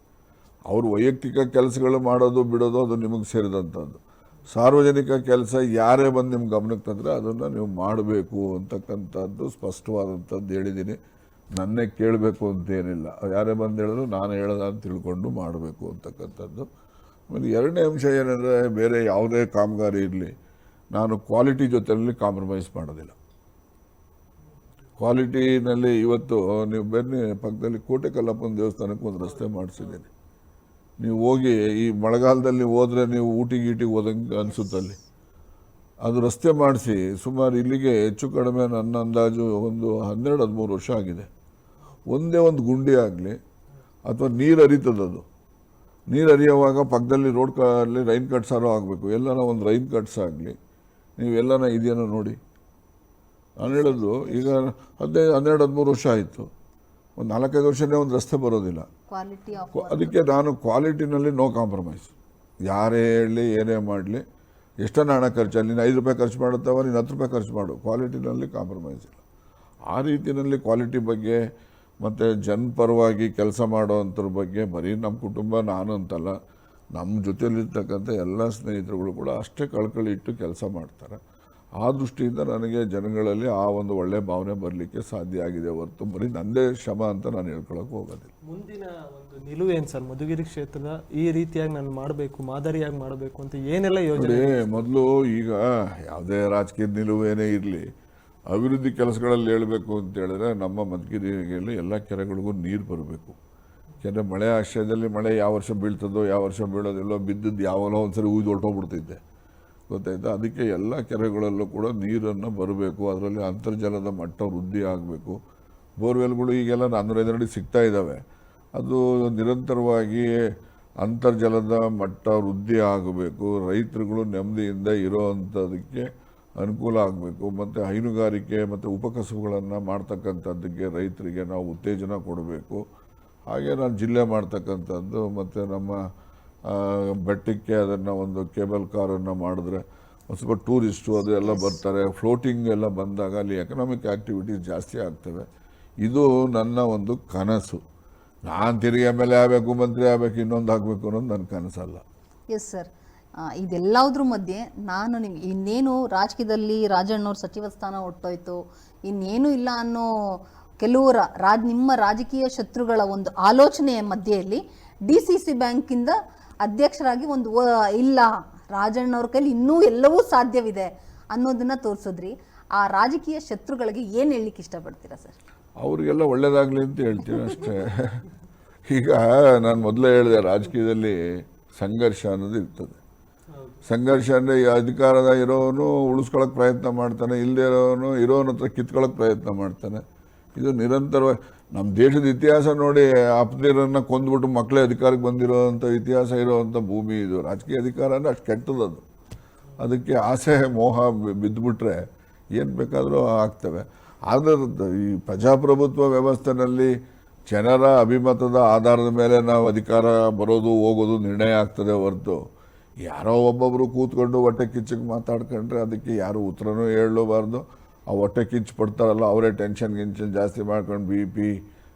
ಅವ್ರು ವೈಯಕ್ತಿಕ ಕೆಲಸಗಳು ಮಾಡೋದು ಬಿಡೋದು ಅದು ನಿಮಗೆ ಸೇರಿದಂಥದ್ದು. ಸಾರ್ವಜನಿಕ ಕೆಲಸ ಯಾರೇ ಬಂದು ನಿಮ್ಮ ಗಮನಕ್ಕೆ ತಂದರೆ ಅದನ್ನು ನೀವು ಮಾಡಬೇಕು ಅಂತಕ್ಕಂಥದ್ದು ಸ್ಪಷ್ಟವಾದಂಥದ್ದು ಹೇಳಿದ್ದೀನಿ. ನನ್ನೇ ಕೇಳಬೇಕು ಅಂತೇನಿಲ್ಲ, ಯಾರೇ ಬಂದು ಹೇಳಿದ್ರು ನಾನು ಹೇಳೋದ ಅಂತ ತಿಳ್ಕೊಂಡು ಮಾಡಬೇಕು ಅಂತಕ್ಕಂಥದ್ದು. ಆಮೇಲೆ ಎರಡನೇ ಅಂಶ ಏನಂದರೆ, ಬೇರೆ ಯಾವುದೇ ಕಾಮಗಾರಿ ಇರಲಿ, ನಾನು ಕ್ವಾಲಿಟಿ ಜೊತೆಯಲ್ಲಿ ಕಾಂಪ್ರಮೈಸ್ ಮಾಡೋದಿಲ್ಲ. ಕ್ವಾಲಿಟಿನಲ್ಲಿ ಇವತ್ತು ನೀವು ಬನ್ನಿ, ಪಕ್ಕದಲ್ಲಿ ಕೋಟೆ ಕಲ್ಲಪ್ಪನ ದೇವಸ್ಥಾನಕ್ಕೆ ಒಂದು ರಸ್ತೆ ಮಾಡಿಸಿದ್ದೀನಿ. ನೀವು ಹೋಗಿ ಈ ಮಳೆಗಾಲದಲ್ಲಿ ಹೋದರೆ ನೀವು ಊಟಿಗೆ ಹೋದಂಗೆ ಅನಿಸುತ್ತಲ್ಲಿ. ಅದು ರಸ್ತೆ ಮಾಡಿಸಿ ಸುಮಾರು ಇಲ್ಲಿಗೆ ಹೆಚ್ಚು ಕಡಿಮೆ ನನ್ನ ಅಂದಾಜು ಒಂದು 12-13 ವರ್ಷ ಆಗಿದೆ. ಒಂದೇ ಒಂದು ಗುಂಡಿ ಆಗಲಿ ಅಥವಾ ನೀರು ಹರಿತದದು, ನೀರು ಹರಿಯುವಾಗ ಪಕ್ಕದಲ್ಲಿ ರೋಡ್ ರೈನ್ ಕಟ್ಸಾರೋ ಆಗಬೇಕು, ಎಲ್ಲನ ಒಂದು ರೈನ್ ಕಟ್ಸ್ ಆಗಲಿ, ನೀವು ಎಲ್ಲನ ಇದೆಯೋ ನೋಡಿ. ನಾನು ಹೇಳೋದು ಈಗ 12-13 ವರ್ಷ ಆಯಿತು, ಒಂದು 4-5 ವರ್ಷನೇ ಒಂದು ರಸ್ತೆ ಬರೋದಿಲ್ಲ. ಕ್ವಾಲಿಟಿ ಆಫ್ ಅದಕ್ಕೆ ನಾನು ಕ್ವಾಲಿಟಿನಲ್ಲಿ ನೋ ಕಾಂಪ್ರಮೈಸ್. ಯಾರೇ ಹೇಳಲಿ ಏನೇ ಮಾಡಲಿ, ಎಷ್ಟನ್ನ ಹಣ ಖರ್ಚಲ್ಲಿ, ನೀನು 5 ರೂಪಾಯಿ ಖರ್ಚು ಮಾಡುತ್ತವ, ನೀನು 10 ರೂಪಾಯಿ ಖರ್ಚು ಮಾಡು, ಕ್ವಾಲಿಟಿನಲ್ಲಿ ಕಾಂಪ್ರಮೈಸ್ ಇಲ್ಲ. ಆ ರೀತಿಯಲ್ಲಿ ಕ್ವಾಲಿಟಿ ಬಗ್ಗೆ ಮತ್ತು ಜನಪರವಾಗಿ ಕೆಲಸ ಮಾಡೋವಂಥರ ಬಗ್ಗೆ ಬರೀ ನಮ್ಮ ಕುಟುಂಬ ನಾನು ಅಂತಲ್ಲ, ನಮ್ಮ ಜೊತೆಯಲ್ಲಿರ್ತಕ್ಕಂಥ ಎಲ್ಲ ಸ್ನೇಹಿತರುಗಳು ಕೂಡ ಅಷ್ಟೇ ಕಳ್ಕಳಿ ಇಟ್ಟು ಕೆಲಸ ಮಾಡ್ತಾರೆ. ಆ ದೃಷ್ಟಿಯಿಂದ ನನಗೆ ಜನಗಳಲ್ಲಿ ಆ ಒಂದು ಒಳ್ಳೆಯ ಭಾವನೆ ಬರಲಿಕ್ಕೆ ಸಾಧ್ಯ ಆಗಿದೆ ಹೊರತು ಬರೀ ನನ್ನದೇ ಶ್ರಮ ಅಂತ ನಾನು ಹೇಳ್ಕೊಳಕ್ಕೆ ಹೋಗೋದಿಲ್ಲ. ಮುಂದಿನ ಒಂದು ನಿಲುವೇನು ಸರ್ ಮಧುಗಿರಿ ಕ್ಷೇತ್ರದ ಈ ರೀತಿಯಾಗಿ ನಾನು ಮಾಡಬೇಕು, ಮಾದರಿಯಾಗಿ ಮಾಡಬೇಕು ಅಂತ ಏನೆಲ್ಲ ಯೋಜನೆ? ಮೊದಲು ಈಗ ಯಾವುದೇ ರಾಜಕೀಯ ನಿಲುವೇನೇ ಇರಲಿ, ಅಭಿವೃದ್ಧಿ ಕೆಲಸಗಳಲ್ಲಿ ಹೇಳಬೇಕು ಅಂತ ಹೇಳಿದ್ರೆ ನಮ್ಮ ಮಧುಗಿರಿಯಲ್ಲಿ ಎಲ್ಲ ಕೆರೆಗಳಿಗೂ ನೀರು ಬರಬೇಕು. ಯಾಕೆಂದರೆ ಮಳೆ ಆಶ್ರಯದಲ್ಲಿ ಮಳೆ ಯಾವ ವರ್ಷ ಬೀಳ್ತದೋ ಯಾವ ವರ್ಷ ಬೀಳೋದಿಲ್ಲೋ, ಬಿದ್ದದ್ದು ಯಾವಲ್ಲೋ ಒಂದ್ಸರಿ ಊದು ಹೊರಟೋಗ್ಬಿಡ್ತೈತೆ, ಗೊತ್ತಾಯ್ತಾ? ಅದಕ್ಕೆ ಎಲ್ಲ ಕೆರೆಗಳಲ್ಲೂ ಕೂಡ ನೀರನ್ನು ಬರಬೇಕು. ಅದರಲ್ಲಿ ಅಂತರ್ಜಲದ ಮಟ್ಟ ವೃದ್ಧಿ ಆಗಬೇಕು. ಬೋರ್ವೆಲ್ಗಳು ಈಗೆಲ್ಲ 405 ಅಡಿ ಸಿಗ್ತಾ ಇದ್ದಾವೆ. ಅದು ನಿರಂತರವಾಗಿ ಅಂತರ್ಜಲದ ಮಟ್ಟ ವೃದ್ಧಿ ಆಗಬೇಕು. ರೈತರುಗಳು ನೆಮ್ಮದಿಯಿಂದ ಇರೋ ಅಂಥದಕ್ಕೆ ಅನುಕೂಲ ಆಗಬೇಕು. ಮತ್ತು ಹೈನುಗಾರಿಕೆ ಮತ್ತು ಉಪಕಸಬುಗಳನ್ನು ಮಾಡ್ತಕ್ಕಂಥದ್ದಕ್ಕೆ ರೈತರಿಗೆ ನಾವು ಉತ್ತೇಜನ ಕೊಡಬೇಕು. ಹಾಗೆ ನಾನು ಜಿಲ್ಲೆ ಮಾಡ್ತಕ್ಕಂಥದ್ದು ಮತ್ತು ನಮ್ಮ ಬೆಟ್ಟಕ್ಕೆ ಅದನ್ನು ಒಂದು ಕೇಬಲ್ ಕಾರನ್ನು ಮಾಡಿದ್ರೆ ಒಂದು ಸ್ವಲ್ಪ ಟೂರಿಸ್ಟು ಅದು ಎಲ್ಲ ಬರ್ತಾರೆ. ಫ್ಲೋಟಿಂಗ್ ಎಲ್ಲ ಬಂದಾಗ ಅಲ್ಲಿ ಎಕನಾಮಿಕ್ ಆ್ಯಕ್ಟಿವಿಟೀಸ್ ಜಾಸ್ತಿ ಆಗ್ತವೆ. ಇದು ನನ್ನ ಒಂದು ಕನಸು. ನಾನು ತಿರುಗಿ ಆಮೇಲೆ ಆಗಬೇಕು, ಮಂತ್ರಿ ಆಗಬೇಕು, ಇನ್ನೊಂದು ಆಗಬೇಕು ಅನ್ನೋದು ನನ್ನ ಕನಸಲ್ಲ. ಎಸ್ ಸರ್, ಇದೆಲ್ಲದ್ರ ಮಧ್ಯೆ ನಾನು ನಿಮ್ಗೆ ಇನ್ನೇನು ರಾಜಕೀಯದಲ್ಲಿ ರಾಜಣ್ಣವ್ರ ಸಚಿವ ಸ್ಥಾನ ಹೊಟ್ಟೋಯ್ತು, ಇನ್ನೇನು ಇಲ್ಲ ಅನ್ನೋ ಕೆಲವು ನಿಮ್ಮ ರಾಜಕೀಯ ಶತ್ರುಗಳ ಒಂದು ಆಲೋಚನೆಯ ಮಧ್ಯೆಯಲ್ಲಿ DCC ಬ್ಯಾಂಕಿಂದ ಅಧ್ಯಕ್ಷರಾಗಿ ಒಂದು ಇಲ್ಲ ರಾಜಣ್ಣವ್ರ ಕೈಲಿ ಇನ್ನೂ ಎಲ್ಲವೂ ಸಾಧ್ಯವಿದೆ ಅನ್ನೋದನ್ನ ತೋರಿಸಿದ್ರಿ. ಆ ರಾಜಕೀಯ ಶತ್ರುಗಳಿಗೆ ಏನು ಹೇಳಲಿಕ್ಕೆ ಇಷ್ಟಪಡ್ತೀರಾ ಸರ್? ಅವರಿಗೆಲ್ಲ ಒಳ್ಳೇದಾಗಲಿ ಅಂತ ಹೇಳ್ತೀನಿ ಅಷ್ಟೇ. ಈಗ ನಾನು ಮೊದಲೇ ಹೇಳಿದೆ, ರಾಜಕೀಯದಲ್ಲಿ ಸಂಘರ್ಷ ಅನ್ನೋದು ಇರ್ತದೆ. ಸಂಘರ್ಷ ಅಂದರೆ ಅಧಿಕಾರದ ಇರೋನು ಉಳಿಸ್ಕೊಳ್ಳೋಕೆ ಪ್ರಯತ್ನ ಮಾಡ್ತಾನೆ, ಇಲ್ಲದೆ ಇರೋನ ಹತ್ರ ಕಿತ್ಕೊಳ್ಳೋಕೆ ಪ್ರಯತ್ನ ಮಾಡ್ತಾನೆ. ಇದು ನಿರಂತರವಾಗಿ ನಮ್ಮ ದೇಶದ ಇತಿಹಾಸ ನೋಡಿ, ಅಪ್ಪದಿರನ್ನು ಕೊಂದ್ಬಿಟ್ಟು ಮಕ್ಕಳೇ ಅಧಿಕಾರಕ್ಕೆ ಬಂದಿರೋವಂಥ ಇತಿಹಾಸ ಇರೋವಂಥ ಭೂಮಿ ಇದು. ರಾಜಕೀಯ ಅಧಿಕಾರ ಅಂದರೆ ಅಷ್ಟು ಕೆಟ್ಟದದು. ಅದಕ್ಕೆ ಆಸೆ ಮೋಹ ಬಿದ್ದುಬಿಟ್ರೆ ಏನು ಬೇಕಾದರೂ ಆಗ್ತವೆ. ಆದರೆ ಈ ಪ್ರಜಾಪ್ರಭುತ್ವ ವ್ಯವಸ್ಥೆಯಲ್ಲಿ ಜನರ ಅಭಿಮತದ ಆಧಾರದ ಮೇಲೆ ನಾವು ಅಧಿಕಾರ ಬರೋದು ಹೋಗೋದು ನಿರ್ಣಯ ಆಗ್ತದೆ ಹೊರತು ಯಾರೋ ಒಬ್ಬೊಬ್ಬರು ಕೂತ್ಕೊಂಡು ಹೊಟ್ಟೆ ಕಿಚ್ಚಕ್ಕೆ ಮಾತಾಡ್ಕೊಂಡ್ರೆ ಅದಕ್ಕೆ ಯಾರು ಉತ್ತರನೂ ಹೇಳಬಾರ್ದು. ಆ ಹೊಟ್ಟೆ ಕಿಚ್ಚು ಪಡ್ತಾರಲ್ಲ ಅವರೇ ಟೆನ್ಷನ್ ಜಾಸ್ತಿ ಮಾಡ್ಕೊಂಡು BP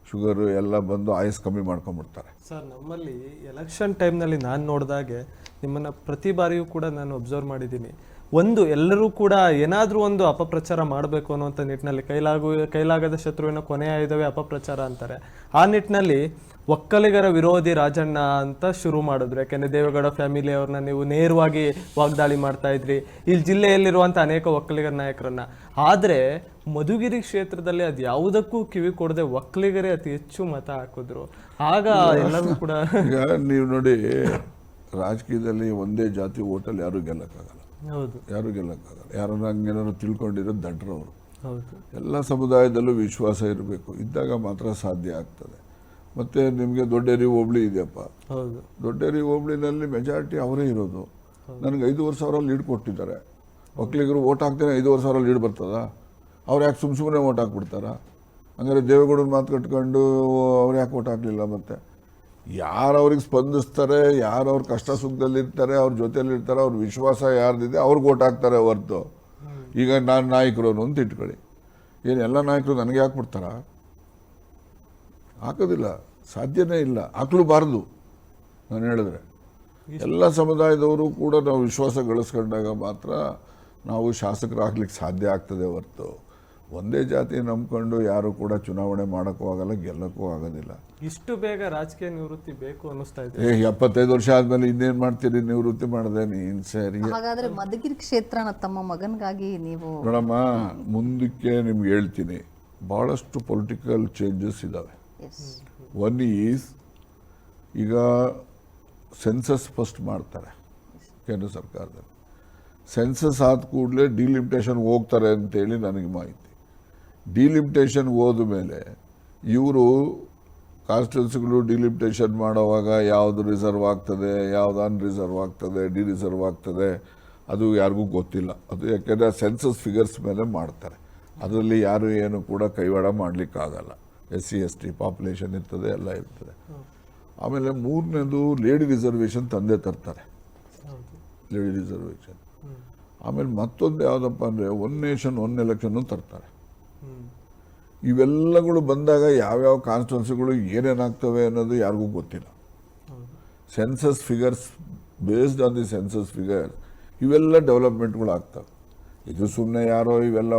ಶುಗರು ಎಲ್ಲ ಬಂದು ಆಯಸ್ ಕಮ್ಮಿ ಮಾಡ್ಕೊಂಡ್ಬಿಡ್ತಾರೆ. ಸರ್, ನಮ್ಮಲ್ಲಿ ಎಲೆಕ್ಷನ್ ಟೈಮ್ನಲ್ಲಿ ನಾನು ನೋಡಿದಾಗೆ ನಿಮ್ಮನ್ನು ಪ್ರತಿ ಬಾರಿಯೂ ಕೂಡ ನಾನು ಅಬ್ಸರ್ವ್ ಮಾಡಿದ್ದೀನಿ. ಎಲ್ಲರೂ ಕೂಡ ಏನಾದರೂ ಒಂದು ಅಪಪ್ರಚಾರ ಮಾಡಬೇಕು ಅನ್ನುವಂಥ ನಿಟ್ಟಿನಲ್ಲಿ ಕೈಲಾಗದ ಶತ್ರುವಿನ ಕೊನೆಯ ಆಯುಧವೇ ಅಪಪ್ರಚಾರ ಅಂತಾರೆ. ಆ ನಿಟ್ಟಿನಲ್ಲಿ ಒಕ್ಕಲಿಗರ ವಿರೋಧಿ ರಾಜಣ್ಣ ಅಂತ ಶುರು ಮಾಡಿದ್ರು. ಯಾಕೆಂದರೆ ದೇವೇಗೌಡ ಫ್ಯಾಮಿಲಿ ಅವ್ರನ್ನ ನೀವು ನೇರವಾಗಿ ವಾಗ್ದಾಳಿ ಮಾಡ್ತಾ ಇದ್ರಿ, ಇಲ್ಲಿ ಜಿಲ್ಲೆಯಲ್ಲಿರುವಂಥ ಅನೇಕ ಒಕ್ಕಲಿಗರ ನಾಯಕರನ್ನ. ಆದರೆ ಮಧುಗಿರಿ ಕ್ಷೇತ್ರದಲ್ಲಿ ಅದು ಯಾವುದಕ್ಕೂ ಕಿವಿ ಕೊಡದೆ ಒಕ್ಕಲಿಗರೇ ಅತಿ ಹೆಚ್ಚು ಮತ ಹಾಕಿದ್ರು. ಆಗ ಎಲ್ಲರೂ ಕೂಡ ಈಗ ನೀವು ನೋಡಿ, ರಾಜಕೀಯದಲ್ಲಿ ಒಂದೇ ಜಾತಿ ಓಟಲ್ಲಿ ಯಾರೂ ಗೆಲ್ಲಕ್ಕಾಗಲ್ಲ. ಹೌದು, ಯಾರೂ ಗೆಲ್ಲಕ್ಕಾಗಲ್ಲ. ಯಾರನ್ನ ಹಂಗೇನಾದ್ರು ತಿಳ್ಕೊಂಡಿರೋದು ದಡ್ರವರು. ಹೌದು, ಎಲ್ಲ ಸಮುದಾಯದಲ್ಲೂ ವಿಶ್ವಾಸ ಇರಬೇಕು, ಇದ್ದಾಗ ಮಾತ್ರ ಸಾಧ್ಯ ಆಗ್ತದೆ. ಮತ್ತು ನಿಮಗೆ ದೊಡ್ಡೇರಿ ಹೋಬಳಿ ಇದೆಯಪ್ಪ, ಹೌದು, ದೊಡ್ಡೇರಿ ಹೋಬಳಿನಲ್ಲಿ ಮೆಜಾರಿಟಿ ಅವರೇ ಇರೋದು. ನನಗೆ 5,000 ಲೀಡ್ ಕೊಟ್ಟಿದ್ದಾರೆ. ಒಕ್ಕಲಿಗರು ಓಟ್ ಹಾಕ್ತೇನೆ 5,000 ಲೀಡ್ ಬರ್ತದ? ಅವ್ರು ಯಾಕೆ ಸುಮ್ಮನೆ ಓಟ್ ಹಾಕ್ಬಿಡ್ತಾರ? ಹಂಗಾರೆ ದೇವೇಗೌಡನ ಮಾತು ಕಟ್ಕೊಂಡು ಅವ್ರು ಯಾಕೆ ಓಟ್ ಹಾಕಲಿಲ್ಲ? ಮತ್ತು ಯಾರು ಅವ್ರಿಗೆ ಸ್ಪಂದಿಸ್ತಾರೆ, ಯಾರು ಅವ್ರ ಕಷ್ಟ ಸುಖದಲ್ಲಿರ್ತಾರೆ, ಅವ್ರ ಜೊತೆಯಲ್ಲಿರ್ತಾರೆ, ಅವ್ರ ವಿಶ್ವಾಸ ಯಾರ್ದಿದೆ ಅವ್ರಿಗೆ ಓಟ್ ಹಾಕ್ತಾರೆ ಹೊರತು ಈಗ ನಾನು ನಾಯಕರು ಅಂತ ಇಟ್ಕೊಳ್ಳಿ, ಏನು ಎಲ್ಲ ನಾಯಕರು ನನಗೆ ಹಾಕ್ಬಿಡ್ತಾರ? ಹಾಕೋದಿಲ್ಲ, ಸಾಧ್ಯನೇ ಇಲ್ಲ, ಹಾಕ್ಲೂಬಾರ್ದು. ನಾನು ಹೇಳಿದ್ರೆ ಎಲ್ಲ ಸಮುದಾಯದವರು ಕೂಡ ನಾವು ವಿಶ್ವಾಸ ಗಳಿಸ್ಕೊಂಡಾಗ ಮಾತ್ರ ನಾವು ಶಾಸಕರಾಗ್ಲಿಕ್ಕೆ ಸಾಧ್ಯ ಆಗ್ತದೆ ಹೊರತು ಒಂದೇ ಜಾತಿ ನಂಬ್ಕೊಂಡು ಯಾರು ಕೂಡ ಚುನಾವಣೆ ಮಾಡೋಕ್ಕೂ ಆಗಲ್ಲ, ಗೆಲ್ಲಕ್ಕೂ ಆಗೋದಿಲ್ಲ. ಇಷ್ಟು ಬೇಗ ರಾಜಕೀಯ ನಿವೃತ್ತಿ ಬೇಕು ಅನ್ನಿಸ್ತಾ ಇದೆ. 75 ವರ್ಷ ಆದ್ಮೇಲೆ ಇನ್ನೇನು ಮಾಡ್ತೀರಿ, ನಿವೃತ್ತಿ ಮಾಡದೆ ನೀನು ಸರಿ. ಹಾಗಾದ್ರೆ ಮಧುಗಿರಿ ಕ್ಷೇತ್ರನ ತಮ್ಮ ಮಗನಿಗಾಗಿ ನೀವು ನೋಡಮ್ಮ, ಮುಂದಕ್ಕೆ ನಿಮ್ಗೆ ಹೇಳ್ತೀನಿ, ಭಾಳಷ್ಟು ಪೊಲಿಟಿಕಲ್ ಚೇಂಜಸ್ ಇದ್ದಾವೆ. ಒನ್ ಈಸ್, ಈಗ ಸೆನ್ಸಸ್ ಫಸ್ಟ್ ಮಾಡ್ತಾರೆ ಕೇಂದ್ರ ಸರ್ಕಾರದಲ್ಲಿ. ಸೆನ್ಸಸ್ ಆದ ಕೂಡಲೇ ಡಿಲಿಮಿಟೇಷನ್ ಹೋಗ್ತಾರೆ ಅಂತೇಳಿ ನನಗೆ ಮಾಹಿತಿ. ಡಿಲಿಮಿಟೇಷನ್ಗೆ ಹೋದ ಮೇಲೆ ಇವರು ಕಾನ್ಸ್ಟಿಟ್ಯೂನ್ಸಿಗಳು ಡಿಲಿಮಿಟೇಷನ್ ಮಾಡೋವಾಗ ಯಾವುದು ರಿಸರ್ವ್ ಆಗ್ತದೆ, ಯಾವುದು ಅನ್ರಿಸರ್ವ್ ಆಗ್ತದೆ, ಡಿರಿಸರ್ವ್ ಆಗ್ತದೆ, ಅದು ಯಾರಿಗೂ ಗೊತ್ತಿಲ್ಲ. ಅದು ಯಾಕೆಂದರೆ ಸೆನ್ಸಸ್ ಫಿಗರ್ಸ್ ಮೇಲೆ ಮಾಡ್ತಾರೆ. ಅದರಲ್ಲಿ ಯಾರು ಏನು ಕೂಡ ಕೈವಾಡ ಮಾಡಲಿಕ್ಕಾಗಲ್ಲ. SC ST ಪಾಪ್ಯುಲೇಷನ್ ಇರ್ತದೆ, ಎಲ್ಲ ಇರ್ತದೆ. ಆಮೇಲೆ ಮೂರನೇದು ಲೇಡಿ ರಿಸರ್ವೇಷನ್ ತಂದೆ ತರ್ತಾರೆ, ಲೇಡಿ ರಿಸರ್ವೇಷನ್. ಆಮೇಲೆ ಮತ್ತೊಂದು ಯಾವುದಪ್ಪ ಅಂದರೆ ಒನ್ ನೇಷನ್ ಒನ್ ಎಲೆಕ್ಷನ್ನು ತರ್ತಾರೆ. ಇವೆಲ್ಲಗಳು ಬಂದಾಗ ಯಾವ್ಯಾವ ಕಾನ್ಸ್ಟಿಟ್ಯೂನ್ಸಿಗಳು ಏನೇನಾಗ್ತವೆ ಅನ್ನೋದು ಯಾರಿಗೂ ಗೊತ್ತಿಲ್ಲ. Census figures, based on the census figures ಇವೆಲ್ಲ ಡೆವಲಪ್ಮೆಂಟ್ಗಳು ಆಗ್ತವೆ. ಇದು ಸುಮ್ಮನೆ ಯಾರೋ ಇವೆಲ್ಲ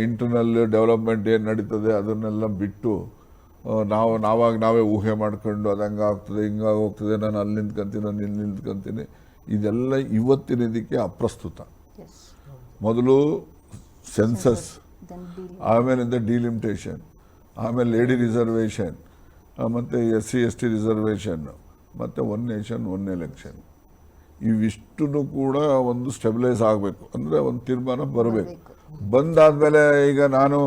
ಇಂಟರ್ನಲ್ ಡೆವಲಪ್ಮೆಂಟ್ ಏನು ನಡೀತದೆ ಅದನ್ನೆಲ್ಲ ಬಿಟ್ಟು ನಾವೇ ಊಹೆ ಮಾಡ್ಕೊಂಡು ಅದು ಹಂಗಾಗ್ತದೆ ಹಿಂಗಾಗೋಗ್ತದೆ, ನಾನು ಅಲ್ಲಿ ನಿಂತ್ಕೊಂತೀನಿ, ನಾನು ಇಲ್ಲಿ ನಿಂತ್ಕೊಂತೀನಿ, ಇದೆಲ್ಲ ಇವತ್ತಿನ ಇದಕ್ಕೆ ಅಪ್ರಸ್ತುತ. ಮೊದಲು ಸೆನ್ಸಸ್, ಆಮೇಲಿಂದ ಡಿಲಿಮಿಟೇಷನ್, ಆಮೇಲೆ ಲೇಡಿ ರಿಸರ್ವೇಷನ್, ಮತ್ತು SC ST ರಿಸರ್ವೇಷನ್ನು, ಮತ್ತು ಒನ್ ನೇಷನ್ ಒನ್ ಎಲೆಕ್ಷನ್. ಇವಿಷ್ಟೂ ಕೂಡ ಒಂದು ಸ್ಟೆಬಿಲೈಸ್ ಆಗಬೇಕು, ಅಂದರೆ ಒಂದು ತೀರ್ಮಾನ ಬರಬೇಕು. ಬಂದಾದಮೇಲೆ ಈಗ ನಾನು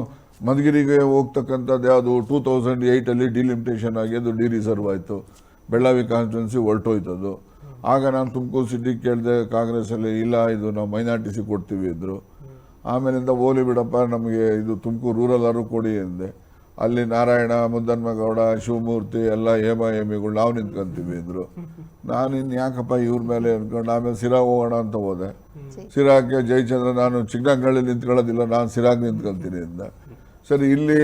ಮಧುಗಿರಿಗೆ ಹೋಗ್ತಕ್ಕಂಥದ್ದು ಯಾವುದು 2008 ಡಿಲಿಮಿಟೇಷನ್ ಆಗಿ ಅದು ರಿಸರ್ವ್ ಆಯಿತು, ಬೆಳ್ಳಾವಿ ಕಾನ್ಸ್ಟಿಟ್ಯೂನ್ಸಿ ಹೊರಟೋಯ್ತದು. ಆಗ ನಾನು ತುಮಕೂರು ಸಿಟಿಗೆ ಕೇಳಿದೆ, ಕಾಂಗ್ರೆಸ್ಸಲ್ಲಿ ಇಲ್ಲ ಇದು ನಾವು ಮೈನಾರಿಟಿಸಿ ಕೊಡ್ತೀವಿ ಇದ್ರು. ಆಮೇಲಿಂದ ಓಲಿ ಬಿಡಪ್ಪ ನಮಗೆ ಇದು ತುಮಕೂರು ರೂರಲ್ ಆರು ಕೊಡಿ ಎಂದೆ. ಅಲ್ಲಿ ನಾರಾಯಣ, ಮುದ್ದನ್ಮೇಗೌಡ, ಶಿವಮೂರ್ತಿ ಎಲ್ಲ ಹೇಮಿಗಳು ನಾವು ನಿಂತ್ಕೊಂತೀವಿ ಇದ್ರು. ನಾನು ಇನ್ನು ಯಾಕಪ್ಪ ಇವ್ರ ಮೇಲೆ ಅಂದ್ಕೊಂಡು ಆಮೇಲೆ ಸಿರಾಗ್ ಹೋಗೋಣ ಅಂತ ಹೋದೆ. ಸಿರಾಗ್ಗೆ ಜಯಚಂದ್ರ ನಾನು ಚಿಕ್ಕನಹಳ್ಳಿ ನಿಂತ್ಕೊಳ್ಳೋದಿಲ್ಲ, ನಾನು ಸಿರಾಗ್ ನಿಂತ್ಕೊಳ್ತೀನಿ ಅಂದ. ಸರಿ, ಇಲ್ಲಿ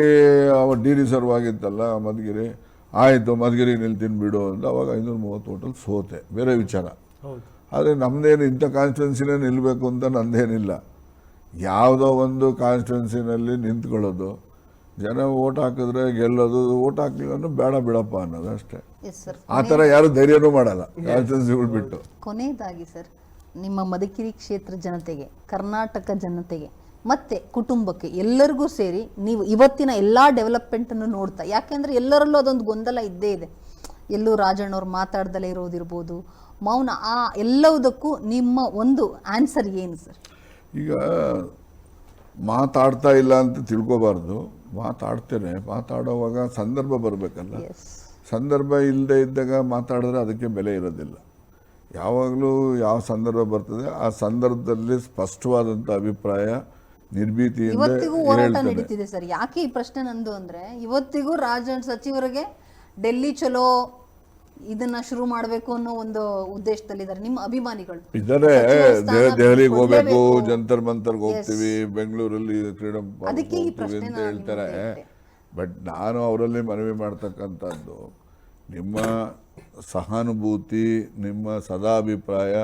ಅವ ರಿಸರ್ವ್ ಆಗಿತ್ತಲ್ಲ ಮಧುಗಿರಿ, ಆಯಿತು ಮಧುಗಿರಿ ನಿಲ್ತೀನಿ ಬಿಡು ಅಂತ. ಅವಾಗ 530 ಹೋಟೆಲ್ ಸೋತೆ, ಬೇರೆ ವಿಚಾರ. ಆದರೆ ನಮ್ಮದೇನು ಇಂಥ ಕಾನ್ಸ್ಟಿಟ್ಯೂನ್ಸಿನೇ ನಿಲ್ಲಬೇಕು ಅಂತ ನಂದೇನಿಲ್ಲ. ಯಾವುದೋ ಒಂದು ಕಾನ್ಸ್ಟಿಟ್ಯೂನ್ಸಿನಲ್ಲಿ ನಿಂತ್ಕೊಳ್ಳೋದು, ಜನ ಓಟ್ ಹಾಕಿದ್ರೆ ಗೆಲ್ಲೋದು, ಓಟ್ ಹಾಕ್ಲಿಲ್ಲ ಬೇಡ ಬಿಡಪ್ಪ ಅನ್ನೋದು ಅಷ್ಟೇ. ಆ ಥರ ಯಾರು ಧೈರ್ಯನೂ ಮಾಡಲ್ಲ ಕಾನ್ಸ್ಟಿಟ್ಯೂನ್ಸಿಗಳು ಬಿಟ್ಟು. ಕೊನೆಯದಾಗಿ ಸರ್, ನಿಮ್ಮ ಮಧುಗಿರಿ ಕ್ಷೇತ್ರ ಜನತೆಗೆ, ಕರ್ನಾಟಕ ಜನತೆಗೆ ಮತ್ತೆ ಕುಟುಂಬಕ್ಕೆ ಎಲ್ಲರಿಗೂ ಸೇರಿ ನೀವು ಇವತ್ತಿನ ಎಲ್ಲ ಡೆವಲಪ್ಮೆಂಟನ್ನು ನೋಡ್ತಾ, ಯಾಕೆಂದರೆ ಎಲ್ಲರಲ್ಲೂ ಅದೊಂದು ಗೊಂದಲ ಇದ್ದೇ ಇದೆ. ಎಲ್ಲೂ ರಾಜಣ್ಣವ್ರು ಮಾತಾಡ್ದಲೇ ಇರೋದಿರ್ಬೋದು, ಮೌನ, ಆ ಎಲ್ಲವುದಕ್ಕೂ ನಿಮ್ಮ ಒಂದು ಆನ್ಸರ್ ಏನು ಸರ್? ಈಗ ಮಾತಾಡ್ತಾ ಇಲ್ಲ ಅಂತ ತಿಳ್ಕೊಬಾರ್ದು, ಮಾತಾಡ್ತೇನೆ. ಮಾತಾಡೋವಾಗ ಸಂದರ್ಭ ಬರಬೇಕಲ್ಲ. ಸಂದರ್ಭ ಇಲ್ಲದೆ ಇದ್ದಾಗ ಮಾತಾಡಿದ್ರೆ ಅದಕ್ಕೆ ಬೆಲೆ ಇರೋದಿಲ್ಲ. ಯಾವಾಗಲೂ ಯಾವ ಸಂದರ್ಭ ಬರ್ತದೆ ಆ ಸಂದರ್ಭದಲ್ಲಿ ಸ್ಪಷ್ಟವಾದಂಥ ಅಭಿಪ್ರಾಯ ನಿರ್ಭೀತಿಯಿಂದ ಇವತ್ತಿಗೂ ಹೋರಾಟ ನಡೀತಿದೆ ಸರ್. ಯಾಕೆ ಈ ಪ್ರಶ್ನೆ ನಂದು ಅಂದ್ರೆ, ಇವತ್ತಿಗೂ ರಾಜ ಸಚಿವರಿಗೆ ಡೆಲ್ಲಿ ಚಲೋ ಇದನ್ನ ಶುರು ಮಾಡಬೇಕು ಅನ್ನೋ ಒಂದು ಉದ್ದೇಶದಲ್ಲಿದ್ದಾರೆ ನಿಮ್ಮ ಅಭಿಮಾನಿಗಳು. ಇದ್ದಾರೆ, ದೆಹಲಿಗೆ ಹೋಗ್ಬೇಕು, ಜಂತರ್ ಮಂತರ್ಗೆ ಹೋಗ್ತೀವಿ, ಬೆಂಗಳೂರಲ್ಲಿ ಫ್ರೀಡಮ್ ಪಾರ್ಕ್ ಹೋಗ್ತೀವಿ ಅಂತ ಹೇಳ್ತಾರೆ. ಬಟ್ ನಾನು ಅವರಲ್ಲಿ ಮನವಿ ಮಾಡ್ತಕ್ಕಂಥದ್ದು, ನಿಮ್ಮ ಸಹಾನುಭೂತಿ, ನಿಮ್ಮ ಸದಾಭಿಪ್ರಾಯ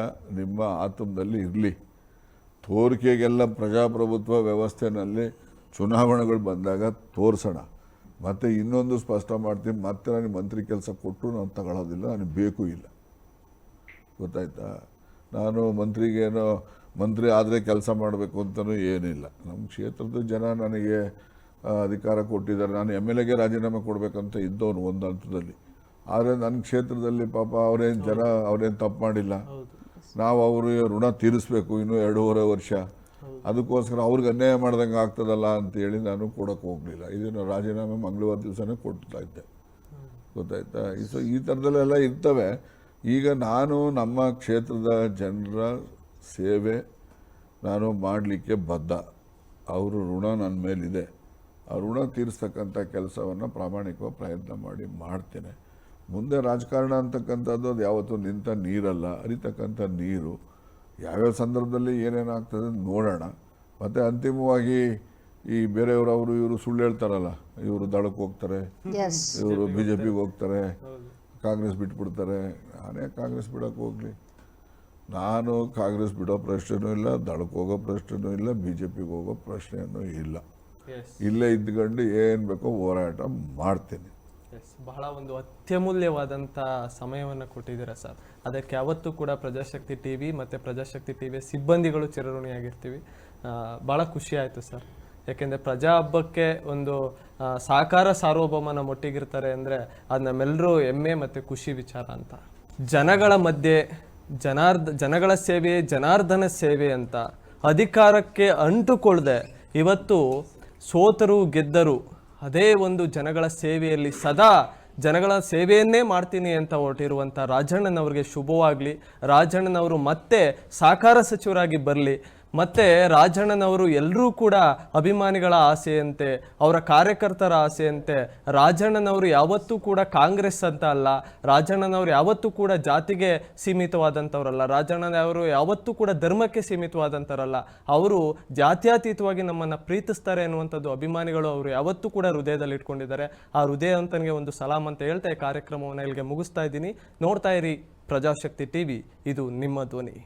ನಿಮ್ಮ ಆತ್ಮದಲ್ಲಿ ಇರಲಿ. ತೋರಿಕೆಗೆಲ್ಲ ಪ್ರಜಾಪ್ರಭುತ್ವ ವ್ಯವಸ್ಥೆನಲ್ಲಿ ಚುನಾವಣೆಗಳು ಬಂದಾಗ ತೋರಿಸೋಣ. ಮತ್ತು ಇನ್ನೊಂದು ಸ್ಪಷ್ಟ ಮಾಡ್ತೀನಿ, ಮತ್ತೆ ನನಗೆ ಮಂತ್ರಿ ಕೆಲಸ ಕೊಟ್ಟರು ನಾನು ತಗೊಳ್ಳೋದಿಲ್ಲ, ನನಗೆ ಬೇಕು ಇಲ್ಲ. ಗೊತ್ತಾಯ್ತಾ? ನಾನು ಮಂತ್ರಿಗೇನೋ ಮಂತ್ರಿ ಆದರೆ ಕೆಲಸ ಮಾಡಬೇಕು ಅಂತಲೂ ಏನಿಲ್ಲ. ನಮ್ಮ ಕ್ಷೇತ್ರದ ಜನ ನನಗೆ ಅಧಿಕಾರ ಕೊಟ್ಟಿದ್ದಾರೆ. ನಾನು MLAಗೆ ರಾಜೀನಾಮೆ ಕೊಡಬೇಕಂತ ಇದ್ದವನು ಒಂದು ಹಂತದಲ್ಲಿ. ಆದರೆ ನನ್ನ ಕ್ಷೇತ್ರದಲ್ಲಿ ಪಾಪ ಅವ್ರೇನು ತಪ್ಪು ಮಾಡಿಲ್ಲ. ನಾವು ಅವರು ಋಣ ತೀರಿಸ್ಬೇಕು ಇನ್ನೂ 2.5 ವರ್ಷ. ಅದಕ್ಕೋಸ್ಕರ ಅವ್ರಿಗೆ ಅನ್ಯಾಯ ಮಾಡ್ದಂಗೆ ಆಗ್ತದಲ್ಲ ಅಂತೇಳಿ ನಾನು ಕೊಡೋಕ್ಕೆ ಹೋಗಲಿಲ್ಲ. ಇದನ್ನು ರಾಜೀನಾಮೆ ಮಂಗಳವಾರ ದಿವಸನೇ ಕೊಡ್ತಾ ಇದ್ದೆ. ಗೊತ್ತಾಯ್ತಾ? ಸೊ ಈ ಥರದಲ್ಲೆಲ್ಲ ಇರ್ತವೆ. ಈಗ ನಾನು ನಮ್ಮ ಕ್ಷೇತ್ರದ ಜನರ ಸೇವೆ ನಾನು ಮಾಡಲಿಕ್ಕೆ ಬದ್ಧ. ಅವರು ಋಣ ನನ್ನ ಮೇಲಿದೆ. ಆ ಋಣ ತೀರಿಸ್ತಕ್ಕಂಥ ಕೆಲಸವನ್ನು ಪ್ರಾಮಾಣಿಕವಾಗಿ ಪ್ರಯತ್ನ ಮಾಡ್ತೇನೆ. ಮುಂದೆ ರಾಜಕಾರಣ ಅಂತಕ್ಕಂಥದ್ದು ಅದು ಯಾವತ್ತೂ ನಿಂತ ನೀರಲ್ಲ, ಹರಿತಕ್ಕಂಥ ನೀರು. ಯಾವ್ಯಾವ ಸಂದರ್ಭದಲ್ಲಿ ಏನೇನಾಗ್ತದೆ ನೋಡೋಣ. ಮತ್ತು ಅಂತಿಮವಾಗಿ ಈ ಬೇರೆಯವರು ಅವರು ಇವರು ಸುಳ್ಳು ಹೇಳ್ತಾರಲ್ಲ, ಇವರು ದಳಕ್ಕೆ ಹೋಗ್ತಾರೆ, ಇವರು BJPಗೆ ಹೋಗ್ತಾರೆ, ಕಾಂಗ್ರೆಸ್ ಬಿಟ್ಬಿಡ್ತಾರೆ. ನಾನೇ ಕಾಂಗ್ರೆಸ್ ಬಿಡೋಕ್ಕೆ ಹೋಗಲಿ? ನಾನು ಕಾಂಗ್ರೆಸ್ ಬಿಡೋ ಪ್ರಶ್ನೆನೂ ಇಲ್ಲ, ದಳಕ್ಕೆ ಹೋಗೋ ಪ್ರಶ್ನೆನೂ ಇಲ್ಲ, BJPಗೆ ಹೋಗೋ ಪ್ರಶ್ನೆಯೂ ಇಲ್ಲ. ಇಲ್ಲೇ ಇದ್ಕೊಂಡು ಏನು ಬೇಕೋ ಹೋರಾಟ ಮಾಡ್ತೀನಿ. ಬಹಳ ಒಂದು ಅತ್ಯಮೂಲ್ಯವಾದಂಥ ಸಮಯವನ್ನು ಕೊಟ್ಟಿದ್ದೀರಾ ಸರ್. ಅದಕ್ಕೆ ಯಾವತ್ತೂ ಕೂಡ ಪ್ರಜಾಶಕ್ತಿ TV ಮತ್ತು ಪ್ರಜಾಶಕ್ತಿ TV ಸಿಬ್ಬಂದಿಗಳು ಚಿರಋಣಿಯಾಗಿರ್ತೀವಿ. ಭಾಳ ಖುಷಿ ಆಯಿತು ಸರ್. ಯಾಕೆಂದರೆ ಪ್ರಜಾ ಹಬ್ಬಕ್ಕೆ ಒಂದು ಸಾಕಾರ ಸಾರ್ವಭೌಮನ ಮೊಟ್ಟಿಗಿರ್ತಾರೆ ಅಂದರೆ ಅದು ನಮ್ಮೆಲ್ಲರೂ ಹೆಮ್ಮೆ ಮತ್ತು ಖುಷಿ ವಿಚಾರ ಅಂತ. ಜನಗಳ ಮಧ್ಯೆ ಜನಗಳ ಸೇವೆ, ಜನಾರ್ದನ ಸೇವೆ ಅಂತ ಅಧಿಕಾರಕ್ಕೆ ಅಂಟುಕೊಳ್ಳದೆ ಇವತ್ತು ಸೋತರು ಗೆದ್ದರು ಅದೇ ಒಂದು ಜನಗಳ ಸೇವೆಯಲ್ಲಿ ಸದಾ ಜನಗಳ ಸೇವೆಯನ್ನೇ ಮಾಡ್ತೀನಿ ಅಂತ ಹೊರಟಿರುವಂಥ ರಾಜಣ್ಣನವ್ರಿಗೆ ಶುಭವಾಗಲಿ. ರಾಜಣ್ಣನವರು ಮತ್ತೆ ಸಾಕಾರ ಸಚಿವರಾಗಿ ಬರಲಿ. ಮತ್ತು ರಾಜಣ್ಣನವರು ಎಲ್ಲರೂ ಕೂಡ ಅಭಿಮಾನಿಗಳ ಆಸೆಯಂತೆ, ಅವರ ಕಾರ್ಯಕರ್ತರ ಆಸೆಯಂತೆ ರಾಜಣ್ಣನವರು ಯಾವತ್ತೂ ಕೂಡ ಕಾಂಗ್ರೆಸ್ ಅಂತ ಅಲ್ಲ, ರಾಜಣ್ಣನವರು ಯಾವತ್ತೂ ಕೂಡ ಜಾತಿಗೆ ಸೀಮಿತವಾದಂಥವ್ರಲ್ಲ, ರಾಜಣ್ಣನವರು ಯಾವತ್ತೂ ಕೂಡ ಧರ್ಮಕ್ಕೆ ಸೀಮಿತವಾದಂಥವ್ರಲ್ಲ. ಅವರು ಜಾತ್ಯತೀತವಾಗಿ ನಮ್ಮನ್ನು ಪ್ರೀತಿಸ್ತಾರೆ ಅನ್ನುವಂಥದ್ದು ಅಭಿಮಾನಿಗಳು ಅವರು ಯಾವತ್ತೂ ಕೂಡ ಹೃದಯದಲ್ಲಿ ಇಟ್ಕೊಂಡಿದ್ದಾರೆ. ಆ ಹೃದಯವಂತನಿಗೆ ಒಂದು ಸಲಾಮ್ ಅಂತ ಹೇಳ್ತಾ ಈ ಕಾರ್ಯಕ್ರಮವನ್ನು ಇಲ್ಲಿಗೆ ಮುಗಿಸ್ತಾ ಇದ್ದೀನಿ. ನೋಡ್ತಾ ಇರಿ ಪ್ರಜಾಶಕ್ತಿ TV, ಇದು ನಿಮ್ಮ ಧ್ವನಿ.